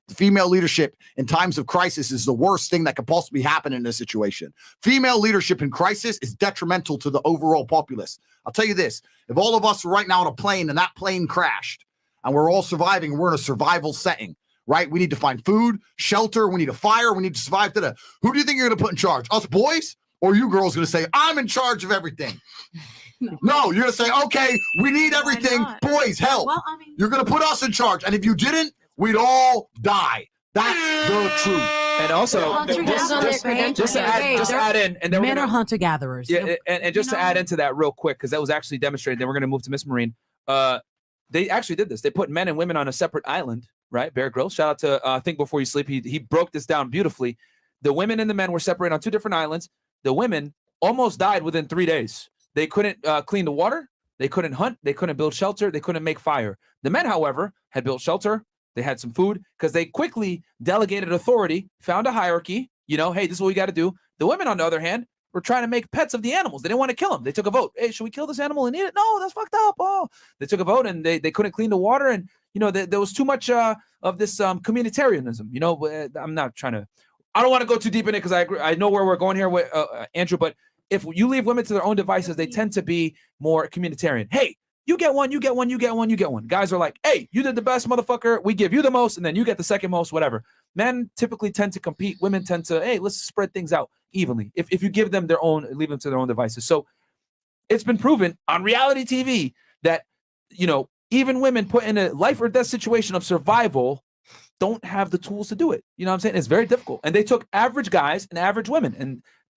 The female leadership in times of crisis is the worst thing that could possibly happen in this situation. Female leadership in crisis is detrimental to the overall populace. I'll tell you this, if all of us were right now on a plane and that plane crashed and we're all surviving and we're in a survival setting, right? We need to find food, shelter, we need a fire, we need to survive today. Who do you think you're going to put in charge? Us boys? Or are you girls going to say, I'm in charge of everything? No, you're going to say, okay, we need everything. Boys, help. Well, You're going to put us in charge. And if you didn't, we'd all die. That's the truth. And also, just to add in, and then men are hunter gatherers. Yeah, and just to add into that real quick, because that was actually demonstrated. Then we're going to move to Miss Marine. They actually did this. They put men and women on a separate island, right? Bear Grylls. Shout out to Think Before You Sleep. He broke this down beautifully. The women and the men were separated on 2 different islands. The women almost died within 3 days. They couldn't clean the water. They couldn't hunt. They couldn't build shelter. They couldn't make fire. The men, however, had built shelter. They had some food because they quickly delegated authority, found a hierarchy. You know, hey, this is what we got to do. The women, on the other hand, were trying to make pets of the animals. They didn't want to kill them. They took a vote. Hey, should we kill this animal and eat it? No, that's fucked up. Oh, they took a vote and they couldn't clean the water. And, you know, there was too much of this communitarianism. You know, I'm not trying to, I don't want to go too deep in it because I agree. I know where we're going here with Andrew, but if you leave women to their own devices, they tend to be more communitarian. Hey, you get one, you get one, you get one, you get one. Guys are like, hey, you did the best, motherfucker. We give you the most, and then you get the second most, whatever. Men typically tend to compete. Women tend to, hey, let's spread things out evenly. If you give them their own, leave them to their own devices. So it's been proven on reality TV that, you know, even women put in a life or death situation of survival don't have the tools to do it. You know what I'm saying? It's very difficult. And they took average guys and average women,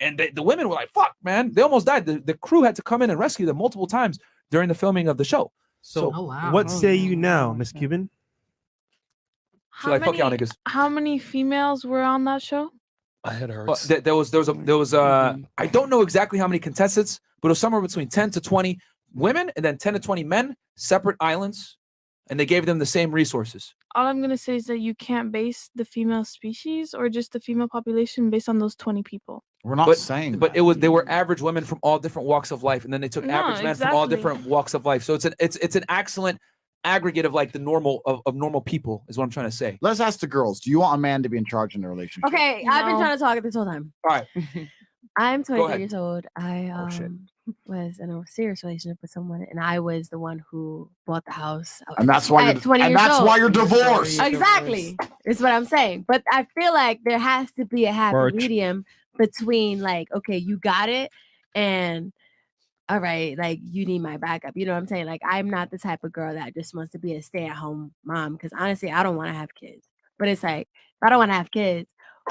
and the women were like, fuck, man, they almost died. The crew had to come in and rescue them multiple times during the filming of the show. So what say you now, Miss Cuban? Fuck y'all niggas. How many females were on that show? My head hurts. There was I don't know exactly how many contestants, but it was somewhere between 10 to 20 women and then 10 to 20 men, separate islands, and they gave them the same resources. All I'm gonna say is that you can't base the female species or just the female population based on those 20 people. We're not saying but they were average women from all different walks of life, and then they took average men from all different walks of life. So it's an excellent aggregate of like the normal of normal people is what I'm trying to say. Let's ask the girls. Do you want a man to be in charge in a relationship? Okay, I've been trying to talk this whole time. All right. I'm Go 23 ahead. years old. I was in a serious relationship with someone, and I was the one who bought the house. And that's why at 20 years old. you're divorced. Exactly. Is what I'm saying. But I feel like there has to be a happy medium between like, okay, you got it, and all right, like you need my backup. You know what I'm saying? Like I'm not the type of girl that just wants to be a stay-at-home mom, because honestly, I don't want to have kids. But it's like, if I don't want to have kids,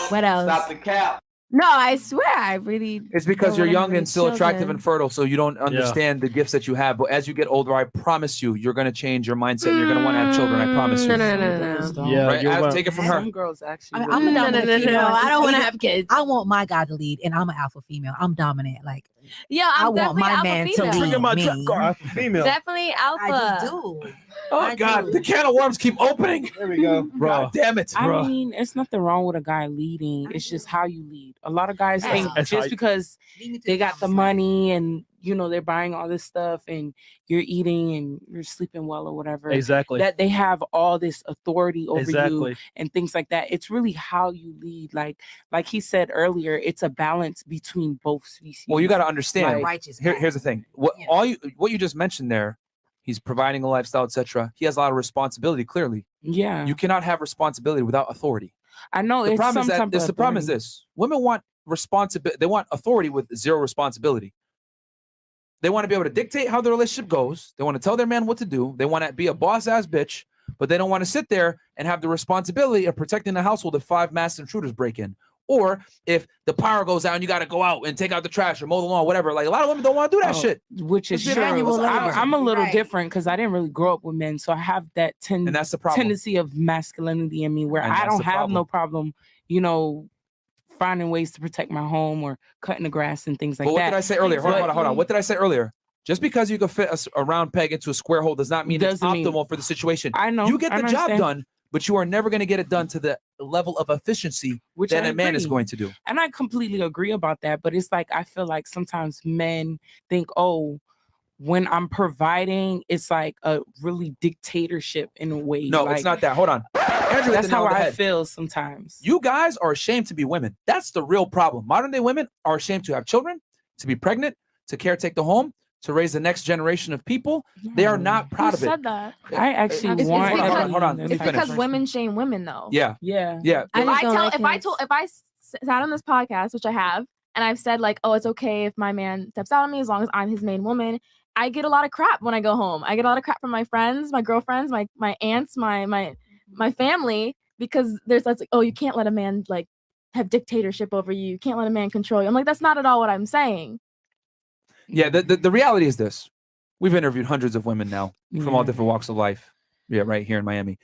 what else? Stop the cap. No, I swear, I really. It's because don't you're wanna young have and still attractive children. and fertile, so you don't understand the gifts that you have. But as you get older, I promise you, you're gonna change your mindset. And you're gonna want to have children. I promise you. No. Yeah, Right? you're right. Take it from her. Some girls actually. I'm a dominant female. I don't want to have kids. I want my guy to lead, and I'm an alpha female. I'm dominant. Like, Yeah, I I'm want definitely my alpha man to female. lead Trigger my me. trap card. Female. Definitely alpha. I just do. Oh I God, do. the can of worms keep opening. There we go. Bro. God damn it, I bro. mean, it's nothing wrong with a guy leading. It's just how you lead. A lot of guys think That's how just you- because they got the money and you know they're buying all this stuff and you're eating and you're sleeping well or whatever, Exactly. that they have all this authority over Exactly. you and things like that. It's really how you lead. Like he said earlier, it's a balance between both species. Well, you got to understand. Like, Righteous. Here's the thing. What you just mentioned there, he's providing a lifestyle, etc. He has a lot of responsibility. Clearly, yeah, you cannot have responsibility without authority. I know. The It's problem is some that type of the problem is authority. this: women want responsibility. They want authority with zero responsibility. They want to be able to dictate how the relationship goes. They want to tell their man what to do. They want to be a boss ass bitch, but they don't want to sit there and have the responsibility of protecting the household if 5 masked intruders break in. Or if the power goes out and you got to go out and take out the trash or mow the lawn, whatever. Like a lot of women don't want to do that shit. Which is It's true. manual labor. I'm a little Right. different because I didn't really grow up with men, so I have that And that's the problem. tendency of masculinity in me where And I that's don't the have no problem, you know, finding ways to protect my home or cutting the grass and things like But what that. did I say earlier? Hold But- on. What did I say earlier? Just because you can fit a round peg into a square hole does not mean it's Doesn't mean- optimal for the situation. I know. You get I the job understand. done, but you are never going to get it done to the level of efficiency Which that I a man is agree. going to do. And I completely agree about that. But it's like I feel like sometimes men think, oh, when I'm providing, it's like a really dictatorship in a way. No, like, it's not that. Hold on. Andrew, hit That's the nail how on the I head. feel sometimes. You guys are ashamed to be women. That's the real problem. Modern day women are ashamed to have children, to be pregnant, to caretake the home, to raise the next generation of people. They are not proud Who of it. said that? I actually It's want. because- hold on. Let me It's finish. because women shame women, though. Yeah. Yeah. Yeah. I If just I don't tell, like if I kids. told, if I sat on this podcast, which I have, and I've said like, oh, it's okay if my man steps out on me as long as I'm his main woman. I get a lot of crap when I go home. I get a lot of crap from my friends, my girlfriends, my aunts, my family, because there's like, oh, you can't let a man like have dictatorship over you. You can't let a man control you. I'm like, that's not at all what I'm saying. Yeah, the reality is this. We've interviewed hundreds of women now from all different walks of life. Yeah, right here in Miami.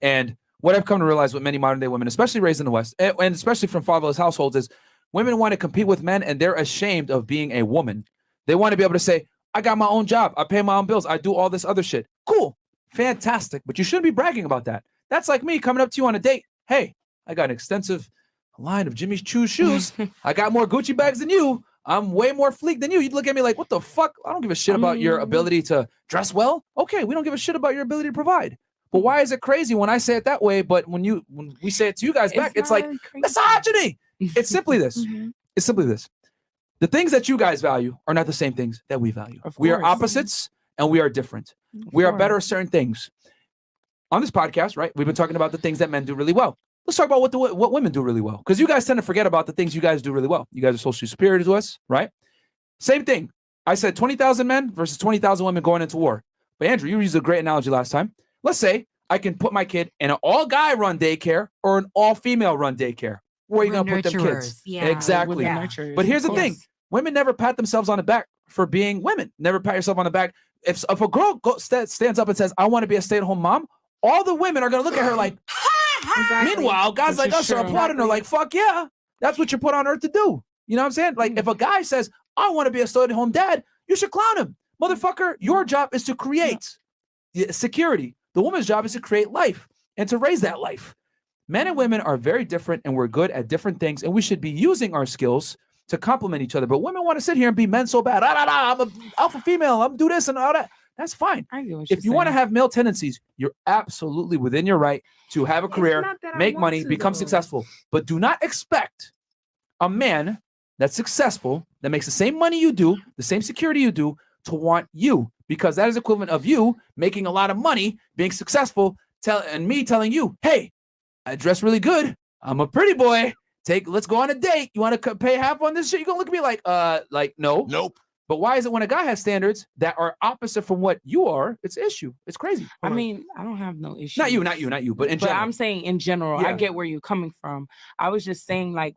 And what I've come to realize with many modern day women, especially raised in the West, and especially from fatherless households, is women want to compete with men and they're ashamed of being a woman. They want to be able to say, I got my own job. I pay my own bills. I do all this other shit. Cool. Fantastic. But you shouldn't be bragging about that. That's like me coming up to you on a date. Hey, I got an extensive line of Jimmy Choo shoes. I got more Gucci bags than you. I'm way more fleek than you. You'd look at me like, what the fuck? I don't give a shit about your ability to dress well. Okay, we don't give a shit about your ability to provide. But why is it crazy when I say it that way? But when we say it to you guys back, it's like misogyny. It's simply this. It's simply this. The things that you guys value are not the same things that we value. We are opposites and we are different. We are better at certain things. On this podcast, right? We've been talking about the things that men do really well. Let's talk about what women do really well. Because you guys tend to forget about the things you guys do really well. You guys are socially superior to us, right? Same thing. I said 20,000 men versus 20,000 women going into war. But Andrew, you used a great analogy last time. Let's say I can put my kid in an all-guy run daycare or an all-female run daycare. Where are you going to put them kids? Yeah. Exactly. But here's the thing. Women never pat themselves on the back for being women. Never pat yourself on the back. If a girl stands up and says, I want to be a stay-at-home mom, all the women are going to look at her like, meanwhile, guys like us are applauding her like, fuck yeah, that's what you're put on earth to do. You know what I'm saying? Like, if a guy says, I want to be a stay-at-home dad, you should clown him. Motherfucker, your job is to create security. The woman's job is to create life and to raise that life. Men and women are very different and we're good at different things, and we should be using our skills to complement each other. But women want to sit here and be men so bad. I'm an alpha female. I'm do this and all that. That's fine. If you want to have male tendencies, you're absolutely within your right to have a career, make money, become successful. But do not expect a man that's successful, that makes the same money you do, the same security you do, to want you. Because that is equivalent of you making a lot of money, being successful, and me telling you, hey, I dress really good. I'm a pretty boy. Let's go on a date. You want to pay half on this shit? You're going to look at me like, no. Nope. But why is it when a guy has standards that are opposite from what you are, it's an issue? It's crazy. I mean, I don't have no issue. Not you, but in general. I'm saying in general, I get where you're coming from. I was just saying, like,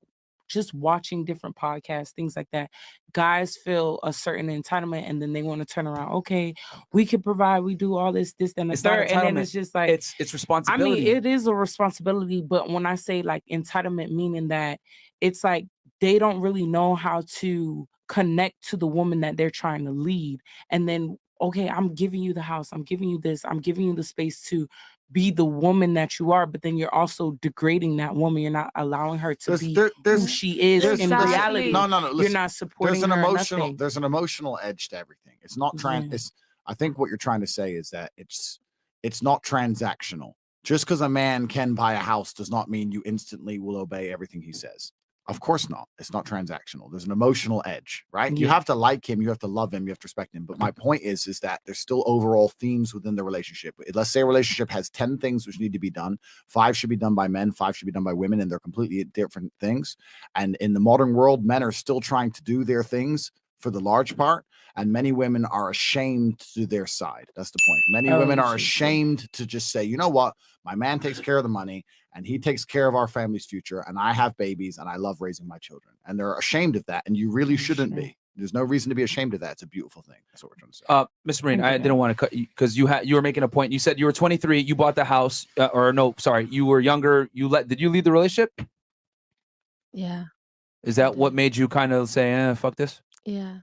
just watching different podcasts, things like that, guys feel a certain entitlement and then they want to turn around. Okay, we can provide, we do all this, and the third. And then it's just like, it's responsibility. I mean, it is a responsibility, but when I say like entitlement, meaning that it's like they don't really know how to connect to the woman that they're trying to lead. And then, okay, I'm giving you the house, I'm giving you this, I'm giving you the space to be the woman that you are, but then you're also degrading that woman. You're not allowing her to be who she is in reality. No. Listen, you're not supporting her. There's an emotional edge to everything. It's not I think what you're trying to say is that it's not transactional. Just because a man can buy a house does not mean you instantly will obey everything he says. Of course not. It's not transactional. There's an emotional edge, right? Yeah. You have to like him. You have to love him. You have to respect him. But my point is that there's still overall themes within the relationship. Let's say a relationship has 10 things which need to be done. 5 should be done by men. 5 should be done by women. And they're completely different things. And in the modern world, men are still trying to do their things for the large part. And many women are ashamed to do their side. That's the point. Many women are ashamed to just say, you know what? My man takes care of the money and he takes care of our family's future. And I have babies and I love raising my children. And they're ashamed of that. And you really shouldn't be. There's no reason to be ashamed of that. It's a beautiful thing. That's what we're trying to say. Mr. Marine, I didn't want to cut you because you were making a point. You said you were 23. You bought the house you were younger. Did you leave the relationship? Yeah. Is that what made you kind of say, fuck this? Yeah.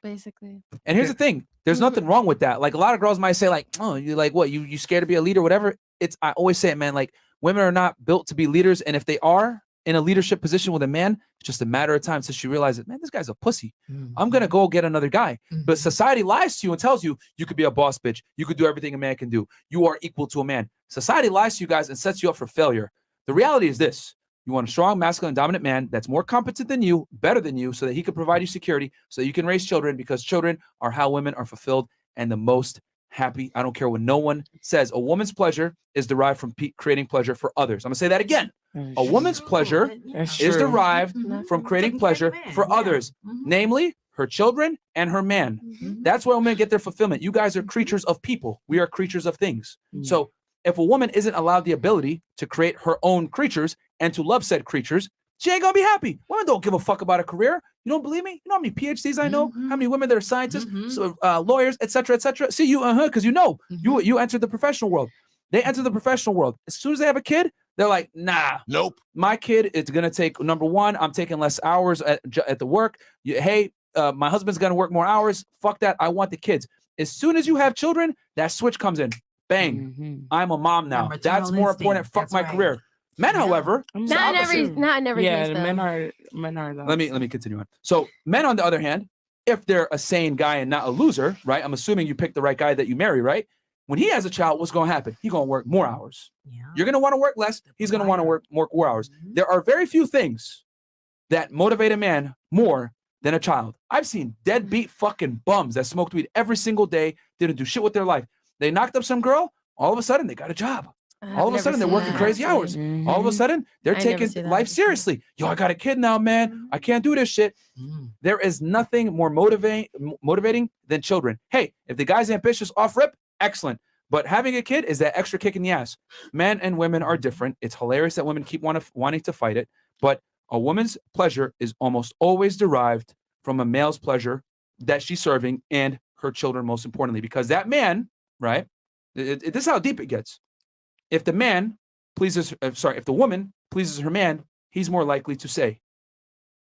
Basically. And here's the thing. There's nothing wrong with that. Like a lot of girls might say like, oh, you like what? You scared to be a leader, whatever. I always say it, man, like women are not built to be leaders. And if they are in a leadership position with a man, it's just a matter of time until she realizes, man, this guy's a pussy. I'm going to go get another guy. But society lies to you and tells you you could be a boss bitch. You could do everything a man can do. You are equal to a man. Society lies to you guys and sets you up for failure. The reality is this. You want a strong, masculine, dominant man that's more competent than you, better than you, so that he can provide you security, so that you can raise children, because children are how women are fulfilled and the most happy. I don't care what no one says. A woman's pleasure is derived from creating pleasure for others. I'm going to say that again. A woman's pleasure is derived from creating pleasure for others, namely her children and her man. That's why women get their fulfillment. You guys are creatures of people. We are creatures of things. So if a woman isn't allowed the ability to create her own creatures and to love said creatures, she ain't gonna be happy. Women don't give a fuck about a career. You don't believe me? You know how many PhDs I know? How many women that are scientists, lawyers, etc., etc. See you, because you know you entered the professional world. They enter the professional world. As soon as they have a kid, they're like, nah, nope. My kid is gonna take number one. I'm taking less hours at the work. Hey, my husband's gonna work more hours. Fuck that. I want the kids. As soon as you have children, that switch comes in. Bang. I'm a mom now. That's more important. Fuck my career. Men, however, not in every case, though. men are. Let me continue on. So men, on the other hand, if they're a sane guy and not a loser, right? I'm assuming you pick the right guy that you marry, right? When he has a child, what's going to happen? He's going to work more hours. You're going to want to work less. He's going to want to work more hours. There are very few things that motivate a man more than a child. I've seen deadbeat fucking bums that smoked weed every single day, didn't do shit with their life. They knocked up some girl. All of a sudden, they got a job. All of a sudden, they're working crazy hours. All of a sudden, they're taking life seriously. Yo, I got a kid now, man. I can't do this shit. There is nothing more motivating than children. Hey, if the guy's ambitious off rip, excellent. But having a kid is that extra kick in the ass. Men and women are different. It's hilarious that women keep wanting to fight it. But a woman's pleasure is almost always derived from a male's pleasure that she's serving and her children, most importantly. Because that man, right? This is how deep it gets. If the man pleases, if the woman pleases her man, he's more likely to say.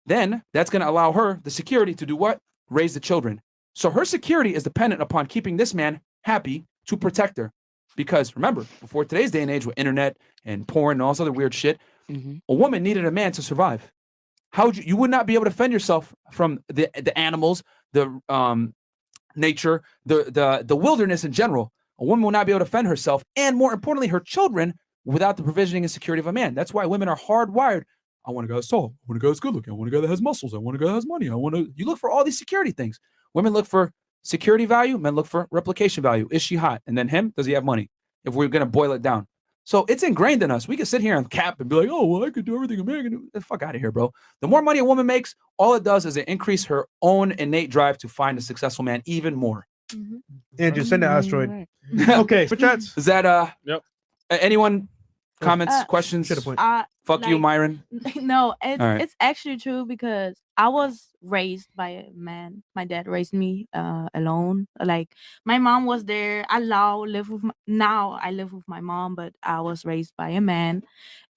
Then that's going to allow her the security to do what? Raise the children. So her security is dependent upon keeping this man happy to protect her. Because remember, before today's day and age with internet and porn and all this other weird shit, a woman needed a man to survive. How would you would not be able to defend yourself from the animals, the nature, the wilderness in general. A woman will not be able to defend herself, and more importantly, her children, without the provisioning and security of a man. That's why women are hardwired. I want a guy that's tall. I want a guy that's good looking. I want a guy that has muscles. I want a guy that has money. You look for all these security things. Women look for security value. Men look for replication value. Is she hot? And then him, does he have money? If we're going to boil it down. So it's ingrained in us. We can sit here and cap and be like, oh, well, I could do everything a man can do. Get the fuck out of here, bro. The more money a woman makes, all it does is it increase her own innate drive to find a successful man even more. Andrew, send the asteroid. Okay, for chats. Is that anyone comments, questions? Fuck you, like, Myron. No, it's All right. it's actually true because I was raised by a man. My dad raised me alone. Like my mom was there. now I live with my mom, but I was raised by a man,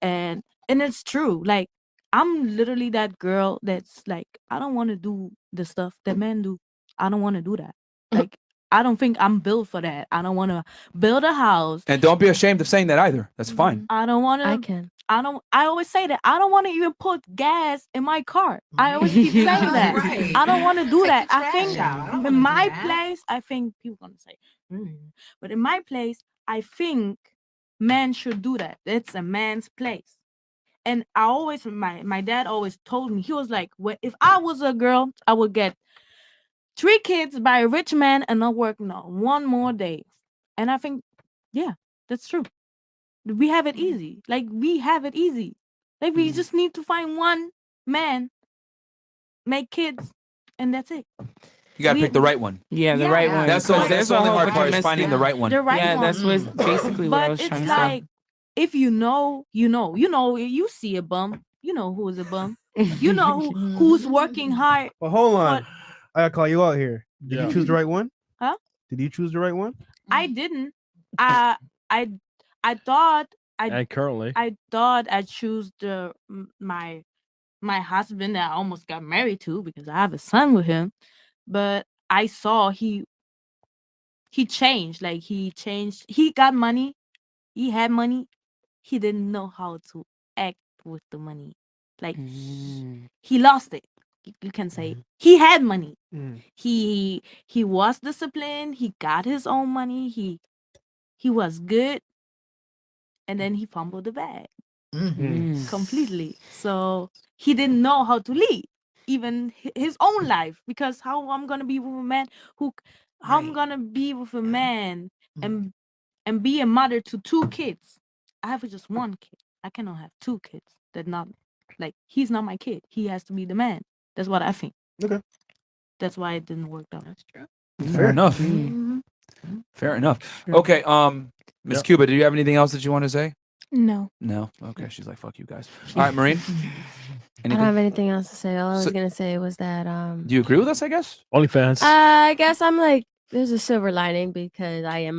and it's true. Like I'm literally that girl that's like I don't want to do the stuff that men do. I don't want to do that. Like I don't think I'm built for that. I don't want to build a house. And don't be ashamed of saying that either. That's fine. I don't want to. I can. I always say that I don't want to even put gas in my car. I always keep saying that. Right. I don't want to do that. I trash think out. I don't in wanna my do that. place, I think people gonna say, but in my place, I think men should do that. It's a man's place. And I always, my dad always told me, he was like, well, if I was a girl, I would get 3 kids by a rich man and not work one more day. And I think, yeah, that's true. We have it easy. Like we have it easy. Like we just need to find one man, make kids, and that's it. You got to pick the right one. Yeah, the right one. That's the only hard part is finding the right one. The right one. That's what basically what I But was it's trying to like if you know, you see a bum, you know who is a bum. You know who's working hard. Well, hold on. I gotta call you out here. Did Yeah. you choose the right one? Huh? Did you choose the right one? I didn't. I thought And currently, I thought I choose my husband that I almost got married to because I have a son with him, but I saw he changed. Like he changed. He got money. He had money. He didn't know how to act with the money. Like he lost it. You can say he had money. He was disciplined. He got his own money. He was good. And then he fumbled the bag completely. So he didn't know how to lead even his own life, because how I'm gonna be with a man I'm gonna be with a man and be a mother to 2 kids. I have just 1 kid. I cannot have 2 kids. That's not like he's not my kid. He has to be the man. That's what I think. Okay. That's why it didn't work out. That's true. Fair enough. Fair enough. Okay. Miss Cuba, do you have anything else that you want to say? No. No. Okay. She's like, fuck you guys. All right, Maureen. I don't have anything else to say. All I was So- gonna say was that Do you agree with us? I guess. OnlyFans. I guess I'm like there's a silver lining because I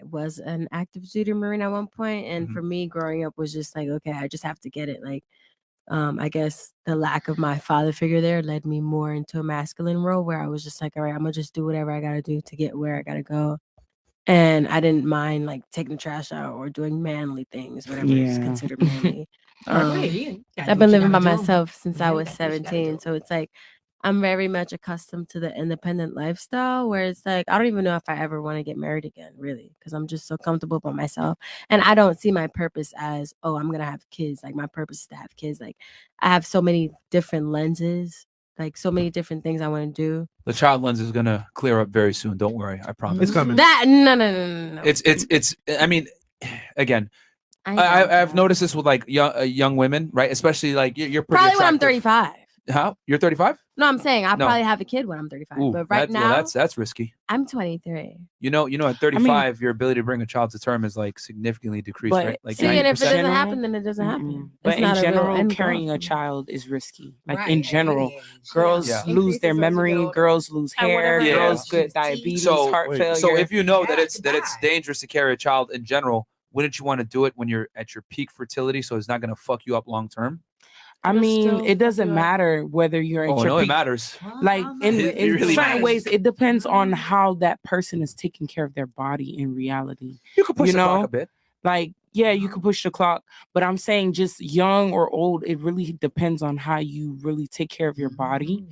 was an active duty Marine at one point, and for me growing up was just like, okay, I just have to get it. Like I guess the lack of my father figure there led me more into a masculine role where I was just like, all right, I'm gonna just do whatever I gotta do to get where I gotta go. And I didn't mind like taking the trash out or doing manly things, whatever is Yeah. considered manly. Gotta I've do been what you living by gotta do. myself since Yeah, I you was gotta do what you gotta 17. So it's like I'm very much accustomed to the independent lifestyle where it's like I don't even know if I ever want to get married again, really, because I'm just so comfortable by myself. And I don't see my purpose as, oh, I'm gonna have kids. Like my purpose is to have kids. Like I have so many different lenses, like so many different things I want to do. The child lens is gonna clear up very soon. Don't worry. I promise. It's coming. That no. It's. I mean, again, I I've noticed this with like young women, right? Especially like you're pretty Probably when I'm attractive. 35. How? You're 35? No, I'm saying I'll No. probably have a kid when I'm 35. Ooh, but right now, that's risky. I'm 23. You know, at 35, your ability to bring a child to term is like significantly decreased, But right? Like See, and if it 90%. doesn't happen, then it doesn't happen. But It's in not a real general, end carrying goal. a child is risky. Like Right, in at general, any age, girls yeah. lose their Increases as you get memory, older. girls lose At hair, whatever girls age. get diabetes, So, heart failure. so if you know that it's dangerous to carry a child in general, wouldn't you want to do it when you're at your peak fertility, so it's not going to fuck you up long term? I mean, it doesn't matter whether you're at Oh, your no, it peak. matters. Like in It really certain matters. ways, it depends on how that person is taking care of their body in reality. You could push you the know? clock a bit. Like, yeah, you can push the clock, but I'm saying just young or old, it really depends on how you really take care of your body.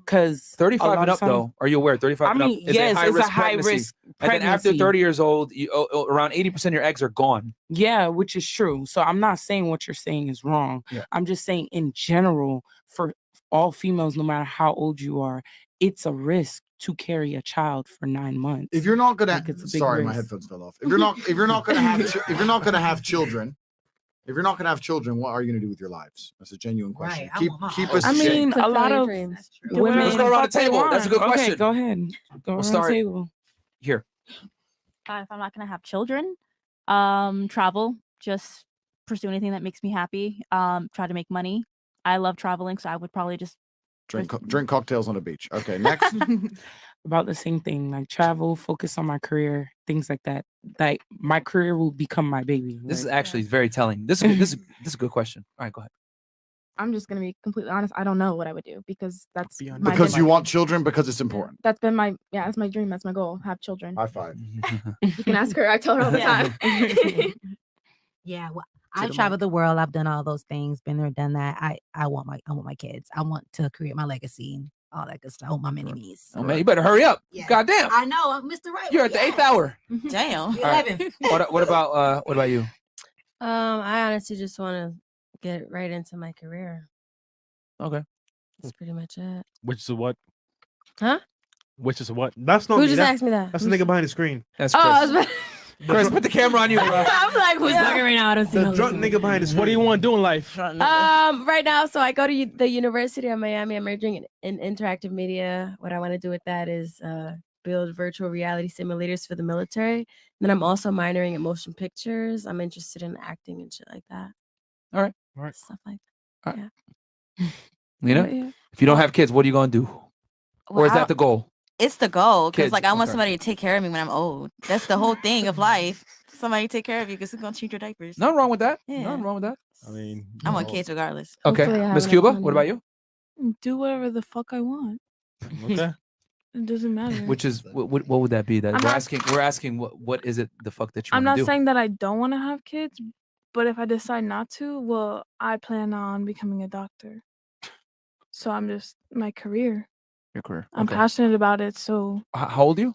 Because 35 and up, though. Are you aware? 35 I and mean, up is yes, a high it's risk a high pregnancy. risk And then after pregnancy. 30 years old, around 80% of your eggs are gone. Yeah, which is true. So I'm not saying what you're saying is wrong. Yeah. I'm just saying in general, for all females, no matter how old you are, it's a risk to carry a child for 9 months. If you're not gonna, Like, it's a big sorry, my risk. headphones fell off. If you're not gonna have, if you're not gonna have children, what are you gonna do with your lives? That's a genuine question. Right, Keep us. I mean, a lot of women. Let's go around the table. That's a good Okay, question. go ahead. Go around start the table. here. If I'm not gonna have children, travel, just pursue anything that makes me happy. Try to make money. I love traveling, so I would probably just Drink cocktails on a beach. Okay, next. About the same thing, like travel, focus on my career, things like that. Like my career will become my baby. This is right? actually very telling. This is a good question. All right, go ahead. I'm just gonna be completely honest. I don't know what I would do because that's Because you want children, because it's important. that's been that's my dream. That's my goal. Have children. High five. You can ask her. I tell her all the time. Yeah, well, I traveled the world. I've done all those things, been there, done that. I want my kids. I want to create my legacy and all that good stuff. I want my mini me's. Oh man, you better hurry up. Yeah. Goddamn. I know, I'm Mr. Right. You're at the 8th hour. Damn. All right. What about you? I honestly just want to get right into my career. Okay. That's pretty much it. Which is what? Huh? Which is what? That's not Who me. just That's- asked me that? That's the nigga behind the screen. That's Oh, I was about- Chris, put the camera on you. I'm like, who's talking right now? I don't see The no drunk listening. nigga behind the screen. What do you want to do in life? Right now, so I go to the University of Miami. I'm majoring in interactive media. What I want to do with that is build virtual reality simulators for the military. And then I'm also minoring in motion pictures. I'm interested in acting and shit like that. All right. Stuff like All that. right. Yeah. Lena, Yeah. if you don't have kids, what are you gonna do? Or is Well, that the goal? It's the goal because Kids, like I want okay. somebody to take care of me when I'm old. That's the whole thing of life. Somebody to take care of you because who's gonna change your diapers? Nothing wrong with that. Yeah. Nothing wrong with that. I mean, I want kids regardless. Okay, Hopefully I have Miss enough Cuba, money. what about you? Do whatever the fuck I want. Okay. It doesn't matter. Which is what would that be? That I'm we're not- asking what is it the fuck that you I'm want not to do? saying that I don't want to have kids, but if I decide not to, well, I plan on becoming a doctor. So I'm just my career. Your career. I'm Okay. passionate about it, so How old are you?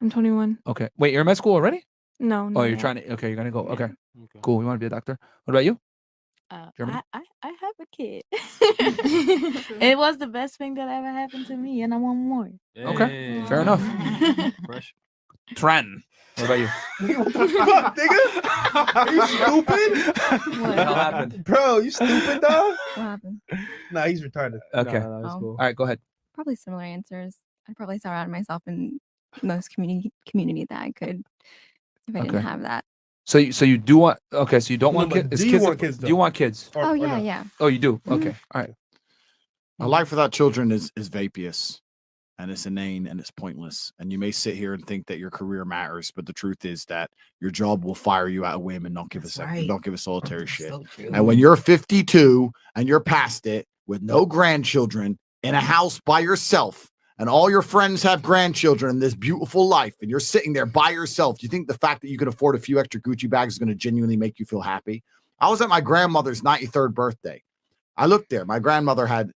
I'm 21. Okay. Wait, you're in med school already? No, Oh, no. you're trying to. Okay, you're gonna go. Okay. Cool. You want to be a doctor? What about you? Germany? I have a kid. It was the best thing that ever happened to me, and I want more. Okay. Fair enough. Fresh. Tren. What about you? What the fuck, nigga? Are you stupid? What the hell happened? Bro, you stupid, dog? What happened? Nah, he's retarded. Okay. Nah, that's cool. All right, go ahead. Probably similar answers. I'd probably surround myself in most community that I could if I didn't have that. So you do want so you don't want but kids? do you want kids, Do you want kids? Oh yeah, yeah. Oh, you do? Okay. All right. A life without children is vapious, and it's inane, and it's pointless. And you may sit here and think that your career matters, but the truth is that your job will fire you at a whim and not give a second, don't give a solitary shit. And when you're 52 and you're past it with no grandchildren in a house by yourself, and all your friends have grandchildren in this beautiful life, and you're sitting there by yourself, do you think the fact that you can afford a few extra Gucci bags is going to genuinely make you feel happy? I was at my grandmother's 93rd birthday. I looked there. My grandmother had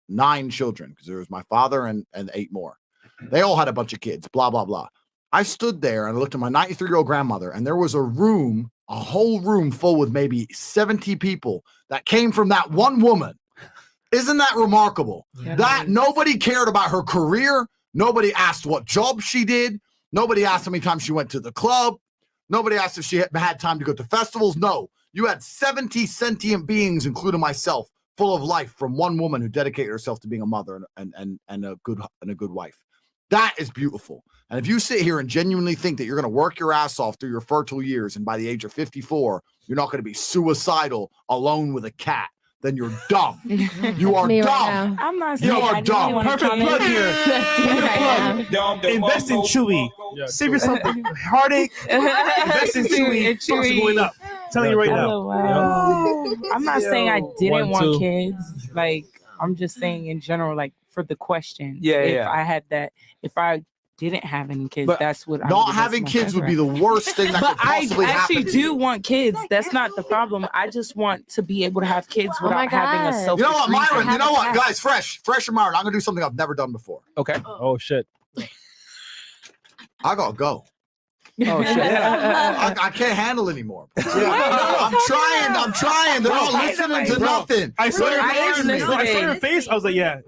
9 children because there was my father and 8 more. They all had a bunch of kids, blah, blah, blah. I stood there and I looked at my 93-year-old grandmother, and there was a whole room full with maybe 70 people that came from that one woman. Isn't that remarkable? Yeah, that nobody cared about her career. Nobody asked what job she did. Nobody asked how many times she went to the club. Nobody asked if she had time to go to festivals. No, you had 70 sentient beings, including myself, full of life from one woman who dedicated herself to being a mother and a good wife. That is beautiful. And if you sit here and genuinely think that you're going to work your ass off through your fertile years, and by the age of 54, you're not going to be suicidal alone with a cat, then you're dumb. You are Me dumb. right now. I'm not saying You are I dumb. really Perfect plug here. Invest in Chewy. Save yourself the heartache. Invest in Chewy. Stocks are going up. I'm telling you right now. Wow. I'm not saying I didn't 1, want 2. kids. Like, I'm just saying in general, like for the question. Yeah, if yeah. I had that, if I didn't have any kids, But that's what I not would having my kids would be preference. the worst thing that But could possibly I actually happen to do you. want kids. That's not the problem. I just want to be able to have kids Oh my without having a God. selfish You know what, reason. Myron? You know what, guys? Fresh and Myron, I'm gonna do something I've never done before. Okay. Oh shit. I gotta go. Oh shit. I can't handle anymore. I'm trying. They're not listening to nothing. I saw your They're face. I saw your face. I was like, yeah.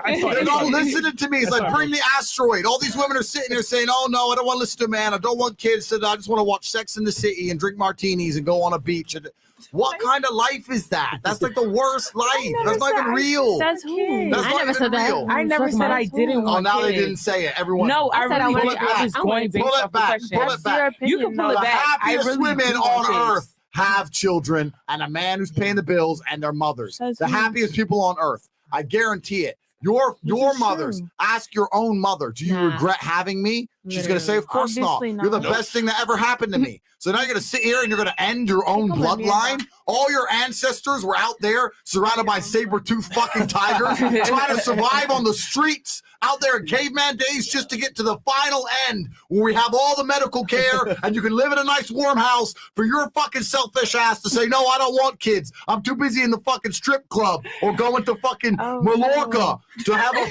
I saw They're it. not listening to me. It's That's like, all bring the asteroid. All these women are sitting there saying, oh no, I don't want to listen to a man. I don't want kids. I just want to watch Sex in the City and drink martinis and go on a beach. And what kind of life is that? That's like the worst life. That's not even real. That's kids. That's not even real. I never said I didn't want Oh, now kids. they didn't say it. Everyone. No, I said really pull did. it back. I was going based Pull off it the back. question. Pull it back. You can pull it The back. I happiest really women do on want kids. earth have children and a man who's paying the bills and their mothers. That's The me. happiest people on earth. I guarantee it. Your mothers. Ask your own mother. Do you regret having me? She's gonna say, of course Obviously not. You're the not. best thing that ever happened to me. So now you're gonna sit here and you're gonna end your own bloodline. All your ancestors were out there surrounded by saber-toothed fucking tigers, trying to survive on the streets out there in caveman days just to get to the final end where we have all the medical care and you can live in a nice warm house for your fucking selfish ass to say, no, I don't want kids. I'm too busy in the fucking strip club or going to fucking Mallorca to have a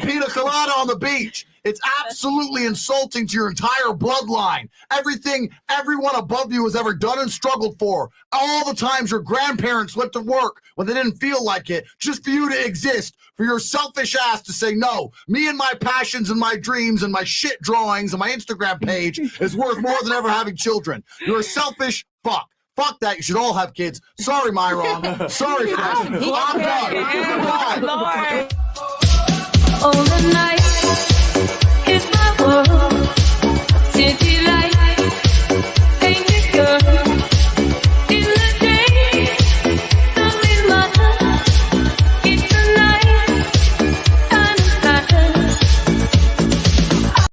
pina colada on the beach. It's absolutely insulting to your entire bloodline. Everything everyone above you has ever done and struggled for. All the times your grandparents went to work when they didn't feel like it, just for you to exist, for your selfish ass to say, no, me and my passions and my dreams and my shit drawings and my Instagram page is worth more than ever having children. You're a selfish fuck. Fuck that. You should all have kids. Sorry, Myron. Sorry, Fresh. I'm done. Bye. All the night.